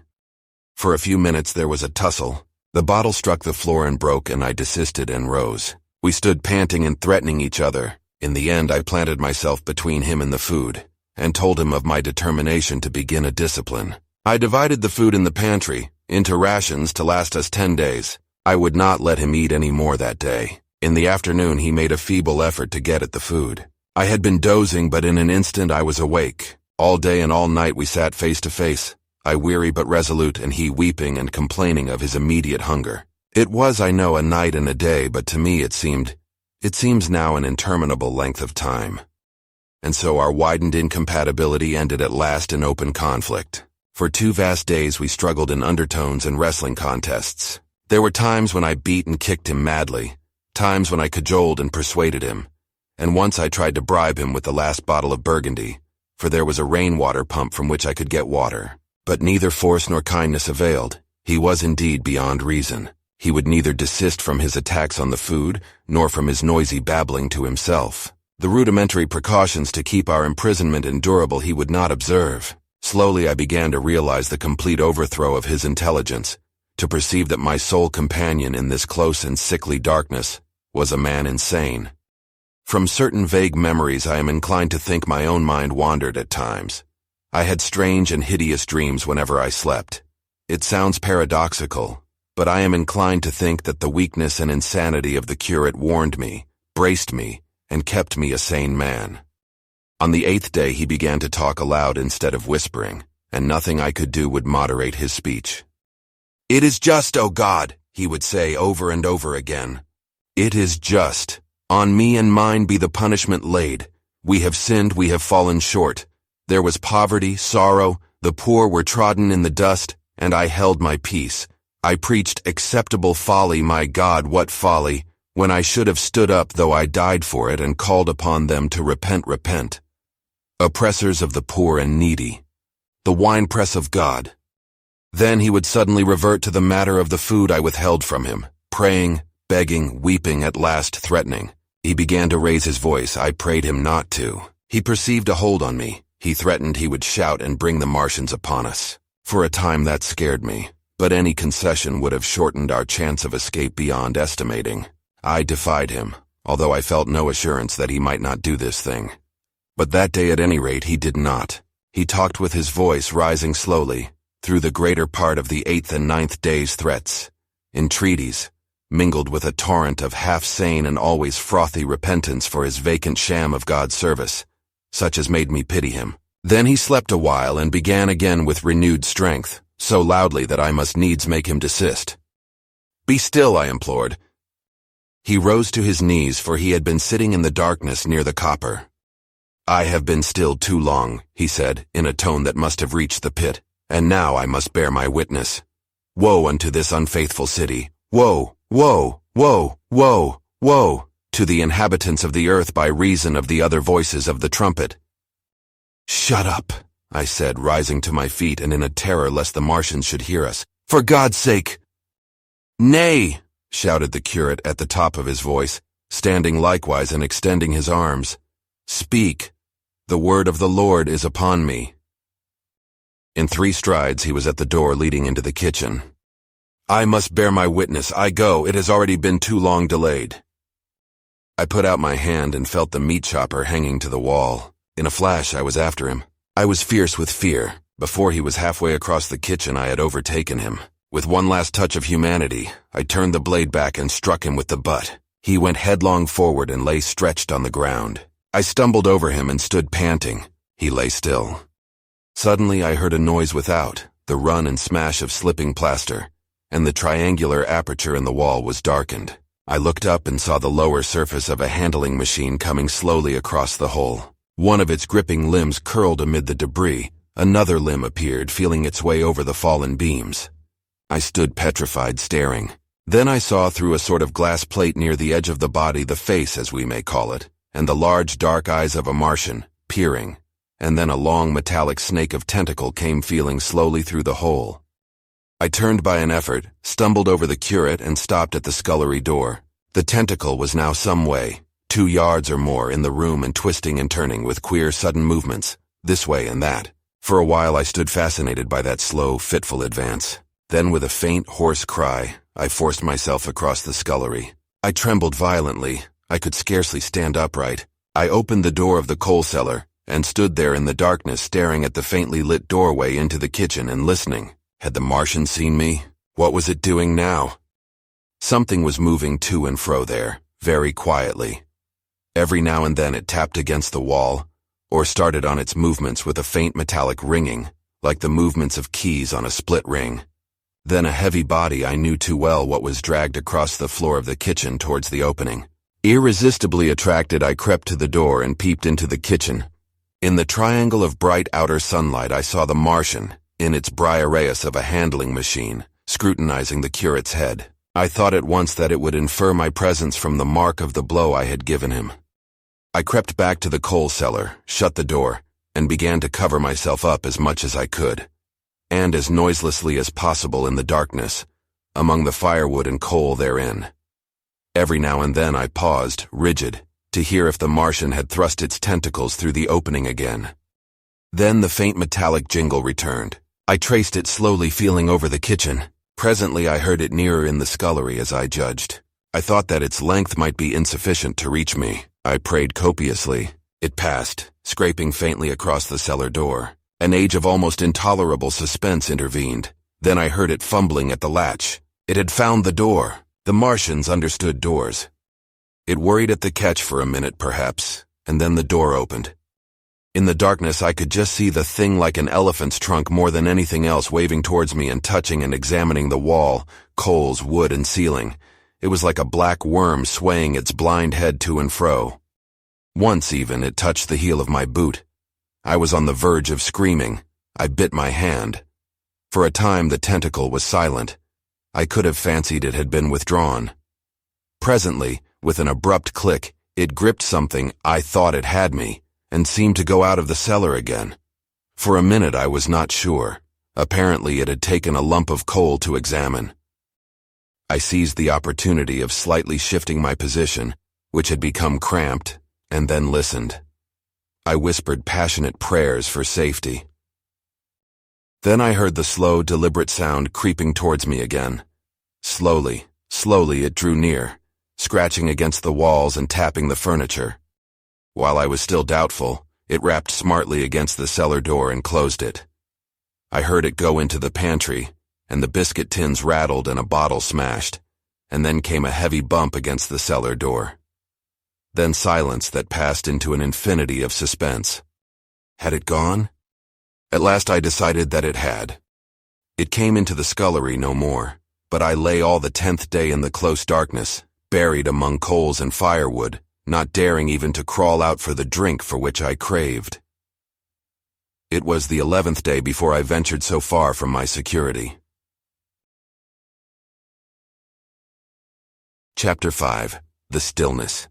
Speaker 1: For a few minutes there was a tussle. The bottle struck the floor and broke, and I desisted and rose. We stood panting and threatening each other. In the end I planted myself between him and the food, and told him of my determination to begin a discipline. I divided the food in the pantry into rations to last us 10 days. I would not let him eat any more that day. In the afternoon he made a feeble effort to get at the food. I had been dozing, but in an instant I was awake. All day and all night we sat face to face, I weary but resolute, and he weeping and complaining of his immediate hunger. It was, I know, a night and a day, but to me it seems now an interminable length of time. And so our widened incompatibility ended at last in open conflict. For 2 vast days we struggled in undertones and wrestling contests. There were times when I beat and kicked him madly, times when I cajoled and persuaded him, and once I tried to bribe him with the last bottle of Burgundy, for there was a rainwater pump from which I could get water. But neither force nor kindness availed. He was indeed beyond reason. He would neither desist from his attacks on the food, nor from his noisy babbling to himself. The rudimentary precautions to keep our imprisonment endurable he would not observe. Slowly I began to realize the complete overthrow of his intelligence, to perceive that my sole companion in this close and sickly darkness was a man insane. From certain vague memories I am inclined to think my own mind wandered at times. I had strange and hideous dreams whenever I slept. It sounds paradoxical, but I am inclined to think that the weakness and insanity of the curate warned me, braced me, and kept me a sane man. On the 8th day he began to talk aloud instead of whispering, and nothing I could do would moderate his speech. "It is just, O God," he would say over and over again. "It is just, On me and mine be the punishment laid. We have sinned, we have fallen short. There was poverty, sorrow, the poor were trodden in the dust, and I held my peace. I preached acceptable folly, my God, what folly, when I should have stood up though I died for it and called upon them to repent. Oppressors of the poor and needy. The winepress of God. Then he would suddenly revert to the matter of the food I withheld from him, praying, begging, weeping, at last threatening. He began to raise his voice. I prayed him not to. He perceived a hold on me. He threatened he would shout and bring the Martians upon us. For a time that scared me, but any concession would have shortened our chance of escape beyond estimating. I defied him, although I felt no assurance that he might not do this thing. But that day at any rate he did not. He talked with his voice rising slowly, through the greater part of the 8th and 9th day's threats, entreaties, mingled with a torrent of half-sane and always frothy repentance for his vacant sham of God's service, such as made me pity him. Then he slept a while and began again with renewed strength, so loudly that I must needs make him desist. Be still, I implored. He rose to his knees, for he had been sitting in the darkness near the copper. I have been still too long, he said, in a tone that must have reached the pit, and now I must bear my witness. Woe unto this unfaithful city! Woe, woe, woe, woe, woe, to the inhabitants of the earth by reason of the other voices of the trumpet. Shut up, I said, rising to my feet and in a terror lest the Martians should hear us. For God's sake! Nay, shouted the curate at the top of his voice, standing likewise and extending his arms. Speak. The word of the Lord is upon me. In 3 strides he was at the door leading into the kitchen. I must bear my witness. I go. It has already been too long delayed. I put out my hand and felt the meat chopper hanging to the wall. In a flash I was after him. I was fierce with fear. Before he was halfway across the kitchen I had overtaken him. With one last touch of humanity, I turned the blade back and struck him with the butt. He went headlong forward and lay stretched on the ground. I stumbled over him and stood panting. He lay still. Suddenly I heard a noise without, the run and smash of slipping plaster, and the triangular aperture in the wall was darkened. I looked up and saw the lower surface of a handling machine coming slowly across the hole. One of its gripping limbs curled amid the debris. Another limb appeared, feeling its way over the fallen beams. I stood petrified, staring. Then I saw through a sort of glass plate near the edge of the body the face, as we may call it, and the large dark eyes of a Martian, peering, and then a long metallic snake of tentacle came feeling slowly through the hole. I turned by an effort, stumbled over the curate, and stopped at the scullery door. The tentacle was now some way, 2 yards or more, in the room and twisting and turning with queer sudden movements, this way and that. For a while I stood fascinated by that slow, fitful advance. Then with a faint, hoarse cry, I forced myself across the scullery. I trembled violently. I could scarcely stand upright. I opened the door of the coal cellar and stood there in the darkness staring at the faintly lit doorway into the kitchen and listening. Had the Martian seen me? What was it doing now? Something was moving to and fro there, very quietly. Every now and then it tapped against the wall, or started on its movements with a faint metallic ringing, like the movements of keys on a split ring. Then a heavy body I knew too well what was dragged across the floor of the kitchen towards the opening. Irresistibly attracted, I crept to the door and peeped into the kitchen. In the triangle of bright outer sunlight I saw the Martian, in its briareus of a handling machine, scrutinizing the curate's head. I thought at once that it would infer my presence from the mark of the blow I had given him. I crept back to the coal cellar, shut the door, and began to cover myself up as much as I could, and as noiselessly as possible in the darkness, among the firewood and coal therein. Every now and then I paused, rigid, to hear if the Martian had thrust its tentacles through the opening again. Then the faint metallic jingle returned. I traced it slowly, feeling over the kitchen. Presently I heard it nearer in the scullery, as I judged. I thought that its length might be insufficient to reach me. I prayed copiously. It passed, scraping faintly across the cellar door. An age of almost intolerable suspense intervened. Then I heard it fumbling at the latch. It had found the door. The Martians understood doors. It worried at the catch for a minute, perhaps, and then the door opened. In the darkness I could just see the thing like an elephant's trunk more than anything else, waving towards me and touching and examining the wall, coals, wood, and ceiling. It was like a black worm swaying its blind head to and fro. Once even, it touched the heel of my boot. I was on the verge of screaming. I bit my hand. For a time, the tentacle was silent. I could have fancied it had been withdrawn. Presently, with an abrupt click, it gripped something I thought it had me, and seemed to go out of the cellar again. For a minute I was not sure. Apparently it had taken a lump of coal to examine. I seized the opportunity of slightly shifting my position, which had become cramped, and then listened. I whispered passionate prayers for safety. Then I heard the slow, deliberate sound creeping towards me again. Slowly, slowly it drew near, scratching against the walls and tapping the furniture. While I was still doubtful, it rapped smartly against the cellar door and closed it. I heard it go into the pantry, and the biscuit tins rattled and a bottle smashed, and then came a heavy bump against the cellar door. Then silence that passed into an infinity of suspense. Had it gone? At last I decided that it had. It came into the scullery no more, but I lay all the 10th day in the close darkness, buried among coals and firewood, not daring even to crawl out for the drink for which I craved. It was the 11th day before I ventured so far from my security. Chapter 5. The Stillness.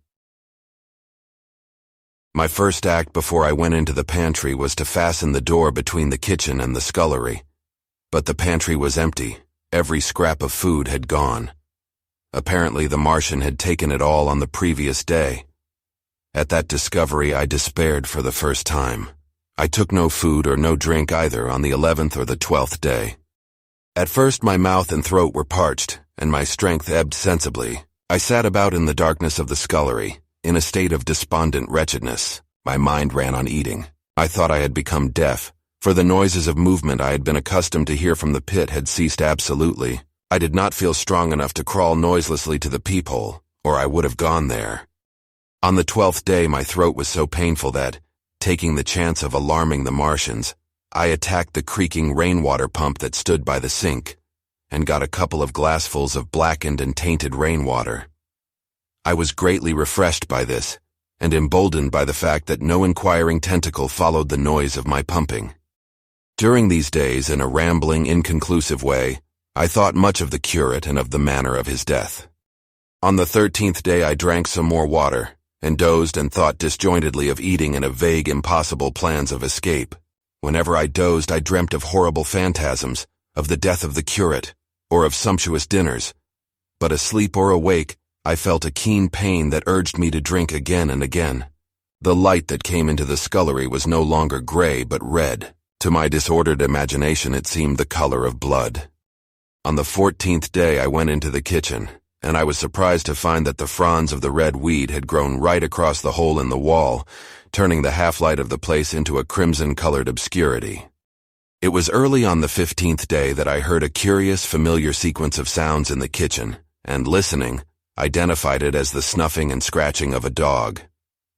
Speaker 1: My first act before I went into the pantry was to fasten the door between the kitchen and the scullery. But the pantry was empty. Every scrap of food had gone. Apparently the Martian had taken it all on the previous day. At that discovery I despaired for the first time. I took no food or no drink either on the 11th or the 12th day. At first my mouth and throat were parched, and my strength ebbed sensibly. I sat about in the darkness of the scullery, in a state of despondent wretchedness. My mind ran on eating. I thought I had become deaf, for the noises of movement I had been accustomed to hear from the pit had ceased absolutely. I did not feel strong enough to crawl noiselessly to the peephole, or I would have gone there. On the 12th day my throat was so painful that, taking the chance of alarming the Martians, I attacked the creaking rainwater pump that stood by the sink, and got a couple of glassfuls of blackened and tainted rainwater. I was greatly refreshed by this, and emboldened by the fact that no inquiring tentacle followed the noise of my pumping. During these days, in a rambling, inconclusive way, I thought much of the curate and of the manner of his death. On the 13th day I drank some more water, and dozed and thought disjointedly of eating and of vague, impossible plans of escape. Whenever I dozed I dreamt of horrible phantasms, of the death of the curate, or of sumptuous dinners. But asleep or awake, I felt a keen pain that urged me to drink again and again. The light that came into the scullery was no longer gray but red. To my disordered imagination it seemed the color of blood. On the 14th day I went into the kitchen, and I was surprised to find that the fronds of the red weed had grown right across the hole in the wall, turning the half-light of the place into a crimson-colored obscurity. It was early on the 15th day that I heard a curious, familiar sequence of sounds in the kitchen, and listening, identified it as the snuffing and scratching of a dog.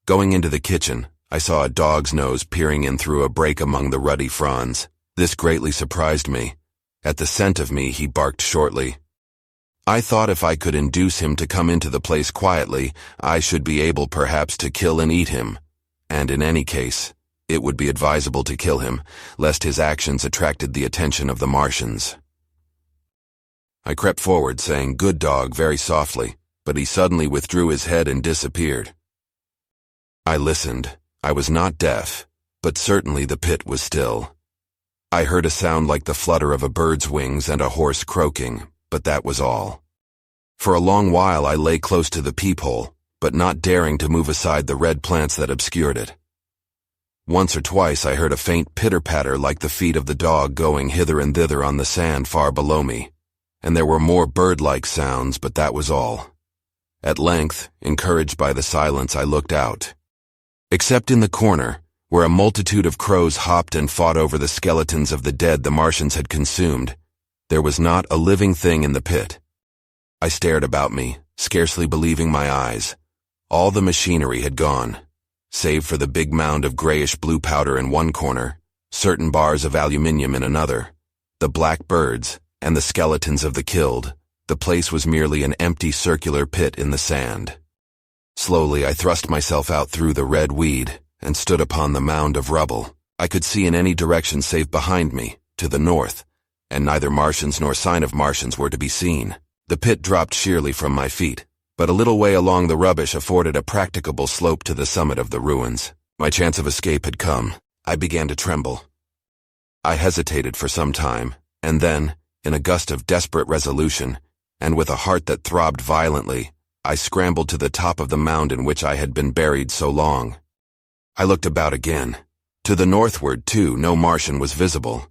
Speaker 1: Going into the kitchen, I saw a dog's nose peering in through a break among the ruddy fronds. This greatly surprised me. At the scent of me, he barked shortly. I thought if I could induce him to come into the place quietly, I should be able perhaps to kill and eat him. And in any case, it would be advisable to kill him, lest his actions attracted the attention of the Martians. I crept forward, saying, "Good dog," very softly, but he suddenly withdrew his head and disappeared. I listened. I was not deaf, but certainly the pit was still. I heard a sound like the flutter of a bird's wings and a horse croaking, but that was all. For a long while I lay close to the peephole, but not daring to move aside the red plants that obscured it. Once or twice I heard a faint pitter-patter like the feet of the dog going hither and thither on the sand far below me, and there were more bird-like sounds, but that was all. At length, encouraged by the silence, I looked out. Except in the corner, where a multitude of crows hopped and fought over the skeletons of the dead the Martians had consumed, there was not a living thing in the pit. I stared about me, scarcely believing my eyes. All the machinery had gone, save for the big mound of grayish-blue powder in one corner, certain bars of aluminium in another, the black birds, and the skeletons of the killed, The place was merely an empty circular pit in the sand. Slowly I thrust myself out through the red weed and stood upon the mound of rubble. I could see in any direction save behind me, to the north, and neither Martians nor sign of Martians were to be seen. The pit dropped sheerly from my feet, but a little way along the rubbish afforded a practicable slope to the summit of the ruins. My chance of escape had come. I began to tremble. I hesitated for some time, and then, in a gust of desperate resolution, and with a heart that throbbed violently, I scrambled to the top of the mound in which I had been buried so long. I looked about again. To the northward, too, no Martian was visible.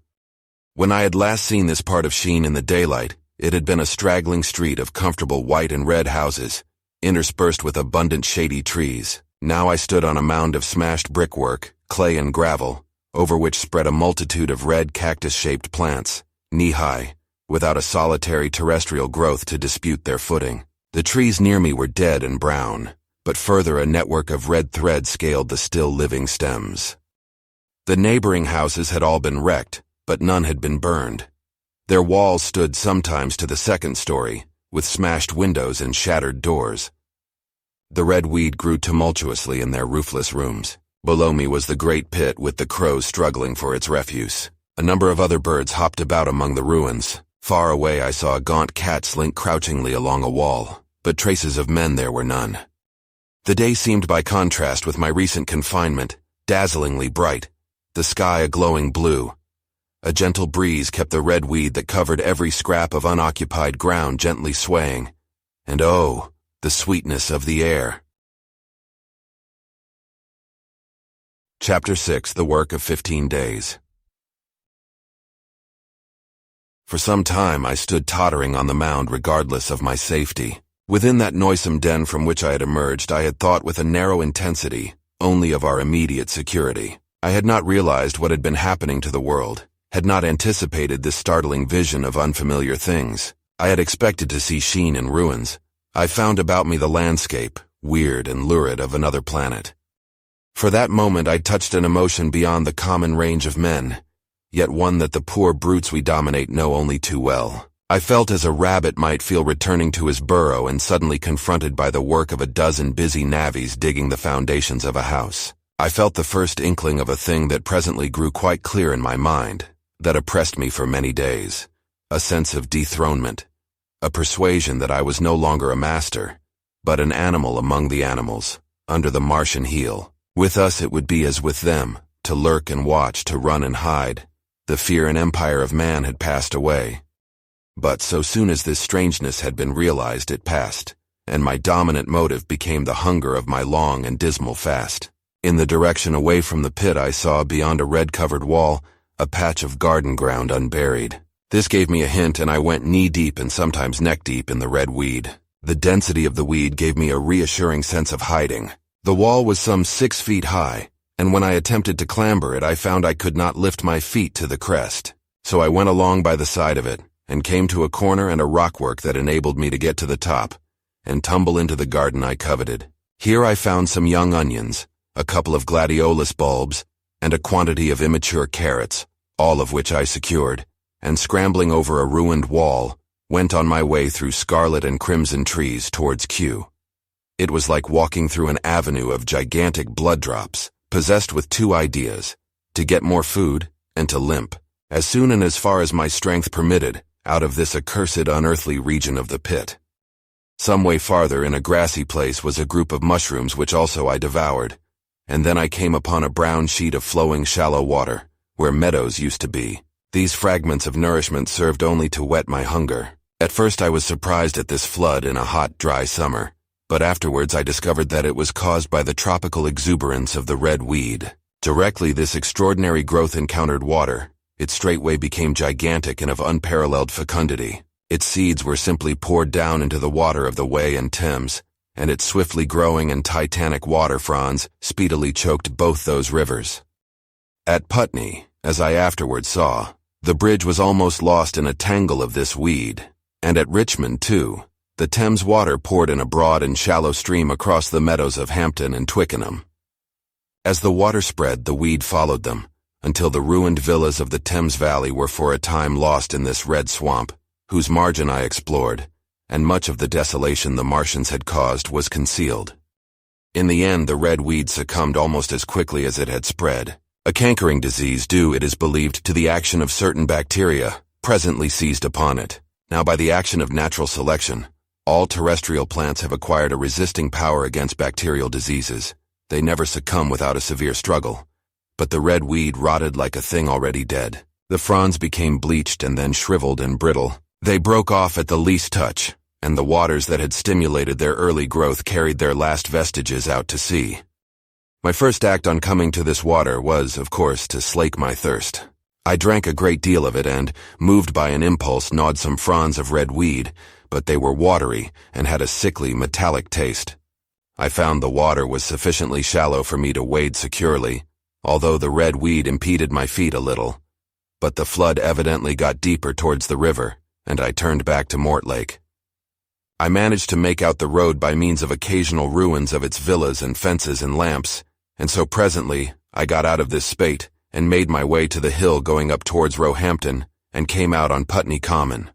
Speaker 1: When I had last seen this part of Sheen in the daylight, it had been a straggling street of comfortable white and red houses, interspersed with abundant shady trees. Now I stood on a mound of smashed brickwork, clay and gravel, over which spread a multitude of red cactus-shaped plants, knee-high, without a solitary terrestrial growth to dispute their footing. The trees near me were dead and brown, but further a network of red thread scaled the still living stems. The neighboring houses had all been wrecked, but none had been burned. Their walls stood sometimes to the second story, with smashed windows and shattered doors. The red weed grew tumultuously in their roofless rooms. Below me was the great pit with the crows struggling for its refuse. A number of other birds hopped about among the ruins. Far away I saw a gaunt cat slink crouchingly along a wall, but traces of men there were none. The day seemed by contrast with my recent confinement, dazzlingly bright, the sky a glowing blue. A gentle breeze kept the red weed that covered every scrap of unoccupied ground gently swaying. And oh, the sweetness of the air. Chapter 6: The Work of 15 Days. For some time I stood tottering on the mound regardless of my safety. Within that noisome den from which I had emerged, I had thought with a narrow intensity only of our immediate security. I had not realized what had been happening to the world, had not anticipated this startling vision of unfamiliar things. I had expected to see Sheen in ruins. I found about me the landscape, weird and lurid, of another planet. For that moment I touched an emotion beyond the common range of men, yet one that the poor brutes we dominate know only too well. I felt as a rabbit might feel returning to his burrow and suddenly confronted by the work of a dozen busy navvies digging the foundations of a house. I felt the first inkling of a thing that presently grew quite clear in my mind, that oppressed me for many days. A sense of dethronement, a persuasion that I was no longer a master, but an animal among the animals, under the Martian heel. With us it would be as with them, to lurk and watch, to run and hide. The fear and empire of man had passed away. But so soon as this strangeness had been realized, it passed, and my dominant motive became the hunger of my long and dismal fast. In the direction away from the pit I saw, beyond a red-covered wall, a patch of garden ground unburied. This gave me a hint, and I went knee-deep and sometimes neck-deep in the red weed. The density of the weed gave me a reassuring sense of hiding. The wall was some 6 feet high, and when I attempted to clamber it I found I could not lift my feet to the crest. So I went along by the side of it, and came to a corner and a rockwork that enabled me to get to the top, and tumble into the garden I coveted. Here I found some young onions, a couple of gladiolus bulbs, and a quantity of immature carrots, all of which I secured, and scrambling over a ruined wall, went on my way through scarlet and crimson trees towards Q. It was like walking through an avenue of gigantic blood drops, possessed with 2 ideas, to get more food and to limp, as soon and as far as my strength permitted, out of this accursed unearthly region of the pit. Some way farther, in a grassy place, was a group of mushrooms which also I devoured, and then I came upon a brown sheet of flowing shallow water, where meadows used to be. These fragments of nourishment served only to whet my hunger. At first I was surprised at this flood in a hot, dry summer, but afterwards I discovered that it was caused by the tropical exuberance of the red weed. Directly this extraordinary growth encountered water, it straightway became gigantic and of unparalleled fecundity. Its seeds were simply poured down into the water of the Wey and Thames, and its swiftly growing and titanic water fronds speedily choked both those rivers. At Putney, as I afterwards saw, the bridge was almost lost in a tangle of this weed, and at Richmond, too, the Thames water poured in a broad and shallow stream across the meadows of Hampton and Twickenham. As the water spread, the weed followed them, until the ruined villas of the Thames Valley were for a time lost in this red swamp, whose margin I explored, and much of the desolation the Martians had caused was concealed. In the end, the red weed succumbed almost as quickly as it had spread, a cankering disease due, it is believed, to the action of certain bacteria presently seized upon it. Now, by the action of natural selection, all terrestrial plants have acquired a resisting power against bacterial diseases. They never succumb without a severe struggle. But the red weed rotted like a thing already dead. The fronds became bleached and then shriveled and brittle. They broke off at the least touch, and the waters that had stimulated their early growth carried their last vestiges out to sea. My first act on coming to this water was, of course, to slake my thirst. I drank a great deal of it and, moved by an impulse, gnawed some fronds of red weed, but they were watery and had a sickly, metallic taste. I found the water was sufficiently shallow for me to wade securely, although the red weed impeded my feet a little. But the flood evidently got deeper towards the river, and I turned back to Mortlake. I managed to make out the road by means of occasional ruins of its villas and fences and lamps, and so presently I got out of this spate and made my way to the hill going up towards Roehampton and came out on Putney Common.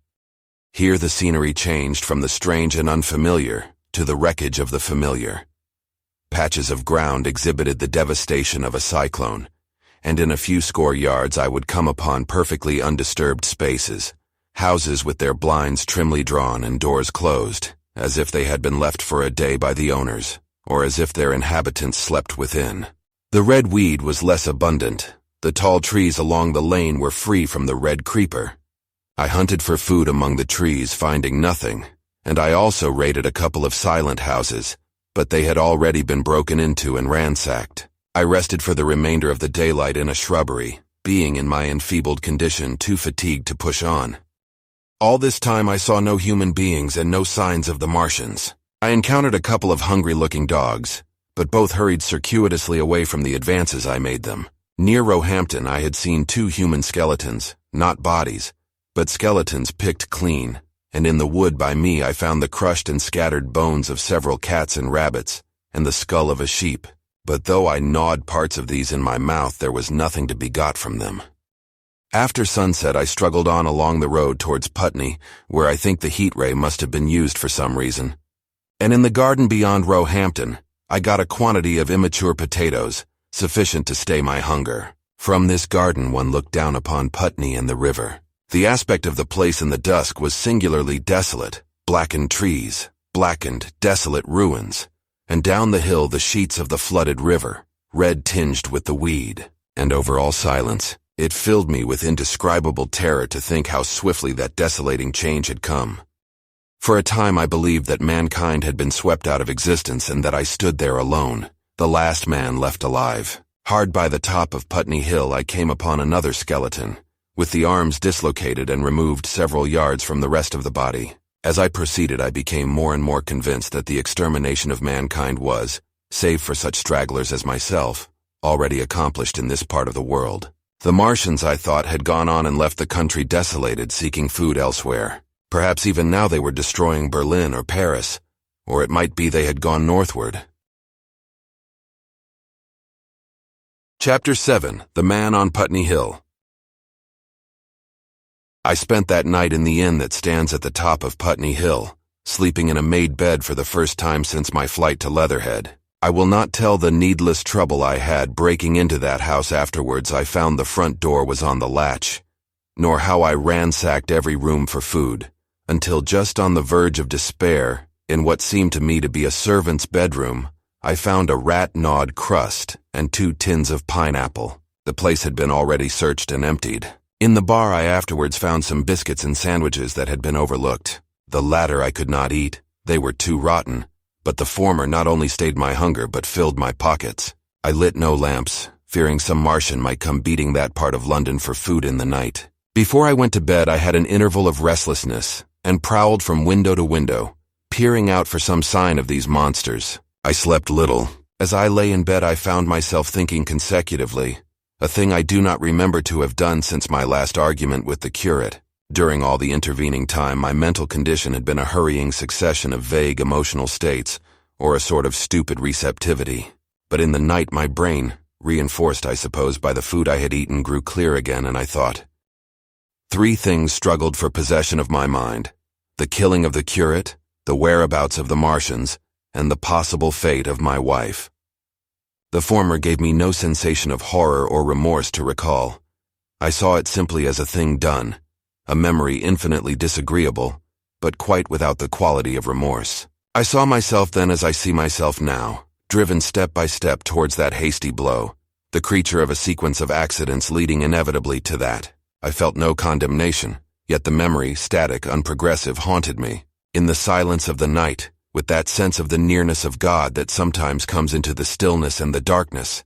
Speaker 1: Here the scenery changed from the strange and unfamiliar to the wreckage of the familiar. Patches of ground exhibited the devastation of a cyclone, and in a few score yards I would come upon perfectly undisturbed spaces, houses with their blinds trimly drawn and doors closed, as if they had been left for a day by the owners, or as if their inhabitants slept within. The red weed was less abundant. The tall trees along the lane were free from the red creeper. I hunted for food among the trees, finding nothing, and I also raided a couple of silent houses, but they had already been broken into and ransacked. I rested for the remainder of the daylight in a shrubbery, being in my enfeebled condition too fatigued to push on. All this time I saw no human beings and no signs of the Martians. I encountered a couple of hungry-looking dogs, but both hurried circuitously away from the advances I made them. Near Roehampton I had seen 2 human skeletons, not bodies, but skeletons picked clean, and in the wood by me I found the crushed and scattered bones of several cats and rabbits, and the skull of a sheep. But though I gnawed parts of these in my mouth, there was nothing to be got from them. After sunset I struggled on along the road towards Putney, where I think the heat ray must have been used for some reason. And in the garden beyond Roehampton, I got a quantity of immature potatoes, sufficient to stay my hunger. From this garden one looked down upon Putney and the river. The aspect of the place in the dusk was singularly desolate, blackened trees, blackened, desolate ruins, and down the hill the sheets of the flooded river, red tinged with the weed, and over all silence. It filled me with indescribable terror to think how swiftly that desolating change had come. For a time I believed that mankind had been swept out of existence and that I stood there alone, the last man left alive. Hard by the top of Putney Hill I came upon another skeleton, with the arms dislocated and removed several yards from the rest of the body. As I proceeded I became more and more convinced that the extermination of mankind was, save for such stragglers as myself, already accomplished in this part of the world. The Martians, I thought, had gone on and left the country desolated, seeking food elsewhere. Perhaps even now they were destroying Berlin or Paris, or it might be they had gone northward. Chapter 7. The Man on Putney Hill. I spent that night in the inn that stands at the top of Putney Hill, sleeping in a made bed for the first time since my flight to Leatherhead. I will not tell the needless trouble I had breaking into that house afterwards I found the front door was on the latch, nor how I ransacked every room for food, until just on the verge of despair, in what seemed to me to be a servant's bedroom, I found a rat-gnawed crust and 2 tins of pineapple. The place had been already searched and emptied. In the bar I afterwards found some biscuits and sandwiches that had been overlooked. The latter I could not eat, they were too rotten, but the former not only stayed my hunger but filled my pockets. I lit no lamps, fearing some Martian might come beating that part of London for food in the night. Before I went to bed I had an interval of restlessness, and prowled from window to window, peering out for some sign of these monsters. I slept little. As I lay in bed I found myself thinking consecutively, a thing I do not remember to have done since my last argument with the curate. During all the intervening time my mental condition had been a hurrying succession of vague emotional states, or a sort of stupid receptivity. But in the night my brain, reinforced I suppose by the food I had eaten, grew clear again, and I thought. 3 things struggled for possession of my mind. the killing of the curate, the whereabouts of the Martians, and the possible fate of my wife. The former gave me no sensation of horror or remorse to recall. I saw it simply as a thing done, a memory infinitely disagreeable, but quite without the quality of remorse. I saw myself then as I see myself now, driven step by step towards that hasty blow, the creature of a sequence of accidents leading inevitably to that. I felt no condemnation, yet the memory, static, unprogressive, haunted me. In the silence of the night, with that sense of the nearness of God that sometimes comes into the stillness and the darkness,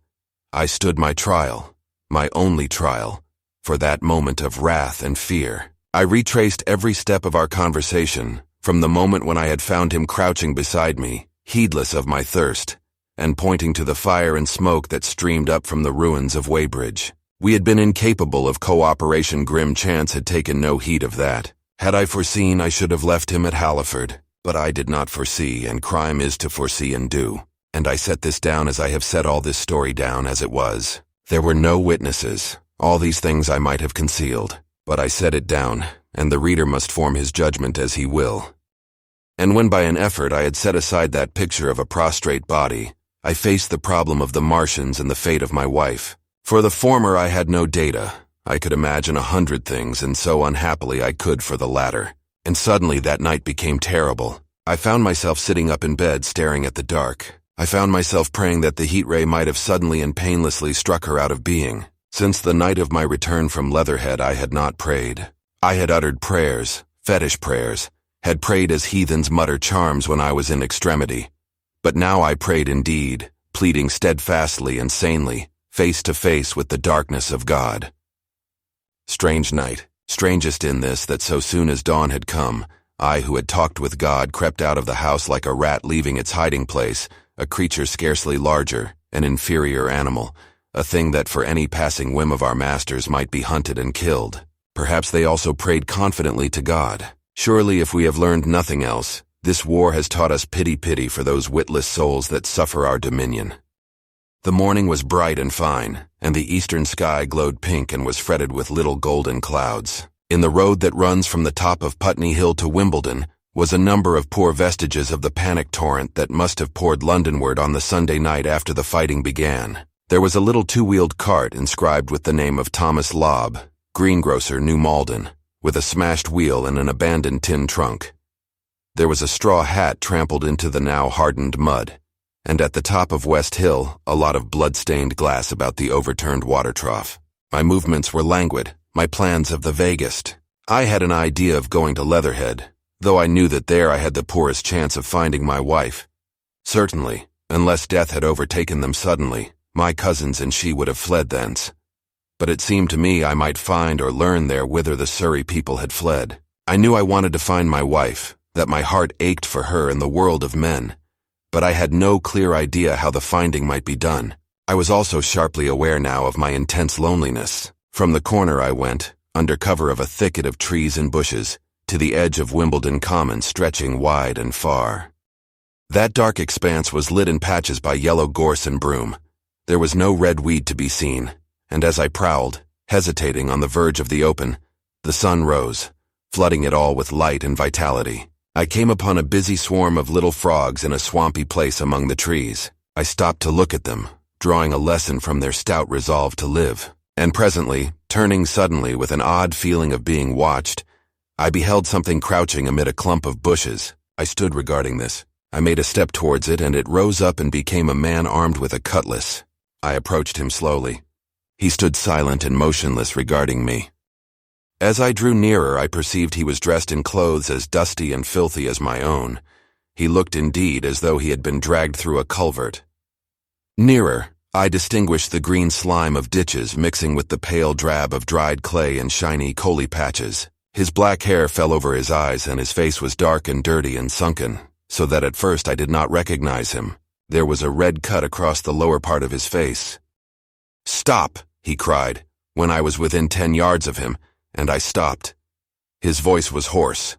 Speaker 1: I stood my trial, my only trial, for that moment of wrath and fear. I retraced every step of our conversation, from the moment when I had found him crouching beside me, heedless of my thirst, and pointing to the fire and smoke that streamed up from the ruins of Weybridge. We had been incapable of cooperation. Grim chance had taken no heed of that. Had I foreseen, I should have left him at Halliford. But I did not foresee, and crime is to foresee and do. And I set this down as I have set all this story down as it was. There were no witnesses. All these things I might have concealed. But I set it down, and the reader must form his judgment as he will. And when by an effort I had set aside that picture of a prostrate body, I faced the problem of the Martians and the fate of my wife. For the former I had no data. I could imagine 100 things, and so unhappily I could for the latter. And suddenly that night became terrible. I found myself sitting up in bed staring at the dark. I found myself praying that the heat ray might have suddenly and painlessly struck her out of being. Since the night of my return from Leatherhead I had not prayed. I had uttered prayers, fetish prayers, had prayed as heathens mutter charms when I was in extremity. But now I prayed indeed, pleading steadfastly and sanely, face to face with the darkness of God. Strange night. Strangest in this that so soon as dawn had come, I who had talked with God crept out of the house like a rat leaving its hiding place, a creature scarcely larger, an inferior animal, a thing that for any passing whim of our masters might be hunted and killed. Perhaps they also prayed confidently to God. Surely if we have learned nothing else, this war has taught us pity for those witless souls that suffer our dominion. The morning was bright and fine, and the eastern sky glowed pink and was fretted with little golden clouds. In the road that runs from the top of Putney Hill to Wimbledon was a number of poor vestiges of the panic torrent that must have poured Londonward on the Sunday night after the fighting began. There was a little two-wheeled cart inscribed with the name of Thomas Lobb, greengrocer, New Malden, with a smashed wheel and an abandoned tin trunk. There was a straw hat trampled into the now hardened mud, and at the top of West Hill, a lot of blood-stained glass about the overturned water trough. My movements were languid, my plans of the vaguest. I had an idea of going to Leatherhead, though I knew that there I had the poorest chance of finding my wife. Certainly, unless death had overtaken them suddenly, my cousins and she would have fled thence. But it seemed to me I might find or learn there whither the Surrey people had fled. I knew I wanted to find my wife, that my heart ached for her in the world of men. But I had no clear idea how the finding might be done. I was also sharply aware now of my intense loneliness. From the corner I went, under cover of a thicket of trees and bushes, to the edge of Wimbledon Common stretching wide and far. That dark expanse was lit in patches by yellow gorse and broom. There was no red weed to be seen, and as I prowled, hesitating on the verge of the open, the sun rose, flooding it all with light and vitality. I came upon a busy swarm of little frogs in a swampy place among the trees. I stopped to look at them, drawing a lesson from their stout resolve to live. And presently, turning suddenly with an odd feeling of being watched, I beheld something crouching amid a clump of bushes. I stood regarding this. I made a step towards it, and it rose up and became a man armed with a cutlass. I approached him slowly. He stood silent and motionless regarding me. As I drew nearer, I perceived he was dressed in clothes as dusty and filthy as my own. He looked indeed as though he had been dragged through a culvert. Nearer, I distinguished the green slime of ditches mixing with the pale drab of dried clay and shiny coaly patches. His black hair fell over his eyes, and his face was dark and dirty and sunken, so that at first I did not recognize him. There was a red cut across the lower part of his face. "Stop!" he cried, when I was within 10 yards of him, and I stopped. His voice was hoarse.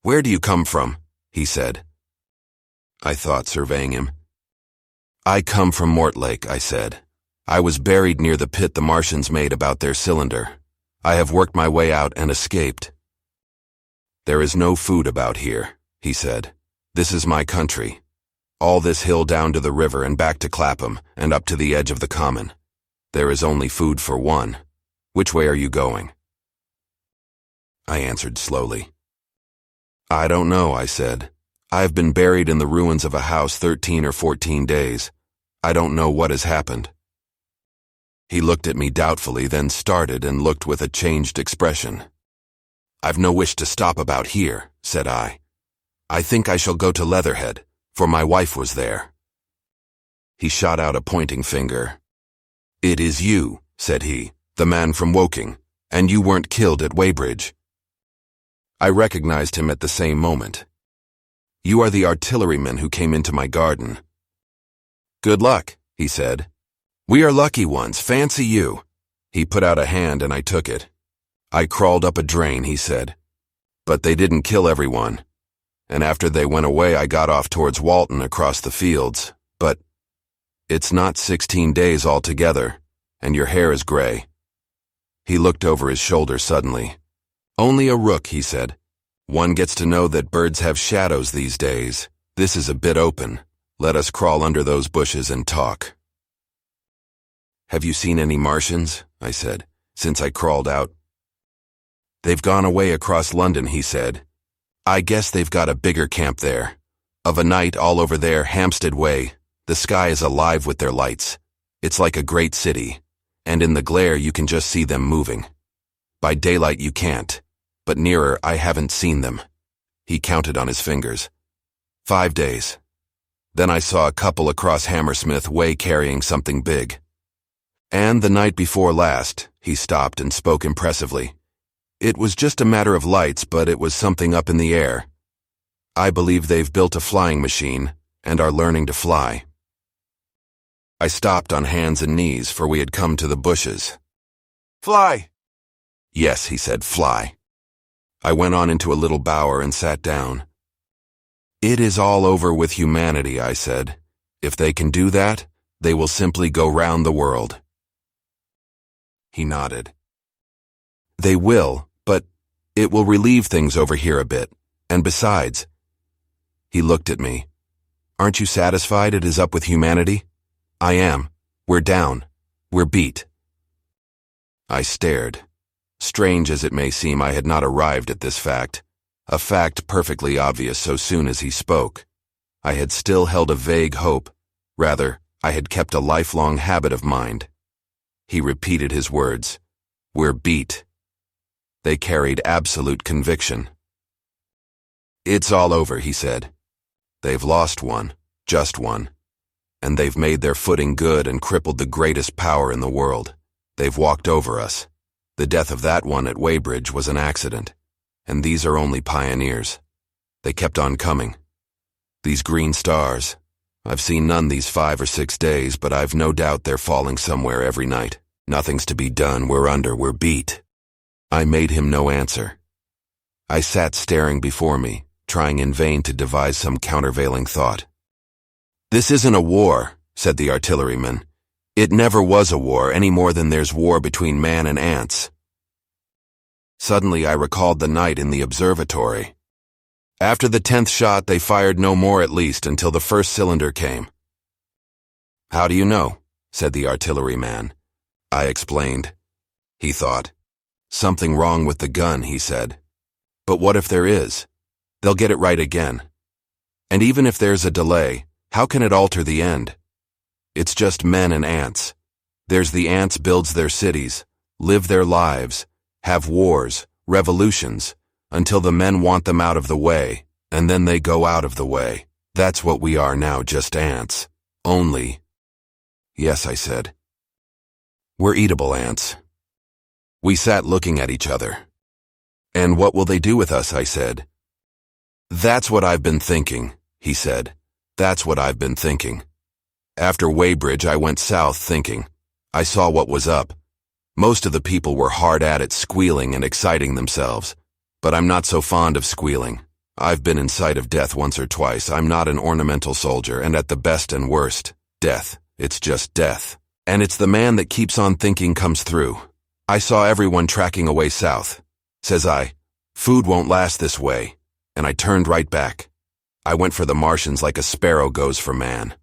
Speaker 1: "Where do you come from?" he said. I thought, surveying him. "I come from Mortlake," I said. "I was buried near the pit the Martians made about their cylinder. I have worked my way out and escaped." There is no food about here, he said. This is my country. All this hill down to the river and back to Clapham and up to the edge of the common. There is only food for one. Which way are you going? I answered slowly. I don't know, I said. I have been buried in the ruins of a house 13 or 14 days. I don't know what has happened. He looked at me doubtfully, then started and looked with a changed expression. I've no wish to stop about here, said I. I think I shall go to Leatherhead, for my wife was there. He shot out a pointing finger. It is you, said he, the man from Woking, and you weren't killed at Weybridge. I recognized him at the same moment. You are the artilleryman who came into my garden. Good luck, he said. We are lucky ones, fancy you. He put out a hand and I took it. I crawled up a drain, he said. But they didn't kill everyone. And after they went away, I got off towards Walton across the fields. But it's not 16 days altogether, and your hair is gray. He looked over his shoulder suddenly. Only a rook, he said. One gets to know that birds have shadows these days. This is a bit open. Let us crawl under those bushes and talk. Have you seen any Martians? I said, since I crawled out. They've gone away across London, he said. I guess they've got a bigger camp there. Of a night, all over there, Hampstead Way, the sky is alive with their lights. It's like a great city, and in the glare you can just see them moving. By daylight you can't, but nearer I haven't seen them. He counted on his fingers. 5 days. Then I saw a couple across Hammersmith Way carrying something big. And the night before last, he stopped and spoke impressively. It was just a matter of lights, but it was something up in the air. I believe they've built a flying machine and are learning to fly. I stopped on hands and knees, for we had come to the bushes. Fly! Yes, he said, fly. I went on into a little bower and sat down. It is all over with humanity, I said. If they can do that, they will simply go round the world. He nodded. They will, but it will relieve things over here a bit. And besides, he looked at me. Aren't you satisfied it is up with humanity? I am. We're down. We're beat. I stared. Strange as it may seem, I had not arrived at this fact. A fact perfectly obvious so soon as he spoke. I had still held a vague hope. Rather, I had kept a lifelong habit of mind. He repeated his words. We're beat. They carried absolute conviction. It's all over, he said. They've lost one, just one. And they've made their footing good and crippled the greatest power in the world. They've walked over us. The death of that one at Weybridge was an accident. And these are only pioneers. They kept on coming. These green stars. I've seen none these 5 or 6 days, but I've no doubt they're falling somewhere every night. Nothing's to be done. We're under. We're beat. I made him no answer. I sat staring before me, trying in vain to devise some countervailing thought. This isn't a war, said the artilleryman. It never was a war, any more than there's war between man and ants. Suddenly I recalled the night in the observatory. After the 10th shot, they fired no more at least until the first cylinder came. How do you know? Said the artilleryman. I explained. He thought. Something wrong with the gun, he said. But what if there is? They'll get it right again. And even if there's a delay, how can it alter the end? It's just men and ants. There's the ants builds their cities, live their lives, have wars, revolutions, until the men want them out of the way, and then they go out of the way. That's what we are now, just ants. Only. Yes, I said. We're eatable ants. We sat looking at each other. And what will they do with us, I said. That's what I've been thinking, he said. That's what I've been thinking. After Weybridge, I went south thinking. I saw what was up. Most of the people were hard at it, squealing and exciting themselves. But I'm not so fond of squealing. I've been in sight of death once or twice. I'm not an ornamental soldier, and at the best and worst, death. It's just death. And it's the man that keeps on thinking comes through. I saw everyone tracking away south. Says I, Food won't last this way. And I turned right back. I went for the Martians like a sparrow goes for man.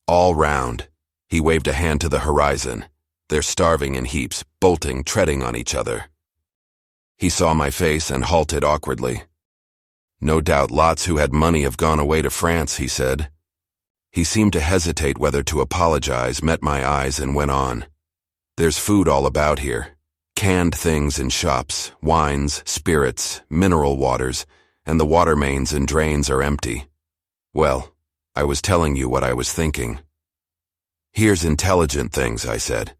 Speaker 1: All round, he waved a hand to the horizon. They're starving in heaps, bolting, treading on each other. He saw my face and halted awkwardly. No doubt lots who had money have gone away to France, he said. He seemed to hesitate whether to apologize, met my eyes, and went on. There's food all about here. Canned things in shops, wines, spirits, mineral waters, and the water mains and drains are empty. Well, I was telling you what I was thinking. Here's intelligent things, I said.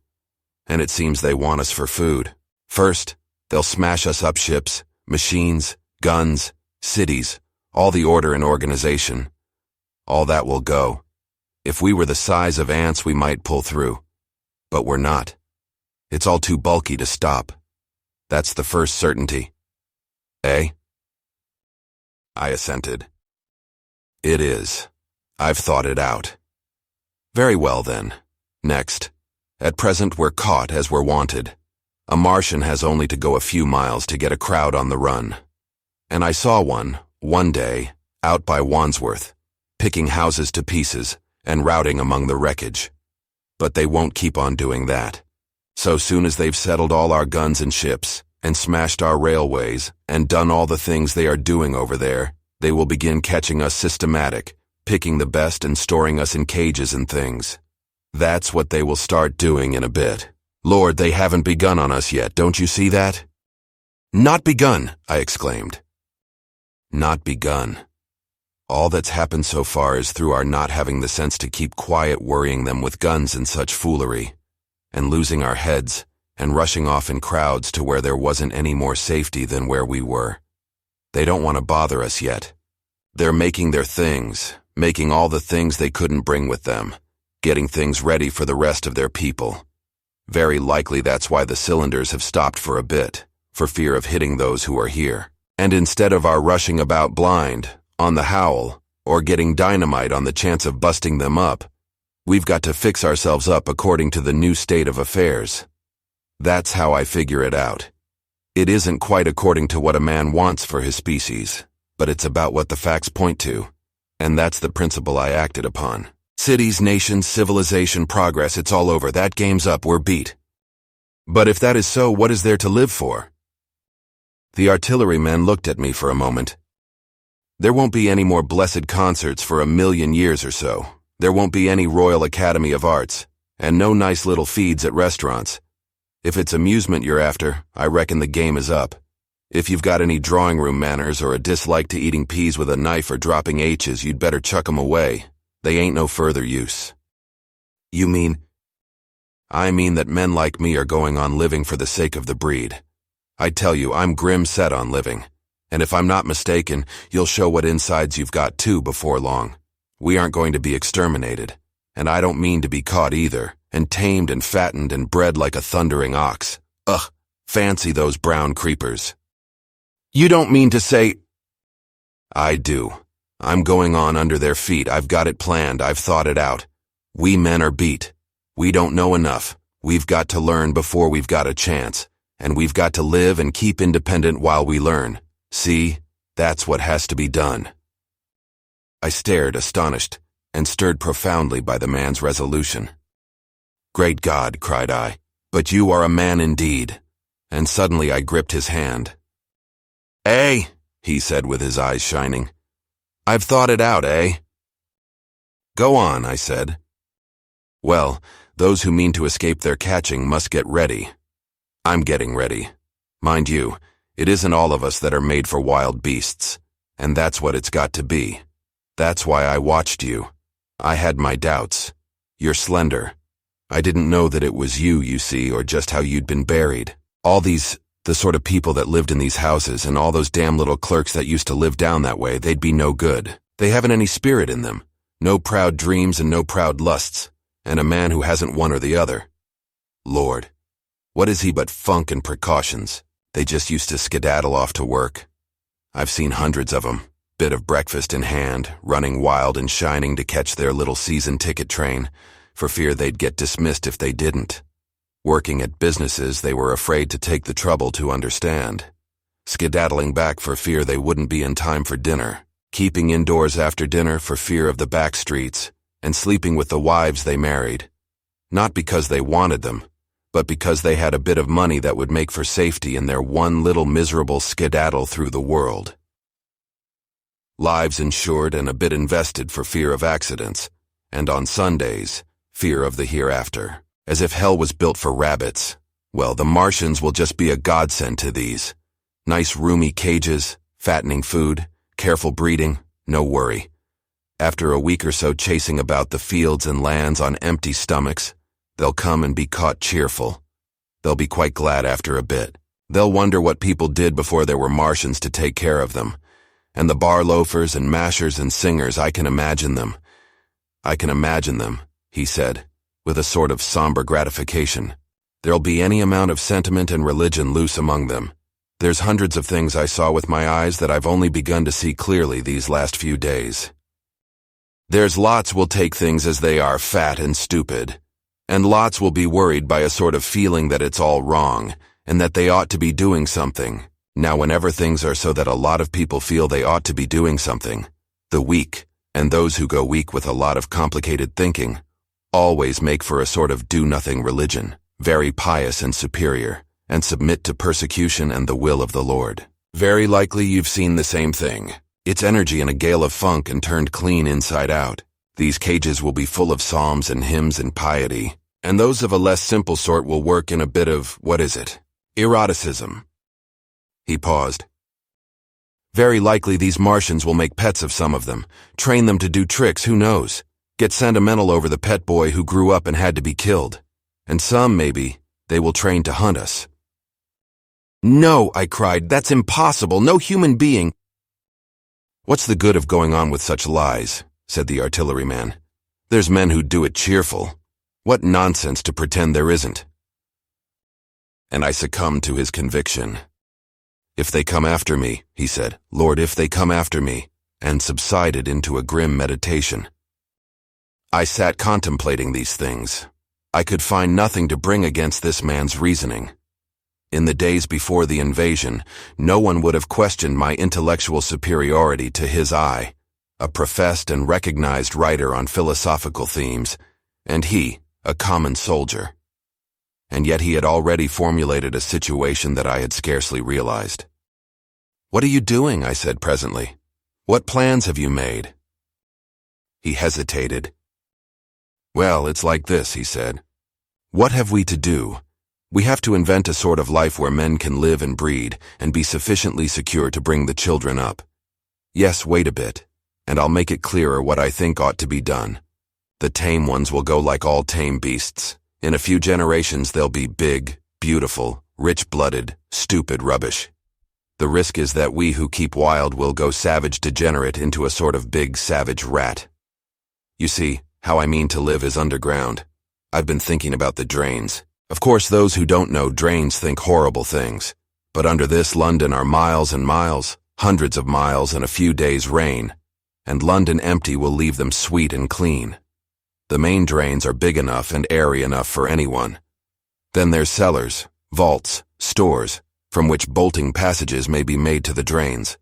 Speaker 1: And it seems they want us for food. First, they'll smash us up ships, machines, guns, cities, all the order and organization. All that will go. If we were the size of ants, we might pull through. But we're not. It's all too bulky to stop. That's the first certainty. Eh? I assented. It is. I've thought it out. Very well then. Next. At present we're caught as we're wanted. A Martian has only to go a few miles to get a crowd on the run. And I saw one day, out by Wandsworth, picking houses to pieces and routing among the wreckage. But they won't keep on doing that. So soon as they've settled all our guns and ships, and smashed our railways, and done all the things they are doing over there, they will begin catching us systematic, picking the best and storing us in cages and things. That's what they will start doing in a bit. Lord, they haven't begun on us yet, don't you see that? Not begun, I exclaimed. Not begun. All that's happened so far is through our not having the sense to keep quiet, worrying them with guns and such foolery, and losing our heads, and rushing off in crowds to where there wasn't any more safety than where we were. They don't want to bother us yet. They're making their things, making all the things they couldn't bring with them, getting things ready for the rest of their people. Very likely that's why the cylinders have stopped for a bit, for fear of hitting those who are here. And instead of our rushing about blind, on the howl, or getting dynamite on the chance of busting them up, we've got to fix ourselves up according to the new state of affairs. That's how I figure it out. It isn't quite according to what a man wants for his species, but it's about what the facts point to, and that's the principle I acted upon. Cities, nations, civilization, progress, it's all over. That game's up, we're beat. But if that is so, what is there to live for? The artillerymen looked at me for a moment. There won't be any more blessed concerts for 1,000,000 years or so. There won't be any Royal Academy of Arts, and no nice little feeds at restaurants. If it's amusement you're after, I reckon the game is up. If you've got any drawing room manners or a dislike to eating peas with a knife or dropping H's, you'd better chuck 'em away. They ain't no further use. You mean? I mean that men like me are going on living for the sake of the breed. I tell you, I'm grim set on living. And if I'm not mistaken, you'll show what insides you've got too before long. We aren't going to be exterminated. And I don't mean to be caught either, and tamed and fattened and bred like a thundering ox. Ugh, fancy those brown creepers. You don't mean to say... I do. I'm going on under their feet. I've got it planned. I've thought it out. We men are beat. We don't know enough. We've got to learn before we've got a chance. And we've got to live and keep independent while we learn. See? That's what has to be done. I stared, astonished, and stirred profoundly by the man's resolution. Great God, cried I, but you are a man indeed. And suddenly I gripped his hand. Eh? He said with his eyes shining. I've thought it out, eh? Go on, I said. Well, those who mean to escape their catching must get ready. I'm getting ready. Mind you, it isn't all of us that are made for wild beasts, and that's what it's got to be. That's why I watched you. I had my doubts. You're slender. I didn't know that it was you see, or just how you'd been buried. All these, the sort of people that lived in these houses and all those damn little clerks that used to live down that way, they'd be no good. They haven't any spirit in them. No proud dreams and no proud lusts. And a man who hasn't one or the other. Lord, what is he but funk and precautions? They just used to skedaddle off to work. I've seen hundreds of 'em, bit of breakfast in hand, running wild and shining to catch their little season ticket train, for fear they'd get dismissed if they didn't. Working at businesses they were afraid to take the trouble to understand. skedaddling back for fear they wouldn't be in time for dinner, keeping indoors after dinner for fear of the back streets, and sleeping with the wives they married. Not because they wanted them, but because they had a bit of money that would make for safety in their one little miserable skedaddle through the world. Lives insured and a bit invested for fear of accidents, and on Sundays, fear of the hereafter. As if hell was built for rabbits. Well, the Martians will just be a godsend to these. Nice roomy cages, fattening food, careful breeding, no worry. After a week or so chasing about the fields and lands on empty stomachs, they'll come and be caught cheerful. They'll be quite glad after a bit. They'll wonder what people did before there were Martians to take care of them. And the bar loafers and mashers and singers, I can imagine them. I can imagine them, he said, with a sort of somber gratification. There'll be any amount of sentiment and religion loose among them. There's hundreds of things I saw with my eyes that I've only begun to see clearly these last few days. There's lots will take things as they are, fat and stupid. And lots will be worried by a sort of feeling that it's all wrong, and that they ought to be doing something. Now whenever things are so that a lot of people feel they ought to be doing something, the weak, and those who go weak with a lot of complicated thinking, always make for a sort of do-nothing religion, very pious and superior, and submit to persecution and the will of the Lord. Very likely you've seen the same thing. It's energy in a gale of funk and turned clean inside out. These cages will be full of psalms and hymns and piety, and those of a less simple sort will work in a bit of, eroticism. He paused. Very likely these Martians will make pets of some of them, train them to do tricks, who knows, get sentimental over the pet boy who grew up and had to be killed. And some, maybe, they will train to hunt us. No, I cried, that's impossible, no human being. What's the good of going on with such lies, said the artilleryman. There's men who'd do it cheerful. What nonsense to pretend there isn't. And I succumbed to his conviction. If they come after me, he said, Lord, if they come after me, and subsided into a grim meditation. I sat contemplating these things. I could find nothing to bring against this man's reasoning. In the days before the invasion, no one would have questioned my intellectual superiority to his eye, a professed and recognized writer on philosophical themes, and he, a common soldier. And yet he had already formulated a situation that I had scarcely realized. What are you doing? I said presently. What plans have you made? He hesitated. Well, it's like this, he said. What have we to do? We have to invent a sort of life where men can live and breed and be sufficiently secure to bring the children up. Yes, wait a bit, and I'll make it clearer what I think ought to be done. The tame ones will go like all tame beasts. In a few generations they'll be big, beautiful, rich-blooded, stupid rubbish. The risk is that we who keep wild will go savage degenerate into a sort of big savage rat. You see, how I mean to live is underground. I've been thinking about the drains. Of course, those who don't know drains think horrible things. But under this London are miles and miles, hundreds of miles and a few days' rain. And London empty will leave them sweet and clean. The main drains are big enough and airy enough for anyone. Then there's cellars, vaults, stores, from which bolting passages may be made to the drains.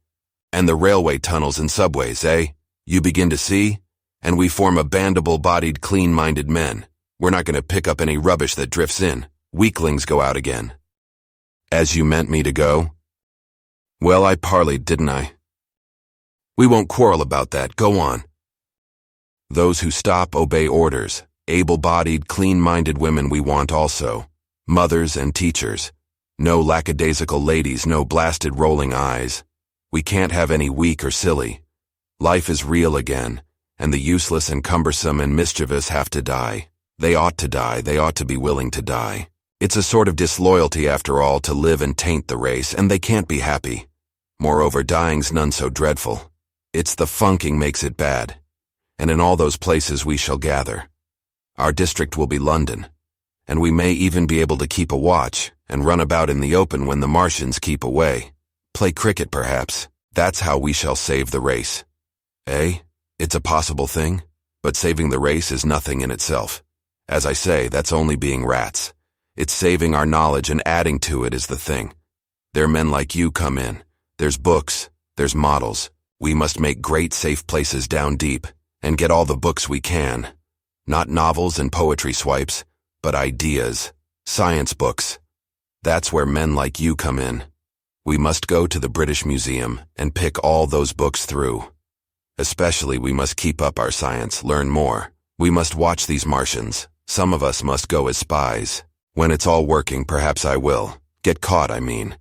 Speaker 1: And the railway tunnels and subways, eh? You begin to see? And we form a bandable-bodied, clean-minded men. We're not going to pick up any rubbish that drifts in. Weaklings go out again. As you meant me to go? Well, I parleyed, didn't I? We won't quarrel about that. Go on. Those who stop obey orders. Able-bodied, clean-minded women we want also. Mothers and teachers. No lackadaisical ladies, no blasted rolling eyes. We can't have any weak or silly. Life is real again, and the useless and cumbersome and mischievous have to die. They ought to die, they ought to be willing to die. It's a sort of disloyalty after all to live and taint the race, and they can't be happy. Moreover, dying's none so dreadful. It's the funking makes it bad. And in all those places we shall gather. Our district will be London, and we may even be able to keep a watch and run about in the open when the Martians keep away. Play cricket, perhaps. That's how we shall save the race. Eh? It's a possible thing, but saving the race is nothing in itself. As I say, that's only being rats. It's saving our knowledge and adding to it is the thing. There men like you come in. There's books, there's models. We must make great safe places down deep, and get all the books we can. Not novels and poetry swipes, but ideas, science books. That's where men like you come in. We must go to the British Museum and pick all those books through. Especially we must keep up our science, learn more. We must watch these Martians. Some of us must go as spies. When it's all working, perhaps I will. Get caught, I mean.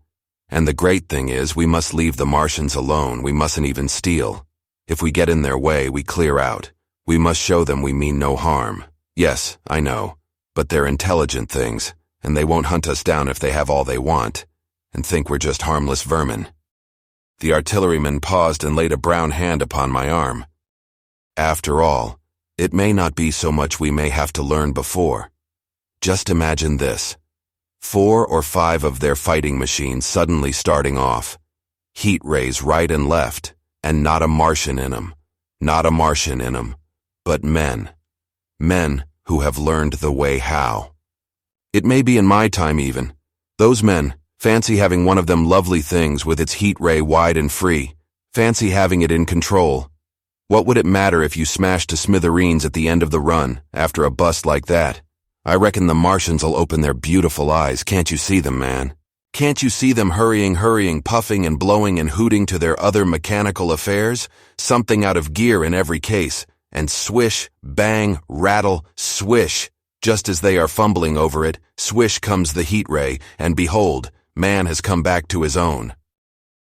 Speaker 1: And the great thing is, we must leave the Martians alone. We mustn't even steal. If we get in their way, we clear out. We must show them we mean no harm. Yes, I know. But they're intelligent things, and they won't hunt us down if they have all they want, and think we're just harmless vermin. The artilleryman paused and laid a brown hand upon my arm. After all, it may not be so much we may have to learn before. Just imagine this. 4 or 5 of their fighting machines suddenly starting off. Heat rays right and left, and not a Martian in 'em. Not a Martian in 'em. But men. Men who have learned the way how. It may be in my time even. Those men, fancy having one of them lovely things with its heat ray wide and free. Fancy having it in control. What would it matter if you smashed to smithereens at the end of the run, after a bust like that? I reckon the Martians'll open their beautiful eyes. Can't you see them, man? Can't you see them hurrying, puffing and blowing and hooting to their other mechanical affairs? Something out of gear in every case. And swish, bang, rattle, swish. Just as they are fumbling over it, swish comes the heat ray, and behold, man has come back to his own.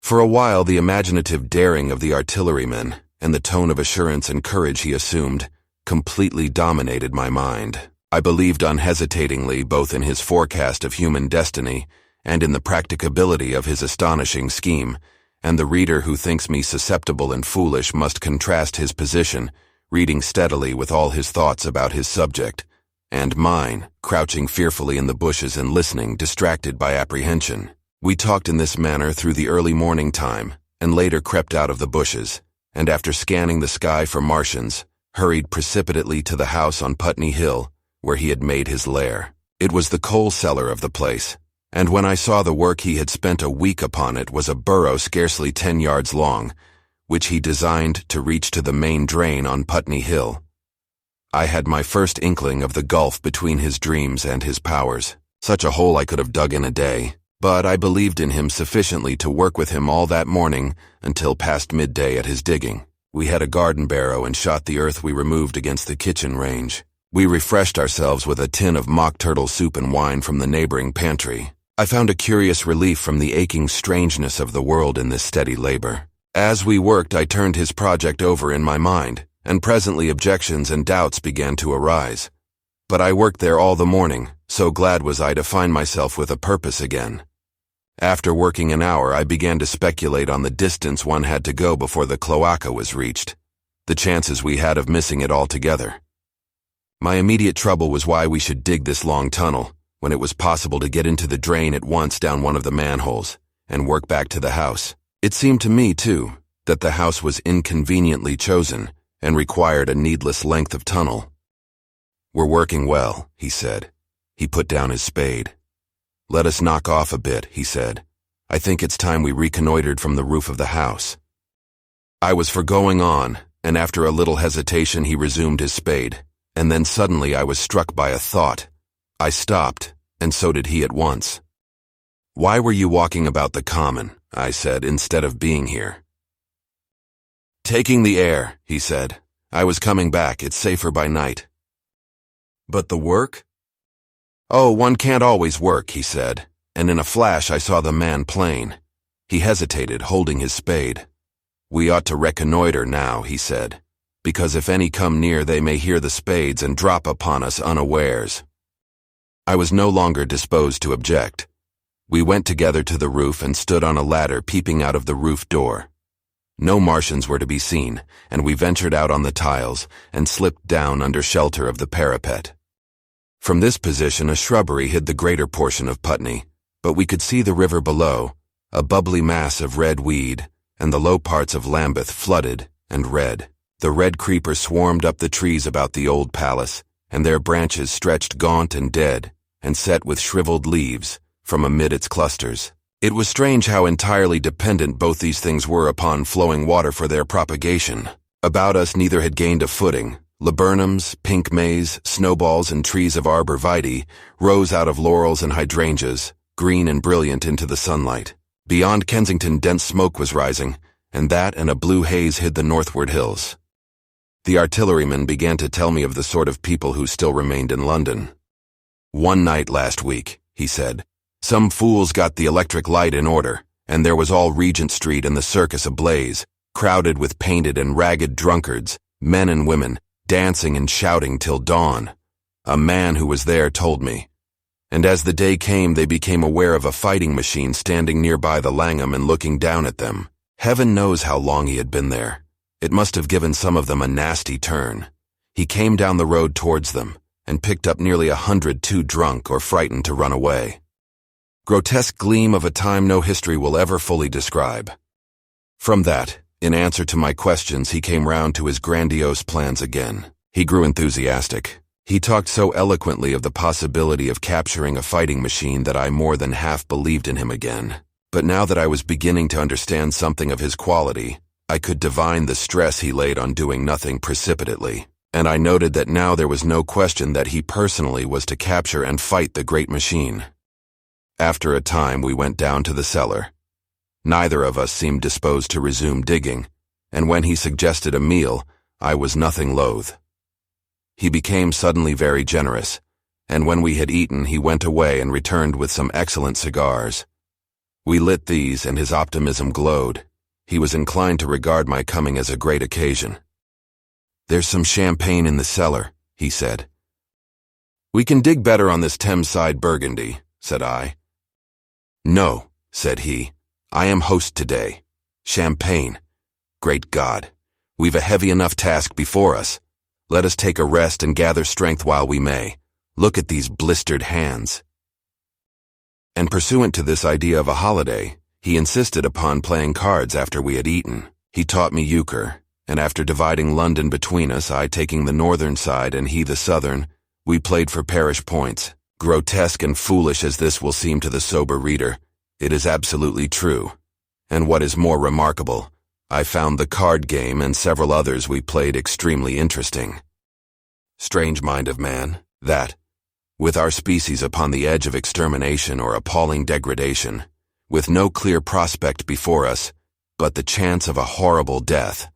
Speaker 1: For a while, the imaginative daring of the artilleryman, and the tone of assurance and courage he assumed, completely dominated my mind. I believed unhesitatingly both in his forecast of human destiny and in the practicability of his astonishing scheme, and the reader who thinks me susceptible and foolish must contrast his position, reading steadily with all his thoughts about his subject, and mine, crouching fearfully in the bushes and listening, distracted by apprehension. We talked in this manner through the early morning time, and later crept out of the bushes, and after scanning the sky for Martians, hurried precipitately to the house on Putney Hill, where he had made his lair. It was the coal cellar of the place, and when I saw the work he had spent a week upon, it was a burrow scarcely 10 yards long, which he designed to reach to the main drain on Putney Hill. I had my first inkling of the gulf between his dreams and his powers. Such a hole I could have dug in a day, but I believed in him sufficiently to work with him all that morning until past midday at his digging. We had a garden barrow and shot the earth we removed against the kitchen range. We refreshed ourselves with a tin of mock turtle soup and wine from the neighboring pantry. I found a curious relief from the aching strangeness of the world in this steady labor. As we worked, I turned his project over in my mind, and presently objections and doubts began to arise. But I worked there all the morning, so glad was I to find myself with a purpose again. After working an hour, I began to speculate on the distance one had to go before the cloaca was reached, the chances we had of missing it altogether. My immediate trouble was why we should dig this long tunnel, when it was possible to get into the drain at once down one of the manholes, and work back to the house. It seemed to me, too, that the house was inconveniently chosen, and required a needless length of tunnel. "We're working well," he said. He put down his spade. "Let us knock off a bit," he said. "I think it's time we reconnoitered from the roof of the house." I was for going on, and after a little hesitation he resumed his spade. And then suddenly I was struck by a thought. I stopped, and so did he at once. "Why were you walking about the common," I said, "instead of being here?" "Taking the air," he said. "I was coming back. It's safer by night." "But the work?" "Oh, one can't always work," he said, and in a flash I saw the man plain. He hesitated, holding his spade. "We ought to reconnoiter now," he said, "because if any come near they may hear the spades and drop upon us unawares." I was no longer disposed to object. We went together to the roof and stood on a ladder peeping out of the roof door. No Martians were to be seen, and we ventured out on the tiles and slipped down under shelter of the parapet. From this position a shrubbery hid the greater portion of Putney, but we could see the river below, a bubbly mass of red weed, and the low parts of Lambeth flooded and red. The red creeper swarmed up the trees about the old palace, and their branches stretched gaunt and dead, and set with shriveled leaves, from amid its clusters. It was strange how entirely dependent both these things were upon flowing water for their propagation. About us neither had gained a footing. Laburnums, pink maize, snowballs, and trees of arborvitae rose out of laurels and hydrangeas, green and brilliant into the sunlight. Beyond Kensington dense smoke was rising, and that and a blue haze hid the northward hills. The artilleryman began to tell me of the sort of people who still remained in London. "One night last week," he said, "some fools got the electric light in order, and there was all Regent Street and the circus ablaze, crowded with painted and ragged drunkards, men and women, dancing and shouting till dawn. A man who was there told me. And as the day came, they became aware of a fighting machine standing nearby the Langham and looking down at them. Heaven knows how long he had been there. It must have given some of them a nasty turn. He came down the road towards them, and picked up nearly 100 too drunk or frightened to run away. Grotesque gleam of a time no history will ever fully describe. From that, in answer to my questions, he came round to his grandiose plans again. He grew enthusiastic. He talked so eloquently of the possibility of capturing a fighting machine that I more than half believed in him again. But now that I was beginning to understand something of his quality, I could divine the stress he laid on doing nothing precipitately, and I noted that now there was no question that he personally was to capture and fight the great machine. After a time, we went down to the cellar. Neither of us seemed disposed to resume digging, and when he suggested a meal, I was nothing loath. He became suddenly very generous, and when we had eaten, he went away and returned with some excellent cigars. We lit these, and his optimism glowed. He was inclined to regard my coming as a great occasion. "There's some champagne in the cellar," he said. "We can dig better on this Thames-side Burgundy," said I. "No," said he. "I am host today. Champagne. Great God, we've a heavy enough task before us. Let us take a rest and gather strength while we may. Look at these blistered hands." And pursuant to this idea of a holiday, he insisted upon playing cards after we had eaten. He taught me euchre, and after dividing London between us, I taking the northern side and he the southern, we played for parish points. Grotesque and foolish as this will seem to the sober reader, it is absolutely true. And what is more remarkable, I found the card game and several others we played extremely interesting. Strange mind of man, that, with our species upon the edge of extermination or appalling degradation, with no clear prospect before us, but the chance of a horrible death,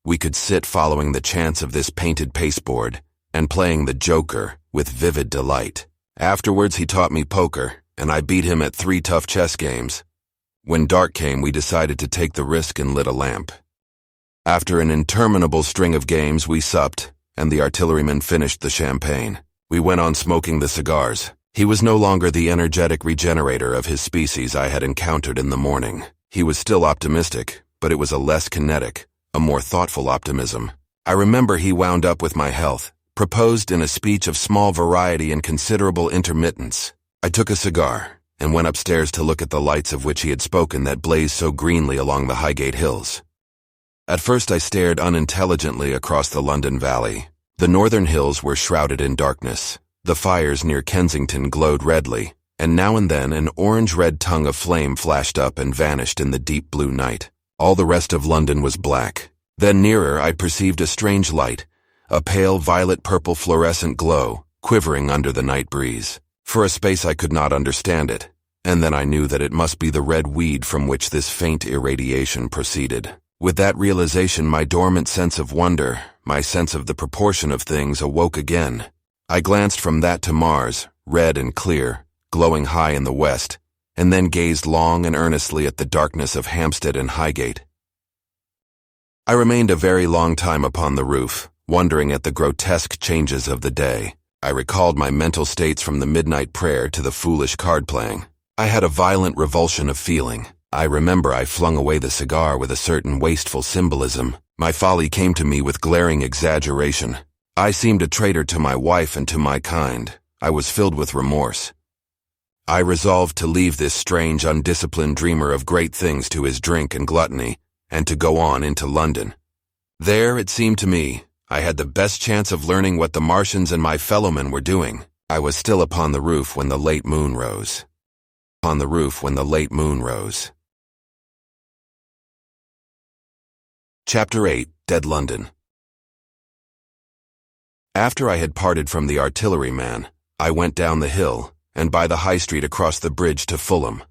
Speaker 1: we could sit following the chance of this painted pasteboard and playing the joker with vivid delight. Afterwards he taught me poker, and I beat him at 3 tough chess games. When dark came, we decided to take the risk and lit a lamp. After an interminable string of games, we supped, and the artilleryman finished the champagne. We went on smoking the cigars. He was no longer the energetic regenerator of his species I had encountered in the morning. He was still optimistic, but it was a less kinetic, a more thoughtful optimism. I remember he wound up with my health, proposed in a speech of small variety and considerable intermittence. I took a cigar, and went upstairs to look at the lights of which he had spoken that blazed so greenly along the Highgate hills. At first I stared unintelligently across the London Valley. The northern hills were shrouded in darkness. The fires near Kensington glowed redly, and now and then an orange-red tongue of flame flashed up and vanished in the deep blue night. All the rest of London was black. Then nearer I perceived a strange light, a pale violet-purple fluorescent glow, quivering under the night breeze. For a space I could not understand it, and then I knew that it must be the red weed from which this faint irradiation proceeded. With that realization, my dormant sense of wonder, my sense of the proportion of things, awoke again. I glanced from that to Mars, red and clear, glowing high in the west, and then gazed long and earnestly at the darkness of Hampstead and Highgate. I remained a very long time upon the roof, wondering at the grotesque changes of the day. I recalled my mental states from the midnight prayer to the foolish card-playing. I had a violent revulsion of feeling. I remember I flung away the cigar with a certain wasteful symbolism. My folly came to me with glaring exaggeration. I seemed a traitor to my wife and to my kind. I was filled with remorse. I resolved to leave this strange, undisciplined dreamer of great things to his drink and gluttony, and to go on into London. There, it seemed to me, I had the best chance of learning what the Martians and my fellowmen were doing. I was still upon the roof when the late moon rose. on the roof when the late moon rose. Chapter 8. Dead London. After I had parted from the artilleryman, I went down the hill, and by the high street across the bridge to Fulham.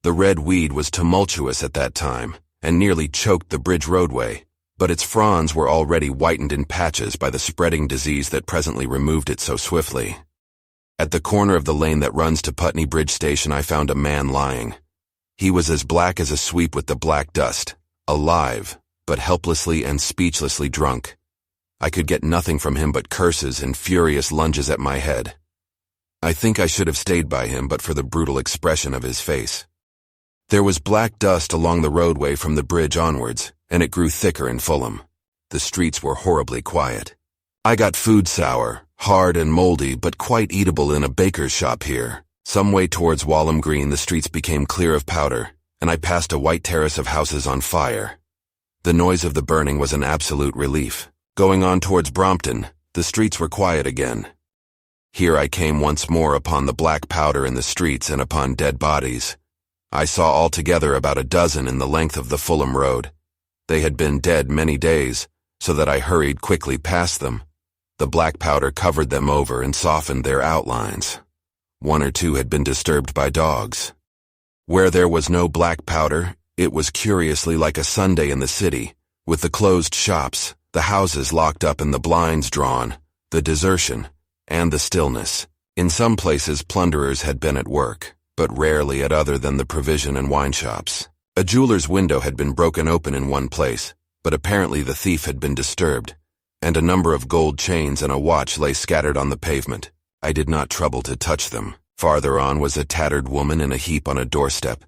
Speaker 1: The red weed was tumultuous at that time, and nearly choked the bridge roadway, but its fronds were already whitened in patches by the spreading disease that presently removed it so swiftly. At the corner of the lane that runs to Putney Bridge Station I found a man lying. He was as black as a sweep with the black dust, alive, but helplessly and speechlessly drunk. I could get nothing from him but curses and furious lunges at my head. I think I should have stayed by him but for the brutal expression of his face. There was black dust along the roadway from the bridge onwards, and it grew thicker in Fulham. The streets were horribly quiet. I got food sour, hard and moldy but quite eatable in a baker's shop here. Some way towards Walham Green the streets became clear of powder, and I passed a white terrace of houses on fire. The noise of the burning was an absolute relief. Going on towards Brompton, the streets were quiet again. Here I came once more upon the black powder in the streets and upon dead bodies. I saw altogether about a dozen in the length of the Fulham Road. They had been dead many days, so that I hurried quickly past them. The black powder covered them over and softened their outlines. One or two had been disturbed by dogs. Where there was no black powder, it was curiously like a Sunday in the city, with the closed shops, the houses locked up and the blinds drawn, the desertion, and the stillness. In some places plunderers had been at work, but rarely at other than the provision and wine shops. A jeweler's window had been broken open in one place, but apparently the thief had been disturbed, and a number of gold chains and a watch lay scattered on the pavement. I did not trouble to touch them. Farther on was a tattered woman in a heap on a doorstep.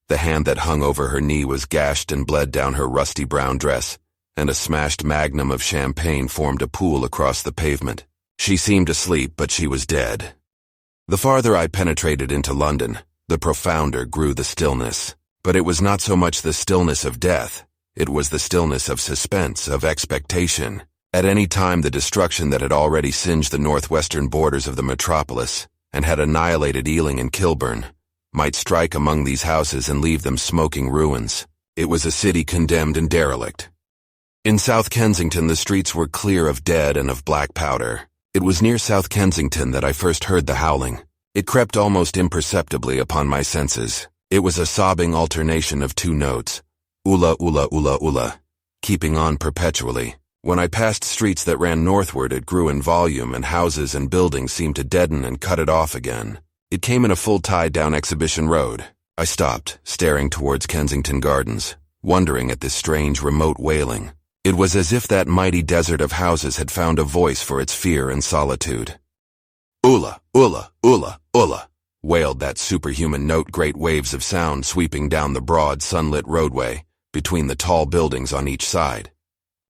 Speaker 1: The hand that hung over her knee was gashed and bled down her rusty brown dress, and a smashed magnum of champagne formed a pool across the pavement. She seemed asleep, but she was dead. The farther I penetrated into London, the profounder grew the stillness. But it was not so much the stillness of death, it was the stillness of suspense, of expectation. At any time the destruction that had already singed the northwestern borders of the metropolis, and had annihilated Ealing and Kilburn, might strike among these houses and leave them smoking ruins. It was a city condemned and derelict. In South Kensington the streets were clear of dead and of black powder. It was near South Kensington that I first heard the howling. It crept almost imperceptibly upon my senses. It was a sobbing alternation of two notes, ula ula ula ula, keeping on perpetually. When I passed streets that ran northward it grew in volume and houses and buildings seemed to deaden and cut it off again. It came in a full tide down Exhibition Road. I stopped, staring towards Kensington Gardens, wondering at this strange remote wailing. It was as if that mighty desert of houses had found a voice for its fear and solitude. Ula, ula, ula, ula, wailed that superhuman note, great waves of sound sweeping down the broad, sunlit roadway, between the tall buildings on each side.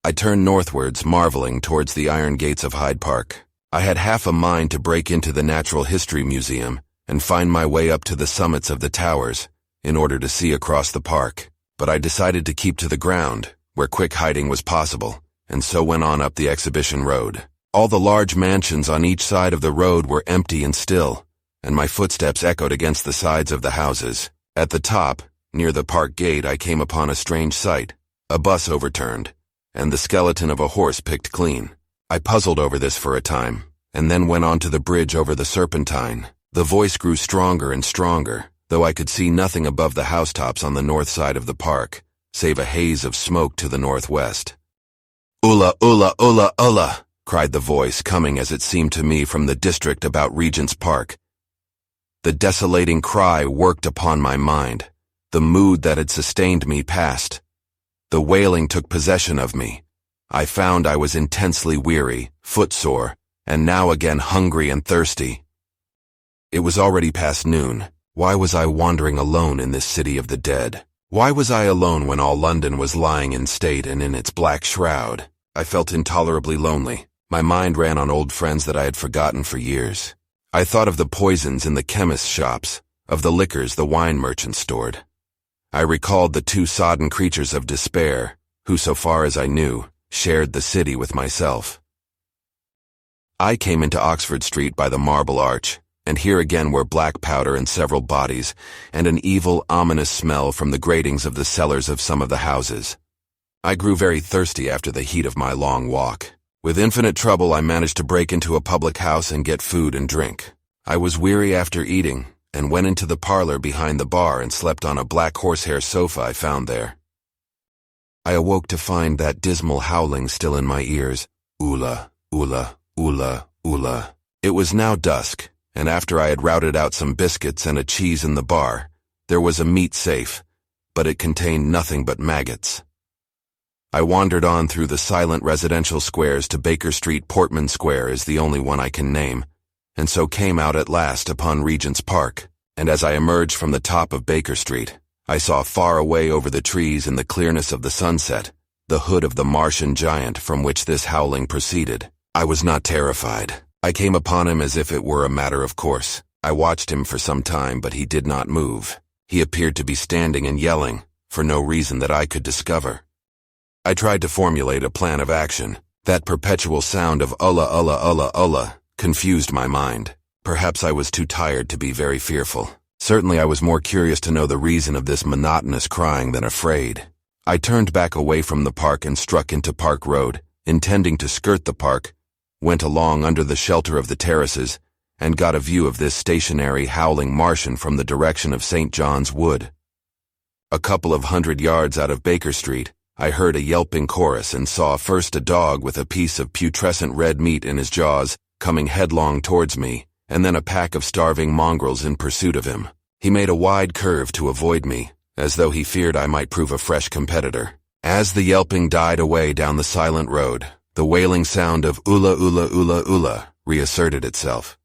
Speaker 1: I turned northwards, marveling towards the iron gates of Hyde Park. I had half a mind to break into the Natural History Museum and find my way up to the summits of the towers, in order to see across the park, but I decided to keep to the ground, where quick hiding was possible, and so went on up the Exhibition Road. All the large mansions on each side of the road were empty and still, and my footsteps echoed against the sides of the houses. At the top, near the park gate, I came upon a strange sight. A bus overturned, and the skeleton of a horse picked clean. I puzzled over this for a time, and then went on to the bridge over the Serpentine. The voice grew stronger and stronger, though I could see nothing above the housetops on the north side of the park, save a haze of smoke to the northwest. Ula, ula, ula, ula, cried the voice, coming as it seemed to me from the district about Regent's Park. The desolating cry worked upon my mind. The mood that had sustained me passed. The wailing took possession of me. I found I was intensely weary, footsore, and now again hungry and thirsty. It was already past noon. Why was I wandering alone in this city of the dead? Why was I alone when all London was lying in state and in its black shroud? I felt intolerably lonely. My mind ran on old friends that I had forgotten for years. I thought of the poisons in the chemist's shops, of the liquors the wine merchants stored. I recalled the two sodden creatures of despair, who, so far as I knew, shared the city with myself. I came into Oxford Street by the Marble Arch, and here again were black powder and several bodies, and an evil, ominous smell from the gratings of the cellars of some of the houses. I grew very thirsty after the heat of my long walk. With infinite trouble, I managed to break into a public house and get food and drink. I was weary after eating, and went into the parlor behind the bar and slept on a black horsehair sofa I found there. I awoke to find that dismal howling still in my ears. Ula, ula, ula, ula. It was now dusk, and after I had routed out some biscuits and a cheese in the bar, there was a meat safe, but it contained nothing but maggots. I wandered on through the silent residential squares to Baker Street. Portman Square is the only one I can name, and so came out at last upon Regent's Park, and as I emerged from the top of Baker Street, I saw far away over the trees in the clearness of the sunset the hood of the Martian giant from which this howling proceeded. I was not terrified. I came upon him as if it were a matter of course. I watched him for some time, but he did not move. He appeared to be standing and yelling, for no reason that I could discover. I tried to formulate a plan of action. That perpetual sound of ulla ulla ulla ulla confused my mind. Perhaps I was too tired to be very fearful. Certainly I was more curious to know the reason of this monotonous crying than afraid. I turned back away from the park and struck into Park Road, intending to skirt the park, went along under the shelter of the terraces, and got a view of this stationary, howling Martian from the direction of St. John's Wood. A couple of 100 yards out of Baker Street, I heard a yelping chorus and saw first a dog with a piece of putrescent red meat in his jaws coming headlong towards me, and then a pack of starving mongrels in pursuit of him. He made a wide curve to avoid me, as though he feared I might prove a fresh competitor. As the yelping died away down the silent road, the wailing sound of ula ula ula ula reasserted itself.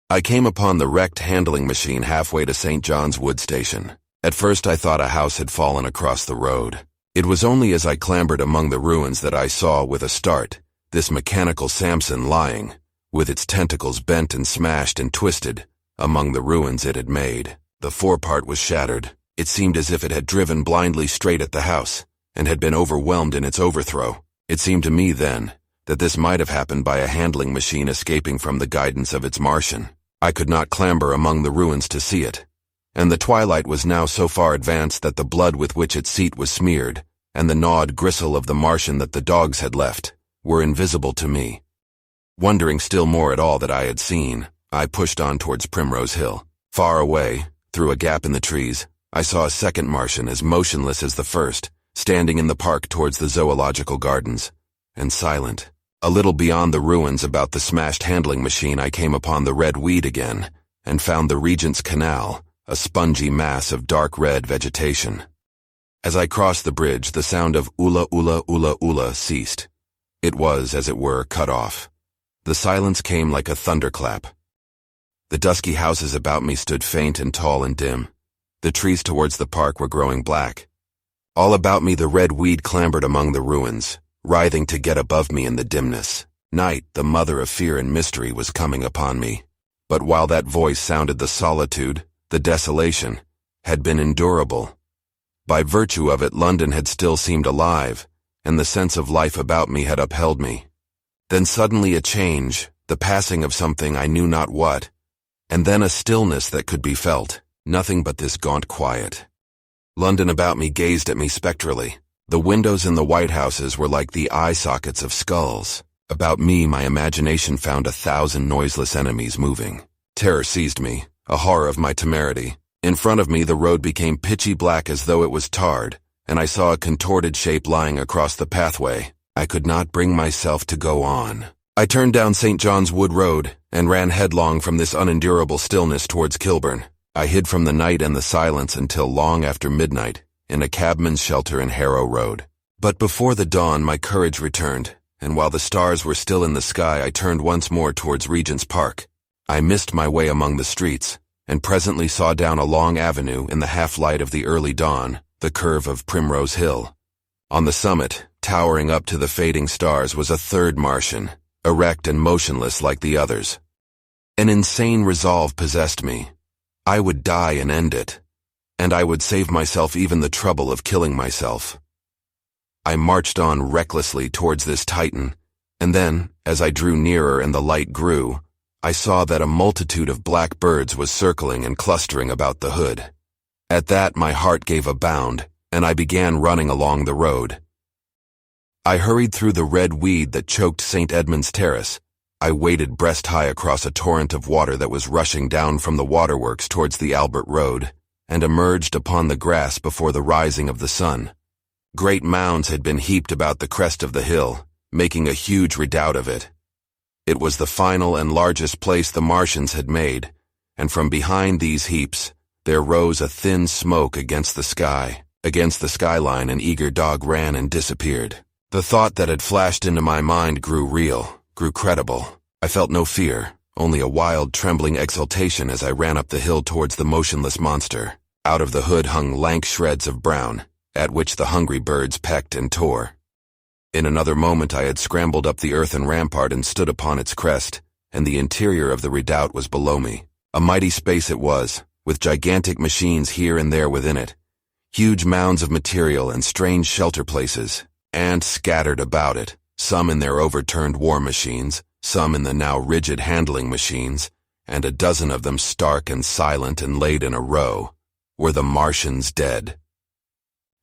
Speaker 1: I came upon the wrecked handling machine halfway to St. John's Wood Station. At first I thought a house had fallen across the road. It was only as I clambered among the ruins that I saw, with a start, this mechanical Samson lying, with its tentacles bent and smashed and twisted, among the ruins it had made. The forepart was shattered. It seemed as if it had driven blindly straight at the house, and had been overwhelmed in its overthrow. It seemed to me then that this might have happened by a handling machine escaping from the guidance of its Martian. I could not clamber among the ruins to see it, and the twilight was now so far advanced that the blood with which its seat was smeared, and the gnawed gristle of the Martian that the dogs had left, were invisible to me. Wondering still more at all that I had seen, I pushed on towards Primrose Hill. Far away, through a gap in the trees, I saw a second Martian as motionless as the first, standing in the park towards the zoological gardens, and silent. A little beyond the ruins about the smashed handling machine, I came upon the red weed again, and found the Regent's Canal, a spongy mass of dark red vegetation. As I crossed the bridge, the sound of ula ula ula ula ceased. It was, as it were, cut off. The silence came like a thunderclap. The dusky houses about me stood faint and tall and dim. The trees towards the park were growing black. All about me the red weed clambered among the ruins, writhing to get above me in the dimness. Night, the mother of fear and mystery, was coming upon me. But while that voice sounded, the solitude, the desolation, had been endurable. By virtue of it, London had still seemed alive, and the sense of life about me had upheld me. Then suddenly a change, the passing of something I knew not what, and then a stillness that could be felt, nothing but this gaunt quiet. London about me gazed at me spectrally. The windows in the White Houses were like the eye sockets of skulls. About me, my imagination found 1,000 noiseless enemies moving. Terror seized me, a horror of my temerity. In front of me, the road became pitchy black as though it was tarred, and I saw a contorted shape lying across the pathway. I could not bring myself to go on. I turned down St. John's Wood Road and ran headlong from this unendurable stillness towards Kilburn. I hid from the night and the silence until long after midnight in a cabman's shelter in Harrow Road. But before the dawn, my courage returned, and while the stars were still in the sky, I turned once more towards Regent's Park. I missed my way among the streets, and presently saw down a long avenue in the half-light of the early dawn the curve of Primrose Hill. On the summit, towering up to the fading stars, was a third Martian, erect and motionless like the others. An insane resolve possessed me. I would die and end it, and I would save myself even the trouble of killing myself. I marched on recklessly towards this Titan, and then, as I drew nearer and the light grew, I saw that a multitude of black birds was circling and clustering about the hood. At that, my heart gave a bound, and I began running along the road. I hurried through the red weed that choked St. Edmund's Terrace. I waded breast-high across a torrent of water that was rushing down from the waterworks towards the Albert Road, and emerged upon the grass before the rising of the sun. Great mounds had been heaped about the crest of the hill, making a huge redoubt of it. It was the final and largest place the Martians had made, and from behind these heaps there rose a thin smoke against the sky. Against the skyline an eager dog ran and disappeared. The thought that had flashed into my mind grew real, grew credible. I felt no fear, only a wild, trembling exultation as I ran up the hill towards the motionless monster. Out of the hood hung lank shreds of brown, at which the hungry birds pecked and tore. In another moment I had scrambled up the earthen rampart and stood upon its crest, and the interior of the redoubt was below me. A mighty space it was, with gigantic machines here and there within it, huge mounds of material and strange shelter places, and scattered about it, some in their overturned war machines, some in the now rigid handling machines, and a dozen of them stark and silent and laid in a row, were the Martians dead.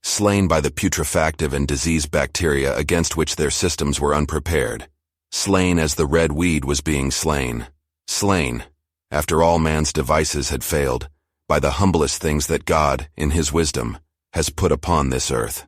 Speaker 1: Slain by the putrefactive and diseased bacteria against which their systems were unprepared. Slain as the red weed was being slain. Slain, after all man's devices had failed, by the humblest things that God, in his wisdom, has put upon this earth.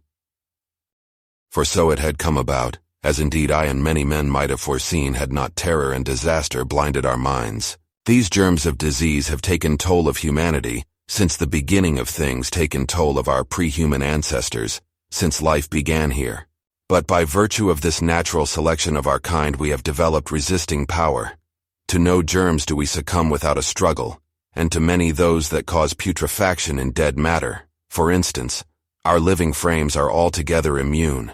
Speaker 1: For so it had come about, as indeed I and many men might have foreseen had not terror and disaster blinded our minds. These germs of disease have taken toll of humanity, since the beginning of things taken toll of our pre-human ancestors, since life began here. But by virtue of this natural selection of our kind we have developed resisting power. To no germs do we succumb without a struggle, and to many those that cause putrefaction in dead matter. For instance, our living frames are altogether immune.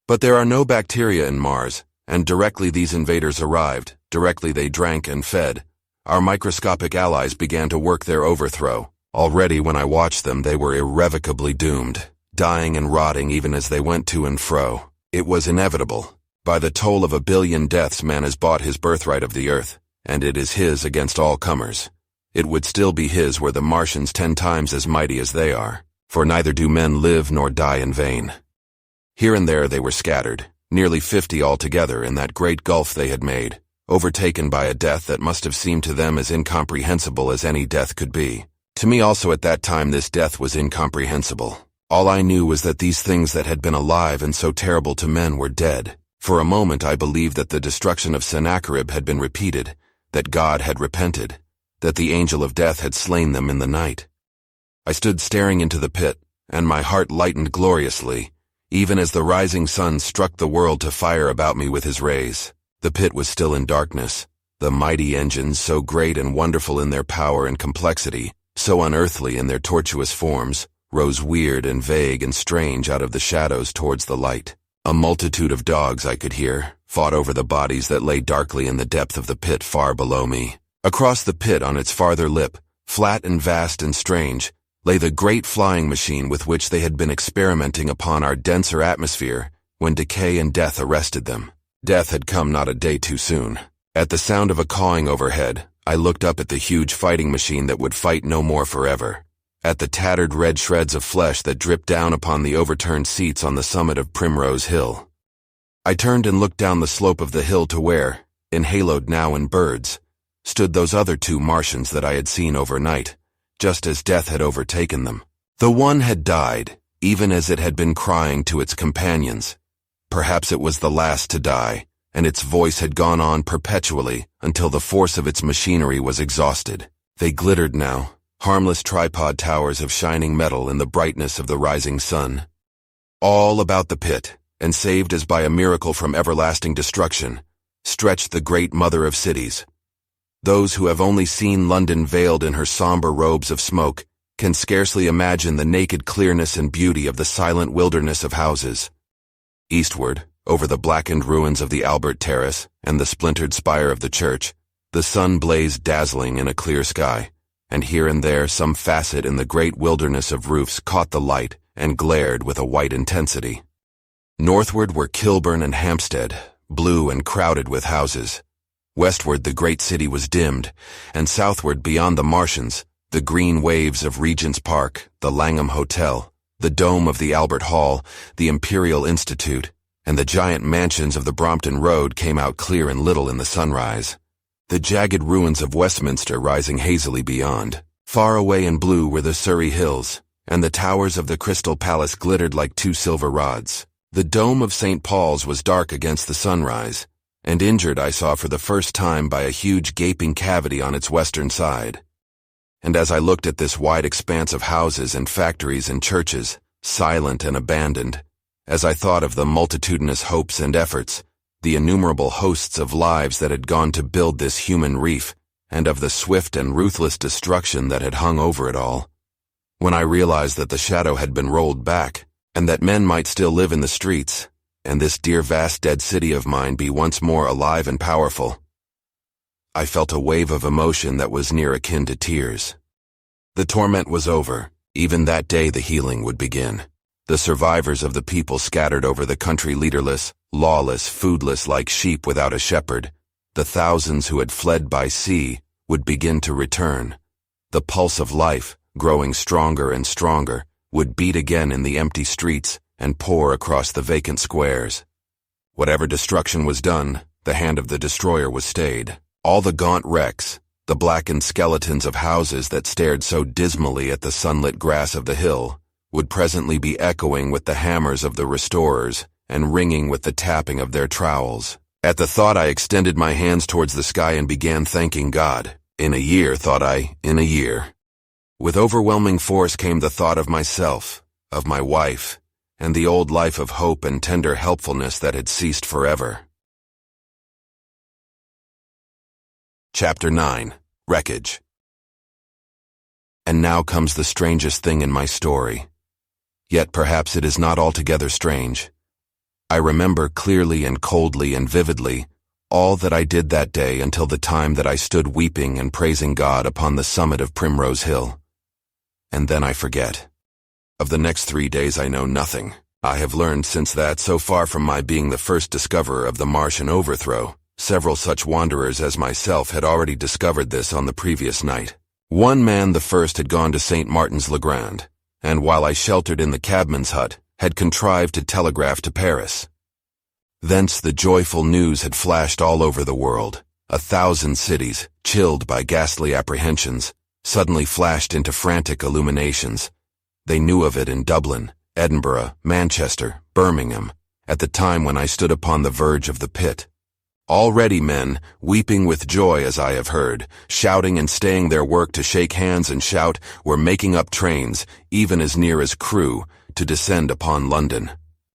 Speaker 1: But there are no bacteria in Mars, and directly these invaders arrived, directly they drank and fed, our microscopic allies began to work their overthrow. Already when I watched them they were irrevocably doomed, dying and rotting even as they went to and fro. It was inevitable. By the toll of 1 billion deaths man has bought his birthright of the earth, and it is his against all comers. It would still be his were the Martians 10 times as mighty as they are, for neither do men live nor die in vain. Here and there they were scattered, nearly 50 altogether in that great gulf they had made, overtaken by a death that must have seemed to them as incomprehensible as any death could be. To me also at that time this death was incomprehensible. All I knew was that these things that had been alive and so terrible to men were dead. For a moment I believed that the destruction of Sennacherib had been repeated, that God had repented, that the angel of death had slain them in the night. I stood staring into the pit, and my heart lightened gloriously, even as the rising sun struck the world to fire about me with his rays. The pit was still in darkness. The mighty engines, so great and wonderful in their power and complexity, so unearthly in their tortuous forms, rose weird and vague and strange out of the shadows towards the light. A multitude of dogs I could hear fought over the bodies that lay darkly in the depth of the pit far below me. Across the pit on its farther lip, flat and vast and strange, lay the great flying machine with which they had been experimenting upon our denser atmosphere when decay and death arrested them. Death had come not a day too soon. At the sound of a cawing overhead, I looked up at the huge fighting machine that would fight no more forever, at the tattered red shreds of flesh that dripped down upon the overturned seats on the summit of Primrose Hill. I turned and looked down the slope of the hill to where, enhaloed now in birds, stood those other 2 Martians that I had seen overnight, just as death had overtaken them. The one had died, even as it had been crying to its companions. Perhaps it was the last to die, and its voice had gone on perpetually until the force of its machinery was exhausted. They glittered now, harmless tripod towers of shining metal in the brightness of the rising sun. All about the pit, and saved as by a miracle from everlasting destruction, stretched the great mother of cities. Those who have only seen London veiled in her somber robes of smoke can scarcely imagine the naked clearness and beauty of the silent wilderness of houses. Eastward, over the blackened ruins of the Albert Terrace and the splintered spire of the church, the sun blazed dazzling in a clear sky, and here and there some facet in the great wilderness of roofs caught the light and glared with a white intensity. Northward were Kilburn and Hampstead, blue and crowded with houses. Westward the great city was dimmed, and southward beyond the Martians, the green waves of Regent's Park, the Langham Hotel, the dome of the Albert Hall, the Imperial Institute, and the giant mansions of the Brompton Road came out clear and little in the sunrise. The jagged ruins of Westminster rising hazily beyond. Far away in blue were the Surrey Hills, and the towers of the Crystal Palace glittered like two silver rods. The dome of St. Paul's was dark against the sunrise, and injured I saw for the first time by a huge gaping cavity on its western side. And as I looked at this wide expanse of houses and factories and churches, silent and abandoned, as I thought of the multitudinous hopes and efforts, the innumerable hosts of lives that had gone to build this human reef, and of the swift and ruthless destruction that had hung over it all, when I realized that the shadow had been rolled back, and that men might still live in the streets, and this dear vast dead city of mine be once more alive and powerful, I felt a wave of emotion that was near akin to tears. The torment was over. Even that day the healing would begin. The survivors of the people scattered over the country leaderless, lawless, foodless like sheep without a shepherd, the thousands who had fled by sea, would begin to return. The pulse of life, growing stronger and stronger, would beat again in the empty streets and pour across the vacant squares. Whatever destruction was done, the hand of the destroyer was stayed. All the gaunt wrecks, the blackened skeletons of houses that stared so dismally at the sunlit grass of the hill, would presently be echoing with the hammers of the restorers and ringing with the tapping of their trowels. At the thought I extended my hands towards the sky and began thanking God. In a year, thought I, in a year. With overwhelming force came the thought of myself, of my wife, and the old life of hope and tender helpfulness that had ceased forever. Chapter 9. Wreckage. And now comes the strangest thing in my story. Yet perhaps it is not altogether strange. I remember clearly and coldly and vividly all that I did that day until the time that I stood weeping and praising God upon the summit of Primrose Hill. And then I forget. Of the next 3 days I know nothing. I have learned since that, so far from my being the first discoverer of the Martian overthrow, several such wanderers as myself had already discovered this on the previous night. One man, the first, had gone to St. Martin's-le-Grand, and while I sheltered in the cabman's hut, had contrived to telegraph to Paris. Thence the joyful news had flashed all over the world. 1,000 cities, chilled by ghastly apprehensions, suddenly flashed into frantic illuminations. They knew of it in Dublin, Edinburgh, Manchester, Birmingham, at the time when I stood upon the verge of the pit. Already men, weeping with joy as I have heard, shouting and staying their work to shake hands and shout, were making up trains, even as near as Crewe, to descend upon London.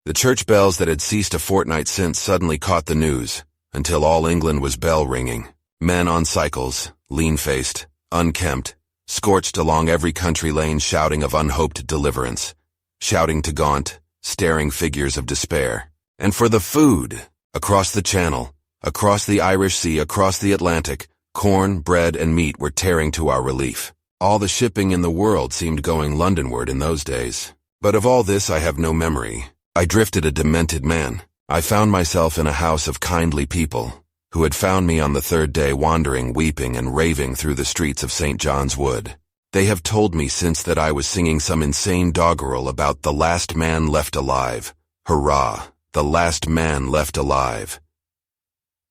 Speaker 1: The church bells that had ceased a fortnight since suddenly caught the news, until all England was bell-ringing. Men on cycles, lean-faced, unkempt, scorched along every country lane shouting of unhoped deliverance, shouting to gaunt, staring figures of despair. And for the food, across the Channel, across the Irish Sea, across the Atlantic, corn, bread, and meat were tearing to our relief. All the shipping in the world seemed going Londonward in those days. But of all this I have no memory. I drifted a demented man. I found myself in a house of kindly people, who had found me on the third day wandering, weeping, and raving through the streets of St. John's Wood. They have told me since that I was singing some insane doggerel about the last man left alive. Hurrah, the last man left alive.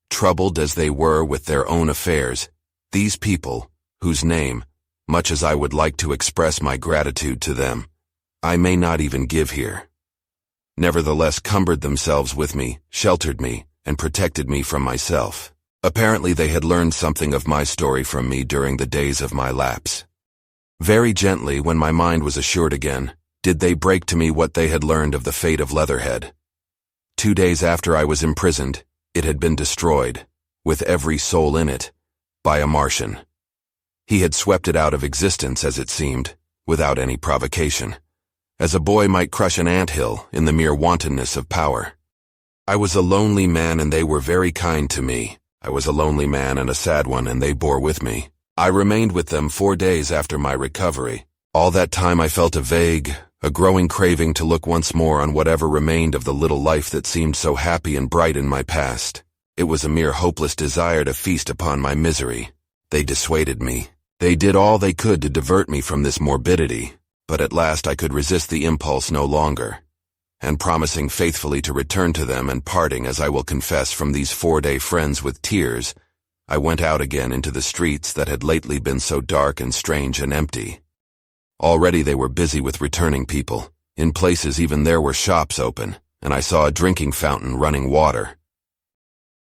Speaker 1: Troubled as they were with their own affairs, these people, whose name, much as I would like to express my gratitude to them, I may not even give here, nevertheless cumbered themselves with me, sheltered me, and protected me from myself. Apparently they had learned something of my story from me during the days of my lapse. Very gently, when my mind was assured again, did they break to me what they had learned of the fate of Leatherhead. 2 days after I was imprisoned, it had been destroyed, with every soul in it, by a Martian. He had swept it out of existence, as it seemed, without any provocation, as a boy might crush an anthill in the mere wantonness of power. I was a lonely man and they were very kind to me. I was a lonely man and a sad one and they bore with me. I remained with them 4 days after my recovery. All that time I felt a growing craving to look once more on whatever remained of the little life that seemed so happy and bright in my past. It was a mere hopeless desire to feast upon my misery. They dissuaded me. They did all they could to divert me from this morbidity, but at last I could resist the impulse no longer. And promising faithfully to return to them and parting, as I will confess, from these 4-day friends with tears, I went out again into the streets that had lately been so dark and strange and empty. Already they were busy with returning people. In places even there were shops open, and I saw a drinking fountain running water.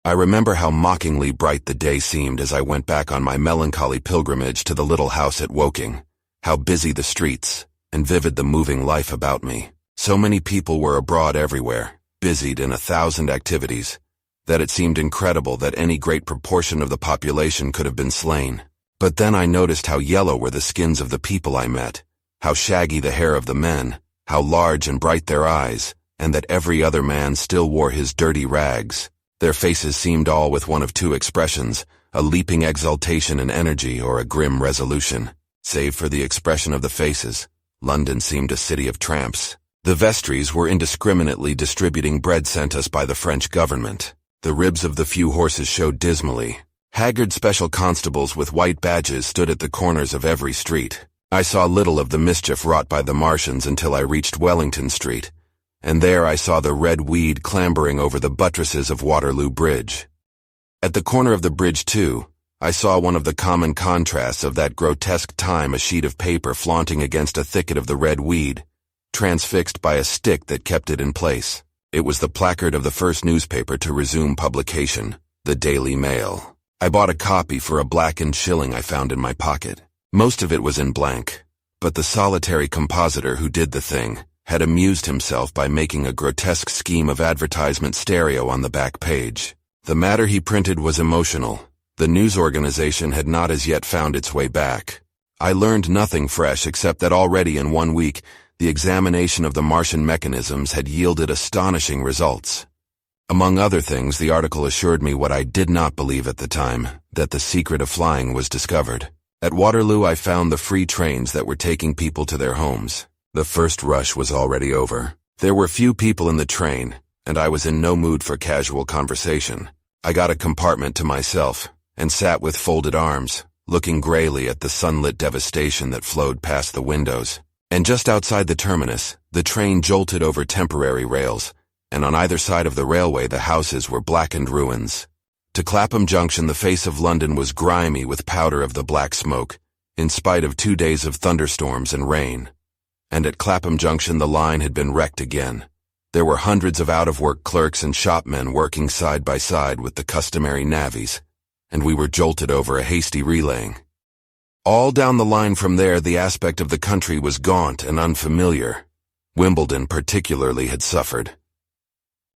Speaker 1: I remember how mockingly bright the day seemed as I went back on my melancholy pilgrimage to the little house at Woking, how busy the streets, and vivid the moving life about me. So many people were abroad everywhere, busied in 1,000 activities, that it seemed incredible that any great proportion of the population could have been slain. But then I noticed how yellow were the skins of the people I met, how shaggy the hair of the men, how large and bright their eyes, and that every other man still wore his dirty rags. Their faces seemed all with one of two expressions, a leaping exultation and energy or a grim resolution. Save for the expression of the faces, London seemed a city of tramps. The vestries were indiscriminately distributing bread sent us by the French government. The ribs of the few horses showed dismally. Haggard special constables with white badges stood at the corners of every street. I saw little of the mischief wrought by the Martians until I reached Wellington Street, and there I saw the red weed clambering over the buttresses of Waterloo Bridge. At the corner of the bridge, too, I saw one of the common contrasts of that grotesque time, a sheet of paper flaunting against a thicket of the red weed, transfixed by a stick that kept it in place. It was the placard of the first newspaper to resume publication, the Daily Mail. I bought a copy for a blackened shilling I found in my pocket. Most of it was in blank, but the solitary compositor who did the thing had amused himself by making a grotesque scheme of advertisement stereo on the back page. The matter he printed was emotional. The news organization had not as yet found its way back. I learned nothing fresh except that already in 1 week, the examination of the Martian mechanisms had yielded astonishing results. Among other things, the article assured me what I did not believe at the time, that the secret of flying was discovered. At Waterloo I found the free trains that were taking people to their homes. The first rush was already over. There were few people in the train, and I was in no mood for casual conversation. I got a compartment to myself, and sat with folded arms, looking grayly at the sunlit devastation that flowed past the windows. And just outside the terminus, the train jolted over temporary rails, and on either side of the railway the houses were blackened ruins. To Clapham Junction the face of London was grimy with powder of the black smoke, in spite of 2 days of thunderstorms and rain. And at Clapham Junction the line had been wrecked again. There were hundreds of out-of-work clerks and shopmen working side by side with the customary navvies, and we were jolted over a hasty relaying. All down the line from there the aspect of the country was gaunt and unfamiliar. Wimbledon particularly had suffered.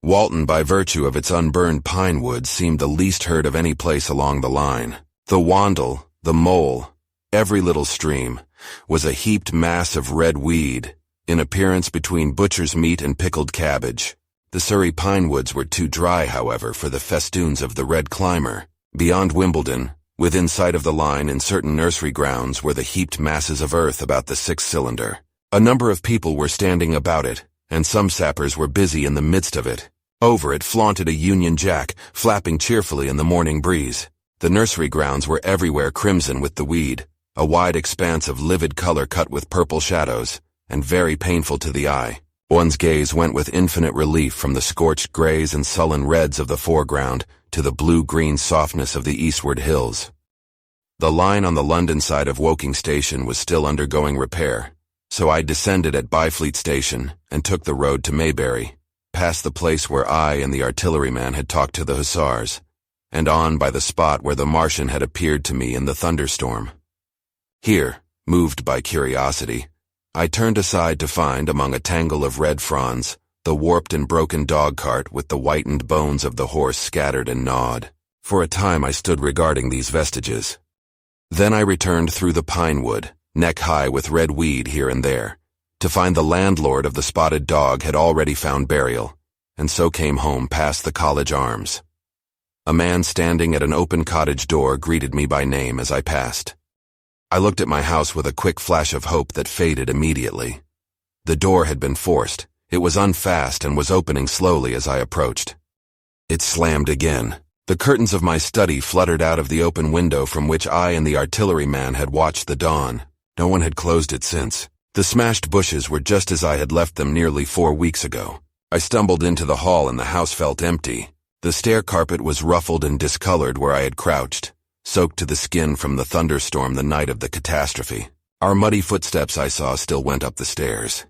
Speaker 1: Walton, by virtue of its unburned pine woods, seemed the least heard of any place along the line. The Wandle, the Mole, every little stream, was a heaped mass of red weed, in appearance between butcher's meat and pickled cabbage. The Surrey pine woods were too dry, however, for the festoons of the red climber. Beyond Wimbledon, within sight of the line in certain nursery grounds, were the heaped masses of earth about the 6-cylinder. A number of people were standing about it, and some sappers were busy in the midst of it. Over it flaunted a Union Jack, flapping cheerfully in the morning breeze. The nursery grounds were everywhere crimson with the weed, a wide expanse of livid color cut with purple shadows, and very painful to the eye. One's gaze went with infinite relief from the scorched grays and sullen reds of the foreground to the blue-green softness of the eastward hills. The line on the London side of Woking Station was still undergoing repair, so I descended at Byfleet Station and took the road to Maybury, past the place where I and the artilleryman had talked to the hussars, and on by the spot where the Martian had appeared to me in the thunderstorm. Here, moved by curiosity, I turned aside to find, among a tangle of red fronds, the warped and broken dog-cart with the whitened bones of the horse scattered and gnawed. For a time I stood regarding these vestiges. Then I returned through the pine wood, neck-high with red weed here and there, to find the landlord of the spotted dog had already found burial, and so came home past the College Arms. A man standing at an open cottage door greeted me by name as I passed. I looked at my house with a quick flash of hope that faded immediately. The door had been forced. It was unfast and was opening slowly as I approached. It slammed again. The curtains of my study fluttered out of the open window from which I and the artilleryman had watched the dawn. No one had closed it since. The smashed bushes were just as I had left them nearly 4 weeks ago. I stumbled into the hall and the house felt empty. The stair carpet was ruffled and discolored where I had crouched, soaked to the skin from the thunderstorm the night of the catastrophe. Our muddy footsteps I saw still went up the stairs.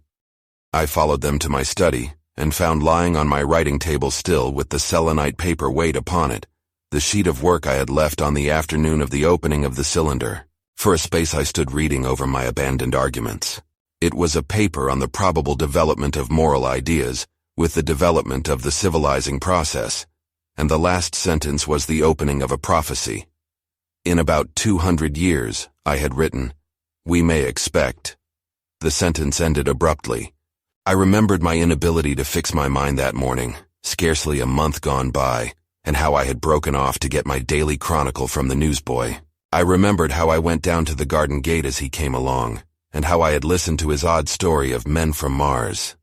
Speaker 1: I followed them to my study, and found lying on my writing table still with the selenite paper weight upon it, the sheet of work I had left on the afternoon of the opening of the cylinder. For a space I stood reading over my abandoned arguments. It was a paper on the probable development of moral ideas, with the development of the civilizing process, and the last sentence was the opening of a prophecy. In about 200 years, I had written, "We may expect." The sentence ended abruptly. I remembered my inability to fix my mind that morning, scarcely a month gone by, and how I had broken off to get my daily chronicle from the newsboy. I remembered how I went down to the garden gate as he came along, and how I had listened to his odd story of men from Mars.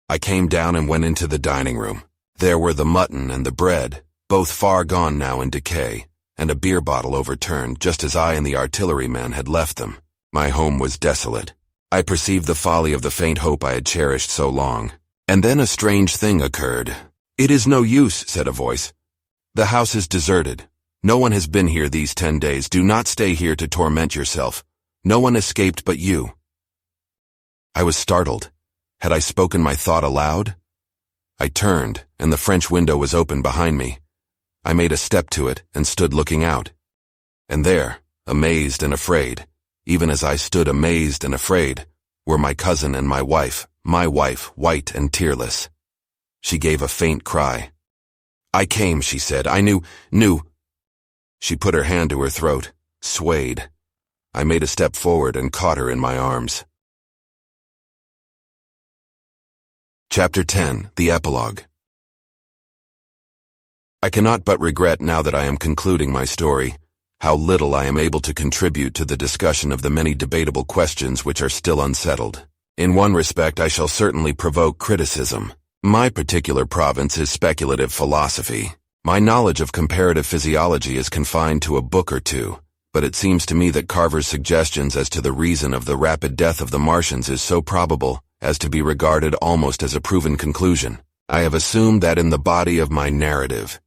Speaker 1: I came down and went into the dining room. There were the mutton and the bread, both far gone now in decay, and a beer bottle overturned just as I and the artilleryman had left them. My home was desolate. I perceived the folly of the faint hope I had cherished so long. And then a strange thing occurred. "It is no use," said a voice. "The house is deserted. No one has been here these 10 days. Do not stay here to torment yourself. No one escaped but you." I was startled. Had I spoken my thought aloud? I turned, and the French window was open behind me. I made a step to it and stood looking out. And there, amazed and afraid, even as I stood amazed and afraid, were my cousin and my wife, white and tearless. She gave a faint cry. "I came," she said. "I knew. She put her hand to her throat, swayed. I made a step forward and caught her in my arms. Chapter 10, The Epilogue. I cannot but regret, now that I am concluding my story, how little I am able to contribute to the discussion of the many debatable questions which are still unsettled. In one respect, I shall certainly provoke criticism. My particular province is speculative philosophy. My knowledge of comparative physiology is confined to a book or two, but it seems to me that Carver's suggestions as to the reason of the rapid death of the Martians is so probable as to be regarded almost as a proven conclusion. I have assumed that in the body of my narrative.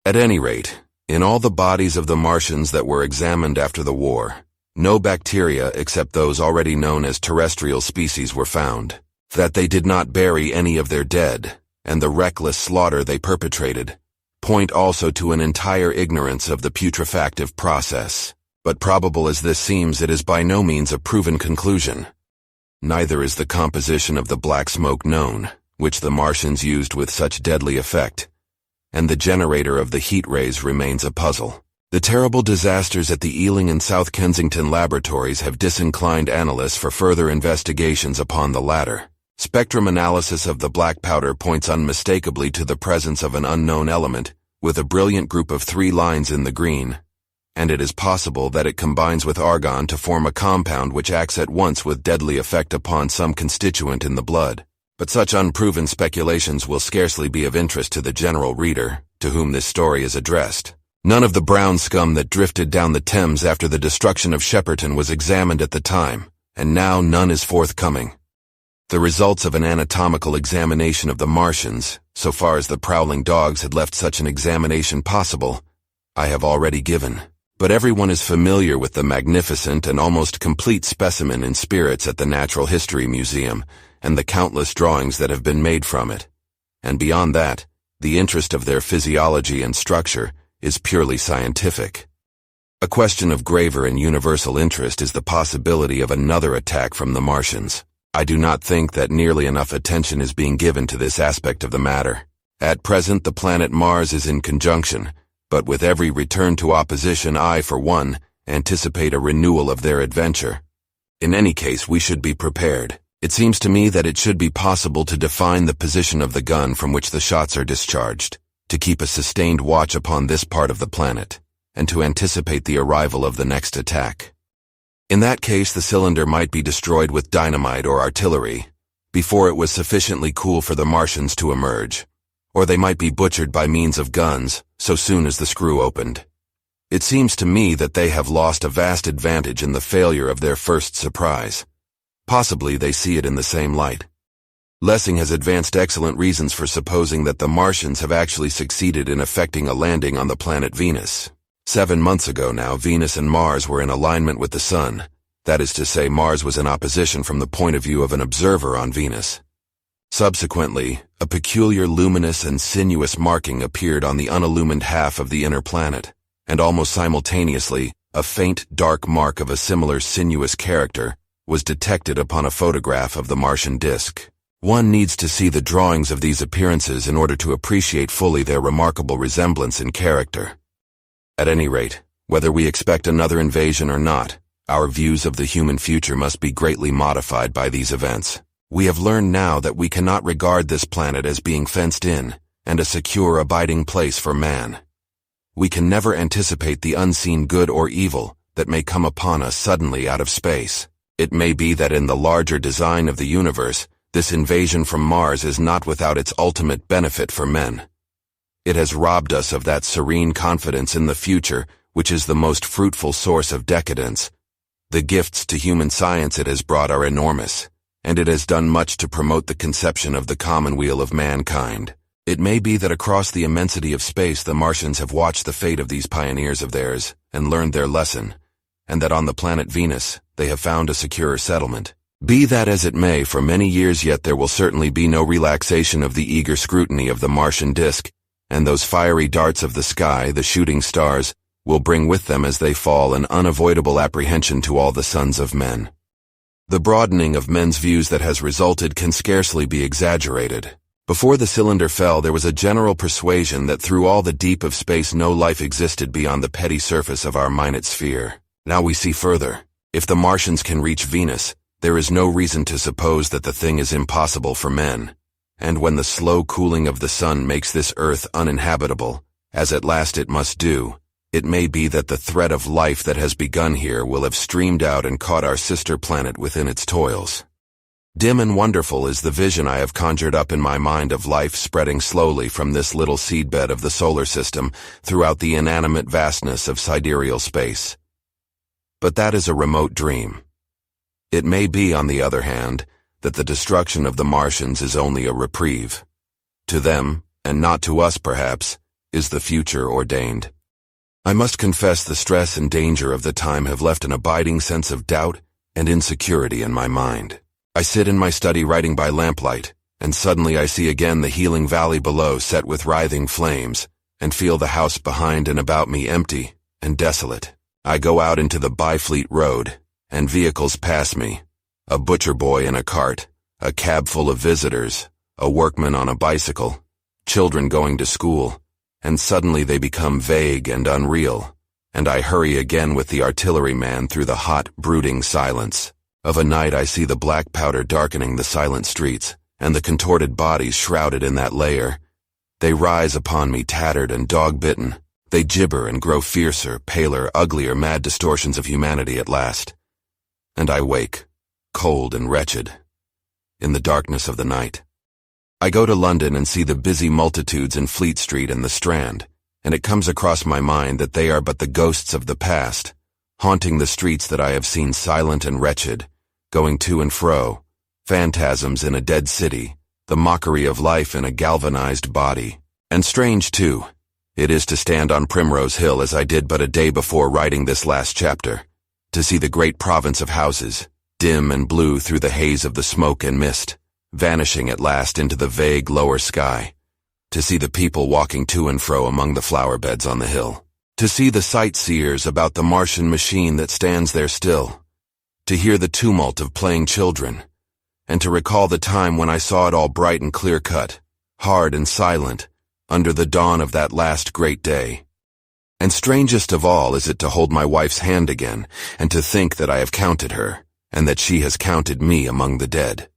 Speaker 1: At any rate, in all the bodies of the Martians that were examined after the war, no bacteria except those already known as terrestrial species were found. That they did not bury any of their dead, and the reckless slaughter they perpetrated, point also to an entire ignorance of the putrefactive process. But probable as this seems, it is by no means a proven conclusion. Neither is the composition of the black smoke known, which the Martians used with such deadly effect, and the generator of the heat rays remains a puzzle. The terrible disasters at the Ealing and South Kensington laboratories have disinclined analysts for further investigations upon the latter. Spectrum analysis of the black powder points unmistakably to the presence of an unknown element, with a brilliant group of 3 lines in the green, and it is possible that it combines with argon to form a compound which acts at once with deadly effect upon some constituent in the blood. But such unproven speculations will scarcely be of interest to the general reader, to whom this story is addressed. None of the brown scum that drifted down the Thames after the destruction of Shepperton was examined at the time, and now none is forthcoming. The results of an anatomical examination of the Martians, so far as the prowling dogs had left such an examination possible, I have already given. But everyone is familiar with the magnificent and almost complete specimen in spirits at the Natural History Museum, and the countless drawings that have been made from it. And beyond that, the interest of their physiology and structure is purely scientific. A question of graver and universal interest is the possibility of another attack from the Martians. I do not think that nearly enough attention is being given to this aspect of the matter. At present, the planet Mars is in conjunction, but with every return to opposition, I, for one, anticipate a renewal of their adventure. In any case, we should be prepared. It seems to me that it should be possible to define the position of the gun from which the shots are discharged, to keep a sustained watch upon this part of the planet, and to anticipate the arrival of the next attack. In that case, the cylinder might be destroyed with dynamite or artillery, before it was sufficiently cool for the Martians to emerge, or they might be butchered by means of guns so soon as the screw opened. It seems to me that they have lost a vast advantage in the failure of their first surprise. Possibly they see it in the same light. Lessing has advanced excellent reasons for supposing that the Martians have actually succeeded in effecting a landing on the planet Venus. 7 months ago now, Venus and Mars were in alignment with the Sun. That is to say, Mars was in opposition from the point of view of an observer on Venus. Subsequently, a peculiar luminous and sinuous marking appeared on the unillumined half of the inner planet, and almost simultaneously, a faint dark mark of a similar sinuous character was detected upon a photograph of the Martian disk. One needs to see the drawings of these appearances in order to appreciate fully their remarkable resemblance in character. At any rate, whether we expect another invasion or not, our views of the human future must be greatly modified by these events. We have learned now that we cannot regard this planet as being fenced in and a secure abiding place for man. We can never anticipate the unseen good or evil that may come upon us suddenly out of space. It may be that in the larger design of the universe, this invasion from Mars is not without its ultimate benefit for men. It has robbed us of that serene confidence in the future which is the most fruitful source of decadence. The gifts to human science it has brought are enormous, and it has done much to promote the conception of the commonweal of mankind. It may be that across the immensity of space the Martians have watched the fate of these pioneers of theirs and learned their lesson, and that on the planet Venus they have found a secure settlement. Be that as it may, for many years yet there will certainly be no relaxation of the eager scrutiny of the Martian disk, and those fiery darts of the sky, the shooting stars, will bring with them as they fall an unavoidable apprehension to all the sons of men. The broadening of men's views that has resulted can scarcely be exaggerated. Before the cylinder fell, there was a general persuasion that through all the deep of space no life existed beyond the petty surface of our minute sphere. Now we see further. If the Martians can reach Venus, there is no reason to suppose that the thing is impossible for men. And when the slow cooling of the sun makes this earth uninhabitable, as at last it must do, it may be that the thread of life that has begun here will have streamed out and caught our sister planet within its toils. Dim and wonderful is the vision I have conjured up in my mind of life spreading slowly from this little seedbed of the solar system throughout the inanimate vastness of sidereal space. But that is a remote dream. It may be, on the other hand, that the destruction of the Martians is only a reprieve. To them, and not to us perhaps, is the future ordained. I must confess the stress and danger of the time have left an abiding sense of doubt and insecurity in my mind. I sit in my study writing by lamplight, and suddenly I see again the healing valley below set with writhing flames, and feel the house behind and about me empty and desolate. I go out into the Byfleet Road, and vehicles pass me. A butcher boy in a cart, a cab full of visitors, a workman on a bicycle, children going to school, and suddenly they become vague and unreal, and I hurry again with the artilleryman through the hot, brooding silence. Of a night I see the black powder darkening the silent streets, and the contorted bodies shrouded in that layer. They rise upon me tattered and dog-bitten. They gibber and grow fiercer, paler, uglier, mad distortions of humanity at last. And I wake, cold and wretched, in the darkness of the night. I go to London and see the busy multitudes in Fleet Street and the Strand, and it comes across my mind that they are but the ghosts of the past, haunting the streets that I have seen silent and wretched, going to and fro, phantasms in a dead city, the mockery of life in a galvanized body. And strange, too, it is to stand on Primrose Hill as I did but a day before writing this last chapter, to see the great province of houses, dim and blue through the haze of the smoke and mist, vanishing at last into the vague lower sky, to see the people walking to and fro among the flower beds on the hill, to see the sightseers about the Martian machine that stands there still, to hear the tumult of playing children, and to recall the time when I saw it all bright and clear-cut, hard and silent, under the dawn of that last great day. And strangest of all is it to hold my wife's hand again, and to think that I have counted her, and that she has counted me among the dead.